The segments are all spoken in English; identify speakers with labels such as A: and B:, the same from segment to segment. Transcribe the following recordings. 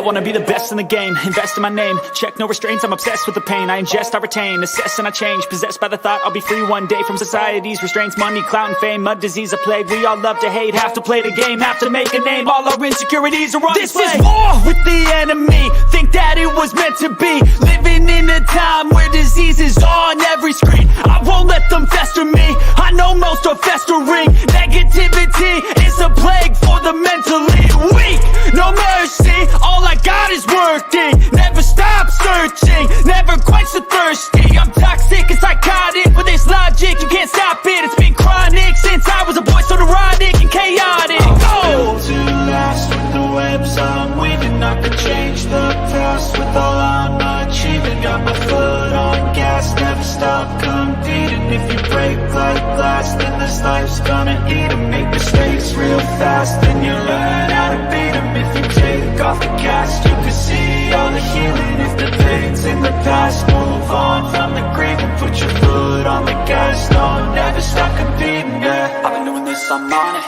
A: wanna be the best in the game, invest in my name, check no restraints, I'm obsessed with the pain. I ingest, I retain, assess and I change, possessed by the thought I'll be free one day from society's restraints. Money, clout and fame, mud, disease, a plague. We all love to hate, have to play the game, have to make a name. All our insecurities are on display. This is war with the enemy, think that it was meant to be. Living in a time where disease is on every screen. I won't let them fester me, I know most are festering. Negativity is a plague for the mentally weak. No mercy, all I got is working. Never stop searching, never quench the thirsty. I'm toxic and psychotic, with this logic you can't stop it. It's been chronic since I was a boy, so neurotic and chaotic.
B: Built to last with the webs I'm weaving. I could change the past with all I'm achieving. Got my foot on gas, never stop competing. If you break like glass, then this life's gonna eat 'em. Make mistakes real fast, then you learn how to beat 'em. If you take off the cast, you can see all the healing. If the pain's in the past, move on from the grave and put your foot on the gas. No, never stop competing, yeah.
A: I've been doing this, I'm on it,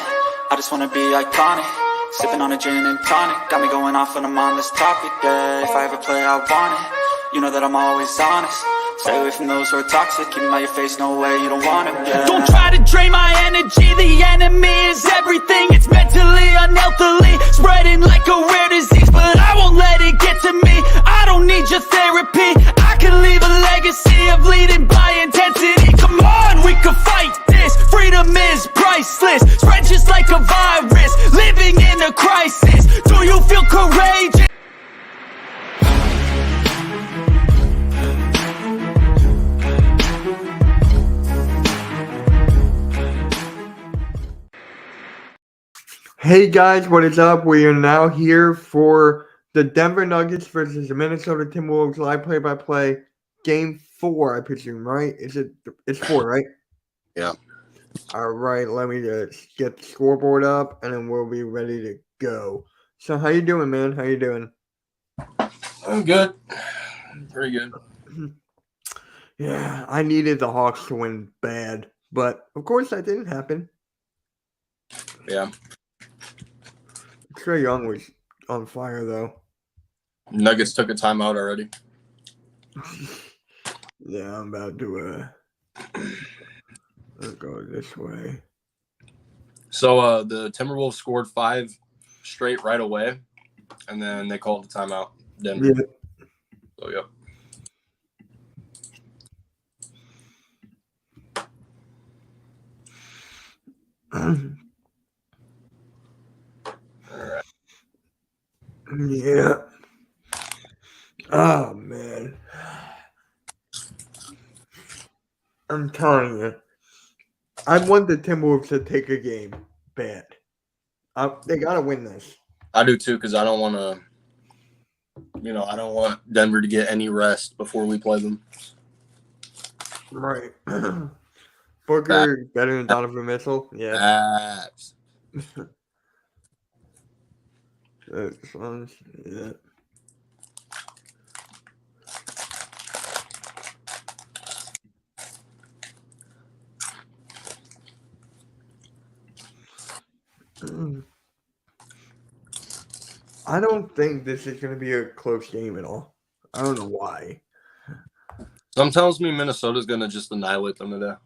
A: I just wanna be iconic. Sipping on a gin and tonic, got me going off when I'm on this topic, yeah. If I ever play, I want it, you know that I'm always honest. Stay away from those who are toxic, keep them out your face, no way, you don't want it, yeah. Don't try to drain my energy, the enemy is everything. It's mentally, unhealthily, spreading like a rare disease. But I won't let it get to me, I don't need your therapy. I can leave a legacy of leading by intensity. Come on, we can fight this, freedom is priceless. Spread just like a virus, living in a crisis. Do you feel courageous?
C: Hey guys, what is up? We are now here for the Denver Nuggets versus the Minnesota Timberwolves live play-by-play game 4, I presume, right? It's 4, right?
D: Yeah.
C: All right, let me just get the scoreboard up and then we'll be ready to go. So how you doing, man? How you doing?
D: I'm good. Pretty good.
C: Yeah, I needed the Hawks to win bad, but of course that didn't happen.
D: Yeah.
C: Trae Young was on fire, though.
D: Nuggets took a timeout already.
C: Yeah, I'm about to let's go this way.
D: So the Timberwolves scored 5 straight right away, and then they called the timeout. Denver.
C: Yeah.
D: So, yeah. All right.
C: Yeah. Oh, man. I'm telling you. I want the Timberwolves to take a game bad. They got to win this.
D: I do too, because I don't want to, I don't want Denver to get any rest before we play them.
C: Right. Booker better than Donovan Mitchell? Yeah. Yeah. I don't think this is going to be a close game at all. I don't know why.
D: Some tells me Minnesota's going to just annihilate them today.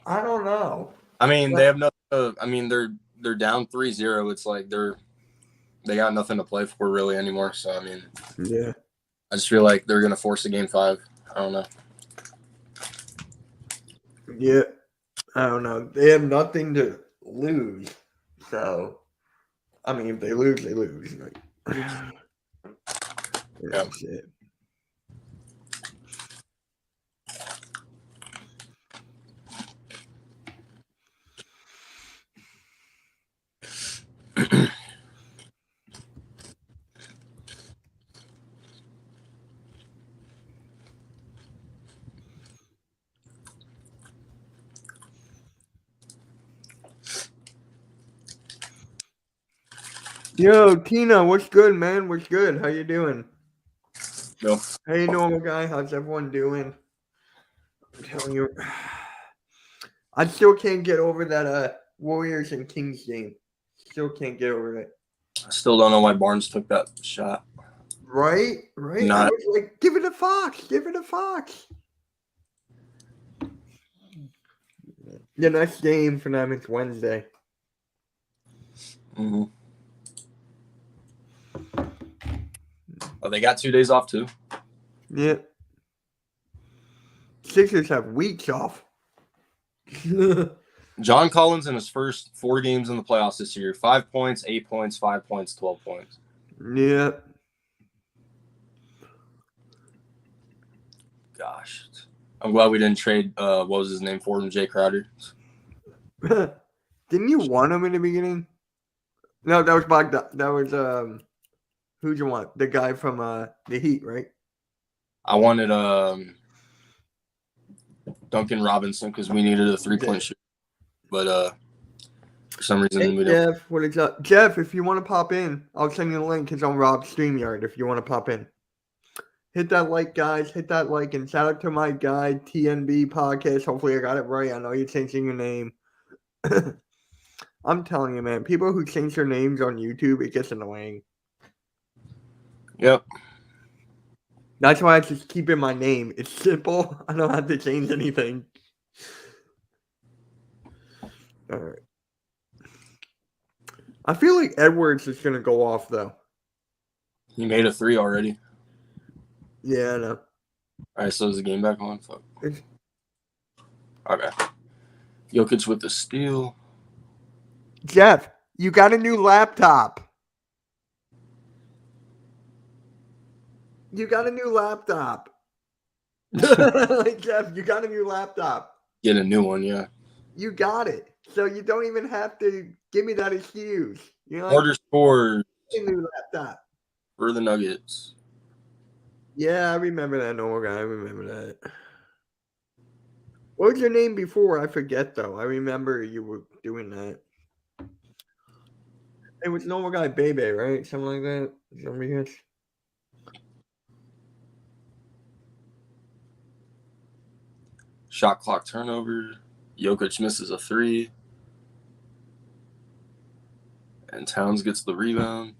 C: I don't know.
D: I mean, they have no. They're down 3-0. It's like they got nothing to play for really anymore. So I mean,
C: yeah.
D: I just feel like they're going to force a game 5. I don't know.
C: Yeah, I don't know. They have nothing to lose. So, I mean, if they lose, they lose. Like, that's it. Yo, Tina, what's good, man? What's good? How you doing?
D: Yo.
C: Hey, normal guy. How's everyone doing? I'm telling you, I still can't get over that Warriors and Kings game. Still can't get over it.
D: I still don't know why Barnes took that shot.
C: Right? I
D: Not
C: was like, give it a Fox. Give it a Fox. The next game for them is Wednesday.
D: Oh, they got 2 days off too.
C: Yeah. Sixers have weeks off.
D: John Collins in his first 4 games in the playoffs this year: 5 points, 8 points, 5 points, 12 points.
C: Yeah.
D: Gosh, I'm glad we didn't trade. What was his name for him? Jay Crowder.
C: Didn't you want him in the beginning? No, that was Bogdan. That was who'd you want? The guy from the Heat, right?
D: I wanted Duncan Robinson because we needed a 3-point shooter, but for some reason we don't.
C: Jeff, what is up? Jeff, if you want to pop in, I'll send you the link. It's on Rob's StreamYard if you want to pop in. Hit that like, guys. Hit that like. And shout out to my guy, TNB Podcast. Hopefully I got it right. I know you're changing your name. I'm telling you, man. People who change their names on YouTube, it gets annoying.
D: Yep.
C: That's why I just keep in my name. It's simple. I don't have to change anything. All right. I feel like Edwards is going to go off, though.
D: He made a 3 already.
C: Yeah, I know.
D: All right, so is the game back on? Fuck.
C: It's-
D: Okay. Jokic with the steal.
C: Jeff, you got a new laptop. You got a new laptop. Like, Jeff, you got a new laptop.
D: Get a new one, yeah.
C: You got it. So you don't even have to give me that excuse. You know,
D: Order score
C: a new laptop.
D: for the Nuggets.
C: Yeah, I remember that, Noah guy. I remember that. What was your name before? I forget, though. I remember you were doing that. It was Noah guy Bebe, right? Something like that. Somebody else.
D: Shot clock turnover. Jokic misses a 3. And Towns gets the rebound.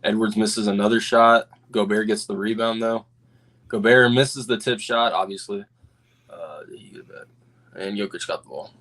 D: Edwards misses another shot. Gobert gets the rebound, though. Gobert misses the tip shot, obviously. He get back. And Jokic got the ball.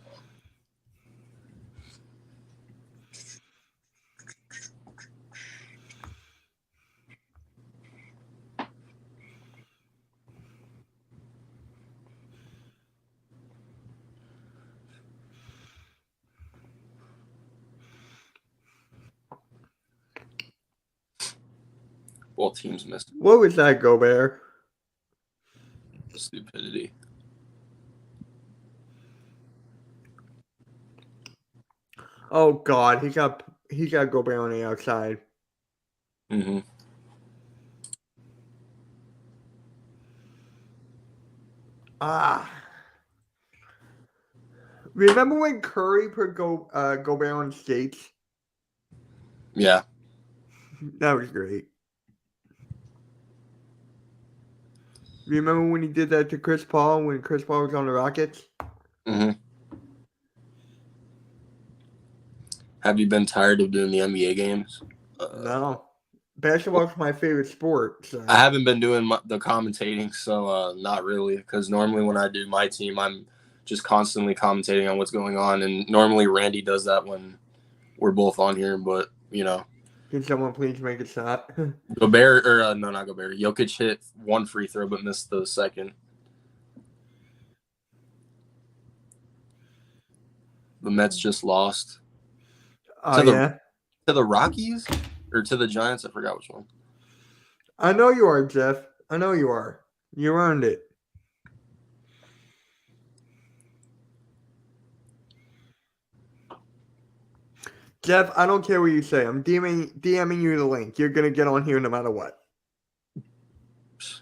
D: Both teams missed.
C: What was that, Gobert?
D: Stupidity.
C: Oh God, he got Gobert on the outside.
D: Mm-hmm.
C: Ah. Remember when Curry put Gobert on skates?
D: Yeah.
C: That was great. Remember when he did that to Chris Paul when Chris Paul was on the Rockets?
D: Mm-hmm. Have you been tired of doing the NBA games?
C: No. Basketball's my favorite sport. So.
D: I haven't been doing the commentating, so not really. Because normally when I do my team, I'm just constantly commentating on what's going on. And normally Randy does that when we're both on here. But, you know.
C: Can someone please make a shot?
D: Gobert, or no, not Gobert. Jokic hit 1 free throw but missed the second. The Mets just lost.
C: Oh, yeah?
D: To the Rockies? Or to the Giants? I forgot which one.
C: I know you are, Jeff. I know you are. You earned it. Jeff, I don't care what you say. I'm DMing you the link. You're going to get on here no matter what.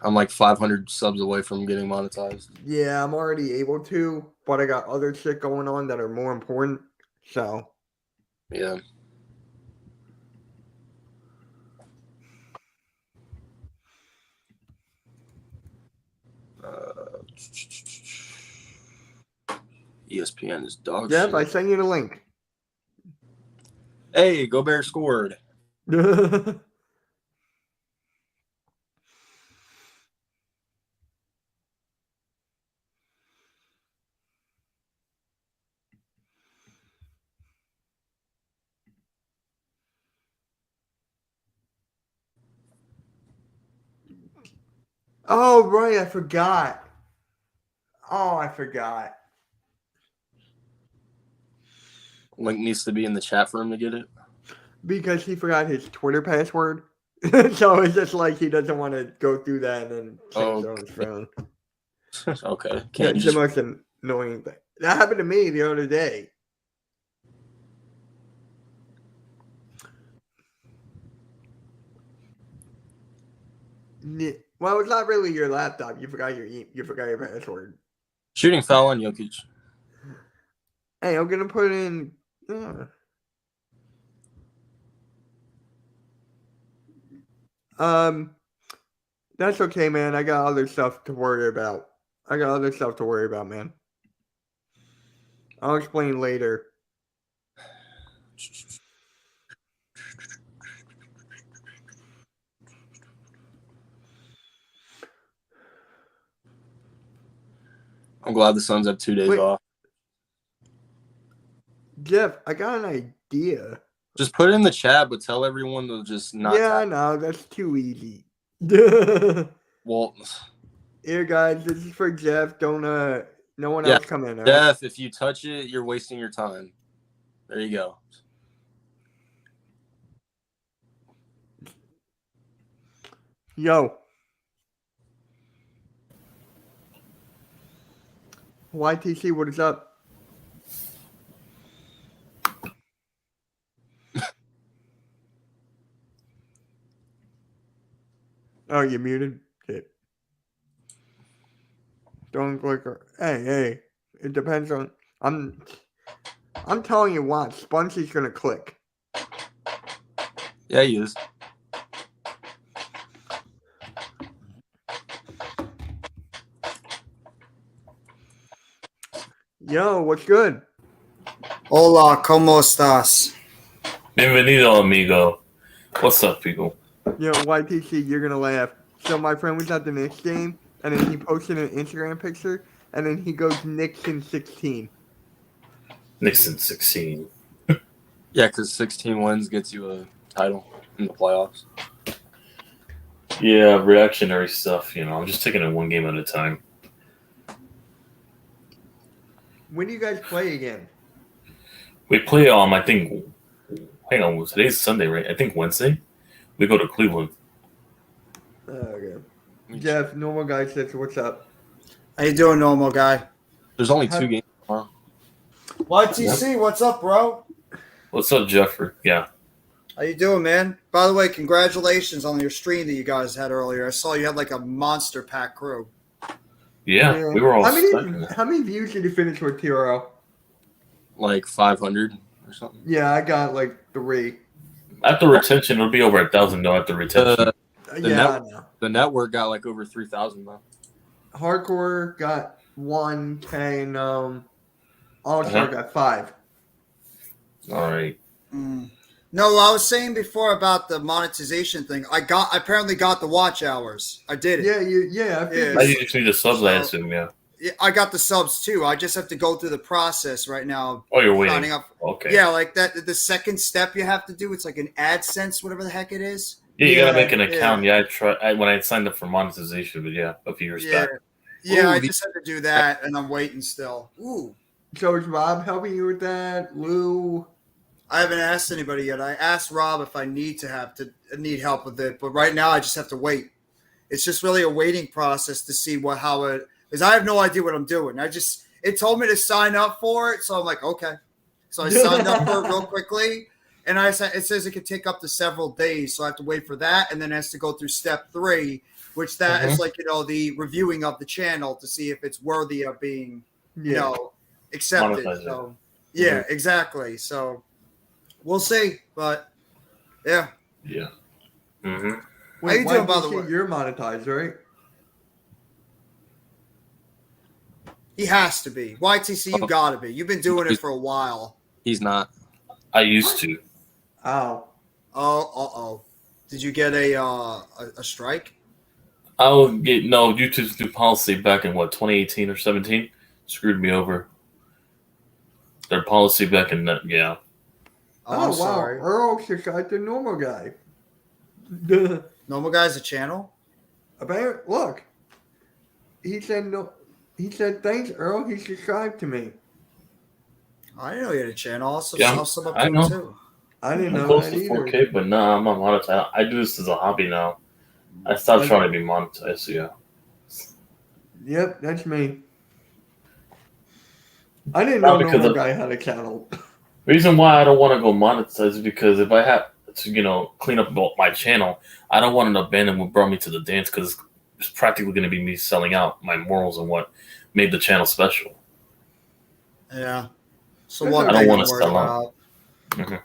D: I'm like 500 subs away from getting monetized.
C: Yeah, I'm already able to, but I got other shit going on that are more important. So.
D: Yeah. ESPN is dog
C: Jeff,
D: shit.
C: I sent you the link.
D: Hey, Go Bears scored.
C: Oh, right, I forgot.
D: Link needs to be in the chat for him to get it.
C: Because he forgot his Twitter password. So it's just like he doesn't want to go through that and then change it on his phone.
D: Okay. Can't
C: That's
D: you
C: the
D: just
C: most annoying thing. That happened to me the other day. Well, it's not really your laptop. You forgot your password.
D: shooting foul on Jokic?
C: Hey, I'm gonna put in. That's okay, man. I got other stuff to worry about. Man. I'll explain later.
D: I'm glad the Suns have 2 days
C: Wait.
D: off.
C: Jeff, I got an idea.
D: Just put it in the chat, but tell everyone to just not.
C: Yeah, I know. That's too easy.
D: Well,
C: Here, guys, this is for Jeff. Don't no one
D: Yeah,
C: else come in. All right?
D: Jeff, if you touch it, you're wasting your time. There you go.
C: Yo. YTC, what is up? Oh, you muted? Okay. Don't click. Hey. It depends on. I'm telling you what. Spunsy's gonna click.
D: Yeah, he is.
C: Yo, what's good?
E: Hola, ¿cómo estás?
F: Bienvenido, amigo. What's up, people?
C: Yo, YTC, you're gonna laugh. So my friend was at the Knicks game, and then he posted an Instagram picture, and then he goes Knicks in 16.
F: Nixon 16.
D: Yeah, because 16 wins gets you a title in the playoffs.
F: Yeah, reactionary stuff, I'm just taking it one game at a time.
C: When do you guys play again?
F: We play, I think, hang on, today's Sunday, right? I think Wednesday. We go to Cleveland.
C: Okay. Jeff, normal guy says, what's up?
E: How you doing, normal guy?
D: There's only 2 games tomorrow.
E: YTC, what's up, bro?
F: What's up, Jeffrey? Yeah.
E: How you doing, man? By the way, congratulations on your stream that you guys had earlier. I saw you had like a monster pack crew.
F: Yeah, we were all
C: how many views did you finish with TRL?
D: Like 500 or something.
C: Yeah, I got like 3.
F: After retention, it'll be over 1,000 though. After retention,
C: I know.
D: The network got like over 3,000 though.
C: Hardcore got 1K and All-Star got 5.
F: all right.
E: No, I was saying before about the monetization thing. I apparently got the watch hours. I did it.
C: Yeah.
F: I just need the subs, I assume. Yeah.
E: I got the subs too. I just have to go through the process right now.
F: Oh, you're waiting.
E: Signing up.
F: Okay.
E: Yeah, like that. The second step you have to do. It's like an AdSense, whatever the heck it is.
F: Yeah, you gotta make an account. Yeah, I tried when I signed up for monetization, but yeah, a few years back.
E: Yeah, I just had to do that, and I'm waiting still. Ooh.
C: So is Rob helping you with that? Lou?
E: I haven't asked anybody yet. I asked Rob if I need help with it, but right now I just have to wait. It's just really a waiting process to see because I have no idea what I'm doing. It told me to sign up for it, so I'm like, okay. So I signed up for it real quickly, and it says it could take up to several days, so I have to wait for that, and then it has to go through step 3, which is like the reviewing of the channel to see if it's worthy of being accepted. So yeah, exactly. So we'll see, but yeah.
F: Yeah. Mm-hmm.
E: How you doing, by the way?
C: You're monetized, right?
E: He has to be. YTC, you got to be. You've been doing it for a while.
D: He's not.
F: I used to.
C: Oh.
E: Oh. Did you get a strike?
F: YouTube's new policy back in 2018 or 17 screwed me over. Their policy back in that, yeah.
E: I'm sorry.
C: Earl's just like the normal guy.
E: Normal guy's a channel?
C: Look. He said no. He said, thanks, Earl. He subscribed to me.
E: I didn't know you had a channel. I'll sub up to
F: I
E: him
F: know.
E: too.
C: I didn't
F: I'm
C: know
F: close
C: that
F: to
C: either.
F: 4K, but no, I'm not monetized. I do this as a hobby now. I stopped trying to be monetized, so yeah.
C: Yep, that's me. I didn't know normal guy had a channel.
F: Reason why I don't want to go monetize is because if I have to, clean up my channel, I don't want to abandon what brought me to the dance because it's practically going to be me selling out my morals and what made the channel special.
E: Yeah. So
C: That's
E: what
C: okay.
F: I don't want
E: to
F: to sell out.
C: Mm-hmm.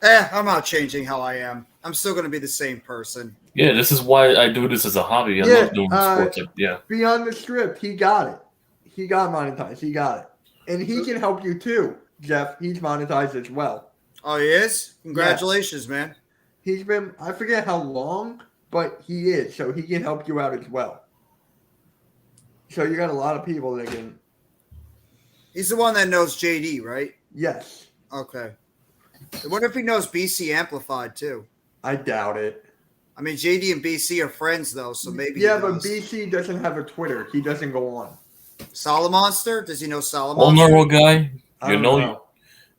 E: I'm not changing how I am. I'm still going to be the same person.
F: Yeah, this is why I do this as a hobby. I love doing sports.
C: Beyond the script, he got it. He got monetized. He got it. And he can help you too, Jeff. He's monetized as well.
E: Oh, he is? Congratulations, man.
C: He's been, I forget how long, but he is. So he can help you out as well. So you got a lot of people that can.
E: He's the one that knows JD, right?
C: Yes.
E: Okay. I wonder if he knows BC Amplified too.
C: I doubt it.
E: I mean, JD and BC are friends though, so maybe.
C: Yeah, but BC doesn't have a Twitter. He doesn't go on.
E: Salamonster? Does he know Salamonster?
F: Well, normal guy,
C: know.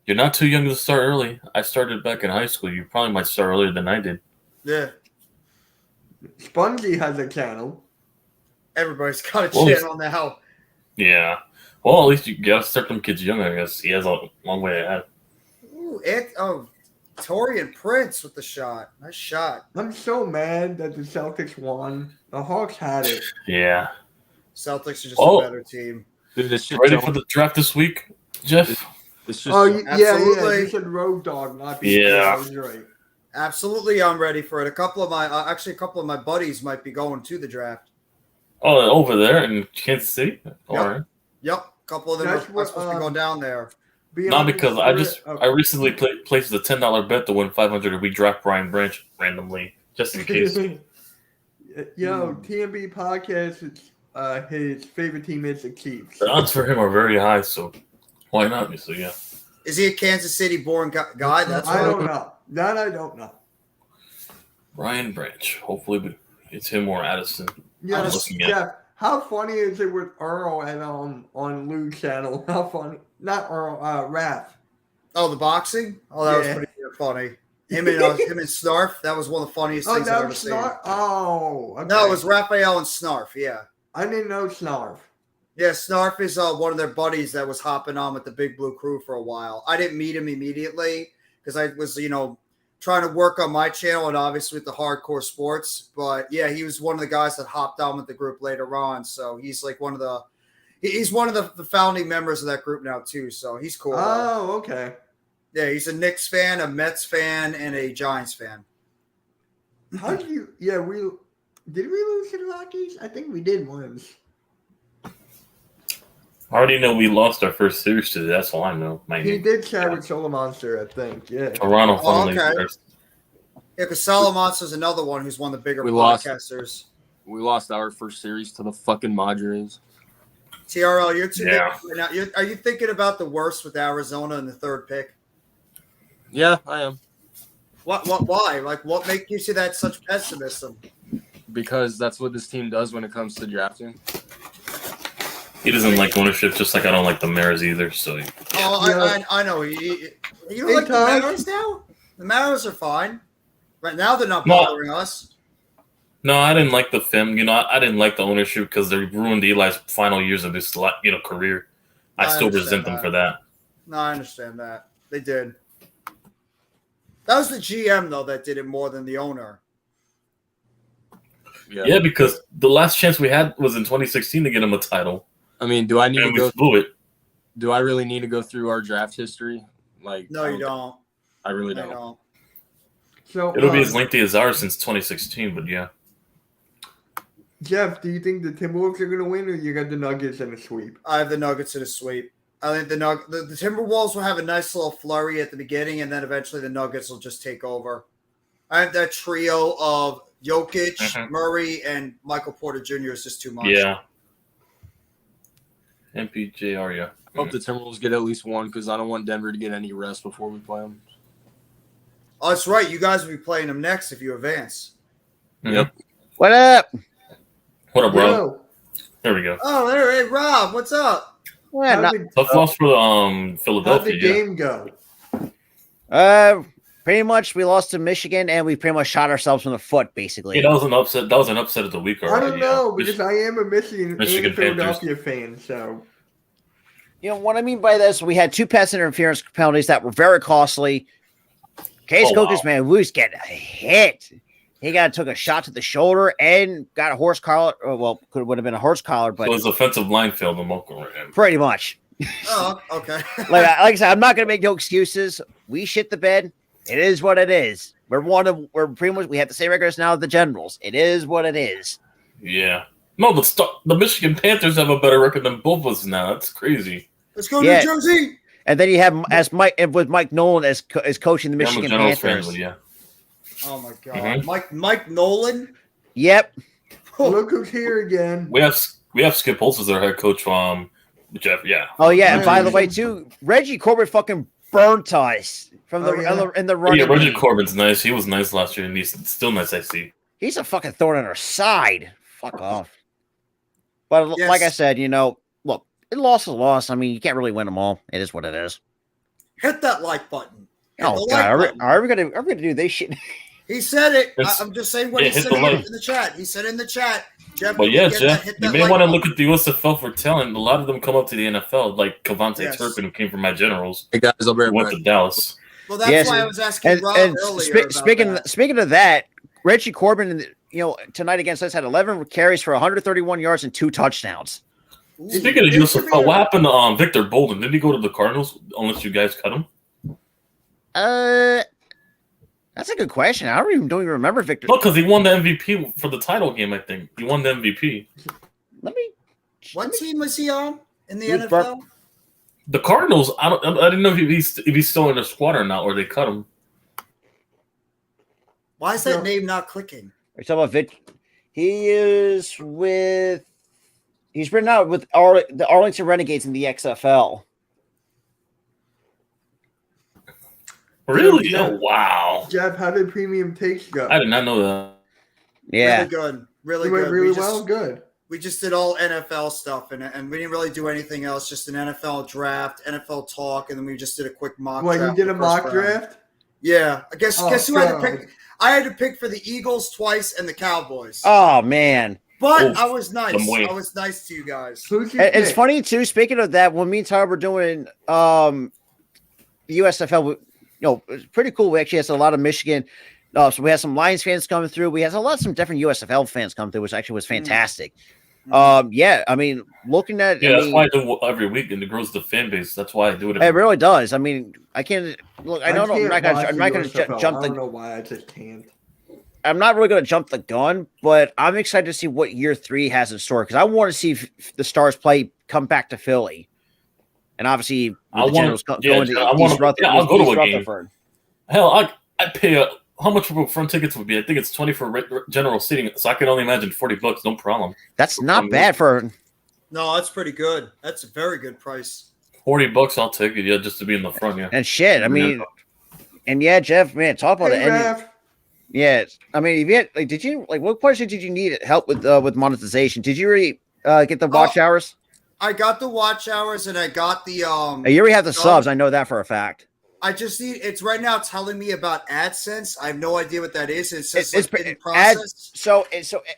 F: You're not too young to start early. I started back in high school. You probably might start earlier than I did.
E: Yeah.
C: Spongy has a channel.
E: Everybody's got a channel now.
F: Yeah. Well, at least you gotta start them kids young, I guess. He has a long way ahead.
E: Ooh, Torian Prince with the shot. Nice shot.
C: I'm so mad that the Celtics won. The Hawks had it.
F: Yeah.
E: Celtics are just a better team.
D: Dude, this shit
F: ready for the draft this week, Jeff?
E: Absolutely.
C: Yeah. You said Road Dog, not BC.
F: Yeah.
C: Right.
E: Absolutely, I'm ready for it. A couple of my buddies might be going to the draft.
F: Oh, over there in Kansas City? All right.
E: Yep. A couple of them are supposed to be going down there.
F: Not because I recently placed a $10 bet to win $500 if we draft Brian Branch randomly, just in case.
C: TMB podcast, his favorite team is the Chiefs.
F: The odds for him are very high, so why not? So yeah.
E: Is he a Kansas City born guy? That's
C: I don't know. That I don't know.
F: Brian Branch. Hopefully it's him or Addison.
C: Yeah, Jeff, how funny is it with Earl and on Lou's channel? How funny? Not Earl, Raph.
E: Oh, the boxing? Oh, that was pretty funny. Him and Snarf. That was one of the funniest things I've ever seen.
C: Oh, okay.
E: No, it was Raphael and Snarf. Yeah.
C: I didn't know Snarf.
E: Yeah, Snarf is one of their buddies that was hopping on with the Big Blue Crew for a while. I didn't meet him immediately because I was, trying to work on my channel and obviously with the hardcore sports. But yeah, he was one of the guys that hopped on with the group later on. So he's like one of the founding members of that group now too. So he's cool.
C: Oh, okay.
E: Yeah, he's a Knicks fan, a Mets fan, and a Giants fan.
C: How did you? Yeah, did we lose to the Rockies? I think we did once.
F: I already know we lost our first series today. That's all I know.
C: He did share with Solo Monster, I think. Yeah.
F: Toronto finally.
E: Okay. Yeah, because Salamonster's another one who's one of the bigger podcasters.
D: We lost our first series to the fucking Padres.
E: TRL, you're too big right now. Are you thinking about the worst with Arizona in the third pick?
D: Yeah, I am.
E: Why? Like, what makes you see that such pessimism?
D: Because that's what this team does when it comes to drafting.
F: He doesn't like ownership, just like I don't like the Mariners either. So.
E: I know. You don't like the Mariners now? The Mariners are fine. Right now, they're not bothering us.
F: No, I didn't like the film. I didn't like the ownership because they ruined Eli's final years of his career. I still resent them for that.
E: No, I understand that. They did. That was the GM, though, that did it more than the owner.
F: Yeah, because the last chance we had was in 2016 to get him a title.
D: I mean, do I need to go?
F: Blew it.
D: Do I really need to go through our draft history?
E: No, you don't.
D: I really don't.
C: So
F: it'll be as lengthy as ours since 2016, but yeah.
C: Jeff, do you think the Timberwolves are going to win, or you got the Nuggets in a sweep?
E: I have the Nuggets in a sweep. I think the Timberwolves will have a nice little flurry at the beginning, and then eventually the Nuggets will just take over. I have that trio of Jokic, Murray, and Michael Porter Jr. is just too much.
F: Yeah. MPJR, yeah.
D: I hope the Timberwolves get at least one because I don't want Denver to get any rest before we play them.
E: Oh, that's right. You guys will be playing them next if you advance.
D: Yep.
G: What up?
F: What up, bro?
C: Yo,
F: There we go.
E: Oh, hey, Rob, what's up?
G: Well,
C: how'd the,
F: Tough loss for
C: how'd
F: Philadelphia.
C: the game go?
G: pretty much we lost to Michigan and we pretty much shot ourselves in the foot, basically.
F: Yeah, that was an upset. That was an upset of the week already.
C: I don't know,
F: yeah.
C: because I am a Michigan and
F: Michigan
C: a Philadelphia fan, so.
G: You know what I mean by this? We had 2 pass interference penalties that were very costly. Case Cokus, man, we was getting hit. He took a shot to the shoulder and got a horse collar. Well, would have been a horse collar, but
F: So his offensive line failed the Mocha ran.
G: pretty much.
E: Oh, okay.
G: Like I said, I'm not going to make no excuses. We shit the bed. It is what it is. We're pretty much, we have the same records now as the Generals. It is what it is.
F: Yeah. No, the Michigan Panthers have a better record than both of us now. That's crazy.
E: Let's go to Jersey.
G: And then you have with Mike Nolan as coaching the Michigan
F: Generals
G: Panthers.
F: fans, yeah.
E: Oh my God,
F: Mhm.
E: Mike Nolan.
G: Yep.
C: Look who's here again.
F: We have Skip Holtz as our head coach from Jeff. Yeah.
G: Oh yeah, and by the way, too, Reggie Corbett fucking burnt us from in the running.
F: Yeah, Reggie
G: game.
F: Corbin's nice. He was nice last year, and he's still nice. I see.
G: He's a fucking thorn in our side. Fuck off. But
E: Yes.
G: like I said, look, it loss is a loss. I mean, you can't really win them all. It is what it is.
E: Hit that like button. Hit
G: Oh
E: the
G: god,
E: like button.
G: are we gonna do this shit?
E: He said it.
F: It's-
E: I'm just saying what
F: yeah,
E: he
F: hit
E: said
F: the
E: in
F: like.
E: the chat. He said in the chat. Jeff,
F: But
E: when
F: yeah,
E: you get
F: Jeff,
E: that, hit
F: you
E: that
F: may
E: like
F: want to
E: button.
F: look at the USFL for talent. A lot of them come up to the NFL, like Cavante
E: Yes.
F: Turpin, who came from my Generals,
D: Hey guys, I'll be right
F: went
D: back.
F: to Dallas.
E: Well, that's
G: Yes,
E: why I was asking
G: And,
E: Rob
G: and
E: earlier. about that.
G: speaking of that, Reggie Corbin, tonight against us had 11 carries for 131 yards and 2 touchdowns.
E: Ooh.
F: Speaking of USFL, what happened to Victor Bolden? Did he go to the Cardinals? Unless you guys cut him.
G: That's a good question. I don't even remember Victor.
F: No, because he won the MVP for the title game. I think he won the MVP.
G: Let me.
E: What team was he on in the
G: Who's
E: NFL?
F: The Cardinals. I didn't know if he's still in the squad or not, or they cut him.
E: Why is that
C: No.
E: name not clicking?
G: Are you talking about Vic? He is with. He's been out with the Arlington Renegades in the XFL.
F: Really?
C: Yeah.
F: Oh, wow.
C: Jeff, how did premium takes go?
F: I did not know that.
G: Yeah.
E: Really good. Really
C: It went
E: good.
C: really
E: we just,
C: well. Good.
E: We just did all NFL stuff, and we didn't really do anything else. Just an NFL draft, NFL talk, and then we just did a quick mock
C: What,
E: draft.
C: you did a
E: the first
C: mock
E: round.
C: draft?
E: Yeah. I guess
C: Oh,
E: who I had to
C: God.
E: pick? I had to pick for the Eagles twice and the Cowboys.
G: Oh man.
E: But
F: Oh,
E: I was nice.
F: I'm waiting.
E: I was nice to you guys.
C: Who's your
G: It's
C: pick?
G: funny too. Speaking of that, when me and Tyler were doing the USFL, it's pretty cool. We actually had a lot of Michigan. So we had some Lions fans coming through. We had some different USFL fans come through, which actually was fantastic. Yeah, I mean, looking at
F: Yeah, that's why I do it every week, and it grows the fan base. That's why I do it.
G: it really does. I mean, I can't look. I don't know.
C: can't watch
G: I'm not
C: the
G: going to
C: USFL.
G: jump
C: I don't
G: the.
C: know why I just can't.
G: I'm not really going to jump the gun, but I'm excited to see what year 3 has in store because I want to see if the Stars come back to Philly, and obviously
F: I
G: the Generals
F: want.
G: going to East
F: I'll go to a game.
G: Rutherford.
F: Hell, I pay how much front tickets would be? I think it's 20 for general seating, so I can only imagine $40. No problem.
G: That's not bad for.
E: No, that's pretty good. That's a very good price.
F: $40, I'll take it. Yeah, just to be in the front. Yeah.
G: And shit, I mean, and yeah, Jeff, man, talk about
C: Hey,
G: it. And,
C: Raph.
G: yeah, I mean, if you had, did you what question did you need help with monetization? Did you already get the watch hours?
E: I got the watch hours and I got the
G: You already have the subs. I know that for a fact.
E: I just need it's right now telling me about AdSense. I have no idea what that is. It says
G: It's
E: like, in
G: ad,
E: process.
G: so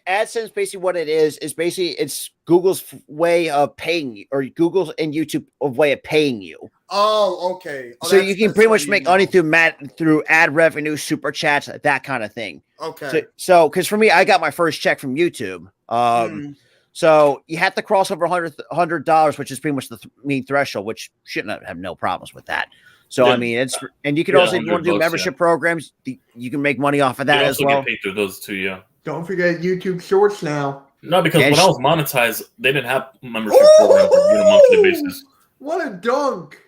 G: AdSense basically what it is basically it's Google's way of paying you, or Google's and YouTube of way of paying you.
E: Oh, okay. Oh,
G: So you can pretty much
E: what
G: make
E: you
G: money
E: know.
G: through ad revenue, super chats, that kind of thing.
E: Okay.
G: So because for me, I got my first check from YouTube. So you have to cross over $100, which is pretty much the mean threshold, which shouldn't have no problems with that. So
F: Yeah.
G: I mean, and you can
F: Yeah,
G: also, if you want to do
F: $100,
G: membership programs, you can make money off of that
F: They
G: as
F: also
G: well.
F: get paid through those too. Yeah.
C: Don't forget YouTube Shorts now.
F: No, because
G: And
F: when I was monetized, they didn't have membership programs on a monthly basis.
C: What a dunk!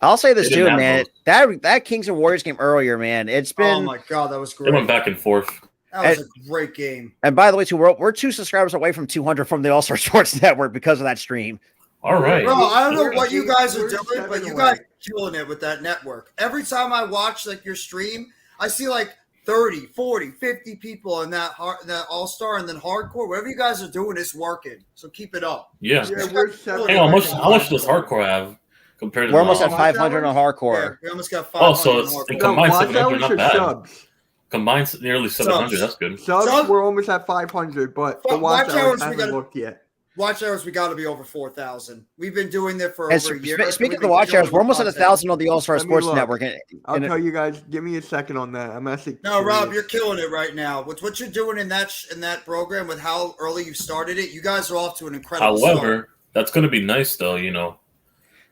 G: I'll say this
F: They didn't
G: too,
F: have
G: man. That Kings and Warriors game earlier, man. It's
E: Oh
G: been.
E: my god, that was
F: They
E: great.
F: went back and forth.
E: That was a great game.
G: And by the way, too, we're 2 subscribers away from 200 from the All Star Sports Network because of that stream.
F: All right.
E: Bro, I don't know
C: We're
E: what you guys are
C: we're
E: doing, but
C: 7
E: you
C: away.
E: guys are killing it with that network. Every time I watch like your stream, I see like 30, 40, 50 people in that All-Star and then hardcore. Whatever you guys are doing is working. So keep it up.
F: Yeah.
C: Yeah, we're 7
F: Hey, how much does hardcore have compared to
G: We're almost at
C: Watch
G: 500 on
E: Yeah,
G: hardcore.
E: we almost got 500
F: Oh, so
E: in
F: it's
E: hardcore.
F: in
C: No,
F: combined
C: watch
F: 700,
C: hours
F: not
C: or
F: bad.
C: subs.
F: Combined nearly 700. That's good.
C: Subs,
E: Subs-
C: we're almost at 500, but the
E: Watch
C: watch
E: hours,
C: hours
E: we
C: haven't
E: gotta-
C: looked yet.
E: Watch hours, we got to be over 4,000. We've been doing that for
G: And
E: over a year.
G: speaking
E: We've
G: of the
E: been
G: watch
E: killing
G: hours, we're almost at
E: content.
G: 1,000 on the All Star
C: Let me
G: Sports
C: look.
G: Network.
C: I'll
G: And
C: tell you guys. Give me a second on that. I'm actually
E: No, Rob,
C: curious.
E: you're killing it right now. With what you're doing in that program, with how early you started it, you guys are off to an incredible start.
F: However, that's going to be nice, though, you know.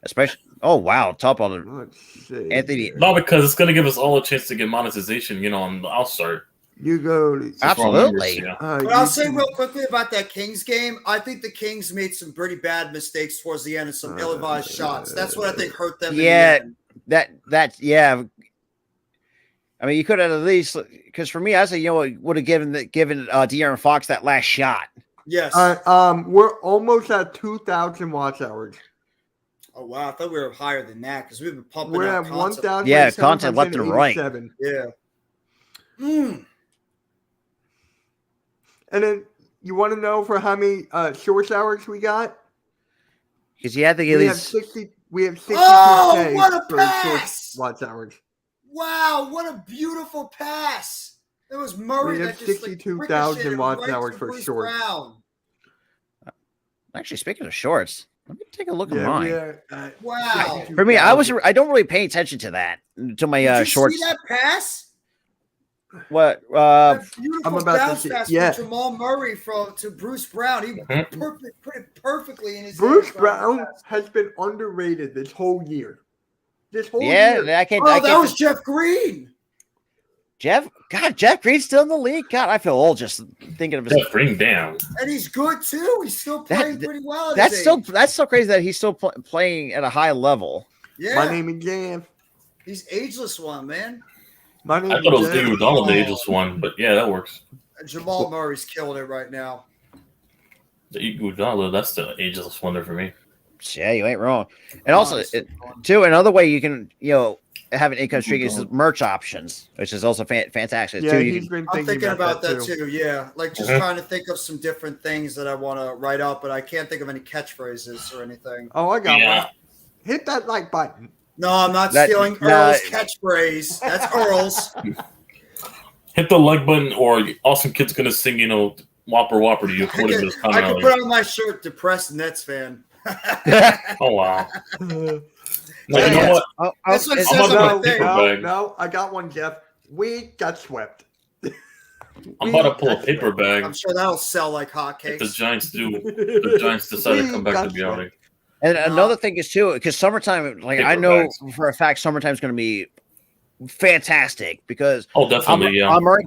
G: especially, oh wow, top on the
C: Let's see.
G: Anthony.
F: No, because it's going to give us all a chance to get monetization, you know, on the All-Star.
C: You go. To,
G: Absolutely.
F: Yeah.
E: But I'll say real quickly about that Kings game. I think the Kings made some pretty bad mistakes towards the end and some ill-advised shots. That's what I think hurt them.
G: Yeah.
E: In the end.
G: That yeah. I mean, you could have at least because for me, I say would have given De'Aaron Fox that last shot.
E: Yes.
C: we're almost at 2,000 watch hours.
E: Oh wow, I thought we were higher than that because we've been pumping
C: We're
E: out
C: at
E: content.
C: 1,000.
G: Yeah, content left and right.
E: Yeah. Mm.
C: And then you want to know for how many shorts hours we got?
G: Because you had to get
C: We
G: at
C: have
G: least
C: 60. We have 62K
E: Oh, what a
C: for
E: pass!
C: short watch hours.
E: Wow, what a beautiful pass! It was Murray
C: We
E: that
C: have
E: just
C: 62,000
E: ricocheted
C: watch
E: right
C: hours
E: to
C: for
E: Bruce
C: shorts.
E: Brown.
G: actually speaking of shorts. Let me take a look at
C: Yeah,
G: mine.
C: we are at
E: Wow.
G: For me, I
C: 62,000.
G: don't really pay attention to that to my
E: Did you
G: shorts.
E: see that pass?
G: What
E: That beautiful
C: I'm about to
E: bounce
C: see-
E: pass
C: yeah.
E: from Jamal Murray to Bruce Brown. He put it perfectly in his
C: Bruce
E: hands.
C: Brown has been underrated this whole year. This whole
G: Yeah,
C: year.
G: I can't.
E: Oh,
G: I
E: that
G: can't
E: was Jeff Green.
G: Jeff. God, Jeff Green's still in the league. God, I feel old just thinking of his.
F: Jeff Green down.
E: And he's good too. He's still playing pretty well. at his
G: That's
E: age.
G: so crazy that he's still playing at a high level.
E: Yeah.
C: My name is Jeff.
E: He's ageless one, man.
C: My name
F: I thought it was
C: is Jeff.
F: David Donald, the ageless one, but yeah, that works.
E: And Jamal Murray's killing it right now.
F: The Iguodala, that's the ageless wonder for me.
G: Yeah, you ain't wrong. And also,
E: Honestly,
G: too, another way you can have an income stream is merch options, which is also fantastic
C: Yeah,
G: too. You
C: he's
G: can-
C: been
E: I'm
C: thinking
E: thinking about
C: that
E: that too. Yeah, like just trying to think of some different things that I want to write up, but I can't think of any catchphrases or anything.
C: Oh, I got
F: Yeah.
C: one. Hit that like button.
E: No, I'm not
G: That-
E: stealing
G: no.
E: Earl's catchphrase. That's Earl's.
F: Hit the like button, or Awesome Kid's gonna sing, Whopper Whopper to you according to this
E: I
F: comment.
E: can put on my shirt, depressed Nets fan.
F: Oh wow! No,
C: Yeah.
F: you know what?
G: Oh,
E: That's what it
G: it's-
E: says on
C: No,
E: my thing.
F: bag.
C: no, I got one, Jeff. We got swept.
F: I'm about to pull a
C: got
F: paper
C: swept.
F: bag.
E: I'm sure that'll sell like
F: If the
E: hotcakes.
F: Giants decide to
C: We
F: come back
C: got
F: to reality.
G: And another thing is too, because summertime, like I
F: Paper
G: know
F: bags.
G: for a fact, summertime's going to be fantastic because
F: Oh, definitely, yeah.
G: I'm already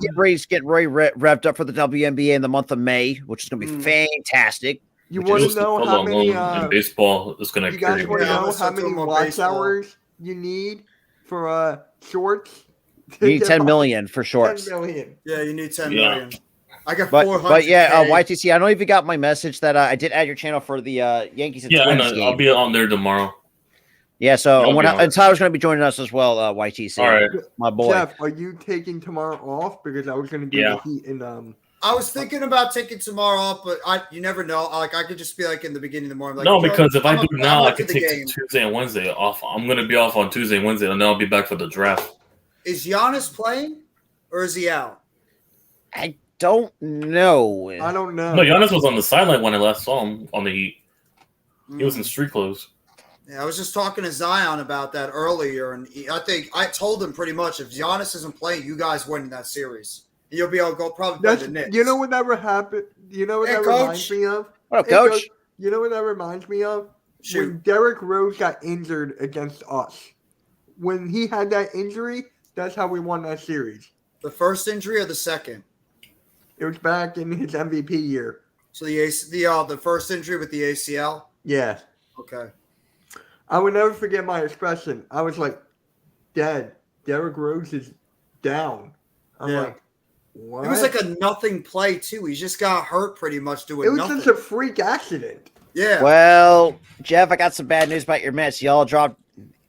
G: getting really revved up for the WNBA in the month of May, which is going to be fantastic.
C: You
G: Which
C: want
F: Just
C: to
F: the
C: know
F: football
C: how many?
F: alone in baseball is going
C: You
F: to
C: guys
F: carry.
C: want to
E: Yeah,
C: know
E: let's
C: how
E: talk
C: many
E: about
C: watch
E: baseball.
C: hours you need for shorts?
G: You need 10 million for
C: 10
G: shorts.
C: million.
E: Yeah, you need 10
F: Yeah.
E: million. I got
G: But
E: 400.
G: yeah, YTC, I don't know if you got my message that I did add your channel for the Yankees and
F: Yeah, I
G: Twins
F: know.
G: game.
F: I'll be on there tomorrow.
G: Yeah, so
F: I'll be on.
G: and Tyler's going to be joining us as well, YTC.
F: All right.
G: My boy.
C: Jeff, are you taking tomorrow off? Because I was going to do
F: Yeah.
C: the Heat and
E: I was thinking about taking tomorrow off, but you never know. Like I could just be like in the beginning of the morning. Like,
F: No,
E: you know,
F: because if I do
E: I'm
F: now, I
E: up
F: can
E: to the
F: take
E: game.
F: Tuesday and Wednesday off. I'm going to be off on Tuesday and Wednesday, and then I'll be back for the draft.
E: Is Giannis playing or is he out?
G: I don't know.
C: I don't know.
F: No, Giannis was on the sideline when I last saw him on the Heat. He was in street clothes.
E: Yeah, I was just talking to Zion about that earlier, and I think I told him pretty much if Giannis isn't playing, you guys win that series. You'll be able to go probably better
C: That's,
E: than Knicks.
C: you know what that happened? You know what
E: Hey,
C: that
E: Coach.
C: reminds me of?
G: What up,
C: Hey,
G: Coach?
C: You know what that reminds me of?
E: Shoot.
C: When Derrick Rose got injured against us. When he had that injury, that's how we won that series.
E: The first injury or the second?
C: It was back in his MVP year.
E: So the first injury with the ACL.
C: Yeah.
E: Okay.
C: I would never forget my expression. I was like, Dad, Derrick Rose is down. I'm like, what?
E: It was like a nothing play too. He just got hurt pretty much doing
C: It was
E: nothing.
C: just a freak accident.
E: Yeah.
G: Well, Jeff, I got some bad news about your Mets. You lost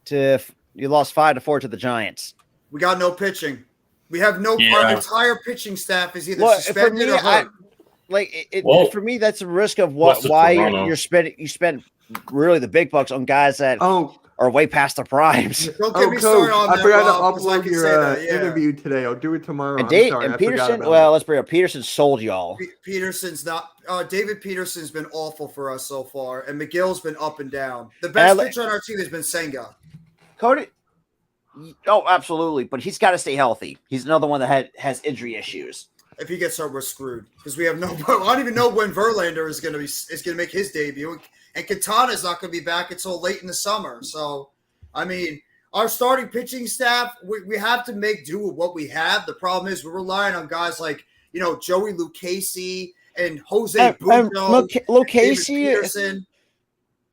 G: 5-4 to the Giants.
E: We got no pitching. We have no.
F: Yeah.
E: Our entire pitching staff is either
G: Look,
E: suspended or hurt.
G: For me, that's a risk of
F: Lost to
G: why
F: Toronto.
G: you spend really the big bucks on guys that are way past their primes.
E: Don't get me
C: Coach,
E: started on
C: I
E: that,
C: forgot
E: Rob,
C: to
E: 'cause I
C: upload
E: can
C: your
E: say that, yeah.
C: interview today. I'll do it tomorrow.
G: And,
C: I'm sorry,
G: and
C: I forgot
G: Peterson,
C: about
G: well,
C: it.
G: let's bring up Peterson sold y'all.
E: Peterson's not. David Peterson's been awful for us so far, and McGill's been up and down. The best pitcher on our team has been Senga.
G: Cody. Oh, absolutely, but he's got to stay healthy. He's another one that has injury issues.
E: If he gets hurt, we're screwed because we have no. I don't even know when Verlander is going to make his debut, and Quintana's not going to be back until late in the summer. So, I mean, our starting pitching staff, we have to make do with what we have. The problem is we're relying on guys like Joey Lucchesi and Jose Bucco,
G: Lucchesi.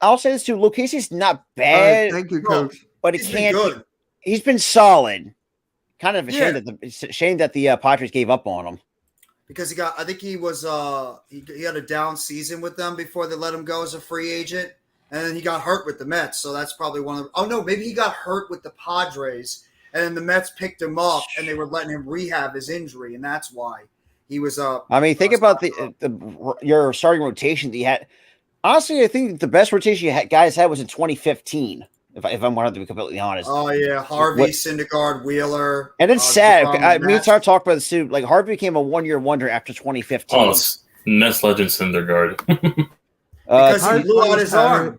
G: I'll say this too: Lucchesi's not bad.
C: Thank you, Coach.
G: But
E: he's been good.
G: He's been solid. Kind of a shame that the Padres gave up on him.
E: Because I think he was he had a down season with them before they let him go as a free agent, and then he got hurt with the Mets. So that's probably one of the. Oh no, maybe he got hurt with the Padres, and then the Mets picked him up, and they were letting him rehab his injury, and that's why he was up.
G: I mean, think about your starting rotation that you had. Honestly, I think the best rotation guys had was in 2015. If I'm going to be completely honest.
E: Oh yeah, Harvey, Syndergaard, Wheeler,
G: and it's sad. Me and Tar talked about this too. Like Harvey became a 1-year wonder after 2015.
F: Oh, Mets legend Syndergaard.
E: Because he blew out his arm.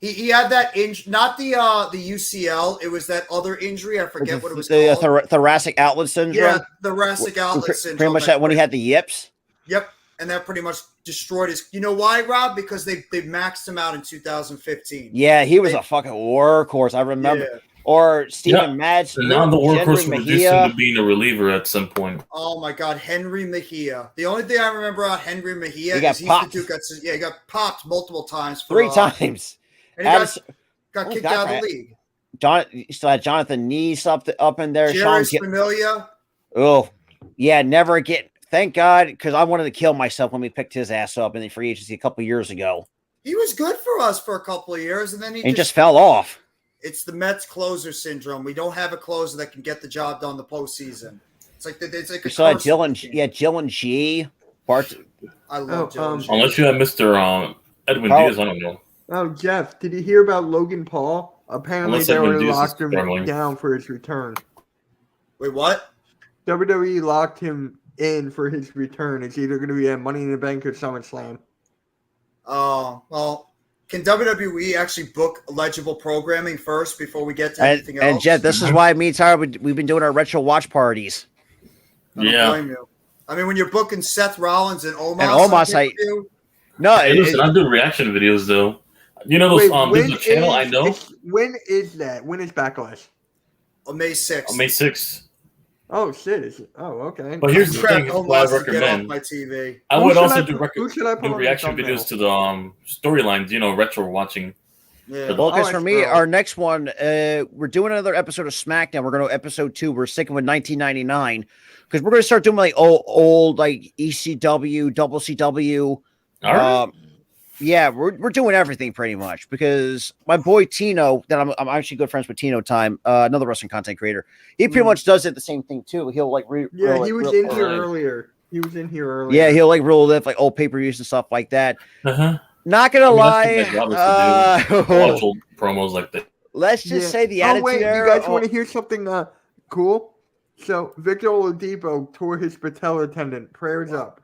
E: He had that injury, not the UCL. It was that other injury. I forget what it was called.
G: The thoracic outlet syndrome.
E: Yeah, thoracic outlet syndrome.
G: Pretty much that when he had the yips.
E: Yep. And that pretty much destroyed his. You know why, Rob? Because they maxed him out in 2015.
G: Yeah, he was a fucking workhorse. I remember. Yeah. Or Steven Matz.
F: Now the workhorse reduced him to being a reliever at some point.
E: Oh my God, Henry Mejia. The only thing I remember about Henry Mejia
G: is
E: he's the dude he got popped multiple times.
G: Three times.
E: And he got kicked out of the league.
G: You still had Jonathan Neese up in there.
E: Jerry's Familia.
G: Oh, yeah, never again. Thank God, because I wanted to kill myself when we picked his ass up in the free agency a couple years ago.
E: He was good for us for a couple of years, and then he
G: just fell off.
E: It's the Mets closer syndrome. We don't have a closer that can get the job done the postseason. It's like a
G: so Dylan G. Bart.
E: I love Dylan G.
F: Unless you have Mr. Edwin Diaz, I don't know.
C: Oh, Jeff, did you hear about Logan Paul? Apparently, they already locked him down for his return.
E: Wait, what?
C: WWE locked him in for his return. It's either going to be at Money in the Bank or SummerSlam.
E: Oh, well, can WWE actually book legible programming first before we get to anything else?
G: And Jed, this is why me and Tyler, we've been doing our retro watch parties.
E: I don't blame you. I mean, when you're booking Seth Rollins and Omos.
F: I'm doing reaction videos though. You know those there's a channel I know.
C: When is that? When is Backlash?
E: On May 6th.
F: On May 6th.
C: Oh shit! Okay.
F: But here's the thing: I recommend.
E: My TV.
F: I would also do reaction videos to the storylines. Retro watching.
E: Yeah.
G: Well, because for me, our next one, we're doing another episode of SmackDown. We're going to episode 2. We're sticking with 1999 because we're going to start doing like old like ECW, WCW.
F: All right.
G: Yeah, we're doing everything pretty much because my boy Tino, that I'm actually good friends with Tino Time, another wrestling content creator. He pretty much does it the same thing too. He'll like
C: he was in here earlier. He was in here earlier.
G: Yeah, he'll like relive like old pay-per-views and stuff like that. Not gonna lie,
F: watch old promos like that.
G: Let's just say the Attitude
C: wait,
G: Era.
C: You guys want to hear something cool? So Victor Oladipo tore his patella tendon. Prayers up.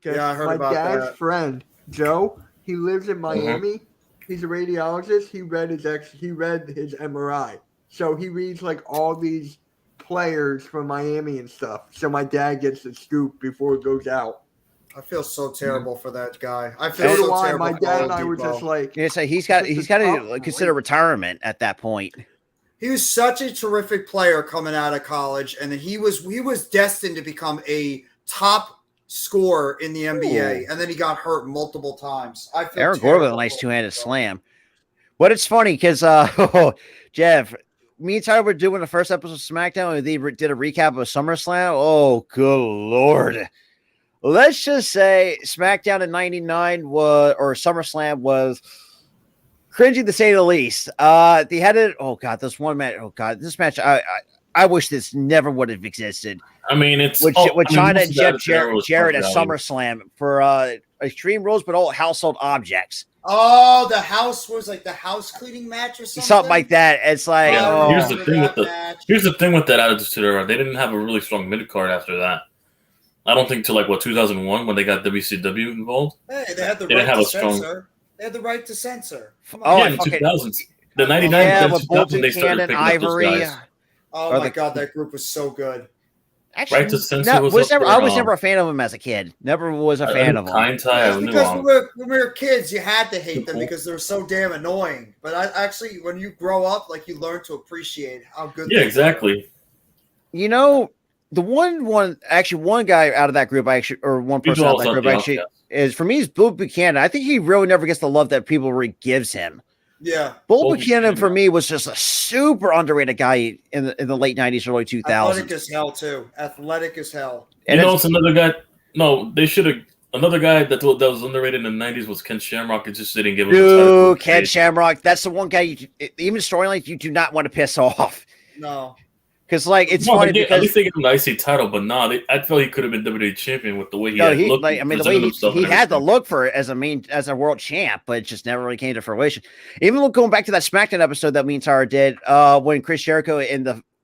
E: Okay? Yeah, I heard about that.
C: My dad's friend Joe. He lives in Miami. He's a radiologist. He read his MRI. So he reads like all these players from Miami and stuff. So my dad gets the scoop before it goes out.
E: I feel so terrible for that guy. I feel so terrible.
C: My dad and I were just like,
G: so he's got to consider retirement at that point.
E: He was such a terrific player coming out of college, and he was destined to become a top scorer in the NBA, and then he got hurt multiple times. I feel
G: Aaron Gordon with a
E: terrible
G: nice
E: for him.
G: two-handed slam. But it's funny because, Jeff, me and Tyler were doing the first episode of SmackDown, and they did a recap of SummerSlam. Oh, good Lord. Let's just say SmackDown in 99 was, or SummerSlam was cringy to say the least. They had it. Oh, God, this one match. Oh, God, this match. I wish this never would have existed.
F: I mean, it's
G: With China and Jeff Jarrett at
F: SummerSlam.
G: SummerSlam for Extreme Rules, but all household objects.
E: Oh, the house was like the house cleaning match or something.
G: Something like that. It's like,
F: Yeah,
G: oh.
F: here's the thing with
E: match.
F: Here's the thing with that Attitude Era. They didn't have a really strong mid card after that. I don't think till 2001 when they got WCW involved.
E: Hey, they had the
F: They
E: right
F: didn't have
E: to
F: a strong-
E: censor. They had the right to censor. Come
G: Oh,
E: on.
F: Yeah,
G: I
F: in
G: fucking-
F: 2000s. The 99
G: Yeah,
F: and
G: with
F: 2000 they started
G: Buchanan,
F: picking up those
G: Ivory.
F: guys.
E: Oh
G: Or
E: my
G: the-
E: god, that group was so good.
G: Actually,
F: Right to censor
G: no,
F: was up
G: never,
F: there,
G: I was never a fan of him as a kid. Never was a fan of him.
F: Kind tie, I
E: It's
F: knew
E: because
F: him.
E: when we were kids, you had to hate them
F: Cool.
E: because they were so damn annoying. But actually, when you grow up, like you learn to appreciate how good.
F: Yeah,
E: they were.
F: exactly.
G: You know, the one guy out of that group, or one
F: He's
G: person out of
F: also
G: that group,
F: the
G: actually,
F: outcast.
G: is for me is Bull Buchanan. I think he really never gets the love that people really gives him.
E: Yeah,
G: Bull
F: Bull
G: Buchanan for
F: Buchanan.
G: me was just a super underrated guy in the late '90s, early 2000s.
E: athletic as hell too. Athletic as hell.
G: And
F: You know,
G: it's-
F: it's another guy. No, they should have. Another guy that was underrated in the 90s was Ken Shamrock. It just didn't give him the title.
G: Dude, Ken Shamrock. That's the one guy. Even storyline you do not want to piss off
E: No,
G: because, like, it's
F: No,
G: funny
F: at
G: because
F: least they gave him the IC title, but I felt he could have been WWE champion with the way he
G: no,
F: had
G: he
F: looked.
G: like I mean the way
F: presented himself
G: he
F: and
G: had the
F: everything.
G: look for it as a world champ, but it just never really came to fruition. Even going back to that SmackDown episode that me and Tara did, when Chris Jericho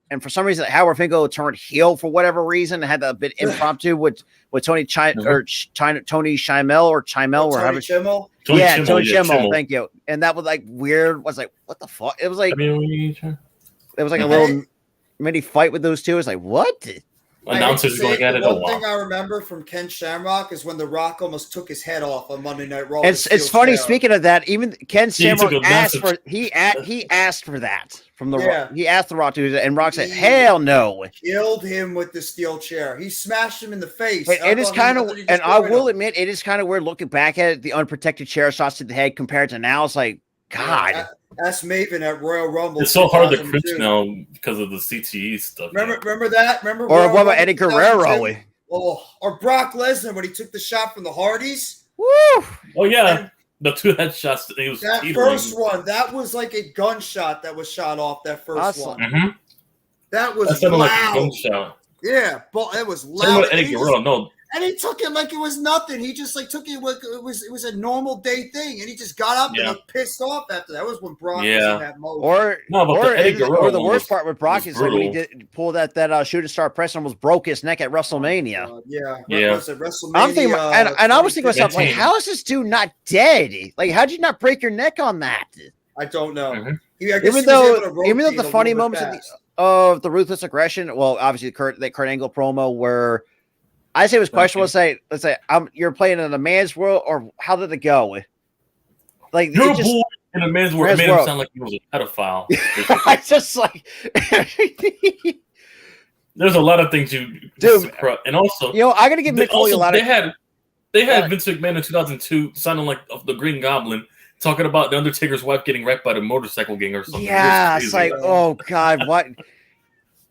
G: and for some reason Howard Finkel turned heel for whatever reason, had that bit impromptu with Tony Tony Chimel or
E: Tony
G: however.
E: Schimmel.
F: Tony
G: Yeah,
F: Schimmel,
G: Tony
F: yeah,
G: Schimmel, thank you. And that was like weird. Was like, what the fuck? It was like
F: I mean,
G: it was like a little mini fight with those two. It's like what?
F: announcers going at it a
E: One thing
F: lot.
E: I remember from Ken Shamrock is when The Rock almost took his head off on Monday Night Raw.
G: It's
E: with steel
G: funny.
E: chair.
G: Speaking of that, even Ken
F: Yeah, he took
G: Shamrock
F: a
G: asked
F: massive-
G: for he asked for that from the
E: Yeah.
G: Rock. He asked the Rock to do that, and Rock said,
E: He-
G: "Hell no."
E: Killed him with the steel chair. He smashed him in the face.
G: It is
E: thought
G: kind
E: I
G: of,
E: thought he
G: and I
E: destroyed
G: will
E: him.
G: admit, it is kind of weird looking back at it, the unprotected chair shots to the head compared to now. It's like, God,
E: Yeah, Ask Maven at Royal Rumble.
F: It's so hard to
E: 2002.
F: cringe now because of the CTE stuff.
E: Remember that? Remember?
G: or
E: Royal
G: what about
E: Rumble
G: Eddie Guerrero?
E: 2002? Oh, or Brock Lesnar when he took the shot from the Hardys.
G: Woo!
F: Oh yeah, the two headshots. He was
E: That
F: teetering.
E: first one, that was like a gunshot that was shot off. That first
G: Awesome.
E: one,
F: Mhm.
E: that was
F: That sounded like a
E: loud.
F: gunshot.
E: Yeah, but it was
F: Same
E: loud.
F: with Eddie
E: And he
F: Guerrero. No,
E: And he took it like it was nothing. He just like took it like it was a normal day thing, and he just got up
F: Yeah.
E: and looked pissed off after that. Was when Brock was
F: Yeah.
E: in that mode.
G: Or
F: No, but the Eddie Guerrero
G: or the
F: one
G: worst
F: was-
G: part with Brock
F: was
G: is like when he
F: brutal.
G: did pull that shooting star press and almost broke his neck at WrestleMania.
E: Yeah,
F: Yeah.
E: Was it WrestleMania?
G: I'm thinking, and I was thinking to myself, like,
F: 2015.
G: how is this dude not dead? Like, how'd you not break your neck on that?
E: I don't know.
F: Mhm.
E: I guess he
G: Even
E: was
G: though
E: able to rotate
G: the
E: a
G: funny
E: little bit
G: moments
E: fast.
G: of the ruthless aggression, well, obviously that Kurt Angle promo where I say it was questionable. Let's say you're playing in a man's world, or how did it go? Like
F: you're
G: it
F: a
G: just,
F: boy in a man's world. It
G: Man's
F: made him
G: world.
F: sound like he was a pedophile.
G: I just like,
F: There's a lot of things you
G: Dude,
F: suppress. And also,
G: I gotta give Mick Foley a lot
F: they
G: of.
F: had
G: Yeah.
F: Vince McMahon in 2002 sounding like of the Green Goblin, talking about the Undertaker's wife getting wrecked by the motorcycle gang or something. It was
G: Yeah, it's
F: crazy.
G: like, oh god, what?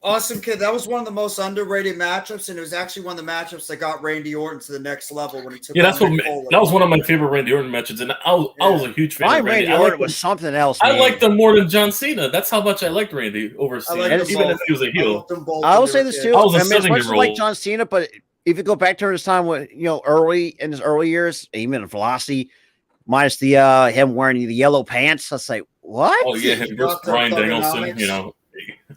E: Awesome Kid. That was one of the most underrated matchups, and it was actually one of the matchups that got Randy Orton to the next level when he took.
F: Yeah, that's
E: on
F: what
E: Mick Foley.
F: that was one of my favorite Randy Orton matches, and I was a huge fan
G: My
F: of Randy.
G: Randy
F: I
G: Orton
F: liked
G: was
F: him,
G: something else.
F: I
G: man.
F: liked him more than John Cena. That's how much I liked Randy overseas,
E: I liked them
F: even
E: both.
F: if he was a
E: I
F: heel.
E: loved them both
G: I
E: when
G: will
E: they
G: say
E: were
G: this
E: kids.
G: too.
F: I was a
G: I mean, as much as I
F: 7-year-old.
G: like John Cena, but if you go back to his time when early in his early years, even in Velocity, minus the him wearing the yellow pants, I was like, what?
F: Oh yeah, him versus
E: Dr.
F: Bryan Danielson.
E: Thugonomics.
F: You know,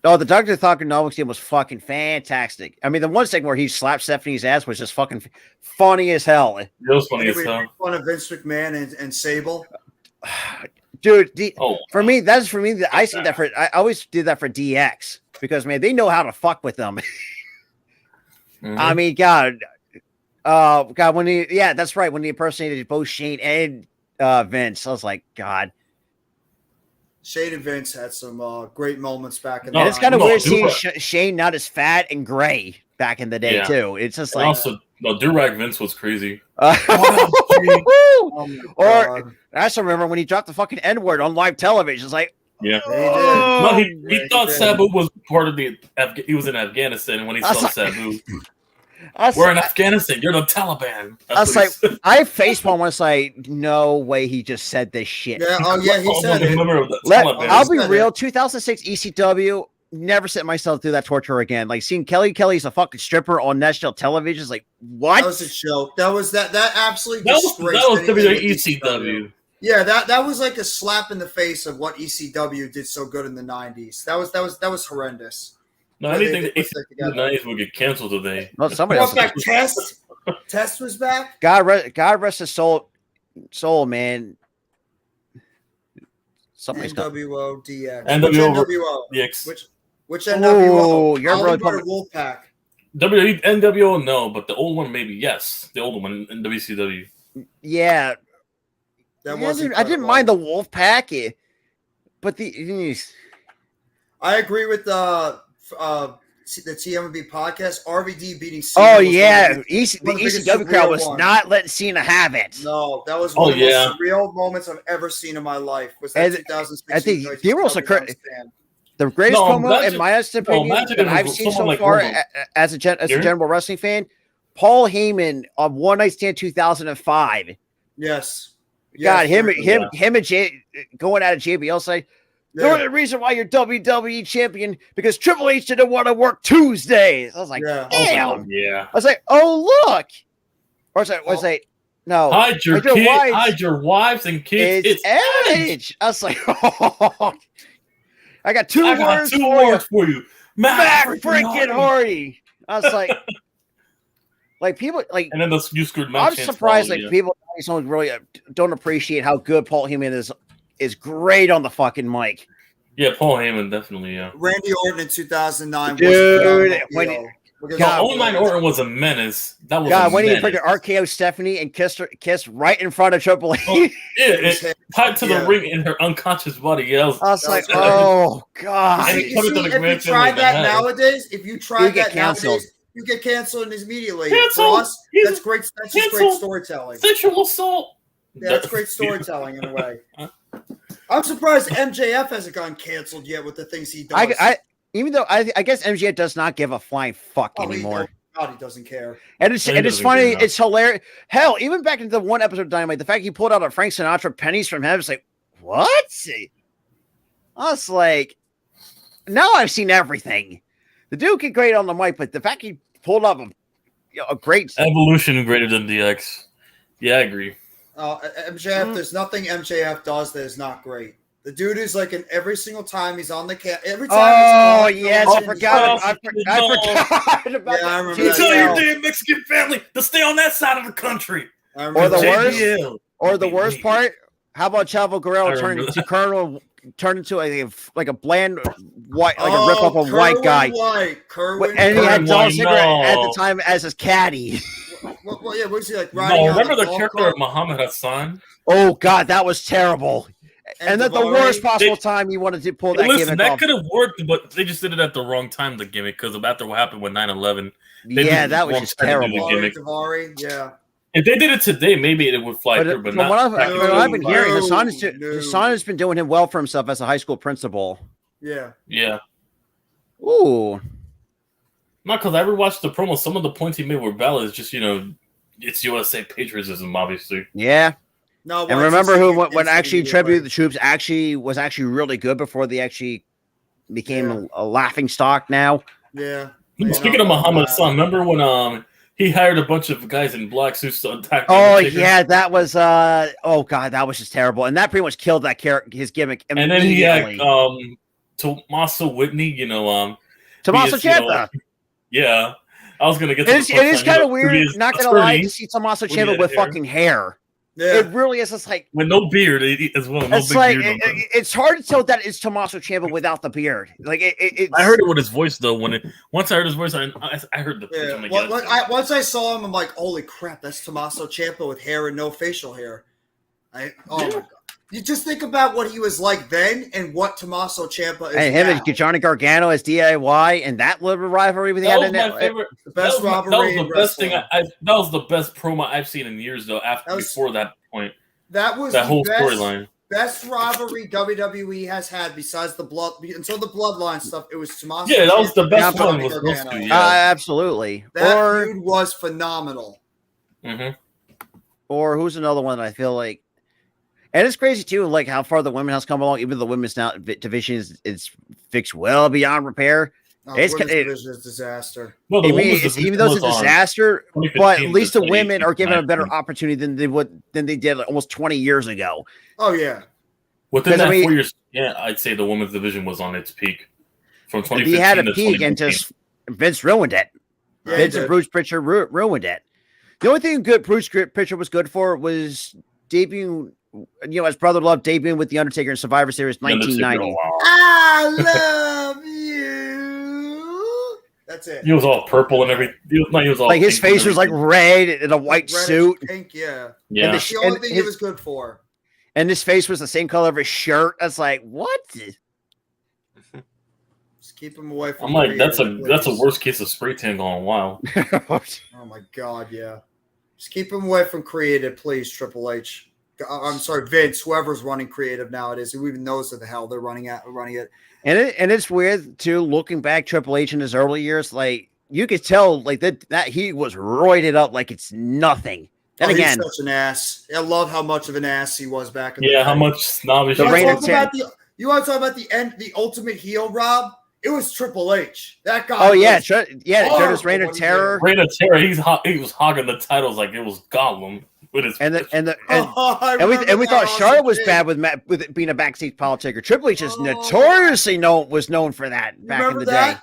G: Oh, the Dr. Thugonomics game was fucking fantastic. I mean, the one segment where he slapped Stephanie's ass was just fucking funny as hell.
F: it was funny as
E: Anybody
F: hell.
E: make fun of Vince McMahon and Sable.
G: Dude,
F: Oh,
G: for me, I see that for, I always did that for DX because, man, they know how to fuck with them.
F: mhm.
G: I mean, God, that's right. When he impersonated both Shane and Vince, I was like, God.
E: Shane and Vince had some great moments back in
F: No,
E: the
G: And it's kind of
F: no,
G: weird
F: you're
G: seeing
F: right.
G: Shane not as fat and gray back in the day,
F: Yeah.
G: too. It's just
F: And
G: like,
F: also, No, Durag Vince was crazy.
E: Oh my
G: Or
E: God.
G: I also remember when he dropped the fucking N word on live television. It's like,
F: Yeah.
E: Yeah, he did.
F: No, he
E: Yeah, he
F: thought
E: did.
F: Sabu was part of the. He was in Afghanistan, and when he
G: I was
F: saw
G: like-
F: Sabu,
G: I was,
F: we're in Afghanistan. You're the Taliban.
G: I was
F: That's what he
G: like,
F: said.
G: I facepalm was like, no way he just said this shit.
E: Yeah, oh yeah, he
F: Oh,
E: said
F: no,
E: it.
F: remember the
G: Let,
F: Taliban.
G: I'll be
E: said
G: real.
E: it.
G: 2006 ECW. Never set myself through that torture again. Like seeing Kelly's a fucking stripper on national television is like, what?
E: That was a joke. That absolutely
F: That was
E: disgraced anything with
F: WWECW.
E: Yeah, that was like a slap in the face of what ECW did so good in the 90s. That was horrendous.
F: No,
E: Yeah,
F: anything
E: they
F: that
E: put that
F: in the
E: together.
F: 90s would get canceled today.
G: No, somebody
E: What
G: else.
E: back Test? Test was back?
G: God rest his soul, man. Somebody's got.
E: NWO DX.
F: NWO
E: Which NWO?
F: DX.
E: Which NWO?
G: Ooh, you're really
E: Hollywood or
G: pumping-
E: Wolfpack?
F: WWE, NWO, no, but the old one, maybe, yes. The old one in WCW.
G: Yeah,
E: That
G: yeah,
E: was
G: dude, I didn't
E: incredible.
G: mind the wolf pack, but the
E: I agree with the TMB podcast. RVD beating Cena.
G: oh
E: was one
G: yeah,
E: of the
G: the
E: biggest
G: ECW crowd
E: surreal
G: was
E: ones.
G: not letting Cena have it.
E: No, that was
F: Oh,
E: one of the
F: yeah.
E: most surreal moments I've ever seen in my life. Was that
G: And
E: 2016?
G: I think
E: Joyce
G: there was a
E: WCW stand.
G: The greatest
F: No,
G: promo,
F: Magic-
G: in my honest opinion,
F: Magic
G: that
F: is
G: I've seen so
F: someone like
G: far
F: Romo.
G: as a
F: Here?
G: general wrestling fan, Paul Heyman on One Night Stand 2005.
E: Yes.
G: God,
E: Yes,
G: him and Jay going out of JBL say, the
E: Yeah.
G: only reason why you're WWE champion because Triple H didn't want to work Tuesdays. I was like,
E: Yeah.
G: damn.
F: Yeah.
G: I was like, oh look. Or was I no.
F: Hide your
G: Hide your
F: kids,
G: wives.
F: hide your wives and kids.
G: It's Edge. I was like, oh. I got two
F: I got
G: words
F: two
G: for
F: words for you.
G: Mac
F: freaking
G: freaking
F: Hardy.
G: Hardy. I was like people like
F: And then you screwed my
G: I'm
F: chance
G: surprised
F: following
G: like
F: you.
G: people don't really don't appreciate how good Paul Heyman is great on the fucking mic.
F: Yeah, Paul Heyman, definitely, yeah.
E: Randy Orton in 2009.
G: Dude,
E: was a phenomenal
G: when
E: heel. Because
G: God,
F: Old Man Orton was a menace. That was
G: God,
F: a
G: when he
F: menace.
G: freaking RKO Stephanie and kissed right in front of Triple H.
F: Oh, yeah, it, tied to
E: Yeah.
F: the ring in her unconscious body. Yeah, that was,
G: I was like,
E: was-
G: oh God.
F: And
E: You
F: he put it
E: see,
F: to the
E: if you
F: grand
E: tried
F: family
E: that
F: in the head.
E: nowadays, if you tried
G: You get
E: that
G: canceled.
E: nowadays, you get canceled immediately.
F: Canceled.
E: For us,
F: He's
E: that's great. That's just great
F: canceled.
E: storytelling.
F: sexual assault.
E: Yeah, that's great storytelling in a way. I'm surprised MJF hasn't gone canceled yet with the things he does.
G: Even though I guess MJF does not give a flying fuck
E: Oh,
G: anymore.
E: God, he doesn't care.
G: And it's
F: He
G: and it's
F: doesn't
G: funny,
F: care enough.
G: it's hilarious. Hell, even back into the one episode of Dynamite, the fact he pulled out a Frank Sinatra pennies from him, it's like, what? I was like, now I've seen everything. The dude get great on the mic, but the fact he pulled up a great
F: Evolution greater than DX. Yeah, I agree.
E: MJF, there's nothing MJF does that is not great. The dude is like in every single time he's on the cat. Every time.
G: Oh
E: it's on
G: yes, I
E: television,
G: forgot.
F: Oh,
G: I forgot about
E: Yeah, I
G: that.
E: remember
F: You
E: that.
F: tell your
E: Yeah.
F: damn Mexican family to stay on that side of the country.
E: I
G: Or the
E: remember that.
G: worst-
F: JBL.
G: Or the worst part, how about Chavo Guerrero
F: I
G: turning
F: remember
G: into
F: that.
G: Colonel, turned into like a bland white, like a rip off a white
E: Kerwin
G: guy.
E: White. Kerwin
G: And he had
F: Kerwin
G: Dolph
F: White,
G: Ziggler at the
F: no.
G: time as his caddy.
E: Well, yeah, was he like riding
F: No,
E: on
F: remember the
E: golf
F: character
E: cart?
F: of Muhammad Hassan?
G: Oh God, that was terrible. And then the
E: Davari?
G: worst possible time you wanted to pull that
F: Listen,
G: gimmick
F: that
G: off.
F: could have worked, but they just did it at the wrong time, the gimmick, because of after what happened with 9/11. they
G: Yeah,
F: did
G: that
F: the
G: was
F: wrong
G: just
F: time to do the
G: terrible.
F: gimmick.
E: Davari, yeah.
F: If they did it today, maybe it would fly
G: But
F: through, but
G: from
F: not.
G: what
F: back
G: I've,
F: in
G: I've been
F: 2005.
G: hearing,
E: No.
G: Hassan has been doing him well for himself as a high school principal.
E: Yeah.
F: Yeah.
G: Ooh,
F: Not because I ever watched the promo. Some of the points he made were valid. It's just, it's USA patriotism, obviously.
G: yeah.
E: No,
G: And
E: well,
G: remember
E: it's
G: who
E: just
G: when actually
E: immediately.
G: Tribute the Troops was actually really good before they actually became a laughing stock now.
E: Yeah.
F: Speaking of Muhammad Hassan, remember when he hired a bunch of guys in black suits to attack? the
G: Oh
F: Undertaker?
G: yeah, that was oh God, that was just terrible. And that pretty much killed that character, his gimmick
F: And then he had
G: immediately.
F: Tommaso Whitney,
G: Tommaso
F: he is,
G: Ciampa.
F: Yeah, I was gonna get to
G: It is kind of weird, not gonna lie,
F: attorney
G: to see Tommaso
F: when he
G: Ciampa
F: had
G: with
F: hair.
G: fucking hair.
E: Yeah.
G: It really is just like
F: with no beard as well. No
G: it's
F: big
G: like
F: beard. on him.
G: it's hard to tell that it's Tommaso Ciampa without the beard. Like it's,
F: I heard it with his voice though. Once I heard his voice, I heard the pitch.
E: Yeah.
F: I'm like,
E: Once I saw him, I'm like, holy crap, that's Tommaso Ciampa with hair and no facial hair. Oh my God. You just think about what he was like then and what Tommaso Ciampa is
G: And him
E: now.
G: and Johnny Gargano as DIY and that little rivalry we
F: That
G: had
F: was
G: in
F: my
G: it.
F: favorite.
E: The best
F: that
E: rivalry
F: was
E: in
F: the best thing.
E: wrestling.
F: That was the best promo I've seen in years, though. Before that point,
E: That was
F: that
E: the
F: whole storyline.
E: best rivalry WWE has had besides the until the bloodline stuff. It was Tommaso.
F: Yeah, that was the
E: Ciampa
F: best
E: and
F: one.
E: Johnny
F: Was those
E: Gargano.
F: two, yeah.
G: Absolutely.
E: That feud was phenomenal.
F: Mm-hmm.
G: Or who's another one that I feel like, and it's crazy too, like how far the women has come along. Even the women's now division is fixed well beyond repair.
E: Oh,
G: It's
E: women's division is a disaster.
F: No, the
G: I mean,
F: women's division
G: even though it's a
F: was on
G: disaster,
F: 2015
G: but at least
F: to
G: the women are given a
F: 2018,
G: better opportunity than they did like almost 20 years ago.
E: Oh yeah.
F: Within
G: 'Cause,
F: that
G: I mean-
F: 4 years, yeah, I'd say the women's division was on its peak from 2015
G: He had a
F: to
G: peak and
F: 2019.
G: just Vince ruined it.
E: Yeah,
G: Vince
E: he
G: and
E: did.
G: Bruce Pritchard ruined it. The only thing good Bruce Pritchard was good for was debuting, his brother loved debuting with The Undertaker in Survivor Series 1990.
E: I love you. That's it.
F: He was all purple and everything. He was all
G: Like his
F: pink and
G: face was like
F: everything.
G: red in a white
E: Reddish
G: suit,
E: pink, yeah.
F: Yeah.
E: That's the only thing he was good for.
G: and his face was the same color of his shirt. That's like, what?
E: Just keep him away from.
F: I'm like, that's a
E: creative,
F: worst case of spray tan going wild.
E: please. Oh my god, yeah. Just keep him away from creative, please, Triple H. I'm sorry, Vince. Whoever's running creative nowadays, who even knows what the hell they're running it.
G: And it's weird too, looking back, Triple H in his early years, like you could tell, like that he was roided up like it's nothing. And
E: He's
G: again,
E: such an ass. I love how much of an ass he was back in the
F: Yeah,
E: day.
F: how much snobbish.
G: The
E: You
G: reign
E: want
G: of
E: to talk about you want to talk about the ultimate heel, Rob? It was Triple H. That guy.
G: oh yeah,
E: was
G: Jonas Reign of
E: what he
G: Terror,
F: Reign of Terror. He was hogging the titles like it was Gollum with his.
G: and
E: I
G: we
E: remember
G: thought
E: that
G: Charlotte was
E: awesome
G: bad
E: kid.
G: with it being a backstage politicker. Triple H is
E: Oh.
G: notoriously known for that
E: You
G: back in
E: remember
G: the
E: that?
G: day.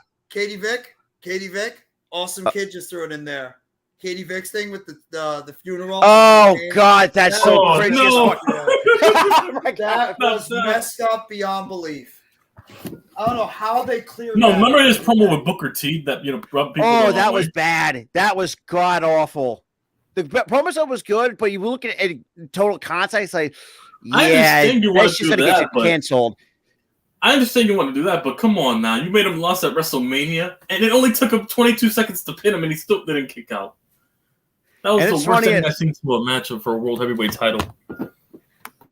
E: Katie Vick, awesome kid, just threw it in there. Katie Vick's thing with the funeral.
G: Oh God, that's so
F: Oh,
G: cringe.
F: no.
G: as fuck. Oh, my God.
E: That was
F: That's-
E: messed up beyond belief. I don't know how they cleared.
F: No,
E: that
F: remember
E: up.
F: his promo with Booker T that rubbed people.
G: Oh,
F: the
G: that
F: wrong
G: was
F: way?
G: bad. That was god awful. The promo stuff was good, but you look at it in total context, like,
F: I
G: yeah,
F: understand you wanna
G: that's just
F: do
G: gonna get
F: that,
G: you
F: but-
G: canceled.
F: I understand you want to do that, but come on now. You made him lost at WrestleMania, and it only took him 22 seconds to pin him, and he still didn't kick out. That was
G: And
F: the
G: it's
F: worst
G: funny,
F: thing I've seen to a matchup for a World Heavyweight title.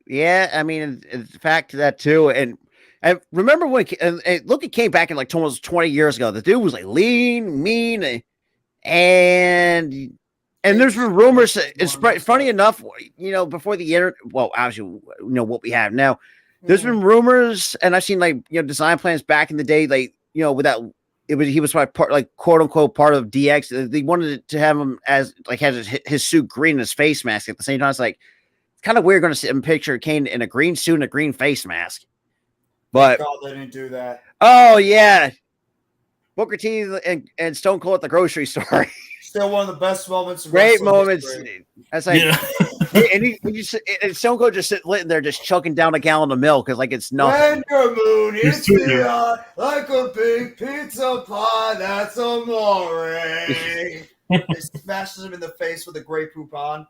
G: Yeah, I mean, in fact, that too. And I remember when look, it came back in like almost 20 years ago. The dude was like lean, mean, and there's been rumors. It's funny enough, before the internet. Well, obviously, what we have now. There's been rumors, and I've seen design plans back in the day, without he was part like quote unquote part of DX. They wanted to have him as like has his suit green and his face mask at the same time. It's like it's kind of weird going to sit and picture Kane in a green suit and a green face mask. But
E: God, they didn't do that.
G: oh yeah, Booker T and Stone Cold at the grocery store.
E: Still one of the best moments. Of
G: Great
E: wrestling
G: moments.
E: history.
G: That's like,
F: Yeah.
G: and Stone Cold just sitting there, just chugging down a gallon of milk because like it's nothing.
E: When your moon
F: He's
E: is
F: too good.
E: beyond, like a big pizza pie, that's amore. He smashes him in the face with a Grey Poupon.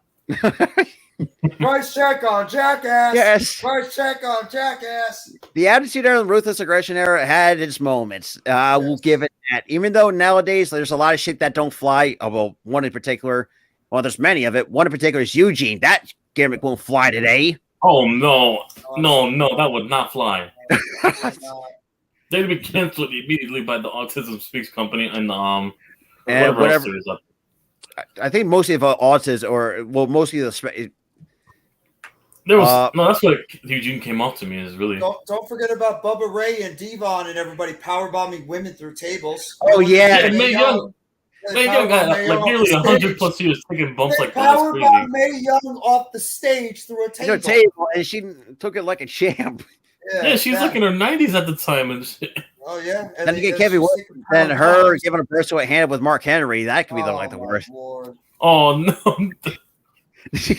E: Price check on Jackass.
G: Yes.
E: Price check on Jackass.
G: The Attitude Era and Ruthless Aggression Era had its moments. We'll give it that. Even though nowadays there's a lot of shit that don't fly. Although one in particular, well, there's many of it. One in particular is Eugene. That gimmick won't fly today.
F: Oh no, that would not fly. They'd be canceled immediately by the Autism Speaks company and
G: And
F: whatever else
G: whatever.
F: there is up.
G: I think mostly of autism, or well, mostly the.
F: There was no. That's what Eugene came off to me is really.
E: Don't forget about Bubba Ray and Devon and everybody powerbombing women through tables.
G: Oh yeah,
F: Yeah, Mae Young. Mae Young got like nearly 100 plus years taking bumps like that. That's
E: Powerbombed
F: crazy.
E: Mae Young off the stage through a table.
G: table, and she took it like a champ.
F: Yeah, she's like in her 90s at the time and shit.
E: Oh yeah,
G: Then you get Kevin Wood, then her giving a birth to a hand with Mark Henry. That could be the worst.
E: Lord.
F: Oh no!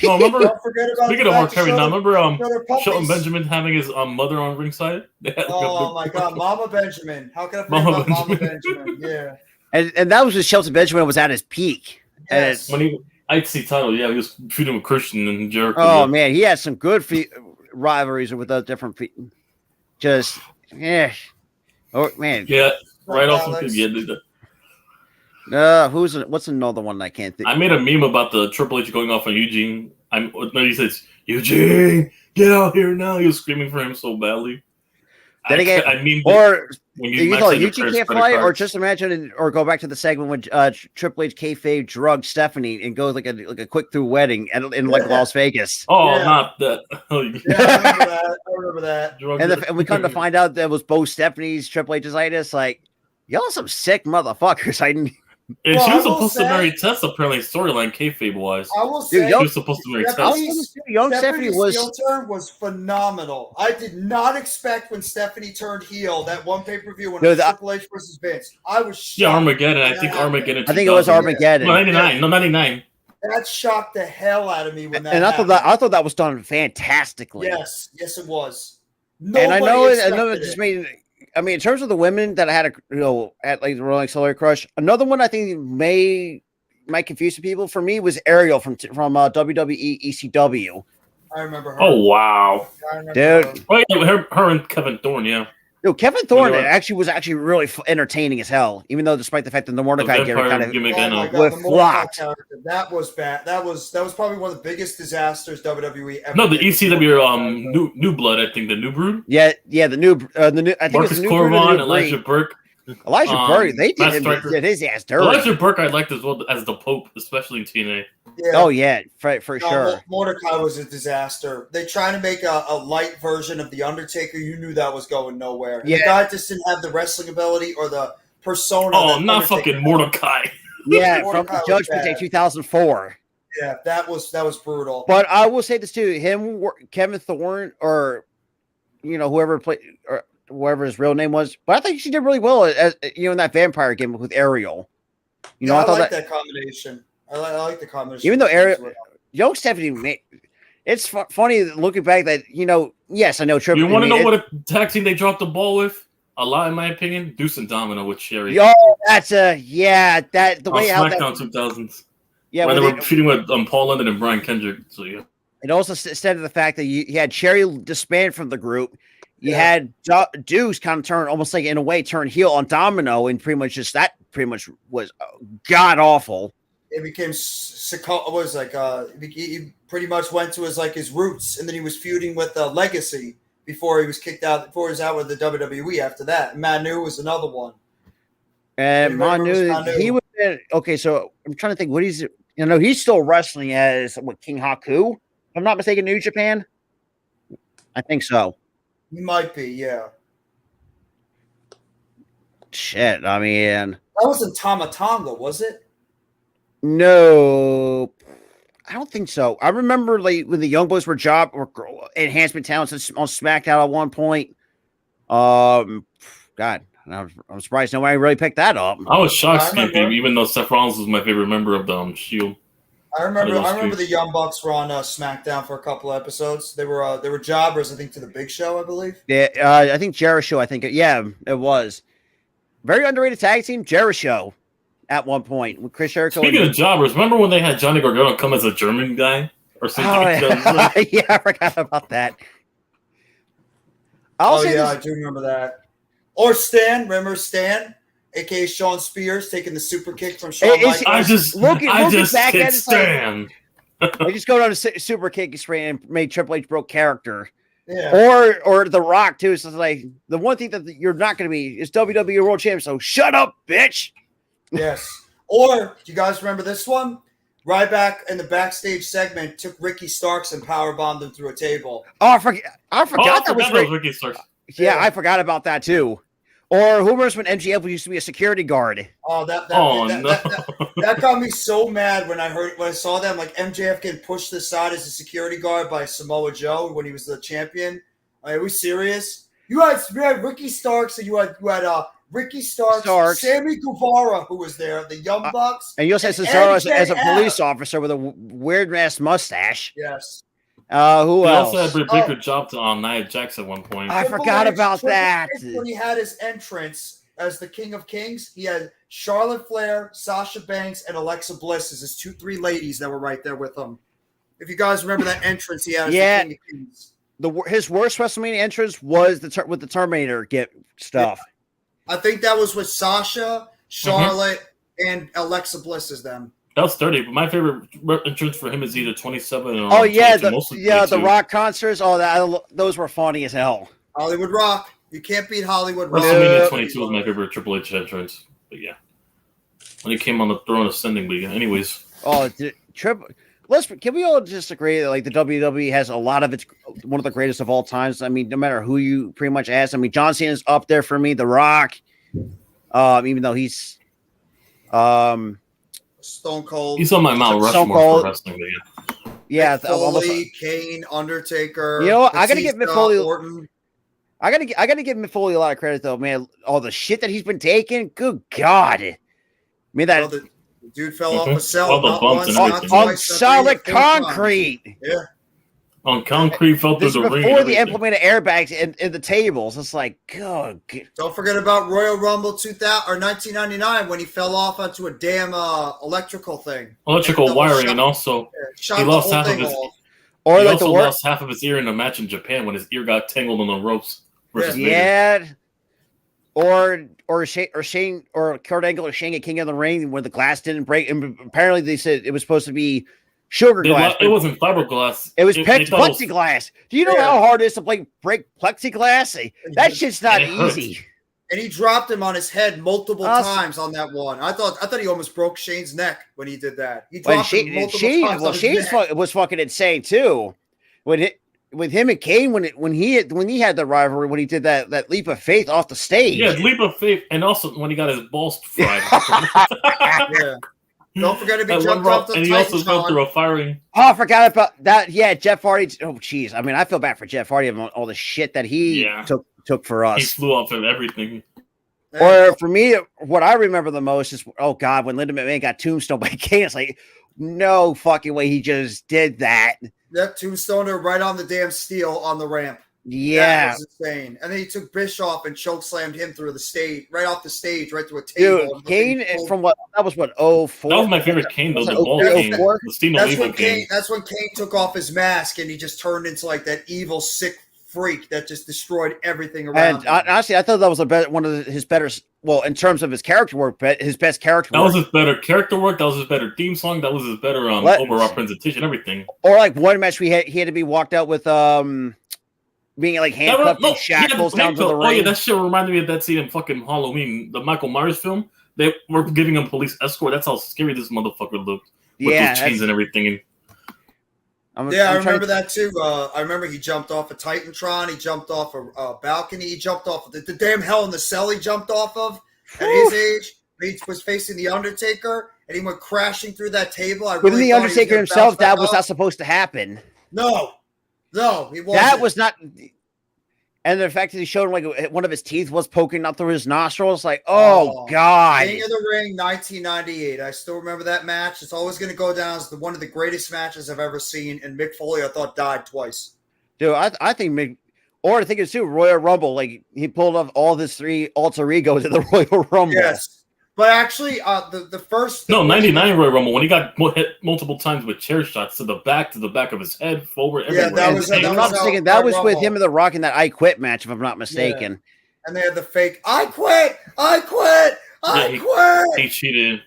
F: No, remember?
E: Don't forget about
F: Speaking
E: the
F: of Mark
E: fact
F: Henry,
E: that
F: now remember
E: Shelton Puppies.
F: Shelton Benjamin having his mother on ringside? They had,
E: Oh my God, Mama Benjamin! How can I forget
F: Mama
E: about Mama
F: Benjamin.
E: Benjamin? Yeah.
G: And that was when Shelton Benjamin was at his peak.
E: Yes.
F: When he IC title, yeah, he was feuding with Christian and Jericho.
G: Oh man, he had some good rivalries with those different people. Just yeah. Oh man.
F: Yeah, right off
E: Alex.
F: the yeah.
G: What's another one I can't think?
F: I made a meme about the Triple H going off on Eugene. He says, "Eugene, get out here now!" He was screaming for him so badly.
G: Then again,
F: I mean,
G: or
F: when
G: you thought Eugene can't fight, or just imagine, or go back to the segment when Triple H kayfabe drugged Stephanie and goes like a quick through wedding in like Las Vegas.
F: Oh,
E: Yeah.
F: not that.
E: Yeah, I remember that.
G: And we come to find out that was both Stephanie's Triple H's itis. Like, y'all some sick motherfuckers.
F: And
E: Well,
F: she
E: I
F: was
E: will
F: supposed to
E: say-
F: marry Tess, apparently, storyline kayfabe wise.
E: I will
G: Dude,
E: say,
F: She was supposed to marry Tess.
G: Young Stephanie was
E: heel turn was phenomenal. I did not expect when Stephanie turned heel that one pay-per-view when it was Triple H versus Vince. I was shocked.
F: Yeah, Armageddon. I think Armageddon.
G: I think it was
F: 2000.
G: Armageddon.
F: No, 99. No, 99.
E: That shocked the hell out of me when that
G: And
E: happened.
G: I thought that was done fantastically.
E: Yes, it was.
G: And I know it
E: expected
G: just made. I mean, in terms of the women that I had at like the Rolling Accelerator Crush, another one I think might confuse some people. For me, was Ariel from WWE ECW.
E: I remember her.
F: Oh wow,
E: I remember
G: dude.
E: her.
F: Oh yeah, her and Kevin Thorne. Yeah.
G: No, Kevin Thorne
F: Whatever.
G: actually was really entertaining as hell. Even though, despite the fact that the Mordecai
F: The
G: character
F: vampire
G: kind of
F: gimmick,
E: Oh
F: I
E: my
F: know.
E: God,
G: with
E: the Mordecai
G: flocked.
E: character, that was bad. That was probably one of the biggest disasters WWE ever.
F: No, the
E: did.
F: ECW New Blood. I think the New Brood.
G: Yeah, the new I think it was
F: Marcus
G: the new Brood and the
F: Corvon,
G: new
F: Elijah
G: Breed.
F: Burke.
G: Elijah Burke, they
F: Matt
G: did
F: Striker.
G: his ass dirty.
F: Elijah Burke, I liked as well as the Pope, especially in TNA.
E: Yeah.
G: Oh yeah, for
E: No,
G: sure.
E: Mordecai was a disaster. They tried to make a light version of The Undertaker. You knew that was going nowhere.
G: Yeah.
E: The guy just didn't have the wrestling ability or the persona.
F: Oh,
E: that
F: not
E: Undertaker
F: fucking
E: had.
F: Mordecai.
G: Yeah, from
E: Mordecai was
G: Judgment Day
E: bad.
G: 2004.
E: Yeah, that was brutal.
G: But I will say this too: Kevin Thorne, or whoever played, or whoever his real name was. But I think she did really well as in that vampire game with Ariel.
E: I
G: I thought
E: like
G: that
E: that combination. I like the combination.
G: even though Ariel, young Stephanie, it's funny looking back that yes, I know Triple.
F: You want to know what a tag team they dropped the ball with? A lot, in my opinion. Deuce and Domino with Sherry.
G: Yo, that's the way how
F: SmackDown
G: that
F: 2000s.
G: yeah.
F: when
G: when
F: they
G: they-
F: were feuding with Paul London and Brian Kendrick. So yeah.
G: It also said the fact that you had Cherry disband from the group. You had Deuce kind of turn almost like in a way turn heel on Domino, and pretty much was god awful.
E: It became he pretty much went to his roots, and then he was feuding with Legacy before he was kicked out. Before he was out with the WWE. After that, Manu was another one.
G: And Manu, he was okay. So I'm trying to think what he's. He's still wrestling as King Haku. If I'm not mistaken, New Japan. I think so.
E: He might be, yeah.
G: Shit, I mean,
E: That wasn't Tamatonga, was it?
G: no, I don't think so. I remember like when the Young Boys were enhancement talents on SmackDown at one point. God, I'm surprised nobody really picked that up.
F: I was shocked,
E: I remember.
F: even though Seth Rollins was my favorite member of the Shield.
E: I remember the Young Bucks were on SmackDown for a couple of episodes. They were jobbers, I think, to the Big Show, I believe.
G: Yeah, I think Jericho. It was very underrated tag team. Jericho at one point with Chris Jericho.
F: Speaking of jobbers, remember when they had Johnny Gargano come as a German guy or something?
G: Oh, yeah. I forgot about that.
E: I do remember that. Or Stan, remember Stan, aka Sean Spears, taking the super kick from Shawn Michaels.
F: I just
G: looking back
F: can't
G: at it,
F: stand.
G: I just go down to super kick and made Triple H broke character.
E: Yeah.
G: Or The Rock too. So it's like the one thing that you're not going to be is WWE World Champion. So shut up, bitch.
E: Yes. Or do you guys remember this one? Ryback in the backstage segment took Ricky Starks and powerbombed him through a table.
G: Oh, I forgot that was
F: Ricky Starks.
G: Yeah, I forgot about that too. Or who remembers when MJF used to be a security guard?
E: Oh, that got me so mad when I saw that. I'm like, MJF getting pushed to the side as a security guard by Samoa Joe when he was the champion. Are we serious? You had Ricky Starks, and you had Ricky Starks, Sammy Guevara, who was there, the Young Bucks,
G: and you also had Cesaro as a police officer with a weird ass mustache.
E: Yes.
G: Who else?
F: Also had Britt Baker dropped on Nia Jax at one point.
G: I forgot about that.
E: When he had his entrance as the King of Kings, he had Charlotte Flair, Sasha Banks, and Alexa Bliss as his 2-3 ladies that were right there with him. If you guys remember that entrance he had as the King of Kings.
G: his worst WrestleMania entrance was with the Terminator stuff.
E: I think that was with Sasha, Charlotte, and Alexa Bliss as them.
F: That was 30, but my favorite entrance for him is either 27 or
G: 22.
F: The
G: the Rock concerts. Those were funny as hell.
E: Hollywood Rock. You can't beat Hollywood Rock.
F: WrestleMania 22 was my favorite Triple H entrance. But yeah, when he came on the throne ascending, but anyways.
G: Can we all just agree that like the WWE has a lot of its one of the greatest of all times? I mean, no matter who you pretty much ask. I mean, John Cena's up there for me. The Rock, even though he's
E: Stone Cold.
F: He's on my Mount Rushmore for wrestling.
G: Yeah,
E: Foley, Kane, Undertaker.
G: You know what? I gotta give Mick Foley.
E: Orton.
G: I gotta give Mick Foley a lot of credit though, man. All the shit that he's been taking. Good God, I mean that.
E: The dude fell off a cell.
F: All the bumps and everything.
G: On solid concrete.
E: Yeah.
F: On concrete, fell through the ring.
G: Before they implemented airbags in the tables, it's like, God.
E: Don't forget about Royal Rumble 2000 or 1999 when he fell off onto a damn electrical thing.
F: Electrical wiring, and also he lost half of his.
G: Or
F: he
G: like
F: also lost half of his ear in a match in Japan when his ear got tangled on the ropes.
G: Yeah. Or Shane or Kurt Angle or Shane at King of the Ring when the glass didn't break, and apparently they said it was supposed to be sugar glass.
F: It wasn't fiberglass.
G: It was plexiglass. Do you know how hard it is to break plexiglass? That shit's not easy.
E: And he dropped him on his head multiple times on that one. I thought he almost broke Shane's neck when he did that. He dropped him multiple times. Well,
G: Shane was fucking insane too. With him and Kane when he had the rivalry when he did that leap of faith off the stage.
F: Yeah, leap of faith, and also when he got his balls fried.
E: Yeah. Don't forget to be jumped off the
F: and he also fell through a firing.
G: Oh, I forgot about that. Yeah, Jeff Hardy. Oh, jeez. I mean, I feel bad for Jeff Hardy and all the shit that he took for us.
F: He flew off of everything.
G: Or for me, what I remember the most is, oh God, when Linda McMahon got tombstoned by Kane. It's like, no fucking way he just did that.
E: Yep, tombstoned her right on the damn steel on the ramp.
G: Yeah.
E: That was insane. And then he took Bischoff and choke slammed him through the stage, right off the stage, right to a table.
G: Dude, Kane from what? That was 04?
F: That was my favorite Kane, though, the ball Kane.
E: That's when Kane took off his mask and he just turned into like that evil, sick freak that just destroyed everything around him.
G: Honestly, I thought that was one of his better, well, in terms of his character work, his best character work.
F: That was his better character work. That was his better theme song. That was his better overall presentation, everything.
G: Or like one match he had to be walked out with being like handcuffed in shackles down to the ring.
F: Oh yeah, that shit reminded me of that scene in fucking Halloween, the Michael Myers film. They were giving him police escort. That's how scary this motherfucker looked. With those chains and everything.
E: I remember that too. I remember he jumped off a Titantron. He jumped off a balcony. He jumped off the damn Hell in the Cell he jumped off of at his age. He was facing The Undertaker, and he went crashing through that table.
G: With The Undertaker himself, that was not supposed to happen.
E: No, he wasn't.
G: That was not... And the fact that he showed him like one of his teeth was poking out through his nostrils, like, oh God!
E: King of the Ring, 1998. I still remember that match. It's always going to go down as one of the greatest matches I've ever seen. And Mick Foley, I thought, died twice.
G: Dude, I think Mick, or I think it's too Royal Rumble. Like he pulled off all his three alter egos in the Royal Rumble.
E: Yes, but actually, the first
F: 99 Royal Rumble when he got hit multiple times with chair shots to the back of his head, forward.
E: Yeah, that was
G: with him and The Rock in that I Quit match, if I'm not mistaken.
E: Yeah. And they had the fake I quit.
F: He cheated.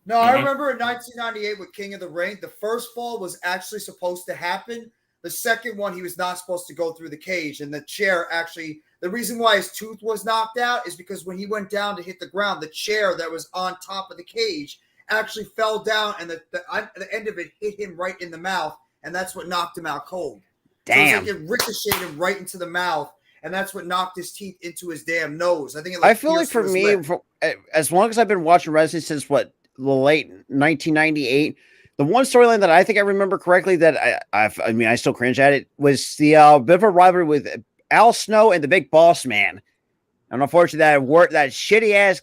E: No, I remember in 1998 with King of the Ring, the first fall was actually supposed to happen. The second one, he was not supposed to go through the cage, and the chair actually. The reason why his tooth was knocked out is because when he went down to hit the ground, the chair that was on top of the cage actually fell down, and the end of it hit him right in the mouth, and that's what knocked him out cold.
G: Damn.
E: So it ricocheted him right into the mouth, and that's what knocked his teeth into his damn nose.
G: I feel like for me, as long as I've been watching wrestling since the late 1998, the one storyline that I think I remember correctly that I still cringe at it was the bit of a rivalry with Al Snow and the Big Boss Man, and unfortunately that shitty ass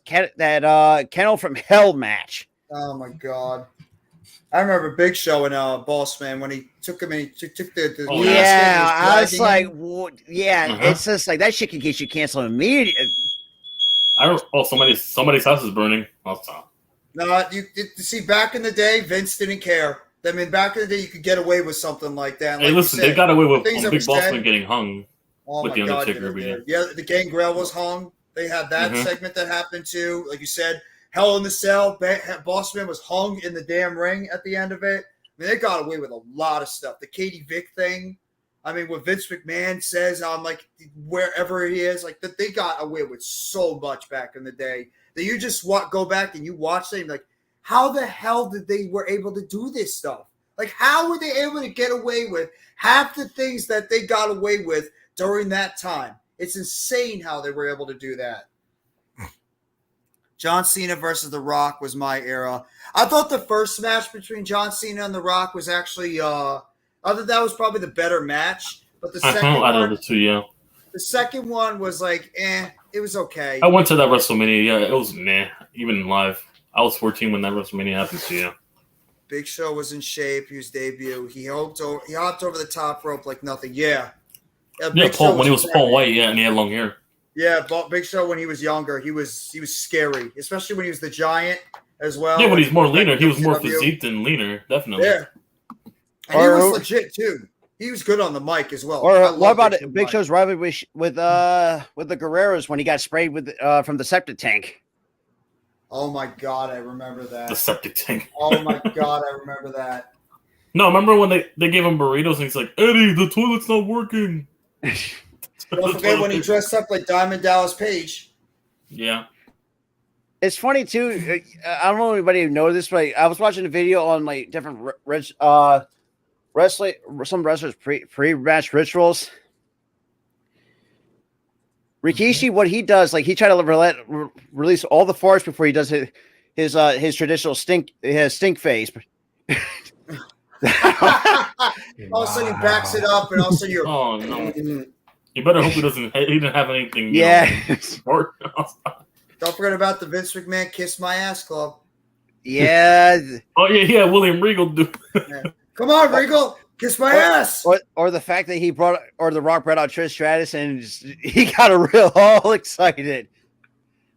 G: Kennel from Hell match.
E: Oh my God! I remember Big Show and Boss Man when he took him and he took the
G: I was like, it's just like that shit can get you canceled immediately.
F: Somebody's house is burning. I'll stop.
E: No, you see, back in the day, Vince didn't care. I mean, back in the day, you could get away with something like that. And
F: Hey,
E: like
F: listen,
E: you said,
F: they got away with
E: things that
F: Big
E: were
F: Boss
E: said-
F: Man getting hung
E: Oh
F: with
E: my
F: the
E: God,
F: Undertaker
E: yeah,
F: every
E: they
F: year.
E: did. Yeah, the Gangrel was hung. They had that segment that happened too. Like you said, Hell in the Cell. Boss Man was hung in the damn ring at the end of it. I mean, they got away with a lot of stuff. The Katie Vick thing. I mean, what Vince McMahon says on like wherever he is, like that they got away with so much back in the day that you just go back and you watch them like, how the hell did they were able to do this stuff? Like, how were they able to get away with half the things that they got away with during that time? It's insane how they were able to do that. John Cena versus The Rock was my era. I thought the first match between John Cena and The Rock was actually, I thought that was probably the better match. But the second
F: I know
E: one,
F: the two, yeah.
E: the second one was like, it was okay.
F: I went to that WrestleMania. Yeah, it was meh. Even live, I was 14 when that WrestleMania happened. So yeah.
E: Big Show was in shape. He was debut. He hopped over the top rope like nothing. Yeah.
F: Yeah, Paul when he was Paul White, yeah, and he had long hair.
E: Yeah, but Big Show when he was younger, he was scary, especially when he was the Giant as well.
F: Yeah, when he's more leaner, he was more
E: WCW.
F: physique than leaner, definitely.
E: Yeah, and he was legit too. He was good on the mic as well.
G: Or
E: I
G: what
E: love
G: about
E: Big Show's
G: Big
E: mic.
G: Show's rivalry with the Guerreros when he got sprayed with from the septic tank?
E: Oh my God, I remember that.
F: The septic tank.
E: Oh my God, I remember that.
F: No, remember when they gave him burritos and he's like, Eddie, the toilet's not working.
E: Don't forget when he dressed up like Diamond Dallas Page.
F: Yeah.
G: It's funny too. I don't know if anybody knows this, but I was watching a video on like different wrestling, some wrestlers pre-match rituals. Rikishi, what he does, like he tried to release all the farts before he does his traditional stink phase.
E: All of a sudden he backs it up, and all of a sudden you're.
F: Oh no! You better hope he didn't have anything.
G: Yeah.
E: Don't forget about the Vince McMahon Kiss My Ass Club.
G: Yeah.
F: Oh yeah, William Regal do.
E: Yeah. Come on, Regal, kiss my ass.
G: Or the fact that The Rock brought out Trish Stratus and he got real all excited.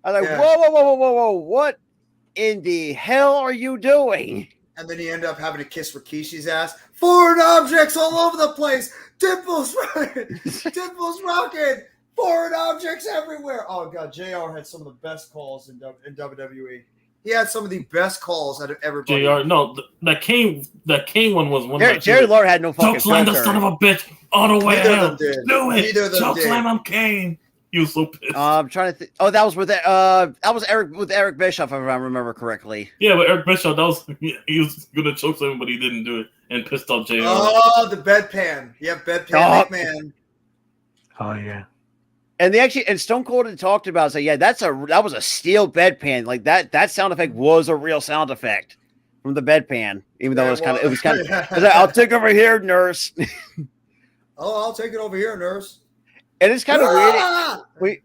G: I was like,
E: Yeah.
G: whoa, what in the hell are you doing?
E: And then he ended up having to kiss Rikishi's ass. Foreign objects all over the place. Dimples rocking. Foreign objects everywhere. Oh, God. JR had some of the best calls in WWE. He had some of the best calls out of everybody.
F: JR, no, that Kane one was one.
G: Jerry Lawler had no fucking
F: Chokeslam the
G: filter.
F: son of a bitch on the way
E: Neither of
F: out.
E: them did.
F: Do it.
E: Neither of them did.
F: Chokeslam on Kane. He was so pissed.
G: I'm trying to think. Oh, that was with Eric Bischoff, if I remember correctly.
F: Yeah, but Eric Bischoff, he was gonna chokeslam him, but he didn't do it and pissed off JR.
E: Oh, the bedpan. Yep, bedpan McMahon.
H: Oh yeah.
G: And Stone Cold had talked about, yeah, that was a steel bedpan. Like that sound effect was a real sound effect from the bedpan, even though it was kind of. I'll take over here, nurse.
E: Oh, I'll take it over here, nurse.
G: And it's kind of weird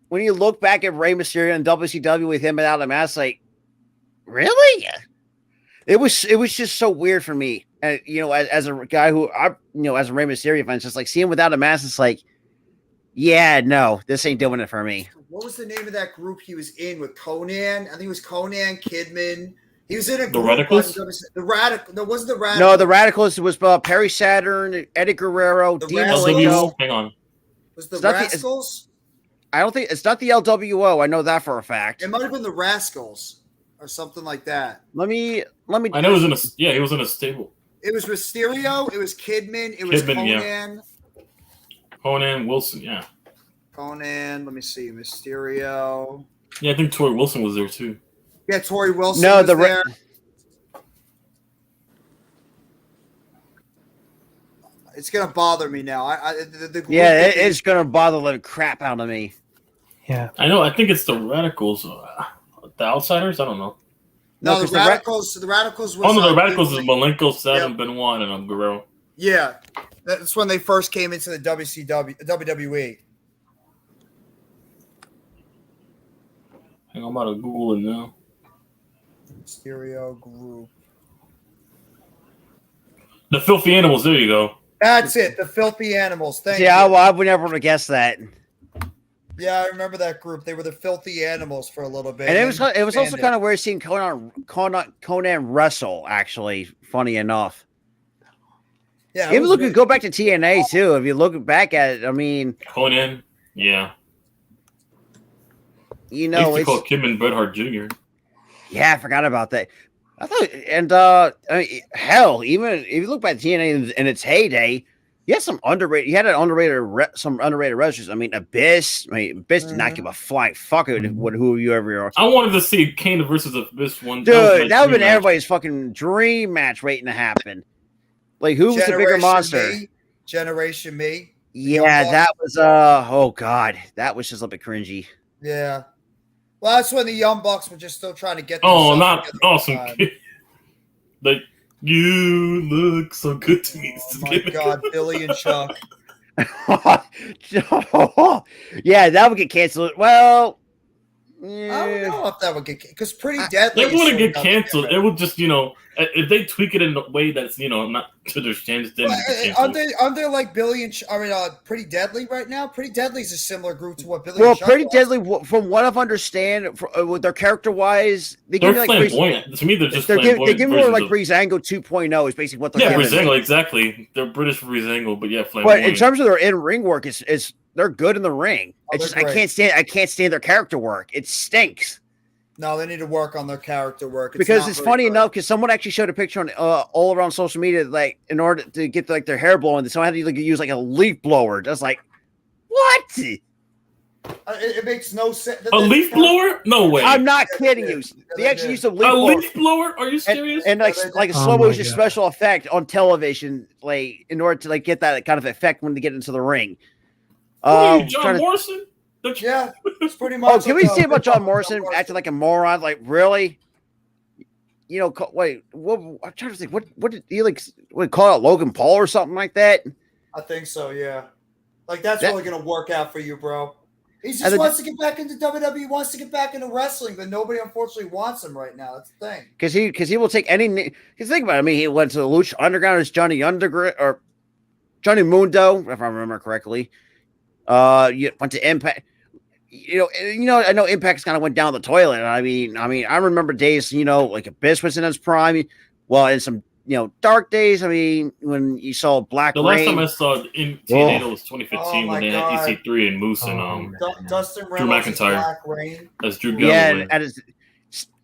G: when you look back at Rey Mysterio and WCW with him without a mask. Like, really? It was just so weird for me. And as a guy who as a Rey Mysterio fan, it's just like seeing him without a mask. It's like, yeah, no, this ain't doing it for me.
E: What was the name of that group he was in with Conan? I think it was Conan Kidman. He was in a group.
F: The Radicals?
E: The Radical. No, wasn't the Radicals.
G: No, the Radicals was Perry Saturn, Eddie Guerrero,
E: The
G: Dean
E: Radicals.
G: Malenko.
F: Hang on.
E: Was the
G: It's not the-
E: Rascals?
G: I don't think it's not the LWO. I know that for a fact.
E: It might have been the Rascals or something like that.
G: Let me.
F: I know he was in a stable.
E: It was Mysterio. It was Kidman. It was
F: Kidman,
E: Conan.
F: yeah. Conan Wilson, yeah.
E: Conan. Let me see. Mysterio.
F: Yeah, I think Tori Wilson was there too.
E: Yeah, Tori Wilson
G: No,
E: was
G: the
E: there. It's gonna bother me now. The group
G: Yeah,
E: that
G: it's gonna bother the crap out of me.
H: Yeah.
F: I know. I think it's the Radicals, the Outsiders. I don't know.
E: No,
G: No, 'cause
E: the Radicals. The Radicals was.
F: Oh no, the Radicals is Malenko, Saturn,
E: Yep.
F: Benoit, and Guerrero.
E: Yeah, that's when they first came into the WWE.
F: Hang on, I'm about to Google it now.
E: Stereo group.
F: The Filthy Animals. There you go.
E: That's it. The Filthy Animals. Thank
G: Yeah,
E: you.
G: I would never have guessed that.
E: Yeah, I remember that group. They were the Filthy Animals for a little bit.
G: And it was
E: then
G: also
E: expanded.
G: kind of weird seeing Conan wrestle. Actually, funny enough.
E: Yeah,
G: Even look, go back to TNA too. If you look back at it, I mean,
F: Conan, yeah.
G: You
F: I
G: know,
F: used to call
G: it's
F: Kim and Bret Hart Jr.
G: yeah, I forgot about that. I thought, and I mean, hell, even if you look back at TNA in its heyday, you had some underrated. You had some underrated wrestlers. I mean, Abyss. I mean, Abyss did not give a flying fuck with who you ever are.
F: I wanted to see Kane versus Abyss one.
G: Dude, that would have been
F: match.
G: everybody's fucking dream match waiting to happen. Like, who was the bigger monster?
E: Generation Me.
G: Yeah, that was oh god, that was just a little bit cringy.
E: Yeah. Well, that's when the Young Bucks were just still trying to get.
F: Oh, not awesome. Like, you look so good to me.
E: Oh my god, Billy and Chuck.
G: Yeah, that would get canceled. Well,
E: I don't know if that would get because Pretty Deadly.
F: They wouldn't get canceled. It would just, if they tweak it in a way that's, not to their standards, then
E: aren't they like Billy and Pretty Deadly right now? Pretty Deadly is a similar group to what Billy.
G: Well,
E: and Chuck
G: Pretty
E: was.
G: Deadly, from what I've understand, with their character wise,
F: they're flamboyant. To me, they're just
G: flamboyant. They give more like Breezango 2.0 is basically what they're.
F: Yeah, Breezango, exactly. They're British Breezango, but yeah, flamboyant.
G: But in terms of their in ring work, it's they're good in the ring. It's just I can't stand their character work. It stinks.
E: No, they need to work on their character work.
G: Because it's funny enough, because someone actually showed a picture on all around social media, like in order to get like their hair blown, someone had to use like a leaf blower. Just like, what?
E: It makes no sense.
F: A leaf blower? No way.
G: I'm not kidding you. They actually used a leaf
F: blower. Are you serious?
G: And like a slow motion special effect on television, like in order to like get that kind of effect when they get into the ring.
F: John Morrison?
E: Yeah, it's pretty much.
G: Oh, can we see about John Morrison acting like a moron? Like, really? Wait. What? I'm trying to think. What did he like? What, call out Logan Paul or something like that?
E: I think so. Yeah. Like that's really gonna work out for you, bro. He just wants to get back into WWE. Wants to get back into wrestling, but nobody unfortunately wants him right now. That's the thing.
G: Because he will take any. Because think about it. I mean, he went to the Lucha Underground as Johnny Underground or Johnny Mundo, if I remember correctly. You went to Impact. I know Impact's kind of went down the toilet. I mean, I remember days, like Abyss was in his prime. Well, in some, dark days. I mean, when you saw Black Rain.
F: The last time I saw in TNA was 2015 when they had EC3 and Moose and
E: Dustin
F: Drew McIntyre.
E: Black Rain.
F: That's Drew Galloway.
G: Yeah,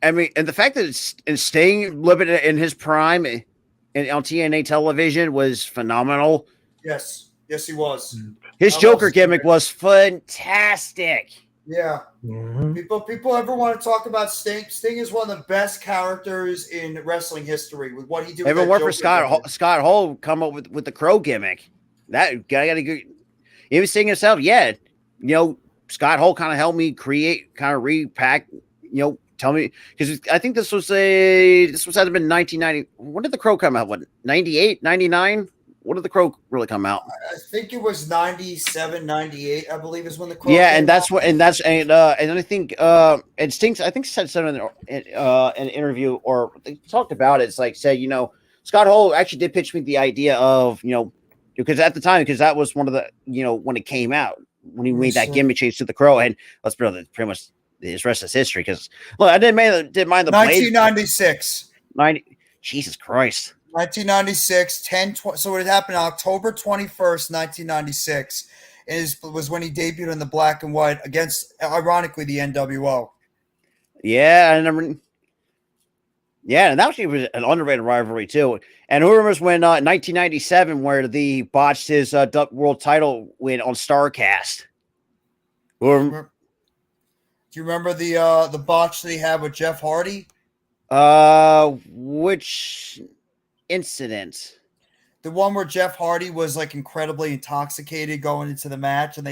G: and the fact that it's staying living in his prime and on TNA television was phenomenal.
E: Yes, he was.
G: His Joker gimmick was fantastic.
E: Yeah. Mm-hmm. People ever want to talk about Sting? Sting is one of the best characters in wrestling history with what he did.
G: Even worked for Scott Hall come up with the Crow gimmick. That guy got a good. Even Sting himself, yeah. Scott Hall kind of helped me create, kind of repack. Tell me, because I think this was had been 1990. When did the Crow come out? What, 98, 99? When did the Crow really come out?
E: I think it was 97, 98, I believe is when the Crow
G: and that's what, and I think, and Sting, I think said something in an interview, or they talked about it. It's like, said, Scott Hall actually did pitch me the idea of, because at the time, because that was one of the, when it came out, when he made that gimmick change to the Crow, and let's be honest, pretty much the rest is history. Because look, I didn't mind the
E: 1996.
G: 90, Jesus Christ.
E: 1996, so it happened October 21st, 1996, was when he debuted in the black and white against, ironically, the NWO.
G: Yeah, and that actually was an underrated rivalry, too. And who remembers when 1997, where the botched his world title win on StarCast?
E: Do you remember the botch that he had with Jeff Hardy?
G: Which incident?
E: The one where Jeff Hardy was like incredibly intoxicated going into the match, and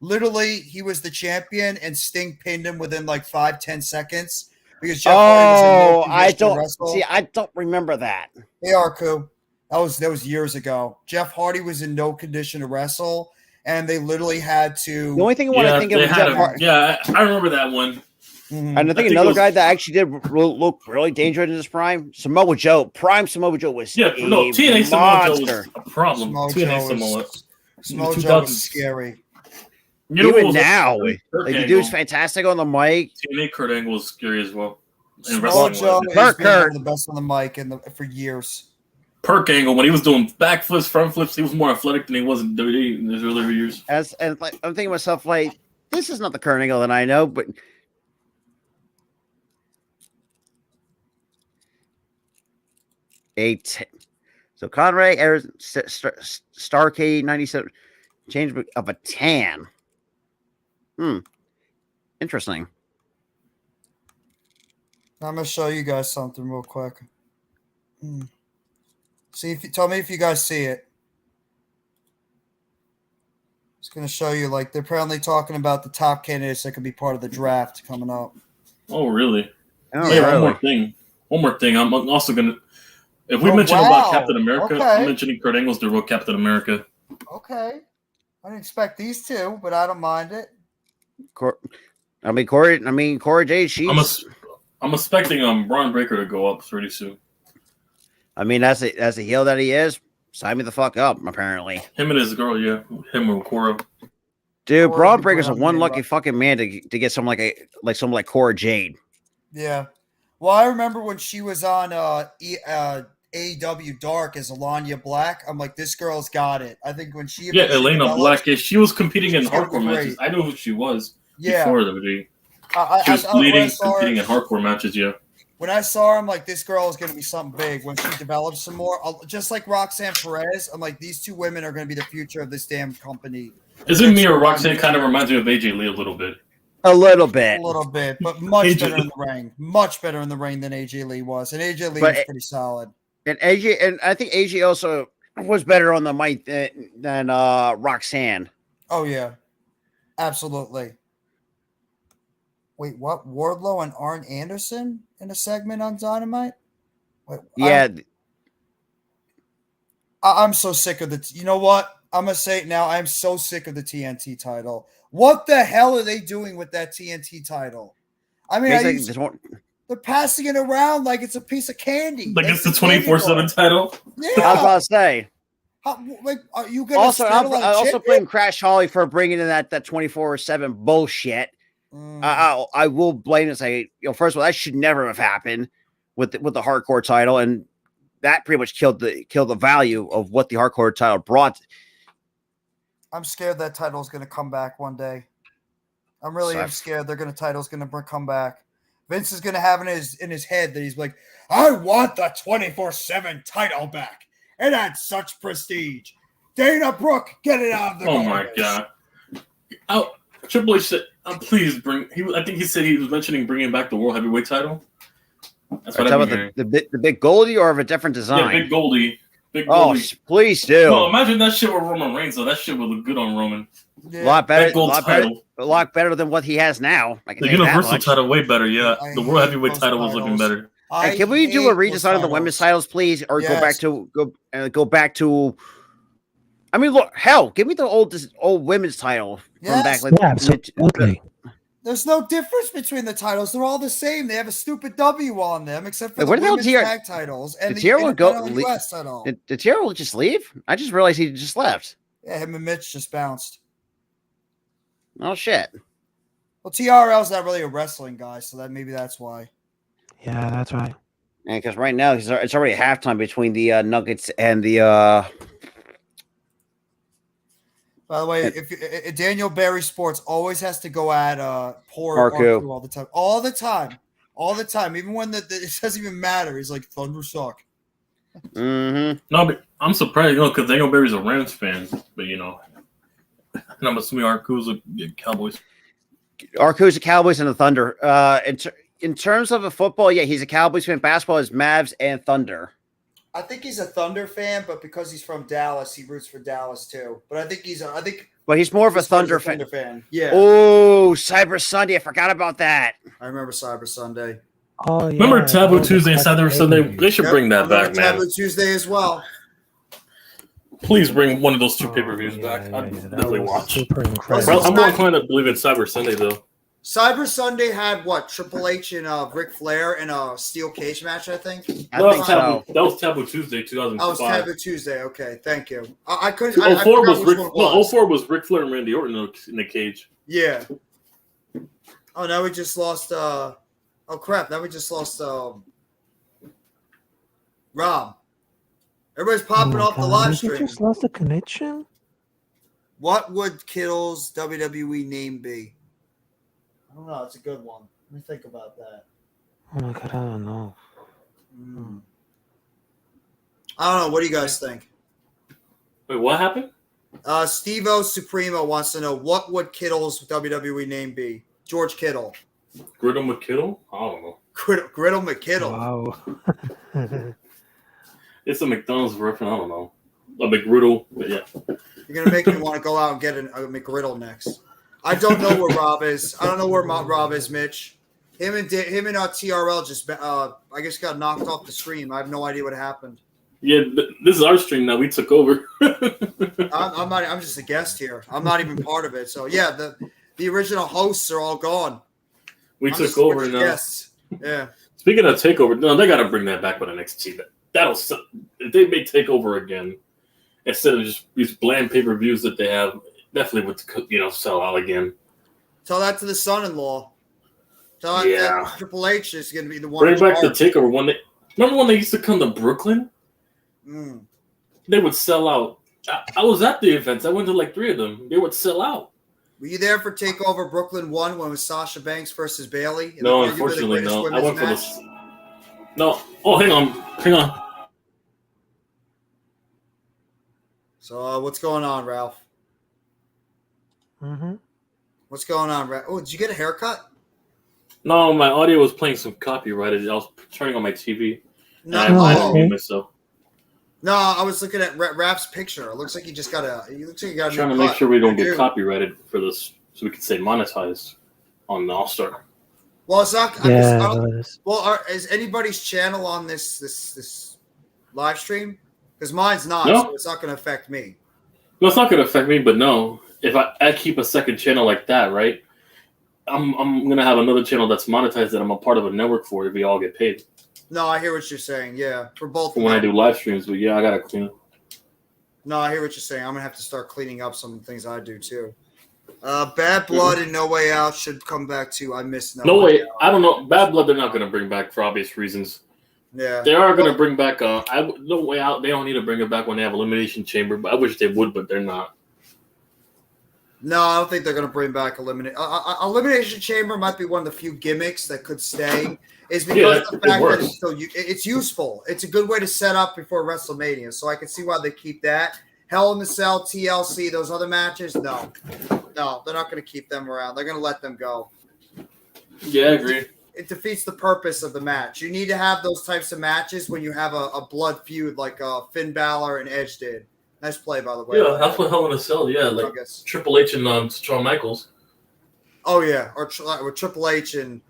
E: literally he was the champion and Sting pinned him within like 5-10 seconds because Jeff Hardy was in no condition
G: I don't remember that.
E: Hey Arku, that was years ago. Jeff Hardy was in no condition to wrestle, and they literally had to.
G: The only thing I want to think of is Jeff Hardy.
F: Yeah, I remember that one.
G: Mm-hmm. And I think another guy that actually did look really dangerous in his prime, Samoa Joe. Prime Samoa Joe was
F: TNA Samoa Joe was a problem.
E: Samoa Joe was scary.
F: You know what
G: Even
F: was
G: now,
F: Kurt
G: like the
F: Angle.
G: dude's fantastic on the mic.
F: TNA Kurt Angle was scary as well. And
E: Samoa
F: wrestling
E: Joe
F: wise.
E: has been one
G: Kurt.
E: of the best on the mic for years.
F: Perk Angle, when he was doing backflips, front flips, he was more athletic than he was in WWE in his earlier years.
G: And like, I'm thinking to myself, like, this is not the Kurt Angle that I know, but so Conrad Starcade 97 change of a tan. Interesting.
E: I'm gonna show you guys something real quick. See if you tell me if you guys see it. It's gonna show you like they're apparently talking about the top candidates that could be part of the draft coming up.
F: Oh, really?
G: Oh,
F: Hey,
G: really?
F: One more thing. I'm also gonna. If we
E: Oh,
F: mention
E: wow.
F: about Captain America,
E: Okay.
F: I'm mentioning Kurt Angle's the real Captain America.
E: Okay, I didn't expect these two, but I don't mind it.
G: Corey J. She's.
F: I'm expecting Braun Breaker to go up pretty soon.
G: I mean, as a heel that he is, sign me the fuck up. Apparently,
F: Him and his girl, yeah, him or Cora.
G: dude,
E: Corey
G: Braun Breaker's a
E: Brown,
G: one
E: yeah.
G: lucky fucking man to get someone like Cora Jade.
E: Yeah. Well, I remember when she was on AEW Dark as Alanya Black. I'm like, this girl's got it. I think when she
F: Elena
E: developed,
F: Black. Yeah, she was competing in
E: she's gonna
F: hardcore
E: be
F: matches.
E: great.
F: I knew who she was
E: Yeah,
F: before WWE. She was
E: when I
F: leading,
E: saw her-
F: competing in hardcore matches. Yeah.
E: When I saw her, I'm like, this girl is going to be something big. When she develops some more, just like Roxanne Perez, I'm like, these two women are going to be the future of this damn company.
F: Isn't me or Roxanne kind of reminds me of AJ Lee a little bit?
G: A little bit.
E: A little bit, but much
F: AJ
E: better in the ring. Much better in the ring than AJ Lee was. And AJ Lee
G: But
E: was pretty solid.
G: And I think AJ also was better on the mic than Roxanne.
E: Oh, yeah. Absolutely. Wait, what? Wardlow and Arn Anderson in a segment on Dynamite? Wait,
G: Yeah,
E: I'm so sick of the. You know what? I'm gonna say it now. I'm so sick of the TNT title. What the hell are they doing with that TNT title? I mean, they're passing it around like it's a piece of candy.
F: Like it's the 24/7 title.
E: Yeah.
G: I was about to say.
E: Like, are you gonna
G: Also,
E: settle on
G: I also
E: chicken?
G: blame Crash Holly for bringing in that 24/7 bullshit. I will blame and say, first of all, that should never have happened with the hardcore title, and that pretty much killed the value of what the hardcore title brought.
E: I'm scared that title is going to come back one day. I'm really scared title's going to come back. Vince is going to have in his head that he's like, I want the 24/7 title back. It had such prestige. Dana Brooke, get it out of the
F: Oh my god! Triple H said, "Please bring." I think he said he was mentioning bringing back the World Heavyweight title. That's what I'm hearing.
G: The big Goldie or of a different design?
F: Yeah, Big Goldie.
G: Oh, please do.
F: No, imagine that shit with Roman Reigns though. That shit would look good on Roman.
E: Yeah.
G: A lot better.
F: Title.
G: A lot better than what he has now.
F: The Universal title way better. Yeah, the World Heavyweight title was looking better.
G: Hey, can we do a redesign of the women's titles, please, or go back to? I mean, look, hell, give me the old women's title from back.
H: Yeah, absolutely.
E: There's no difference between the titles; they're all the same. They have a stupid W on them, except for the
G: where the hell
E: women's tag titles and the Intercontinental US title.
G: Did Tyrell just leave? I just realized he just left.
E: Yeah, him and Mitch just bounced.
G: Oh shit!
E: Well, TRL's not really a wrestling guy, so that's why.
H: Yeah, that's right.
G: And because right now it's already halftime between the Nuggets and the.
E: By the way, if Daniel Barry Sports always has to go at poor
G: Marco
E: all the time, even when it doesn't even matter. He's like, Thunder suck.
G: Mm-hmm.
F: No, but I'm surprised, because Daniel Barry's a Rams fan, but and I'm assuming Arku's a Cowboys.
G: Arku's a Cowboys and the Thunder. In terms of a football, yeah, he's a Cowboys fan. Basketball is Mavs and Thunder.
E: I think he's a Thunder fan, but because he's from Dallas, he roots for Dallas too. But I think
G: But he's more of a Thunder
E: fan. Yeah.
G: Oh, Cyber Sunday. I forgot about that.
E: I remember Cyber Sunday.
H: Oh, yeah.
F: Remember Taboo Tuesday and Cyber Sunday? They should bring that back, man.
E: Taboo Tuesday as well.
F: Please bring one of those two pay-per-views back. I'd definitely watch.
H: Super incredible.
F: I'm more inclined to believe in Cyber Sunday, though.
E: Cyber Sunday had what? Triple H and Ric Flair in a steel cage match, I think.
G: I think so.
F: That was Taboo Tuesday, 2005.
E: I was Taboo Tuesday. Okay, thank you. I couldn't.
F: 04
E: I forgot
F: was
E: which
F: Ric.
E: one it
F: No,
E: was.
F: 04 was Ric Flair and Randy Orton in the cage.
E: Yeah. Oh, now we just lost. Oh crap! Now we just lost. Rob. Everybody's popping off the live
H: We
E: stream.
H: just lost the connection.
E: What would Kittle's WWE name be? I don't know. It's a good one. Let me think about that.
H: Oh my god, I don't know.
E: I don't know. What do you guys think?
F: Wait, what happened?
E: Steve-O Supremo wants to know what would Kittle's WWE name be? George Kittle.
F: Griddle McKittle? I don't know.
E: Griddle McKittle.
H: Wow.
F: It's a McDonald's reference. I don't know. A McGriddle, but yeah.
E: You're gonna make me want to go out and get a McGriddle next. I don't know where Rob is. I don't know where Rob is, Mitch. Him and TRL just I guess got knocked off the stream. I have no idea what happened.
F: Yeah, this is our stream now. We took over.
E: I'm not. I'm just a guest here. I'm not even part of it. So yeah, the original hosts are all gone.
F: We took over now.
E: Guests. Yeah.
F: Speaking of takeover, no, they got to bring that back with NXT. If they may take over again instead of just these bland pay-per-views that they have, definitely would sell out again.
E: Tell that to the son-in-law. Tell that Triple H is going to be the one.
F: Bring back the takeover remember when they used to come to Brooklyn? They would sell out. I was at the events. I went to like 3 of them. They would sell out.
E: Were you there for Takeover Brooklyn 1 when it was Sasha Banks versus Bayley?
F: No, unfortunately, no. I went for this. No. Oh, hang on.
E: So what's going on, Ralph? What's going on, Ralph? Oh, did you get a haircut?
F: No, my audio was playing some copyrighted. I was turning on my TV.
E: No,
F: I mute myself.
E: No, I was looking at Ralph's picture. It looks like he just got a. He looks like he got.
F: Trying to make sure we don't get copyrighted for this, so we can say monetized on the All Star.
E: Well, it's not. Is anybody's channel on this live stream? Because mine's not, so it's not going to affect me.
F: No, it's not going to affect me, but no. If I keep a second channel like that, right, I'm going to have another channel that's monetized that I'm a part of a network for if we all get paid.
E: No, I hear what you're saying. Yeah, for both.
F: For when I do live streams, but yeah, I got to clean up.
E: No, I hear what you're saying. I'm going to have to start cleaning up some things I do, too. Bad Blood and No Way Out should come back, too. I miss No Way Out.
F: I don't know. Bad Blood, they're not going to bring back for obvious reasons.
E: Yeah.
F: They are going to bring back No Way Out. They don't need to bring it back when they have Elimination Chamber, but I wish they would, but they're not.
E: No, I don't think they're going to bring back Elimination Chamber might be one of the few gimmicks that could stay. Is because of the fact that it's useful. It's a good way to set up before WrestleMania, so I can see why they keep that. Hell in the Cell, TLC, those other matches, no, they're not going to keep them around. They're going to let them go.
F: Yeah, I agree.
E: It defeats the purpose of the match. You need to have those types of matches when you have a blood feud like Finn Balor and Edge did. Nice play, by the way.
F: Yeah, that's what Hell in a Cell. Yeah, like Triple H and Shawn Michaels.
E: Oh yeah, or Triple H and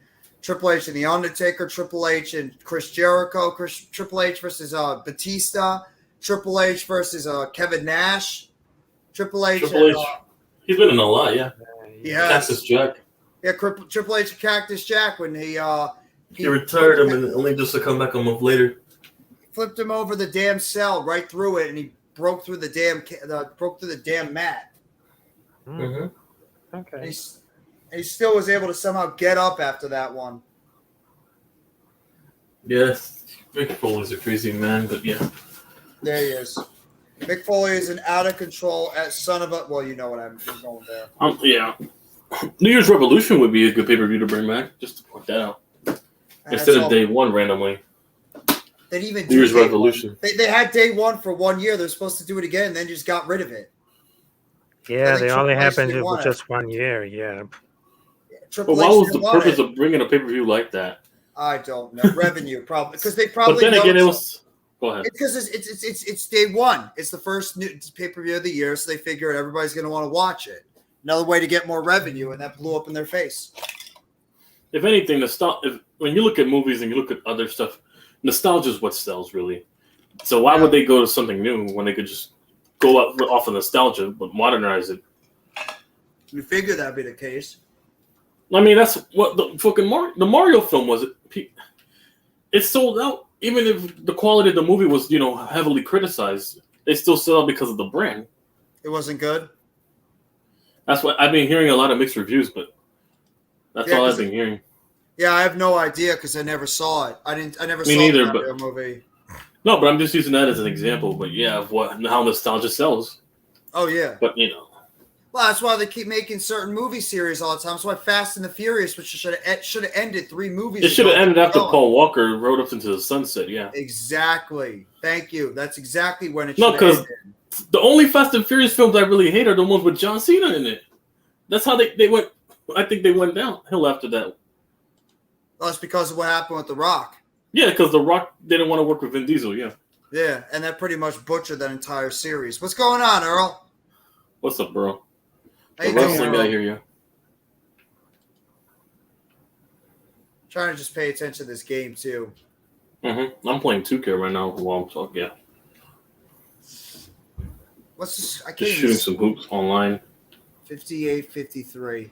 E: The Undertaker, Triple H and Chris Jericho, Triple H versus Batista, Triple H versus Kevin Nash, Triple H.
F: He's been in a lot, yeah.
E: He has.
F: Cactus Jack.
E: Yeah, Triple H and Cactus Jack when he
F: retired him and only just to come back a month later.
E: Flipped him over the damn cell right through it, and he broke through the damn mat.
H: Okay.
E: And he still was able to somehow get up after that one.
F: Yes, Mick Foley's a crazy man, but yeah.
E: There he is. Mick Foley is an out of control son of a. Well, you know what I'm going there.
F: Yeah. New Year's Revolution would be a good pay-per-view to bring back, just to point that out. Instead of day one randomly.
E: They didn't even
F: New Year's Revolution.
E: They had day one for 1 year. They're supposed to do it again, and then just got rid of it.
H: Yeah, they only happened for just 1 year. Yeah.
F: But what was the purpose of bringing a pay-per-view like that?
E: I don't know. Revenue, probably because they probably.
F: But then again, it was. Go ahead.
E: It's because it's day one. It's the first new pay-per-view of the year, so they figured everybody's going to want to watch it. Another way to get more revenue, and that blew up in their face.
F: If anything, when you look at movies and you look at other stuff, nostalgia is what sells, really. So why would they go to something new when they could just go off of nostalgia but modernize it?
E: You figure that'd be the case.
F: I mean, that's what the fucking the Mario film was. It sold out, even if the quality of the movie was, heavily criticized. They still sold out because of the brand.
E: It wasn't good.
F: That's what I've been hearing a lot of mixed reviews, but that's all I've been hearing.
E: Yeah, I have no idea because I never saw it. I never saw
F: neither,
E: the
F: but
E: movie.
F: No, but I'm just using that as an example. But yeah, of how nostalgia sells.
E: Oh yeah.
F: But
E: well, that's why they keep making certain movie series all the time. That's why Fast and the Furious, which should have ended 3 movies.
F: It should have ended after Paul Walker rode up into the sunset. Yeah.
E: Exactly. Thank you. That's exactly when it should have ended.
F: The only Fast and Furious films I really hate are the ones with John Cena in it. That's how they went. I think they went downhill after that.
E: Well, that's because of what happened with The Rock.
F: Yeah, because The Rock didn't want to work with Vin Diesel. Yeah.
E: Yeah, and that pretty much butchered that entire series. What's going on, Earl?
F: What's up, bro?
E: The
F: wrestling guy here, yeah.
E: Trying to just pay attention to this game too.
F: I'm playing 2K right now while I'm talking. Yeah.
E: What's this? I can't
F: just shooting some hoops online.
E: 58-53.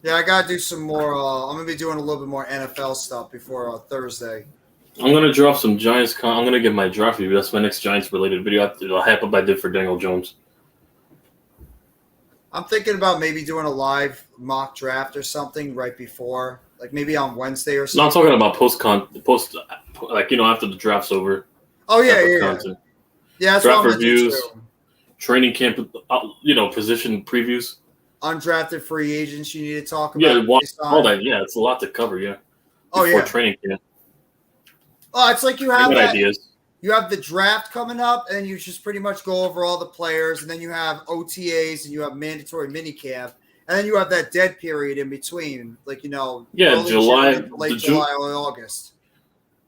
E: Yeah, I gotta do some more. I'm gonna be doing a little bit more NFL stuff before Thursday.
F: I'm gonna draft some Giants. I'm gonna get my draft review. That's my next Giants related video. I'll hype up I did for Daniel Jones.
E: I'm thinking about maybe doing a live mock draft or something right before, like maybe on Wednesday or something.
F: No, I'm talking about post, like after the draft's over.
E: Oh yeah. That's
F: draft reviews, training camp, position previews.
E: Undrafted free agents you need to talk about.
F: Yeah, all that. Yeah, it's a lot to cover. Yeah. Before training camp.
E: Oh, it's like you have
F: ideas.
E: You have the draft coming up, and you just pretty much go over all the players, and then you have OTAs, and you have mandatory minicamp, and then you have that dead period in between, like
F: July,
E: late July or August.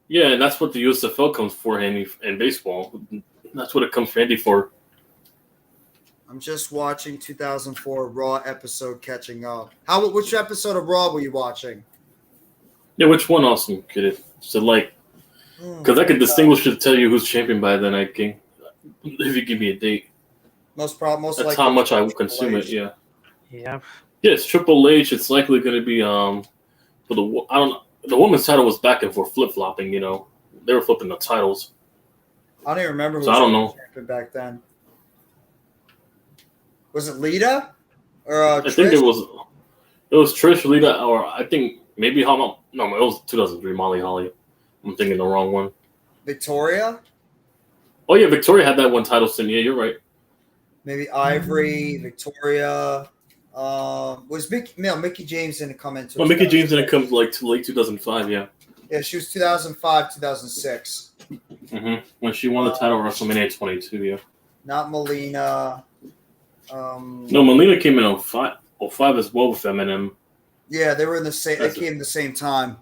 F: Yeah, and that's what the USFL comes for, Handy, and baseball. That's what it comes handy for.
E: I'm just watching 2004 Raw episode catching up. Which episode of Raw were you watching?
F: Yeah, which one, Austin? Get it? So because I could distinguish to tell you who's champion by then, I think. If you give me a date.
E: That's
F: likely how much I will consume it. Yeah.
H: Yeah.
F: Yeah, it's Triple H. It's likely going to be for the women's title was back and forth flip flopping. They were flipping the titles.
E: I don't even remember who
F: was
E: champion back then. Was it Lita or
F: I
E: Trish?
F: think it was Trish, Lita, or I think maybe it was 2003 Molly Holly. I'm thinking the wrong one.
E: Victoria?
F: Oh, yeah, Victoria had that one title stint. Yeah, you're right.
E: Maybe Ivory, Victoria. Was Mickey James didn't come into it?
F: Well, Mickey James didn't come to late 2005, yeah.
E: Yeah, she was 2005, 2006.
F: When she won the title at WrestleMania 22, yeah.
E: Not Melina.
F: No, Melina came in 05 as well with Eminem.
E: Yeah, they were in the same. They came at the same time.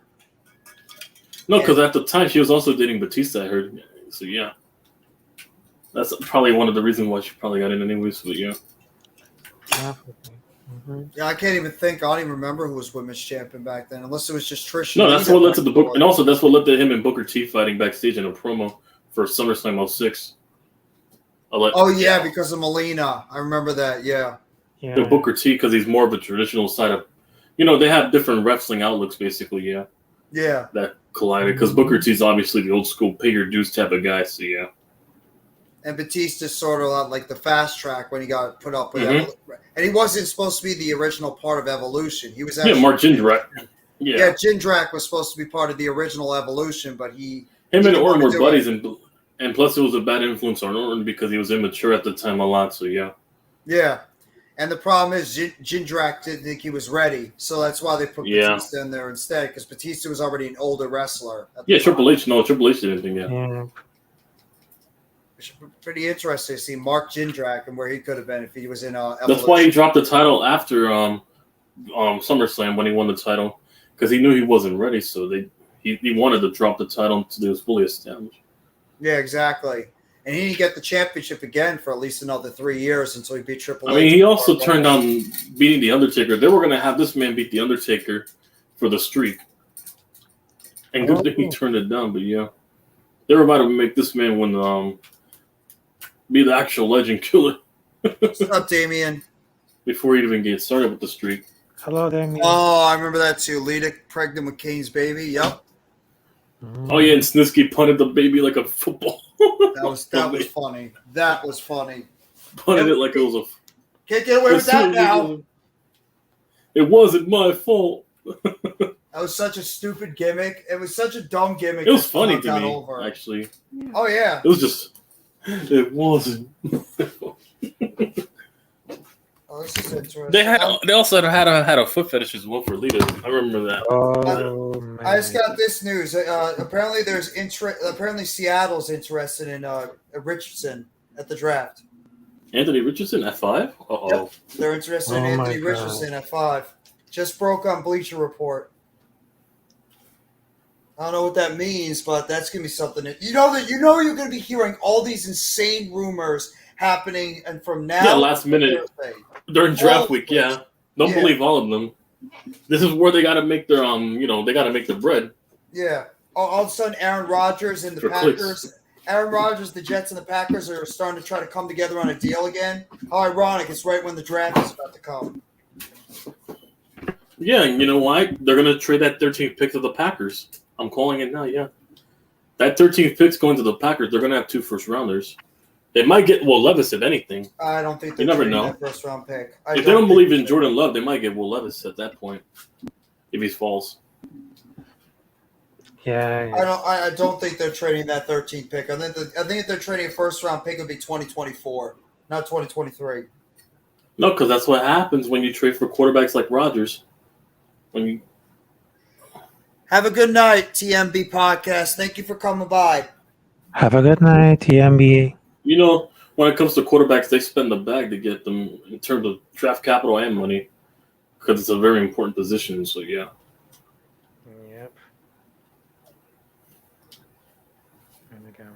F: No, because at the time she was also dating Batista, I heard. So yeah, that's probably one of the reasons why she probably got in anyways. But yeah.
E: Yeah, I can't even think. I don't even remember who was women's champion back then, unless it was just Trish.
F: No, that's what led to the book, and also that's what led to him and Booker T fighting backstage in a promo for SummerSlam 06.
E: Because of Melina. I remember that. Yeah.
F: The Booker T, because he's more of a traditional side of, they have different wrestling outlooks basically. Yeah.
E: Yeah.
F: That collided because Booker T's obviously the old school pay your dues type of guy. So yeah. And
E: Batista's sort of like the fast track when he got put up with and he wasn't supposed to be the original part of Evolution. He was actually
F: Mark Jindrak.
E: Yeah, Jindrak was supposed to be part of the original Evolution, but him
F: and Orton were buddies, and plus it was a bad influence on Orton because he was immature at the time a lot. So yeah.
E: Yeah, and the problem is Jindrak didn't think he was ready, so that's why they put Batista in there instead because Batista was already an older wrestler.
F: Triple H didn't think that.
E: It's pretty interesting to see Mark Jindrak and where he could have been if he was in Evolution.
F: That's why he dropped the title after SummerSlam when he won the title because he knew he wasn't ready. So he wanted to drop the title until he was fully established.
E: Yeah, exactly. And he didn't get the championship again for at least another 3 years until he beat Triple H.
F: I mean, he also turned down beating The Undertaker. They were going to have this man beat The Undertaker for the streak. And good thing he turned it down, but yeah. They were about to make this man be the actual legend killer.
E: What's up, Damien?
F: Before he even gets started with the streak.
H: Hello, Damien.
E: Oh, I remember that too. Lita pregnant with Kane's baby. Yep.
F: Oh yeah, and Snitsky punted the baby like a football.
E: That was funny. That was funny.
F: Punted it like it was a.
E: Can't get away with that now.
F: It wasn't my fault.
E: That was such a stupid gimmick. It was such a dumb gimmick.
F: It was funny to me, actually.
E: Oh yeah.
F: It was just. It wasn't.
E: Oh, this is interesting.
F: They also had a foot fetish as well for Lita. I remember that.
H: Oh man!
E: I just got this news. Apparently, Apparently, Seattle's interested in Richardson at the draft.
F: Anthony Richardson at 5? Uh-oh.
E: Yep. They're interested in Anthony Richardson at 5. Just broke on Bleacher Report. I don't know what that means, but that's gonna be something. You're gonna be hearing all these insane rumors happening, and from now.
F: Yeah, last minute during draft week. Yeah, don't believe all of them. This is where they got to make their they got to make the bread.
E: Yeah. All of a sudden, Aaron Rodgers and the Packers. Clicks. Aaron Rodgers, the Jets, and the Packers are starting to try to come together on a deal again. How ironic! It's right when the draft is about to come.
F: Yeah, and you know why? They're gonna trade that 13th pick to the Packers. I'm calling it now. Yeah, that 13th pick's going to the Packers. They're gonna have 2 first-rounders. They might get Will Levis if anything.
E: I don't think they're
F: never know.
E: That first-round pick.
F: If they don't believe in Jordan Love, they might get Will Levis at that point if he falls.
H: Yeah.
E: I don't think they're trading that 13th pick. I think if they're trading a first-round pick, it would be 2024, not 2023.
F: No, because that's what happens when you trade for quarterbacks like Rodgers.
E: Have a good night, TMB Podcast. Thank you for coming by.
H: Have a good night, TMB.
F: You know, when it comes to quarterbacks, they spend the bag to get them in terms of draft capital and money because it's a very important position. So, yeah.
H: Yep.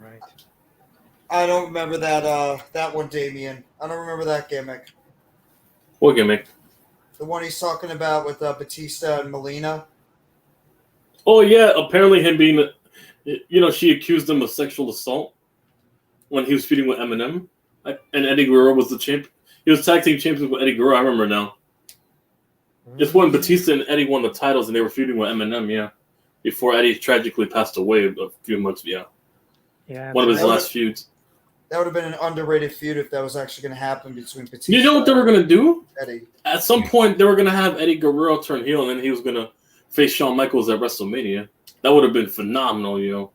H: Right.
E: I don't remember that one, Damien. I don't remember that gimmick.
F: What gimmick?
E: The one he's talking about with Batista and Melina.
F: Oh, yeah. Apparently him being, she accused him of sexual assault when he was feuding with Eminem. And Eddie Guerrero was the champ. He was tag team champion with Eddie Guerrero. I remember now. It's when Batista and Eddie won the titles and they were feuding with Eminem, yeah. Before Eddie tragically passed away a few months, yeah.
H: Yeah.
F: One of his last feuds.
E: That would have been an underrated feud if that was actually going to happen between Batista.
F: You know what they were going to do?
E: Eddie.
F: At some point, they were going to have Eddie Guerrero turn heel, and then he was going to face Shawn Michaels at WrestleMania. That would have been phenomenal,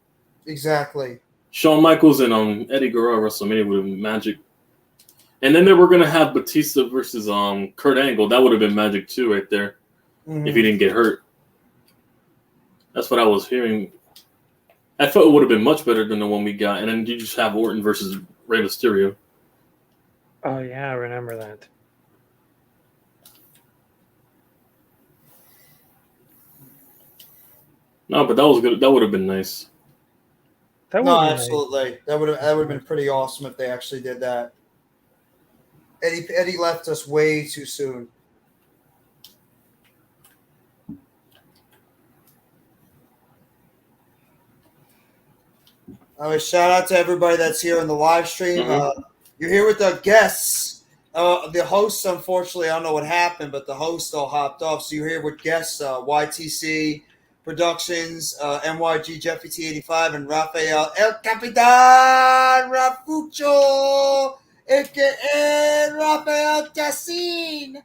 E: Exactly.
F: Shawn Michaels and Eddie Guerrero at WrestleMania would have been magic. And then they were going to have Batista versus Kurt Angle. That would have been magic too, right there, if he didn't get hurt. That's what I was hearing. I thought it would have been much better than the one we got. And then you just have Orton versus Rey Mysterio.
H: Oh, yeah, I remember that.
F: No, but that was good. That would have been nice.
E: Absolutely. Nice. That would have been pretty awesome if they actually did that. Eddie left us way too soon. Shout out to everybody that's here in the live stream. You're here with the guests. The hosts, unfortunately, I don't know what happened, but the hosts all hopped off. So you're here with guests, YTC Productions, MYG Jeffy T85, and Rafael El Capitan Rafucho, a.k.a. Rafael Tassin.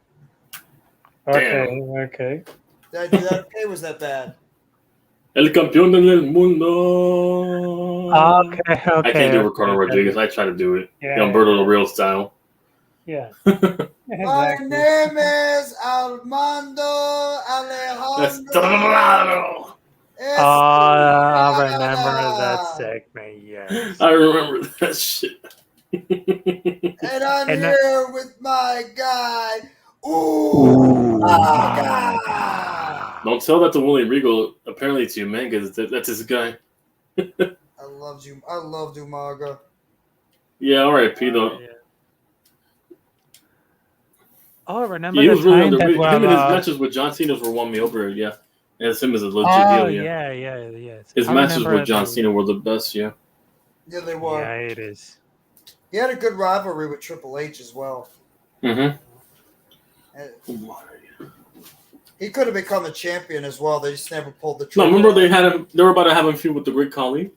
H: Okay.
E: Did I do that okay? Was that bad?
F: El campeón del mundo.
H: Okay.
F: I can't do Ricardo Rodriguez. I try to do it. Humberto the Real style.
H: Yeah.
E: My name is Armando Alejandro.
H: I remember that segment, yes.
F: I remember that shit.
E: And I'm here with my guy, Maga.
F: Don't tell that to William Regal. Apparently it's Umaga. That's his guy.
E: I loved you, Maga.
F: Yeah, R.I.P. though.
H: Yeah. Oh, remember
F: he
H: the
F: was really
H: time that
F: him and his matches with John Cena were won me over, yeah. And him as a legit deal, yeah.
H: Yeah.
F: His matches with John Cena were the best, yeah.
E: Yeah, they were.
H: Yeah, it is.
E: He had a good rivalry with Triple H as well.
F: Mm-hmm.
E: He could have become a champion as well. They just never pulled the
F: No,
E: trigger.
F: remember they were about to have him feud with the Great Khali.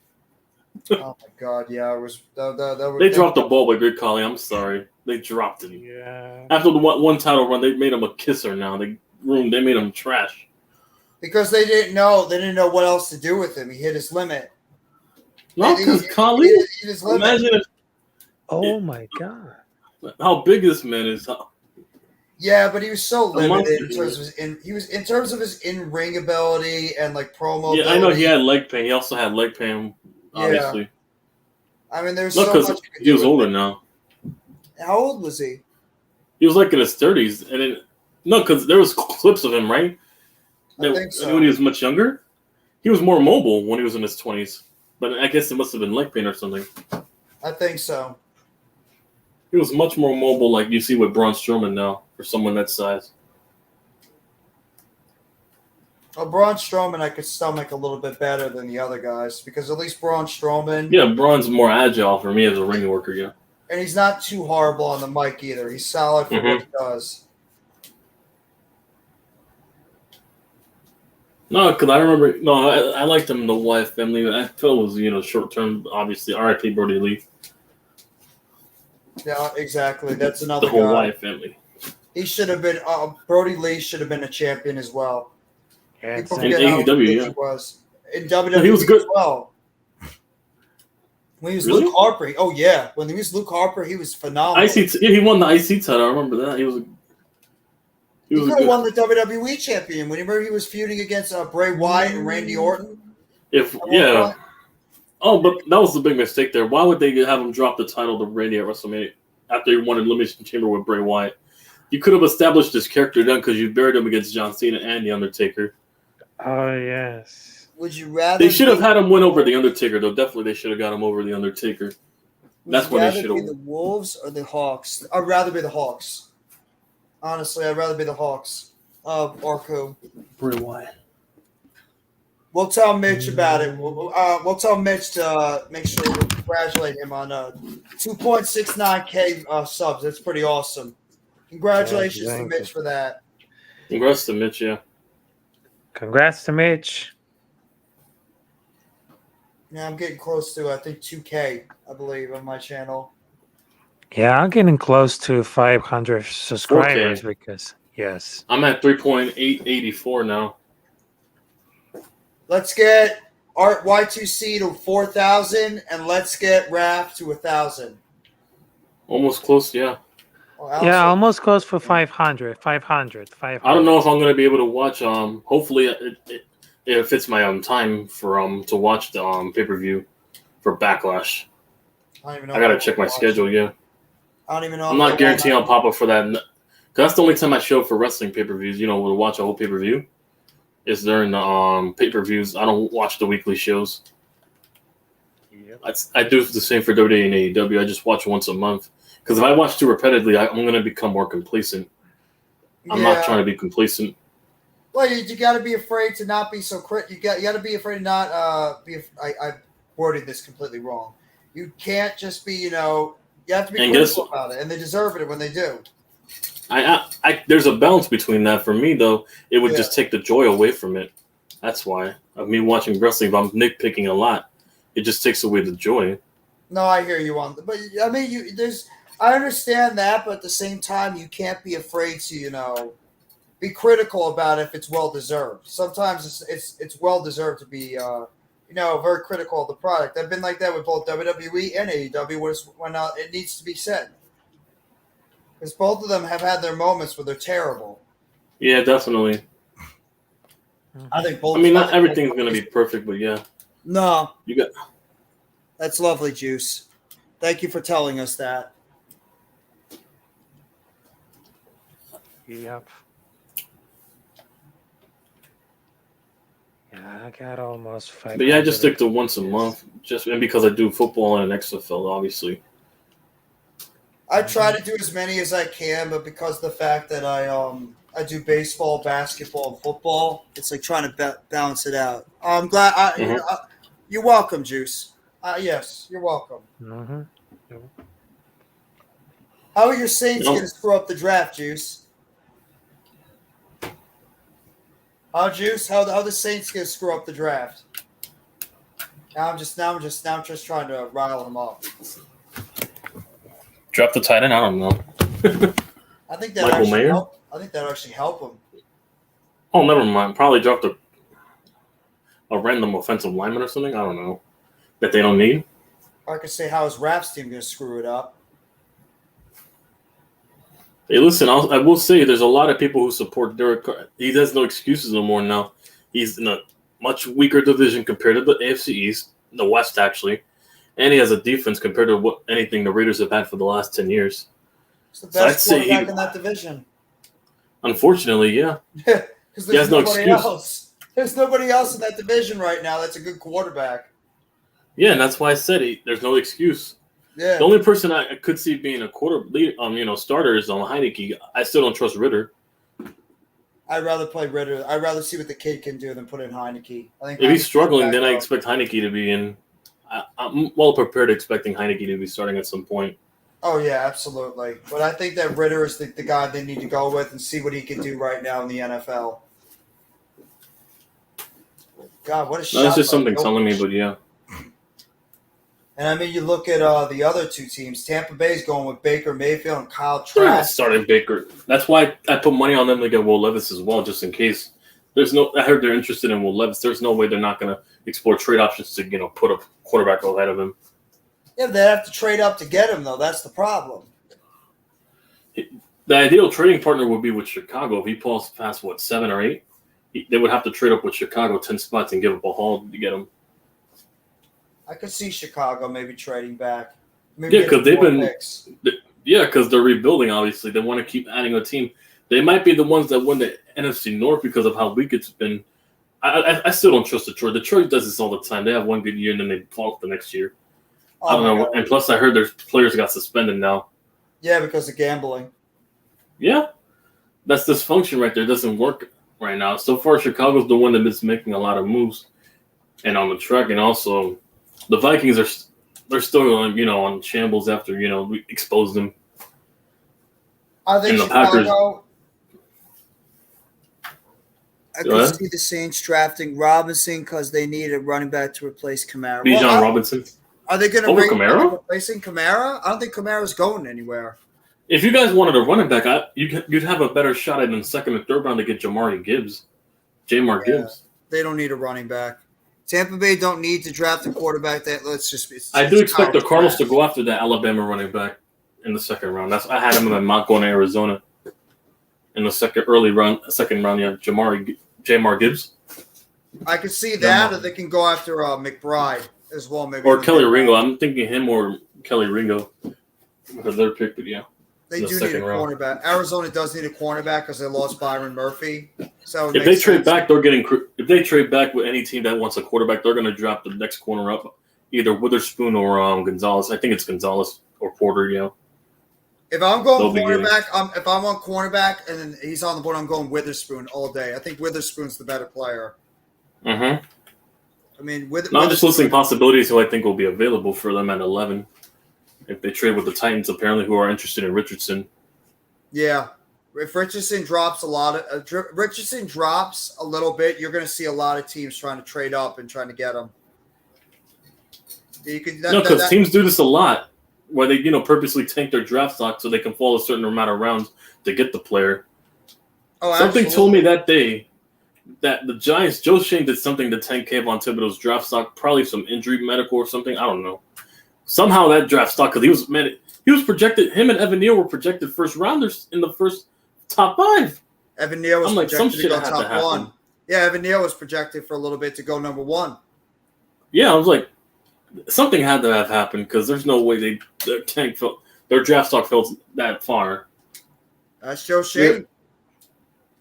E: Oh my god, yeah, it was.
F: They dropped the ball with Great Khali. I'm sorry, they dropped him.
H: Yeah.
F: After the one title run, they made him a kisser. Now they made him trash
E: because they didn't know what else to do with him. He hit his limit.
F: No, because Khali.
E: He hit his limit.
F: Imagine
H: Oh my god.
F: how big this man is.
E: Yeah, but he was so limited in
F: monster.
E: terms of his in-ring ability and like promo.
F: Yeah, I know he had leg pain. He also had leg pain, obviously.
E: Yeah. I mean, there's
F: No,
E: so much.
F: because he was older now.
E: How old was he?
F: He was like in his 30s, and then because there was clips of him, right?
E: I think so.
F: When he was much younger, he was more mobile when he was in his 20s. But I guess it must have been leg pain or something.
E: I think so.
F: He was much more mobile, like you see with Braun Strowman now, for someone that size.
E: Well, Braun Strowman, I could stomach a little bit better than the other guys because at least Braun Strowman.
F: Yeah, Braun's more agile for me as a ring worker, yeah.
E: And he's not too horrible on the mic either. He's solid for what he does.
F: No, because I remember, I liked him in the Wyatt family. I felt it was, short term, obviously. R.I.P. Brody Lee.
E: Yeah, exactly. That's another
F: The whole
E: guy.
F: Wyatt family.
E: He should have been. Brody Lee should have been a champion as well.
H: Yeah,
E: People
F: in
E: forget how
F: AEW,
E: big
F: yeah.
E: he was in WWE.
F: No, he was good
E: as well. When he was
F: Really?
E: Luke Harper, oh yeah, when he was Luke Harper, he was phenomenal.
F: he won the IC title. I remember that. He
E: He
F: was
E: could have
F: good.
E: won the WWE champion. Remember he was feuding against Bray Wyatt and Randy Orton.
F: Oh, but that was the big mistake there. Why would they have him drop the title to Randy at WrestleMania after he won Elimination Chamber with Bray Wyatt? You could have established this character then because you buried him against John Cena and The Undertaker.
H: Oh yes.
E: Would you rather?
F: They should have had him win over The Undertaker, though. Definitely, they should have got him over The Undertaker. That's when they should have.
E: The Wolves or the Hawks? I'd rather be the Hawks. Honestly, I'd rather be the Hawks. Or who?
F: Bray Wyatt.
E: We'll tell Mitch about it. We'll tell Mitch to make sure we congratulate him on 2.69K subs. That's pretty awesome. Congratulations to Mitch for that.
F: Congrats to Mitch, yeah.
H: Congrats to Mitch.
E: Yeah, I'm getting close to, I think, 2K, I believe, on my channel.
H: Yeah, I'm getting close to 500 subscribers
F: 4K.
H: because, yes.
F: I'm at 3.884 now.
E: Let's get Art Y2C to 4,000, and let's get Raph to 1,000.
F: Almost close, yeah.
H: Yeah, almost close for 500. 500.
F: I don't know if I'm going to be able to watch. Hopefully, it fits my time for to watch the pay-per-view for Backlash.
E: I don't even know.
F: I got to check my schedule. Yeah,
E: I don't even know.
F: I'm not guaranteeing I'll pop up for that. Cause that's the only time I show for wrestling pay-per-views. To watch a whole pay-per-view. Is during the pay-per-views. I don't watch the weekly shows. Yep. I do the same for WWE and AEW. I just watch once a month. Because if I watch too repetitively, I'm going to become more complacent. I'm not trying to be complacent.
E: Well, you got to be afraid to not be so You got to be afraid to not be. I worded this completely wrong. You can't just be. You have to be critical about it, and they deserve it when they do.
F: There's a balance between that. For me, though, it would just take the joy away from it. That's why of me watching wrestling. If I'm nitpicking a lot, it just takes away the joy.
E: No, I hear you on, but I mean, I understand that, but at the same time, you can't be afraid to, be critical about it if it's well deserved. Sometimes it's well deserved to be, very critical of the product. I've been like that with both WWE and AEW when it needs to be said, because both of them have had their moments where they're terrible.
F: Yeah, definitely.
E: I think both.
F: I mean, not everything's going to be perfect, but yeah.
E: No,
F: you got.
E: That's lovely, Juice. Thank you for telling us that.
H: Yep. Yeah, I got almost 500.
F: But yeah, I just stick to once a month, and because I do football and an XFL, obviously.
E: I try to do as many as I can, but because of the fact that I do baseball, basketball, and football, it's like trying to balance it out. I'm glad. You're welcome, Juice. Yes, you're welcome.
H: Mm-hmm.
E: How are your Saints going to screw up the draft, Juice? Juice? How the Saints gonna screw up the draft? Now I'm just trying to rile them up.
F: Drop the tight end. I don't know.
E: I think that
F: Michael
E: actually
F: Mayer?
E: help. I think that actually help them.
F: Oh, never mind. Probably dropped a random offensive lineman or something. I don't know that they don't need.
E: I could say how is Raps team gonna screw it up?
F: Hey, listen. I will say there's a lot of people who support Derek Carr. He has no excuses no more now. He's in a much weaker division compared to the AFC East, the West actually, and he has a defense compared to anything the Raiders have had for the last 10 years.
E: It's the best
F: So I'd say
E: quarterback in that division.
F: Unfortunately, yeah.
E: Because
F: He has
E: there's
F: no
E: nobody
F: excuse.
E: else. There's nobody else in that division right now that's a good quarterback.
F: Yeah, and that's why I said there's no excuse.
E: Yeah.
F: The only person I could see being a starter is on Heineke. I still don't trust Ritter.
E: I'd rather play Ritter. I'd rather see what the kid can do than put in Heineke. I think
F: If he's
E: Heineke's
F: struggling,
E: back
F: then I
E: up.
F: expect Heineke to be in. I'm well prepared expecting Heineke to be starting at some point.
E: Oh, yeah, absolutely. But I think that Ritter is the guy they need to go with and see what he can do right now in the NFL. God, what a shot.
F: No, that's just
E: by
F: something telling me,
E: Jokic.
F: but yeah.
E: And, I mean, you look at the other two teams. Tampa Bay's going with Baker Mayfield and Kyle
F: They're not
E: Trask.
F: starting Baker. That's why I put money on them to get Will Levis as well, just in case. I heard they're interested in Will Levis. There's no way they're not going to explore trade options to put a quarterback ahead of him.
E: Yeah, they have to trade up to get him, though. That's the problem.
F: The ideal trading partner would be with Chicago. If he falls past, 7 or 8, they would have to trade up with Chicago 10 spots and give up a haul to get him.
E: I could see Chicago maybe trading back.
F: Yeah, because they've been
E: picks.
F: Yeah, because they're rebuilding, obviously. They want to keep adding a team. They might be the ones that win the NFC North because of how weak it's been. I still don't trust Detroit. Detroit does this all the time. They have one good year, and then they fall the next year. I don't know.
E: God.
F: And plus, I heard their players got suspended now.
E: Yeah, because of gambling.
F: Yeah. That's dysfunction right there. It doesn't work right now. So far, Chicago's the one that's making a lot of moves and on the track. And also, the Vikings they're still on shambles after, we exposed them.
E: I think
F: And the
E: Chicago. I
F: Go
E: could
F: ahead.
E: see the Saints drafting Robinson because they need a running back to replace Kamara.
F: Bijan Robinson.
E: Are they going to
F: Over Kamara?
E: replacing Kamara? I don't think Kamara's going anywhere.
F: If you guys wanted a running back, you'd have a better shot at in the second and third round to get Jamar Gibbs.
E: They don't need a running back. Tampa Bay don't need to draft a quarterback.
F: I do expect the Cardinals to go after the Alabama running back in the second round. I had him in my mock going to Arizona in the second round. Yeah, Jamar Gibbs.
E: I could see that, or they can go after McBride as well, maybe.
F: Or Kelly Ringo. I'm thinking him or Kelly Ringo for their pick, but yeah.
E: They do need a cornerback. Arizona does need a cornerback because they lost Byron Murphy. So
F: if they trade back, if they trade back with any team that wants a quarterback, they're going to drop the next corner up, either Witherspoon or Gonzalez. I think it's Gonzalez or Porter.
E: If I'm going cornerback, if I'm on cornerback and then he's on the board, I'm going Witherspoon all day. I think Witherspoon's the better player.
F: Mm-hmm.
E: I mean,
F: I'm just listing possibilities who I think will be available for them at 11. If they trade with the Titans, apparently, who are interested in Richardson.
E: Yeah. If Richardson drops a little bit, you're going to see a lot of teams trying to trade up and trying to get him.
F: Because teams do this a lot, where they purposely tank their draft stock so they can fall a certain amount of rounds to get the player.
E: Oh,
F: something told me that day that the Giants, Joe Shane did something to tank Kayvon Thibodeau's draft stock, probably some injury, medical or something. I don't know. Somehow that draft stock, because he was projected. Him and Evan Neal were projected first rounders in the first top 5.
E: Evan Neal was projected to go top 1. Yeah, Evan Neal was projected for a little bit to go number 1.
F: Yeah, I was like, something had to have happened because there's no way their draft stock fell that far.
E: That's Joe Shane.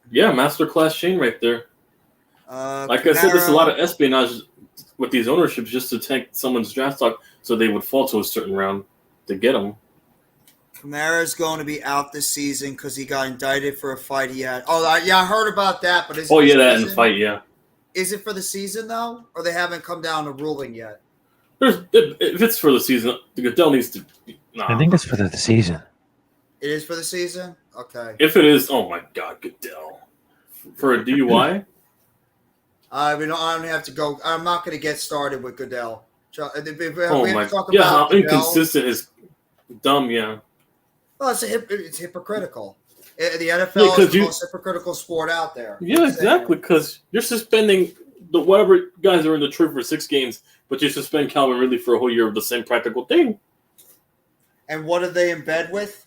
F: Yeah, masterclass Shane right there. Like I said, there's a lot of espionage with these ownerships just to tank someone's draft stock so they would fall to a certain round to get them.
E: Kamara's going to be out this season because he got indicted for a fight he had. Oh, yeah, I heard about that. But
F: that in the fight, yeah.
E: Is it for the season, though? Or they haven't come down to ruling yet?
F: If it's for the season, Goodell needs to... Nah.
H: I think it's for the season.
E: It is for the season? Okay.
F: If it is, oh my God, Goodell. For a DUI?
E: I mean, I don't have to go. I'm not going to get started with Goodell. If
F: Oh
E: we have
F: my,
E: to talk
F: yeah,
E: about
F: how
E: Goodell,
F: inconsistent is dumb, yeah.
E: well, it's hypocritical. The NFL
F: Yeah,
E: is
F: 'cause
E: the
F: you-
E: most hypocritical sport out there.
F: Yeah,
E: It's sad.
F: exactly, because you're suspending the whatever guys are in the trip for 6 games, but you suspend Calvin Ridley for a whole year of the same practical thing.
E: And what are they in bed with?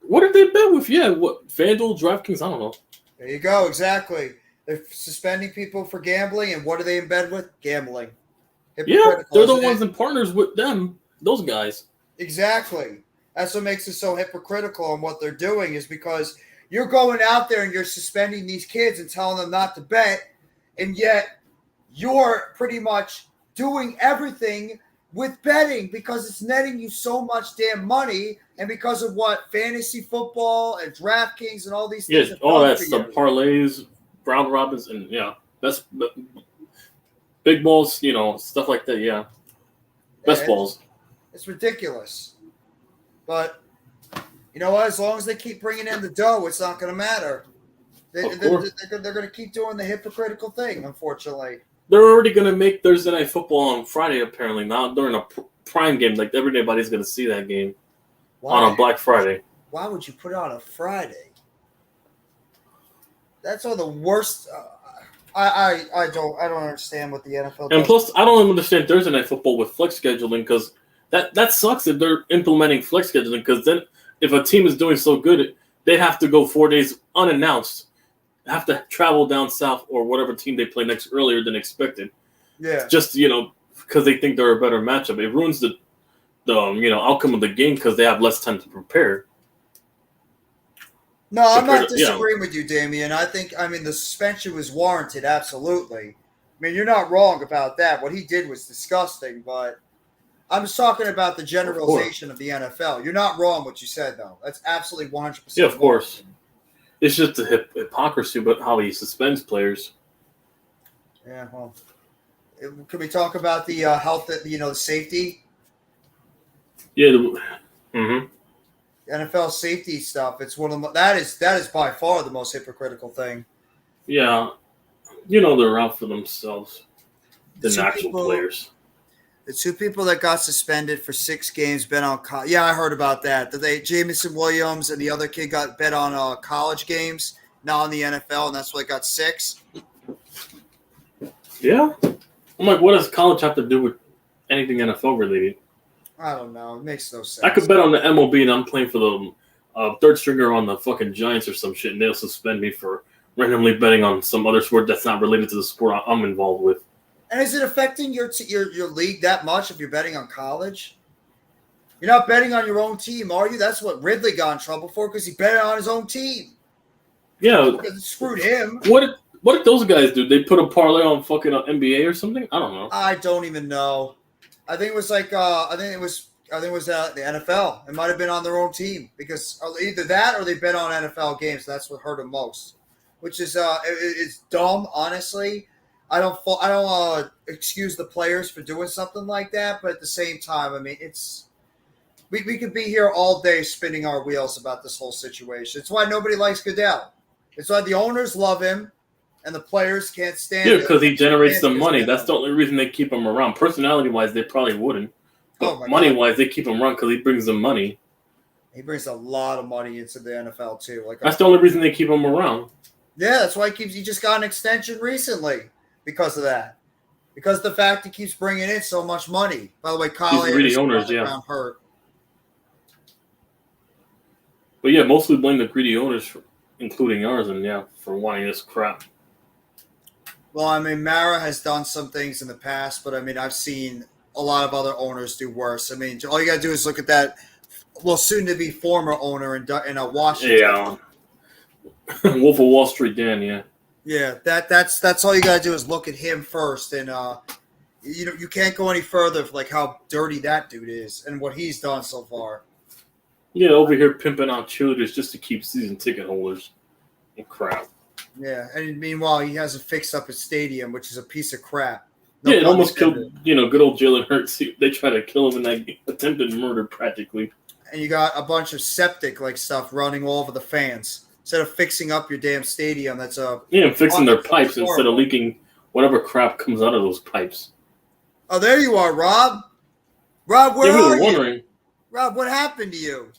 F: What did they bet with? Yeah, what FanDuel, DraftKings? I don't know.
E: There you go. Exactly. They're suspending people for gambling, and what are they in bed with? Gambling.
F: Yeah,
E: Hypocritical,
F: they're the
E: isn't
F: ones
E: it?
F: in partners with them. Those guys.
E: Exactly. That's what makes it so hypocritical on what they're doing is because you're going out there and you're suspending these kids and telling them not to bet, and yet you're pretty much doing everything with betting because it's netting you so much damn money, and because of what fantasy football and DraftKings and all these things.
F: Yeah,
E: have
F: all
E: done
F: that
E: for
F: stuff,
E: you.
F: parlays, round robins, and yeah, that's big balls. Stuff like that. Yeah, best
E: Yeah,
F: balls.
E: It's ridiculous. But you know what? As long as they keep bringing in the dough, it's not going to matter.
F: Of course.
E: They're going to keep doing the hypocritical thing, unfortunately.
F: They're already going to make Thursday Night Football on Friday, apparently. Not during a prime game. Like, everybody's going to see that game on a Black Friday.
E: Why would you put it on a Friday? That's all the worst. I don't understand what the NFL does.
F: And plus, I don't understand Thursday Night Football with flex scheduling because that sucks if they're implementing flex scheduling because then if a team is doing so good, they have to go 4 days unannounced, have to travel down south or whatever team they play next earlier than expected.
E: Yeah.
F: Just, because they think they're a better matchup. It ruins the outcome of the game because they have less time to prepare.
E: No, I'm not
F: Compared to-
E: disagreeing with you, Damian. I mean, the suspension was warranted, absolutely. I mean, you're not wrong about that. What he did was disgusting, but I'm just talking about the generalization of the NFL. You're not wrong what you said, though. That's absolutely 100%.
F: Yeah, of course. It's just the hypocrisy about how he suspends players.
E: Yeah, well, can we talk about the health, the safety?
F: Yeah.
E: NFL safety stuff. It's one of the that is by far the most hypocritical thing.
F: Yeah. They're out for themselves. The
E: Two
F: actual
E: people-
F: players.
E: The 2 people that got suspended for 6 games bet on yeah, I heard about that. Jamison Williams and the other kid got bet on college games, not on the NFL, and that's why they got 6.
F: Yeah. I'm like, what does college have to do with anything NFL related?
E: I don't know. It makes no sense.
F: I could bet on the MLB and I'm playing for the third stringer on the fucking Giants or some shit, and they'll suspend me for randomly betting on some other sport that's not related to the sport I'm involved with.
E: And is it affecting your league that much if you're betting on college? You're not betting on your own team, are you? That's what Ridley got in trouble for because he bet on his own team.
F: Yeah.
E: Because it screwed him.
F: What did those guys do? They put a parlay on fucking NBA or something? I don't know.
E: I don't even know. I think it was like I think it was the NFL. It might have been on their own team because either that or they bet on NFL games. That's what hurt them most, which is it's dumb. Honestly, I don't excuse the players for doing something like that, but at the same time, I mean, we could be here all day spinning our wheels about this whole situation. It's why nobody likes Goodell. It's why the owners love him. And the players can't stand
F: Yeah, because he generates some
E: his
F: money.
E: minimum.
F: That's the only reason they keep him around. Personality-wise, they probably wouldn't.
E: Oh
F: But
E: my
F: money-wise, they keep him around because he brings them money.
E: He brings a lot of money into the NFL too.
F: That's the only reason they keep him around.
E: Yeah, that's why he just got an extension recently because of that. Because of the fact he keeps bringing in so much money. By the way, Kyle
F: These greedy
E: Anderson
F: owners, yeah.
E: got hurt.
F: But yeah, mostly blame the greedy owners, including ours, and yeah, for wanting this crap.
E: Well, I mean, Mara has done some things in the past, but I mean, I've seen a lot of other owners do worse. I mean, all you got to do is look at that, well, soon-to-be former owner in Washington.
F: Yeah. Wolf of Wall Street Dan, yeah.
E: Yeah, that's all you got to do is look at him first, and you can't go any further for like how dirty that dude is and what he's done so far.
F: Yeah, over here pimping out cheerleaders just to keep season ticket holders and crap.
E: Yeah, and meanwhile, he hasn't fixed up his stadium, which is a piece of crap.
F: Yeah, it
E: pun
F: almost
E: intended.
F: killed, good old Jalen Hurts. They tried to kill him in that attempted murder, practically.
E: And you got a bunch of septic like stuff running all over the fans. instead of fixing up your damn stadium. That's a
F: fixing their pipes instead of leaking whatever crap comes out of those pipes.
E: Oh, there you are, Rob. Rob, where
F: we
E: are
F: were
E: you?
F: wondering.
E: Rob, what happened to you?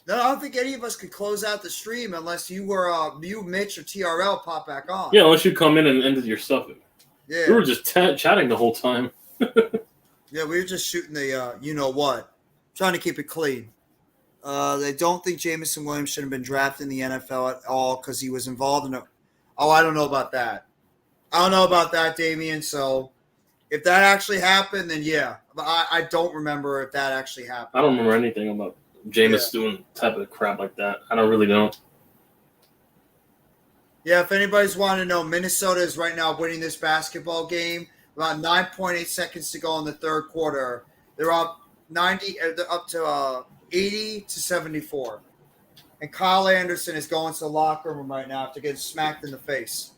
E: No, I don't think any of us could close out the stream unless you were you, Mitch, or TRL pop back on.
F: Yeah, unless you come in and ended your stuff.
E: Yeah.
F: We were just chatting the whole time.
E: Yeah, we were just shooting the you know what, trying to keep it clean. They don't think Jamison Williams should have been drafted in the NFL at all because he was involved in a. Oh, I don't know about that. I don't know about that, Damien. So if that actually happened, then yeah. But I don't remember if that actually happened.
F: I don't remember anything about Jameis doing type of crap like that. I don't really know.
E: Yeah, if anybody's wanting to know, Minnesota is right now winning this basketball game. About 9.8 seconds to go in the third quarter. They're up 90. They're up to 80 to 74. And Kyle Anderson is going to the locker room right now after getting smacked in the face.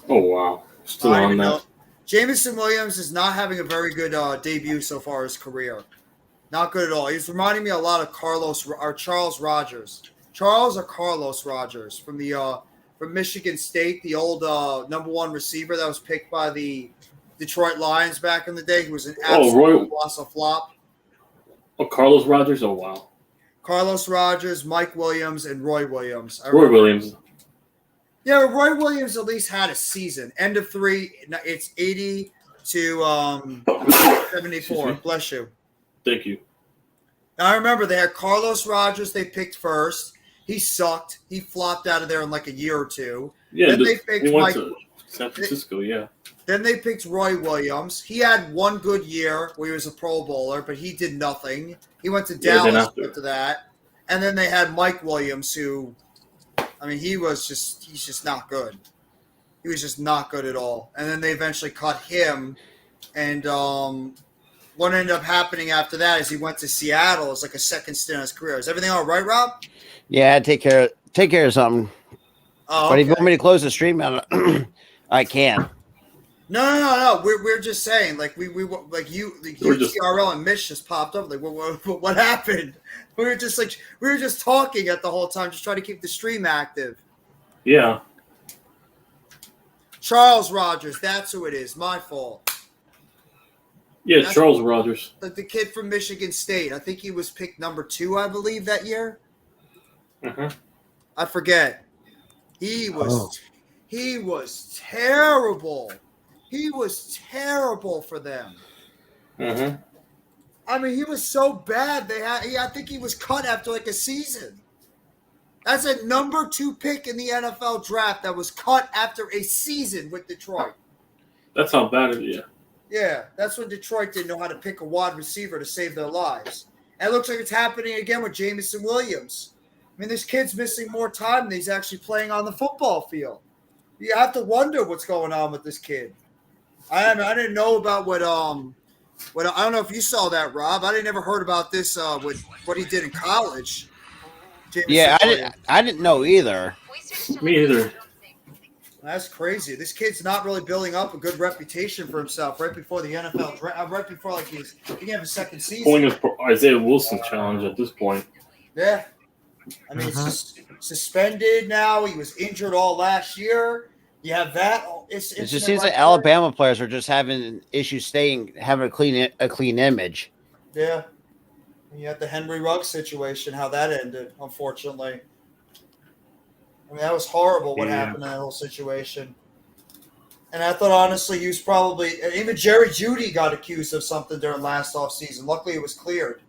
F: Oh wow! Still on that.
E: Jamison Williams is not having a very good debut so far in his career. Not good at all. He's reminding me a lot of Charles Rogers. Charles or Carlos Rogers from the from Michigan State, the old number one receiver that was picked by the Detroit Lions back in the day. He was an absolute flop.
F: Oh, Carlos Rogers. Oh wow.
E: Carlos Rogers, Mike Williams, and Roy Williams.
F: Williams.
E: Yeah, Roy Williams at least had a season. End of 3. It's 80 to 74. Bless you.
F: Thank you.
E: Now, I remember they had Carlos Rogers they picked first. He sucked. He flopped out of there in like a year or two.
F: Yeah,
E: then they picked
F: he went to San Francisco,
E: Then they picked Roy Williams. He had one good year where he was a Pro Bowler, but he did nothing. He went to Dallas after that. And then they had Mike Williams, who, I mean, he's just not good. He was just not good at all. And then they eventually cut him. And what ended up happening after that is he went to Seattle as like a second stint in his career. Is everything all right, Rob?
G: Yeah, take care of something.
E: Oh, okay.
G: But if you want me to close the stream, I can.
E: No. We're just saying, like we like you, TRL and Mitch just popped up. Like, what happened? We were just talking at the whole time, just trying to keep the stream active.
F: Yeah.
E: Charles Rogers, that's who it is. My fault.
F: Yeah, that's Charles Rogers.
E: Like the kid from Michigan State. I think he was picked number 2, I believe, that year. I forget. He was terrible. He was terrible for them. I mean, he was so bad. I think he was cut after like a season. That's a number 2 pick in the NFL draft that was cut after a season with Detroit.
F: That's how bad it is.
E: Yeah, that's when Detroit didn't know how to pick a wide receiver to save their lives. And it looks like it's happening again with Jamison Williams. I mean, this kid's missing more time than he's actually playing on the football field. You have to wonder what's going on with this kid. I didn't know about what I don't know if you saw that, Rob. I never heard about this with what he did in college.
G: I didn't know either.
F: Me either.
E: That's crazy. This kid's not really building up a good reputation for himself right before the NFL draft. Right before like he can have a second season.
F: Pulling his Isaiah Wilson challenge at this point.
E: Yeah. I mean, it's just suspended now. He was injured all last year. You have that.
G: It just seems like Alabama players are just having issues having a clean image.
E: Yeah. And you had the Henry Ruggs situation, how that ended, unfortunately. I mean, that was horrible what happened in that whole situation. And I thought, honestly, he was probably – even Jerry Jeudy got accused of something during last offseason. Luckily, it was cleared.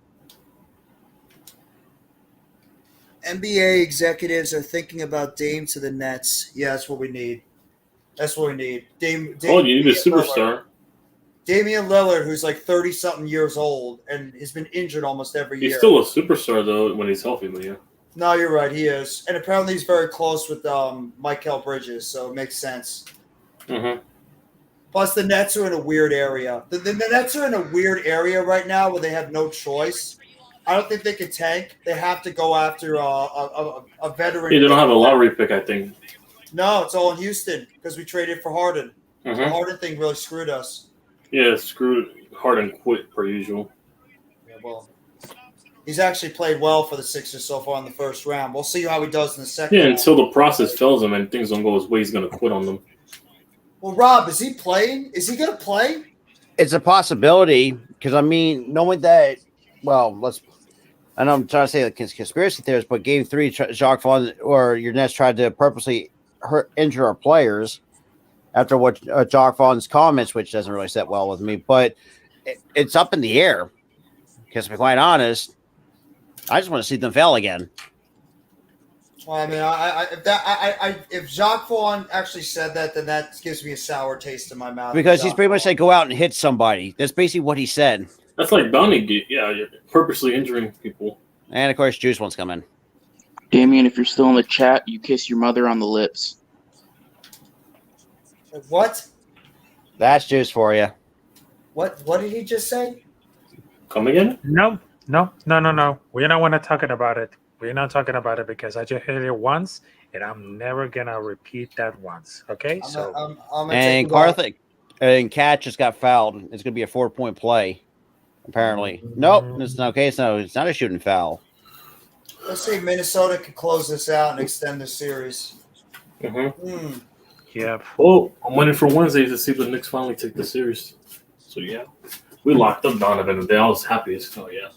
E: NBA executives are thinking about Dame to the Nets. Yeah, that's what we need. That's what we need. You
F: need a superstar.
E: Damian Lillard, who's like 30-something years old and has been injured almost every year.
F: He's still a superstar, though, when he's healthy, Leah.
E: No, you're right. He is. And apparently he's very close with Mikal Bridges, so it makes sense. Plus, the Nets are in a weird area. The Nets are in a weird area right now where they have no choice. I don't think they can tank. They have to go after a veteran.
F: Yeah, they don't have a lottery pick, I think.
E: No, it's all in Houston because we traded for Harden. The Harden thing really screwed us.
F: Yeah, screwed Harden quit per usual.
E: Yeah, well, He's actually played well for the Sixers so far in the first round. We'll see how he does in the second
F: Yeah,
E: round.
F: until the process fails him and things don't go his way, he's going to quit on them.
E: Well, Rob, is he playing? Is he going to play?
G: It's a possibility because I mean, knowing that, well, I know I'm trying to say the conspiracy theorists, but Game 3, Jacques Vaughn or your Nets tried to purposely injure our players after what Jacques Vaughn's comments, which doesn't really sit well with me, but it's up in the air. Because to be quite honest, I just want to see them fail again.
E: Well, I mean, if Jacques Vaughn actually said that, then that gives me a sour taste in my mouth.
G: Because he's pretty much said, go out and hit somebody. That's basically what he said.
F: That's like bounty. Yeah, you're purposely injuring people.
G: And of course, Juice wants to come in.
I: Damien, if you're still in the chat, you kiss your mother on the lips.
E: What?
G: That's Juice for you.
E: What did he just say?
F: Come again?
H: No. We're not want to talking about it. We're not talking about it because I just heard it once, and I'm never gonna repeat that once. Okay,
E: I'm gonna
G: and Carthage and Cat just got fouled. It's gonna be a 4-point play. Apparently, nope. It's not okay. It's not a shooting foul.
E: Let's see if Minnesota can close this out and extend the series.
F: Mm-hmm.
H: Yeah.
F: Well, I'm waiting for Wednesday to see if the Knicks finally take the series. So yeah, we locked up Donovan today. I was happy as hell. Yeah,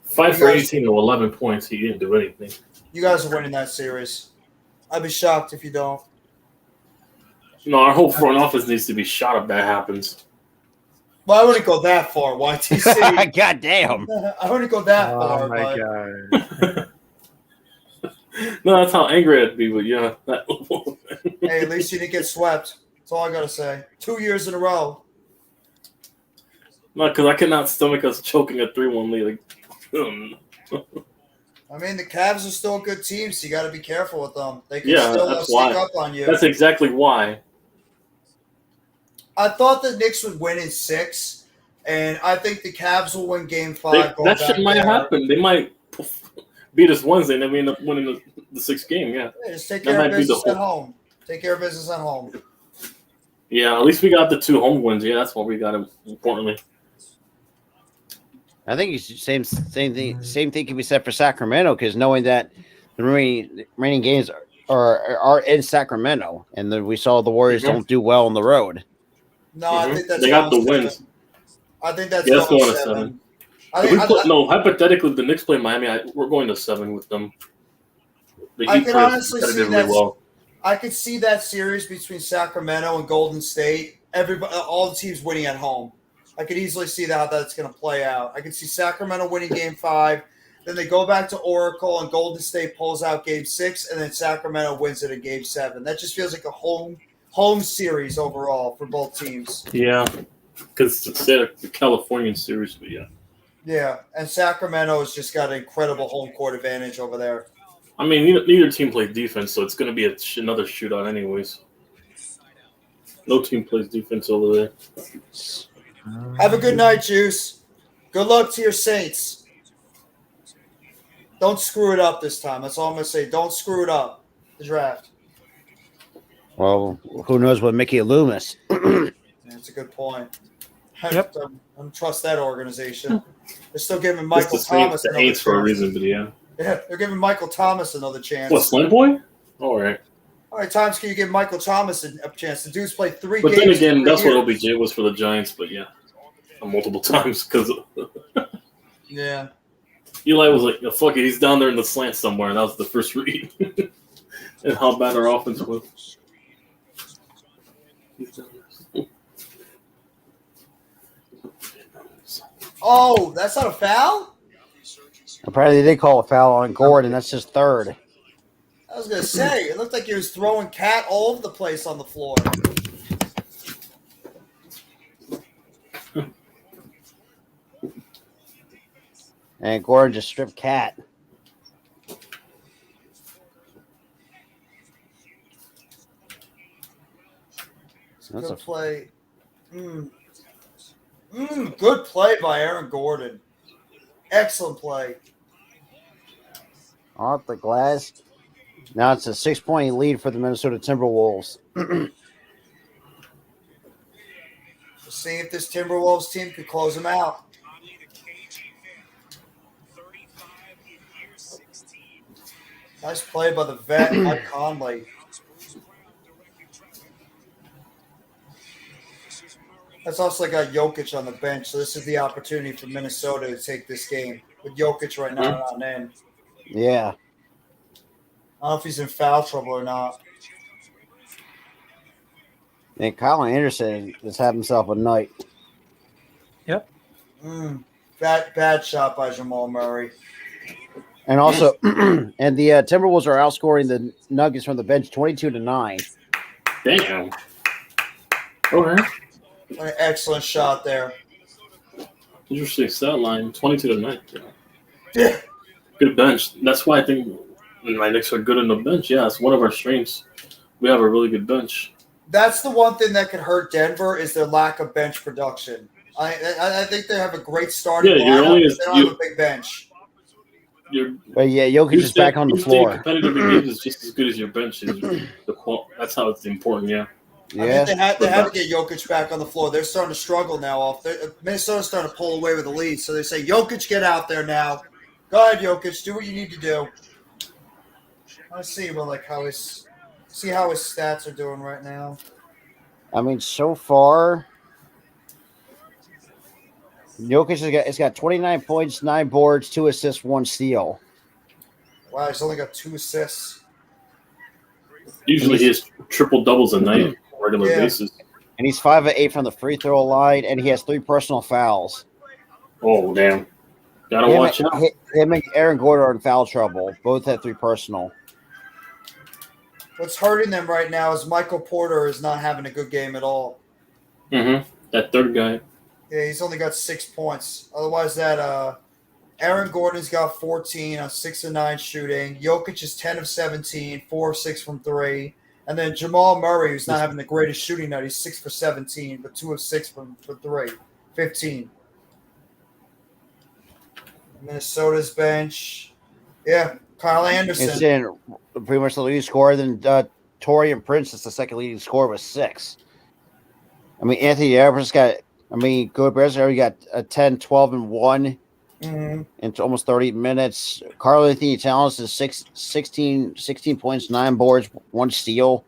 F: 5 for 18 to 11 points. He didn't do anything.
E: You guys are winning that series. I'd be shocked if you don't.
F: No, our whole front office needs to be shot if that happens.
E: Well, I wouldn't go that far, YTC.
G: God damn.
E: I wouldn't go that
H: Oh
E: far.
H: my god.
F: No, that's how angry I'd be, but yeah.
E: Hey, at least you didn't get swept. That's all I got to say. 2 years in a row.
F: No, because I cannot stomach us choking a 3-1 lead.
E: I mean, the Cavs are still a good team, so you got to be careful with them. They can
F: Yeah,
E: still
F: that's
E: sneak
F: why.
E: up on you.
F: That's exactly why.
E: I thought the Knicks would win in 6, and I think the Cavs will win Game 5.
F: That shit might happen. They might beat us Wednesday, and then we end up winning the 6th game. Yeah,
E: just take care of business at home. Take care of business at home.
F: Yeah, at least we got the 2 home wins. Yeah, that's what we got importantly.
G: I think same thing can be said for Sacramento because knowing that the remaining games are in Sacramento, and we saw the Warriors don't do well on the road.
E: No, I think that's
F: they got the
E: 7.
F: wins.
E: I think that's
F: going to
E: 7.
F: 7. Hypothetically, the Knicks play Miami. We're going to 7 with them.
E: I can honestly see that.
F: Really well.
E: I could see that series between Sacramento and Golden State. All the teams winning at home. I could easily see how that's going to play out. I could see Sacramento winning Game 5. Then they go back to Oracle, and Golden State pulls out Game 6, and then Sacramento wins it in Game 7. That just feels like a home series overall for both teams.
F: Yeah, because it's the Californian series, but yeah.
E: Yeah, and Sacramento has just got an incredible home court advantage over there.
F: I mean, neither team plays defense, so it's going to be another shootout anyways. No team plays defense over there.
E: Have a good night, Juice. Good luck to your Saints. Don't screw it up this time. That's all I'm going to say. Don't screw it up, the draft.
G: Well, who knows what Mickey Loomis?
E: That's a good point.
H: Yep.
E: I don't trust that organization. They're still giving Michael
F: It's
E: Thomas
F: the
E: another
F: Aints for a
E: chance.
F: reason, but yeah.
E: Yeah, they're giving Michael Thomas another chance.
F: What, Slim Boy? All right.
E: How many times can you give Michael Thomas a chance? The dude's played 3
F: But
E: games.
F: then again, that's
E: years.
F: what OBJ was for the Giants, but yeah. Multiple times because
E: Yeah.
F: Eli was like, fuck it, he's down there in the slant somewhere, and that was the first read. And how bad our offense was.
E: Oh, that's not a foul?
G: Apparently, they did call a foul on Gordon. That's his 3rd.
E: I was going to say, it looked like he was throwing Cat all over the place on the floor.
G: And Gordon just stripped Cat. That's
E: Good
G: a
E: play. Good play by Aaron Gordon. Excellent play.
G: off the glass. Now it's a 6-point lead for the Minnesota Timberwolves.
E: See if this Timberwolves team could close them out. Nice play by the vet, Mike Conley. That's also got Jokic on the bench, so this is the opportunity for Minnesota to take this game. With Jokic right now not in.
G: Yeah.
E: I don't know if he's in foul trouble or not.
G: And Kyle Anderson has had himself a night.
H: Yep.
E: Bad shot by Jamal Murray.
G: And also, and the Timberwolves are outscoring the Nuggets from the bench 22-9.
F: Damn. Okay.
E: An excellent shot there.
F: Interesting stat line. 22-9.
E: Yeah.
F: Good bench. That's why I think my Knicks are good on the bench. Yeah, it's one of our strengths. We have a really good bench.
E: That's the one thing that could hurt Denver is their lack of bench production. I think they have a great starting lineup, but they don't have a big bench.
G: But yeah, Jokic is back on the floor.
F: Competitive in games is just as good as your bench is. That's how it's important. Yeah.
G: Yeah.
E: I mean, they had to get Jokic back on the floor. They're starting to struggle now. Minnesota's starting to pull away with the lead, so they say, Jokic, get out there now. Go ahead, Jokic. Do what you need to do. Let's see, how his stats are doing right now.
G: I mean, so far, Jokic has got 29 points, 9 boards, 2 assists, 1 steal.
E: Wow, he's only got 2 assists.
F: Usually he has triple doubles a night on a regular basis.
G: And he's 5 of 8 from the free throw line, and he has 3 personal fouls.
F: Oh, damn. Gotta watch out.
G: Him and Aaron Gordon are in foul trouble. Both have 3 personal.
E: What's hurting them right now is Michael Porter is not having a good game at all.
F: Mm-hmm. That third guy.
E: Yeah, he's only got 6 points. Otherwise, Aaron Gordon's got 14 on 6 of 9 shooting. Jokic is 10 of 17, 4 of 6 from 3. And then Jamal Murray, who's not having the greatest shooting night, he's 6 for 17, but 2 of 6 for 3, 15. Minnesota's bench. Yeah, Kyle Anderson.
G: It's in pretty much the leading scorer. Then Torian Prince is the second leading scorer with 6. I mean, Anthony Edwards Gobert's already got a 10, 12, and 1 in almost 30 minutes. Karl Anthony Towns is 16 points, 9 boards, 1 steal.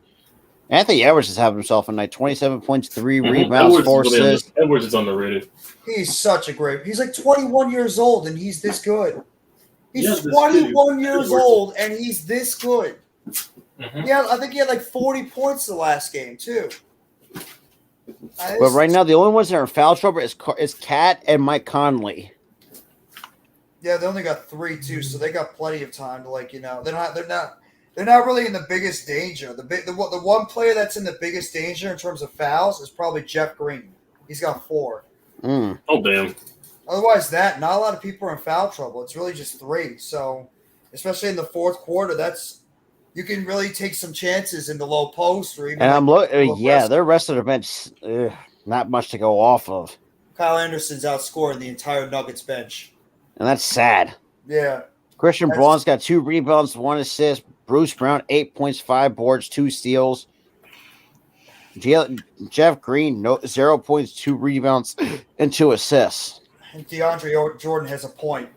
G: Anthony Edwards has having himself a night. 27 points, 3 rebounds, 4 assists.
F: Edwards is underrated.
E: He's such a great. He's like 21 years old and he's this good. He's 21 years old and he's this good. Yeah, I think he had like 40 points the last game too.
G: But right now, the only ones that are in foul trouble is Cat and Mike Conley.
E: Yeah, they only got 3 too, so they got plenty of time to they're not really in the biggest danger. The one player that's in the biggest danger in terms of fouls is probably Jeff Green. He's got 4.
F: Oh damn.
E: Otherwise, not a lot of people are in foul trouble. It's really just 3. So, especially in the fourth quarter, you can really take some chances in the low post or even.
G: And I'm looking, their rest of the bench, not much to go off of.
E: Kyle Anderson's outscoring the entire Nuggets bench,
G: and that's sad.
E: Yeah.
G: Christian Braun's got 2 rebounds, 1 assist. Bruce Brown 8 points, 5 boards, 2 steals. Jeff Green 0 points, 2 rebounds, and 2 assists.
E: And DeAndre Jordan has a point.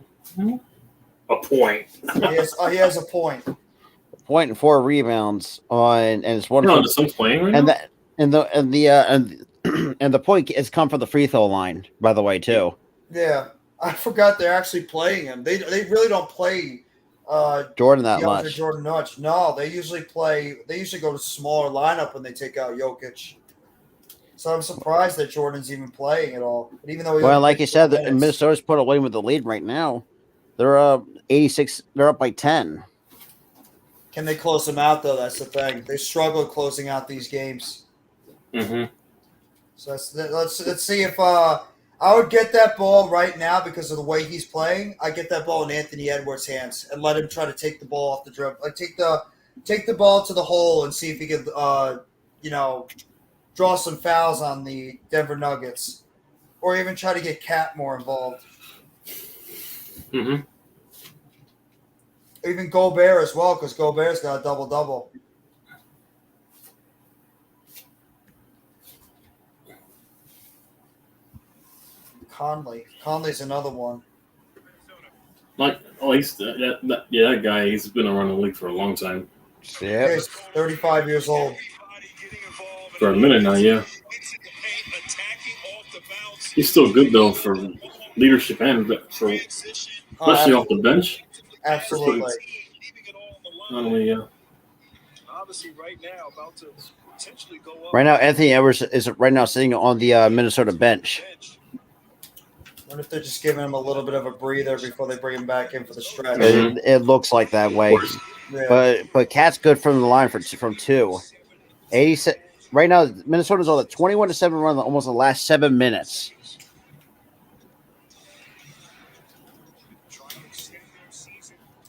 F: A point.
E: He has a point.
G: A point and 4 rebounds and it's one.
F: No, the Suns playing right now.
G: And the point has come from the free throw line, by the way, too.
E: Yeah, I forgot they're actually playing him. They really don't play
G: Jordan that much.
E: Jordan much. No, they usually go to smaller lineup when they take out Jokic. So I'm surprised that Jordan's even playing at all. But even though
G: like you said, Minnesota's put away with the lead right now. They're 86. They're up by 10.
E: Can they close them out though? That's the thing. They struggle closing out these games.
F: Mm-hmm.
E: So let's see if I would get that ball right now because of the way he's playing. I get that ball in Anthony Edwards' hands and let him try to take the ball off the dribble. Like take the ball to the hole and see if he could, draw some fouls on the Denver Nuggets, or even try to get Cat more involved.
F: Mm-hmm.
E: Even Gobert as well, because Gobert's got a double-double. Conley's another one.
F: Oh, that guy. He's been around the league for a long time.
G: Yeah.
E: He's 35 years old.
F: For a minute now, yeah. He's still good though for leadership and for especially off the bench.
E: Absolutely.
F: Not only
G: Right now, Anthony Edwards is right now sitting on the Minnesota bench.
E: What if they're just giving him a little bit of a breather before they bring him back in for the stretch?
G: It looks like that way.
E: Yeah.
G: But Cat's good from the line from 2. 80 right now, Minnesota's on the 21-7 run almost the last 7 minutes.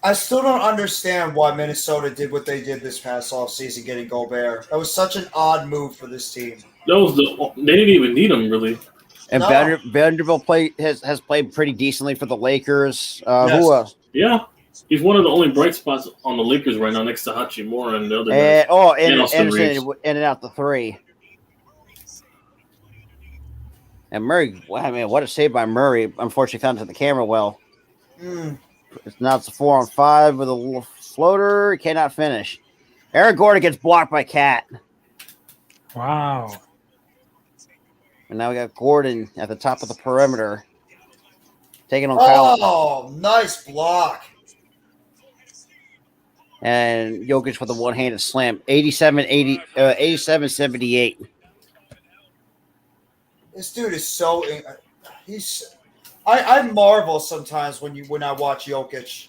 E: I still don't understand why Minnesota did what they did this past offseason getting Gobert. That was such an odd move for this team.
F: they didn't even need him really.
G: And
E: No.
G: Vanderbilt has played pretty decently for the Lakers.
E: Yes.
F: Yeah. He's one of the only bright spots on the Lakers right now, next to Hachimura and the other
G: And
F: guys.
G: and
F: Austin Reeves.
G: Anderson in and out the 3. And Murray, I mean, what a save by Murray! Unfortunately, found it to the camera well. It's now it's a 4-on-5 with a floater. He cannot finish. Aaron Gordon gets blocked by Cat.
H: Wow.
G: And now we got Gordon at the top of the perimeter. Taking on Kyle.
E: Oh, nice block.
G: And Jokic with a one-handed slam. 87-78.
E: This dude is so I marvel sometimes when I watch Jokic.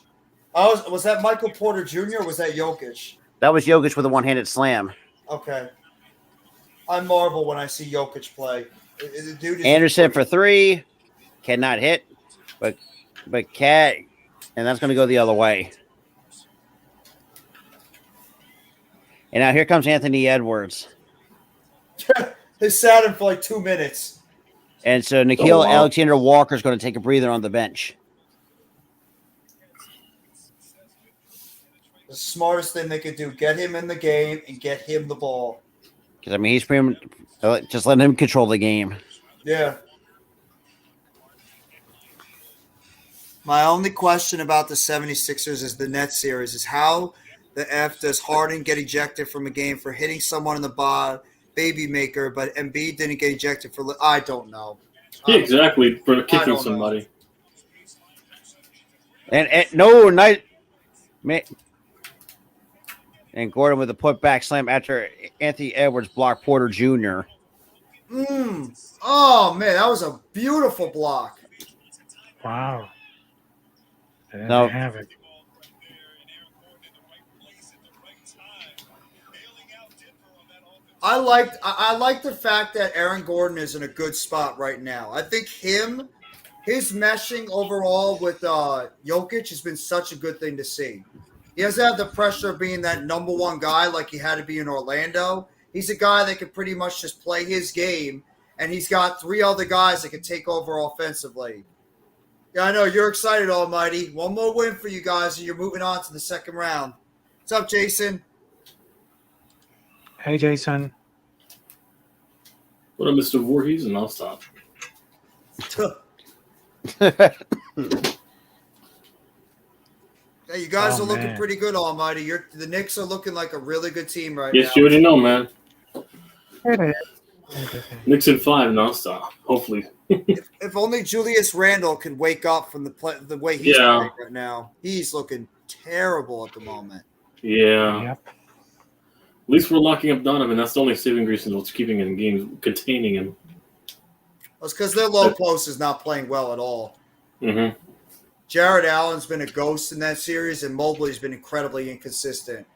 E: Was that Michael Porter Jr. or was that Jokic?
G: That was Jokic with a one-handed slam.
E: Okay. I marvel when I see Jokic play. The dude is
G: Anderson for 3. Cannot hit. But Cat, and that's going to go the other way. And now here comes Anthony Edwards.
E: They sat him for like 2 minutes.
G: And so Nikhil Alexander Walker is going to take a breather on the bench.
E: The smartest thing they could do, get him in the game and get him the ball.
G: Because, I mean, he's pretty just letting him control the game.
E: Yeah. My only question about the 76ers is the Nets series is how the F does Harden get ejected from a game for hitting someone in the baby maker, but Embiid didn't get ejected for – I don't know.
F: Yeah, exactly, for kicking somebody.
G: And no, night. And Gordon with a putback slam after Anthony Edwards blocked Porter Jr.
E: Oh, man, that was a beautiful block.
H: Wow. I didn't
G: No.
H: have it.
E: I like the fact that Aaron Gordon is in a good spot right now. I think his meshing overall with Jokic has been such a good thing to see. He doesn't have the pressure of being that number one guy like he had to be in Orlando. He's a guy that can pretty much just play his game, and he's got 3 other guys that can take over offensively. Yeah, I know you're excited, Almighty. One more win for you guys, and you're moving on to the second round. What's up, Jason?
H: Hey, Jason.
F: What up, Mr. Voorhees? And I'll stop.
E: Hey, you guys
H: Oh,
E: are looking
H: man.
E: pretty good, Almighty. The Knicks are looking like a really good team right now.
F: Yes, you already know, man.
H: It is.
F: Knicks in 5 nonstop. Hopefully.
E: If only Julius Randle could wake up from the way he's playing right now. He's looking terrible at the moment.
F: Yeah.
H: Yep.
F: At least we're locking up Donovan. That's the only saving grace is what's keeping him in games, containing him.
E: That's because their low post is not playing well at all.
F: Mm-hmm.
E: Jared Allen's been a ghost in that series, and Mobley's been incredibly inconsistent.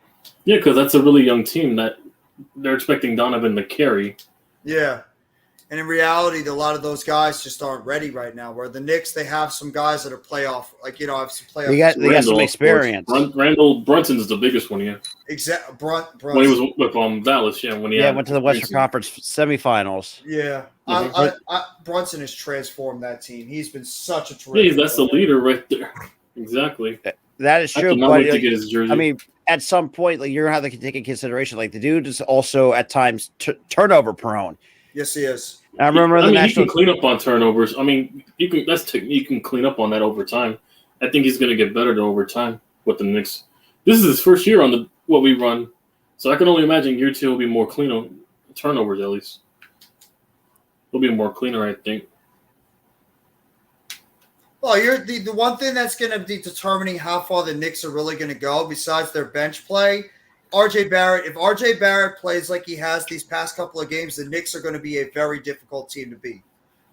F: Yeah, because that's a really young team that they're expecting Donovan to carry.
E: Yeah. And in reality, a lot of those guys just aren't ready right now. Where the Knicks, they have some guys that are playoff, have some playoff.
G: They got some experience.
F: Brunson's the biggest one, yeah.
E: Exactly.
F: When he was with Dallas, when he
G: went to the Western Conference semifinals.
E: Yeah.
F: Mm-hmm.
E: Brunson has transformed that team. He's been such a terrific
F: that's the leader right there. Exactly.
G: That is true.
F: I cannot
G: But
F: wait to get his jersey.
G: I mean, at some point, you're gonna have to take in consideration, the dude is also at times turnover prone.
E: Yes, he is.
G: I remember
F: he can clean up on turnovers. I mean, you can clean up on that over time. I think he's going to get better over time with the Knicks. This is his first year on what we run, so I can only imagine year 2 will be more clean on turnovers at least. It'll be more cleaner, I think.
E: Well, you're the one thing that's going to be determining how far the Knicks are really going to go, besides their bench play. RJ Barrett. If RJ Barrett plays like he has these past couple of games, the Knicks are going to be a very difficult team to beat.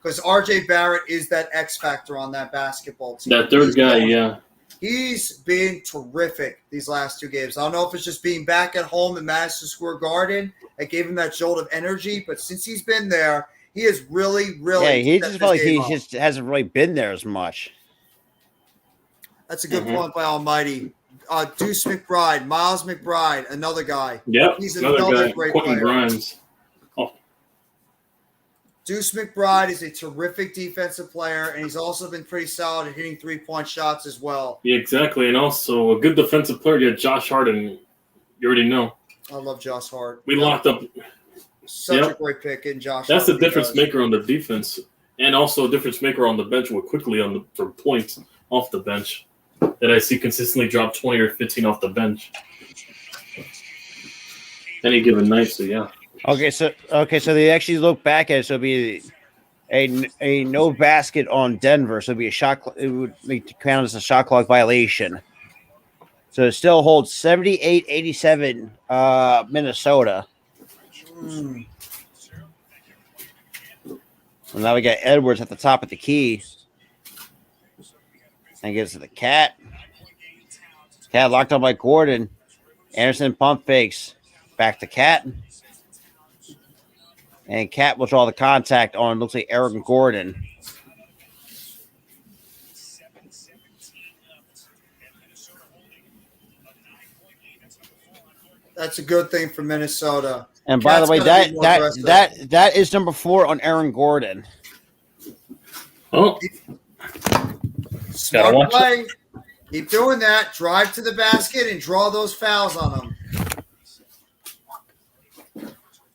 E: Because RJ Barrett is that X factor on that basketball team.
F: That third guy, yeah.
E: He's been terrific these last 2 games. I don't know if it's just being back at home in Madison Square Garden that gave him that jolt of energy, but since he's been there, he has really.
G: Yeah, he just hasn't really been there as much.
E: That's a good point by Almighty. Deuce McBride, Miles McBride, another guy.
F: Yep,
E: he's another great player.
F: Grimes.
E: Deuce McBride is a terrific defensive player, and he's also been pretty solid at hitting 3-point shots as well.
F: Yeah, exactly, and also a good defensive player. You had Josh Hart, and you already know.
E: I love Josh Hart.
F: We locked up.
E: Such a great pick in Josh.
F: That's the difference maker on the defense, and also a difference maker on the bench with quickly for points off the bench that I see consistently drop 20 or 15 off the bench any given night. So yeah.
G: Okay, so they actually look back at it. So it'd be a no basket on Denver. So it'd be a shot. It would be counted as a shot clock violation. So it still holds 78-87 Minnesota. And now we got Edwards at the top of the key. And gets to the Cat. Cat locked up by Gordon. Anderson pump fakes. Back to Cat. And Cat will draw the contact on, looks like Aaron Gordon.
E: That's a good thing for Minnesota.
G: And by the way, that is number 4 on Aaron Gordon.
F: Oh,
E: smart play. Keep doing that. Drive to the basket and draw those fouls on them.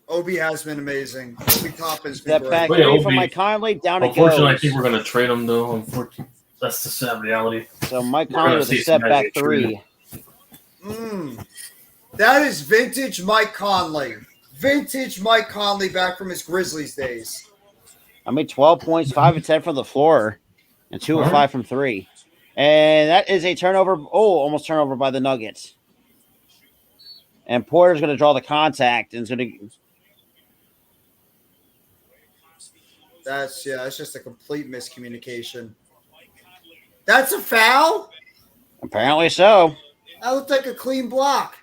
E: Obi has been amazing. Obi Toppin's been
G: great. Back from Mike Conley down to
F: unfortunately, I think we're going to trade him, though. Unfortunately, that's the sad reality.
G: So Mike Conley with a step back 3.
E: That is vintage Mike Conley. Vintage Mike Conley back from his Grizzlies days.
G: I made 12 points, 5 of 10 from the floor, and 2 of 5 from 3. And that is a turnover. Oh, almost turnover by the Nuggets. And Porter's going to draw the contact and is going to.
E: That's just a complete miscommunication. That's a foul?
G: Apparently so.
E: That looked like a clean block.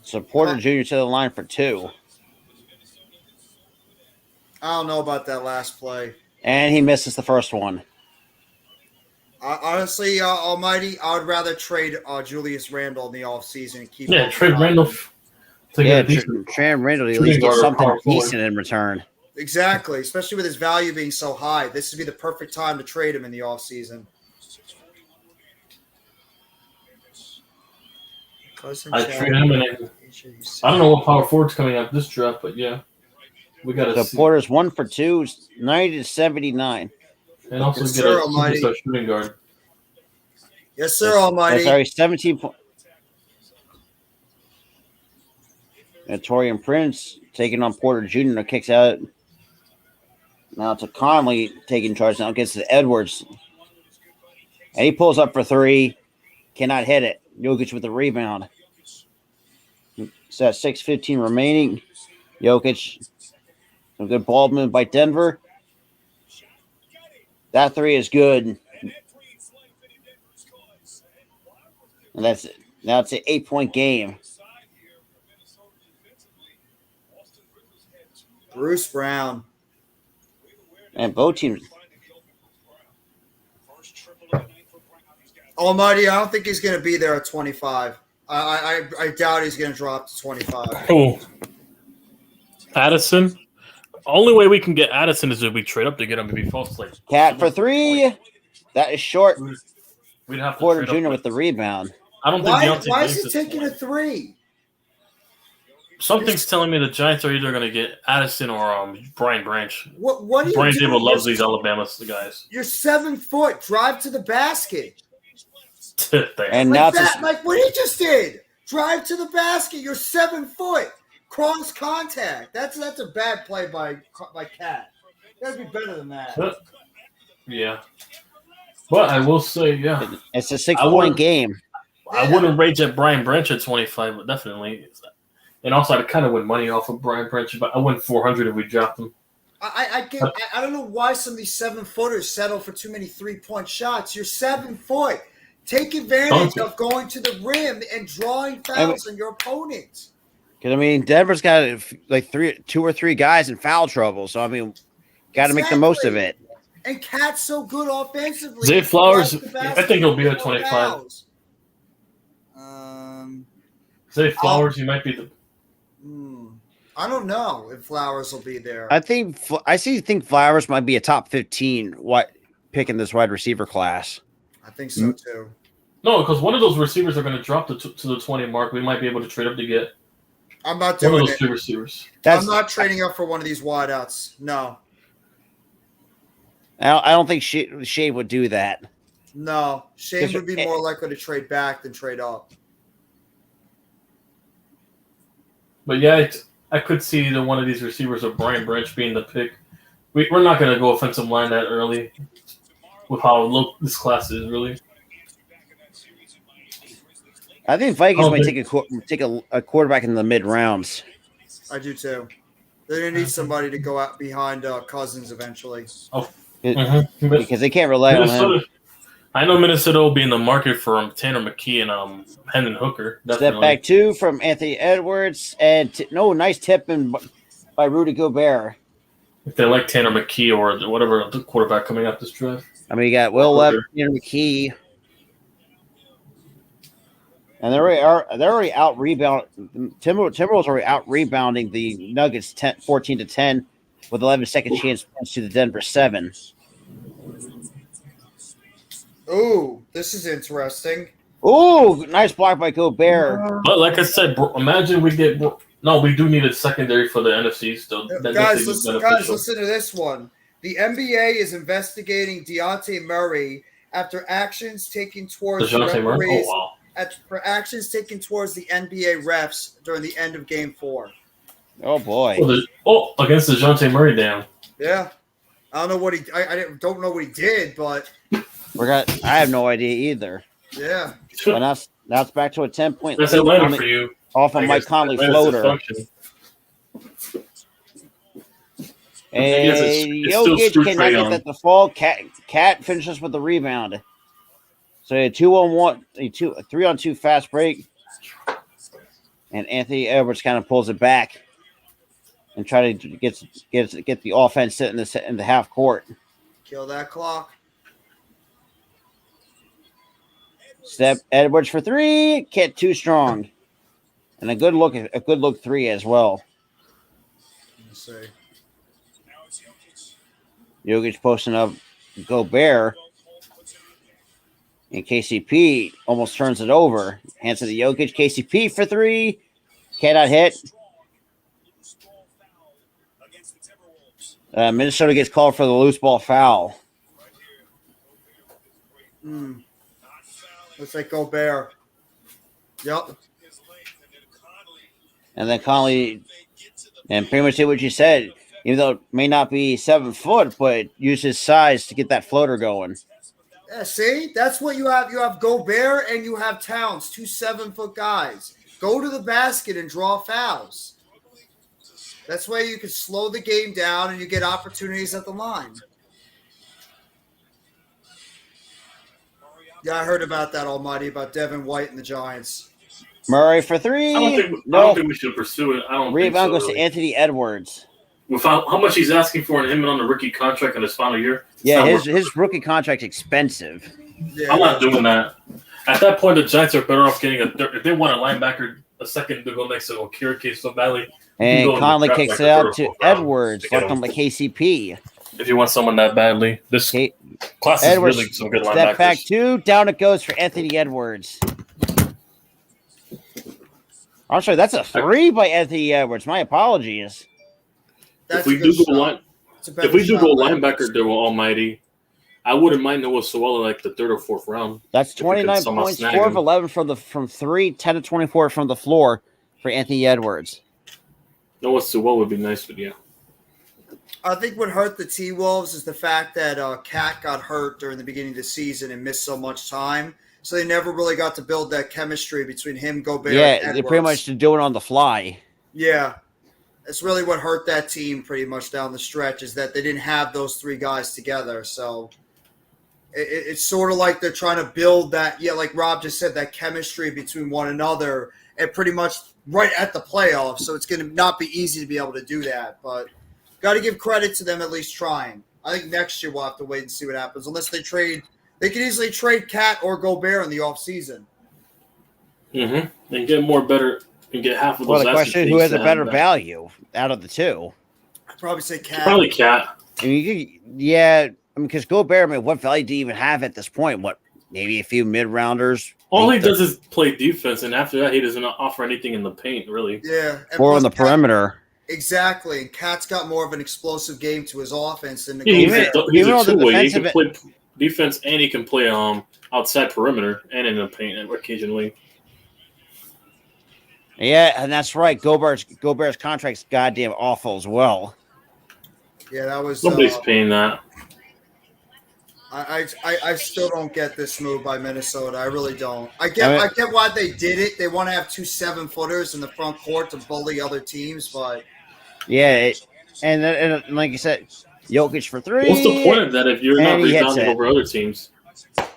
G: So Porter Jr. to the line for 2.
E: I don't know about that last play.
G: And he misses the first one.
E: Honestly, Almighty, I would rather trade Julius Randle in the offseason and keep.
F: Yeah, trade Randle.
G: Trade Randle at least get something decent in return.
E: Exactly, especially with his value being so high. This would be the perfect time to trade him in the offseason.
F: I trade him, and I don't know what power forward's coming out this draft, but yeah, we got to see.
G: Porter's 1 for 2, 90-79.
F: And also get a shooting guard.
E: Yes, sir, Almighty.
G: Sorry, 17 points. And Torian Prince taking on Porter Jr. Kicks out. Now to Conley taking charge. Now gets to Edwards. And he pulls up for 3. Cannot hit it. Jokic with the rebound. So 6:15 remaining. Jokic. Some good ball movement by Denver. That 3 is good. And that's it. Now it's an 8-point game.
E: Bruce Brown.
G: And both teams.
E: Almighty, I don't think he's going to be there at 25. I doubt he's going to drop to 25.
F: Oh. Addison? Only way we can get Addison is if we trade up to get him to be false. Like
G: Cat for 3. That is short.
F: We'd have to
G: Porter Jr. with the rebound.
F: I don't think
E: why is he taking a 3?
F: Something's telling me the Giants are either going to get Addison or Brian Branch.
E: What are you
F: Brian
E: doing?
F: Dable loves these Alabama guys.
E: You're 7 foot. Drive to the basket.
G: And
E: like
G: now
E: that, like what he just did. Drive to the basket. You're 7 foot. Cross contact. That's a bad play by Cat. Gotta be better than that.
F: Yeah. But I will say, yeah.
G: It's a 6-point game.
F: I wouldn't rage at Brian Branch at 25, but definitely. And also, I'd kind of win money off of Brian Branch, but I win 400 if we dropped him.
E: I don't know why some of these 7-footers settle for too many 3-point shots. You're 7 foot. Take advantage of going to the rim and drawing fouls on your opponents.
G: Because, I mean, Denver's got like 2 or 3 guys in foul trouble. So, I mean, got to make the most of it.
E: And Cat's so good offensively.
F: Zay Flowers, I think he'll be at 25. Zay Flowers, he might be the.
E: I don't know if Flowers will be there.
G: I think Flowers might be a top 15 pick in this wide receiver class.
E: I think so too.
F: No, because one of those receivers are going to drop to the 20 mark. We might be able to trade up to get.
E: I'm not doing
F: one of those
E: it.
F: 2 receivers.
E: I'm not trading up for one of these wideouts. No.
G: I don't think Shea would do that.
E: No, Shane would be more likely to trade back than trade up.
F: But yeah, I could see either one of these receivers or Brian Branch being the pick. We're not going to go offensive line that early with how low this class is, really.
G: I think Vikings might take a quarterback in the mid rounds.
E: I do too. They're going to need somebody to go out behind Cousins eventually.
F: Oh,
G: because they can't rely on him.
F: I know Minnesota will be in the market for Tanner McKee and Hendon Hooker. Definitely.
G: Step back 2 from Anthony Edwards. And nice tipping by Rudy Gobert.
F: If they like Tanner McKee or whatever the quarterback coming out this draft.
G: I mean, you got Will Levis, Tanner McKee. And they're already out rebound. Timberwolves already out rebounding the Nuggets 14-10 with 11 second chance to the Denver 7.
E: Ooh, this is interesting.
G: Ooh, nice block by Gobert.
F: But like I said, imagine we get no. We do need a secondary for the NFC still.
E: Guys, listen to this one. The NBA is investigating Dejounte Murray after actions taken towards the referees. For actions taken towards the NBA refs during the end of Game 4.
G: Oh boy!
F: Against DeJounte Murray, damn.
E: Yeah, I don't know what he. I don't know what he did, but
G: I have no idea either.
E: Yeah.
G: But now it's back to a 10-point.
F: That's Atlanta for you.
G: Off of Mike Conley floater. And Jokic cannot get that the fall. Cat finishes with the rebound. So a 2-on-1, a 3-on-2 fast break, and Anthony Edwards kind of pulls it back and try to get the offense set in the half court.
E: Kill that clock.
G: Step Edwards for 3, can't too strong, and a good look 3 as well.
E: Let's see.
G: Jokic posting up Gobert. And KCP almost turns it over. Hands to the Jokic. KCP for 3. Cannot hit. Minnesota gets called for the loose ball foul.
E: Looks like Gobert. Yep.
G: And then Conley, and pretty much did what you said. Even though it may not be 7 foot, but use his size to get that floater going.
E: Yeah, see? That's what you have. You have Gobert and you have Towns, 2 7-foot guys. Go to the basket and draw fouls. That's why you can slow the game down and you get opportunities at the line. Yeah, I heard about that, Almighty, about Devin White and the Giants.
G: Murray for 3.
F: I don't think we should pursue it.
G: Rebound goes to Anthony Edwards.
F: With how much he's asking for and him on the rookie contract in his final year.
G: Yeah, his rookie contract's expensive.
E: Yeah,
F: I'm not doing that. At that point, the Giants are better off getting if they want a linebacker, a second to go next to Okirike so badly.
G: And Conley kicks it out to Edwards, left on the KCP.
F: If you want someone that badly, this class is
G: Edwards,
F: really some good linebackers.
G: Step back 2, down it goes for Anthony Edwards. All I'm sorry, that's a 3 by Anthony Edwards. My apologies.
F: If we do go
E: linebacker,
F: linebacker, duo almighty, I wouldn't mind Noah Sewell like the 3rd or 4th round.
G: That's
F: if we could
G: 29
F: somehow
G: points,
F: snag
G: 4 of
F: him.
G: 11 from 3, 10 to 24 from the floor for Anthony Edwards.
F: Noah Sewell would be nice, but yeah.
E: I think what hurt the T-Wolves is the fact that Cat got hurt during the beginning of the season and missed so much time. So they never really got to build that chemistry between him, Gobert, and Edwards.
G: They pretty much do it on the fly.
E: Yeah. That's really what hurt that team pretty much down the stretch is that they didn't have those 3 guys together. So it's sort of like they're trying to build that, like Rob just said, that chemistry between one another and pretty much right at the playoffs. So it's going to not be easy to be able to do that. But got to give credit to them at least trying. I think next year we'll have to wait and see what happens. Unless they trade – they could easily trade Cat or Gobert in the offseason.
F: Mm-hmm. And get more better and get half of those.
G: Well, the question is who has a better value out of the 2?
E: I'd probably say Cat.
F: Probably Cat.
G: Because Gobert, what value do you even have at this point? What, maybe a few mid-rounders?
F: All he does is play defense, and after that, he doesn't offer anything in the paint, really.
E: Yeah.
G: Or on the perimeter.
E: Exactly. And Cat's got more of an explosive game to his offense than
F: He's a two-way. He can play defense, and he can play outside perimeter and in the paint occasionally.
G: Yeah, and that's right. Gobert's contract's goddamn awful as well.
E: Yeah, that was
F: nobody's paying that.
E: I still don't get this move by Minnesota. I really don't. I get why they did it. They want to have 2 7-footers in the front court to bully other teams, but
G: and like you said, Jokic for 3.
F: What's the point of that if you're not rebounding over other teams?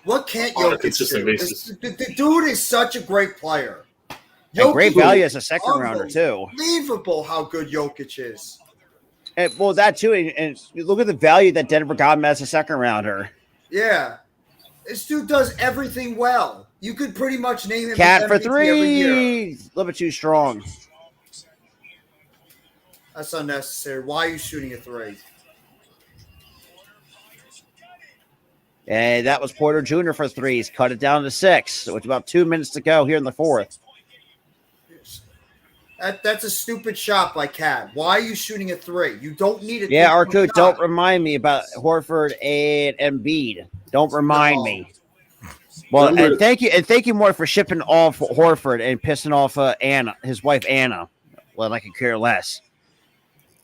E: What can't
F: on a
E: Jokic
F: consistent
E: do?
F: basis?
E: The dude is such a great player.
G: And great value as a second rounder too.
E: Unbelievable how good Jokic is.
G: And that too. And look at the value that Denver got him as a second rounder.
E: Yeah, this dude does everything well. You could pretty much name him.
G: Cat for 3, a little bit too strong.
E: That's unnecessary. Why are you shooting a 3?
G: And that was Porter Jr. for 3s. Cut it down to 6. With about 2 minutes to go here in the 4th.
E: That's a stupid shot by Cat. Why are you shooting a 3? You don't need it.
G: Yeah, Arco, don't remind me about Horford and Embiid. Don't remind me. Well, and thank you more for shipping off Horford and pissing off his wife Anna. Well, I could care less.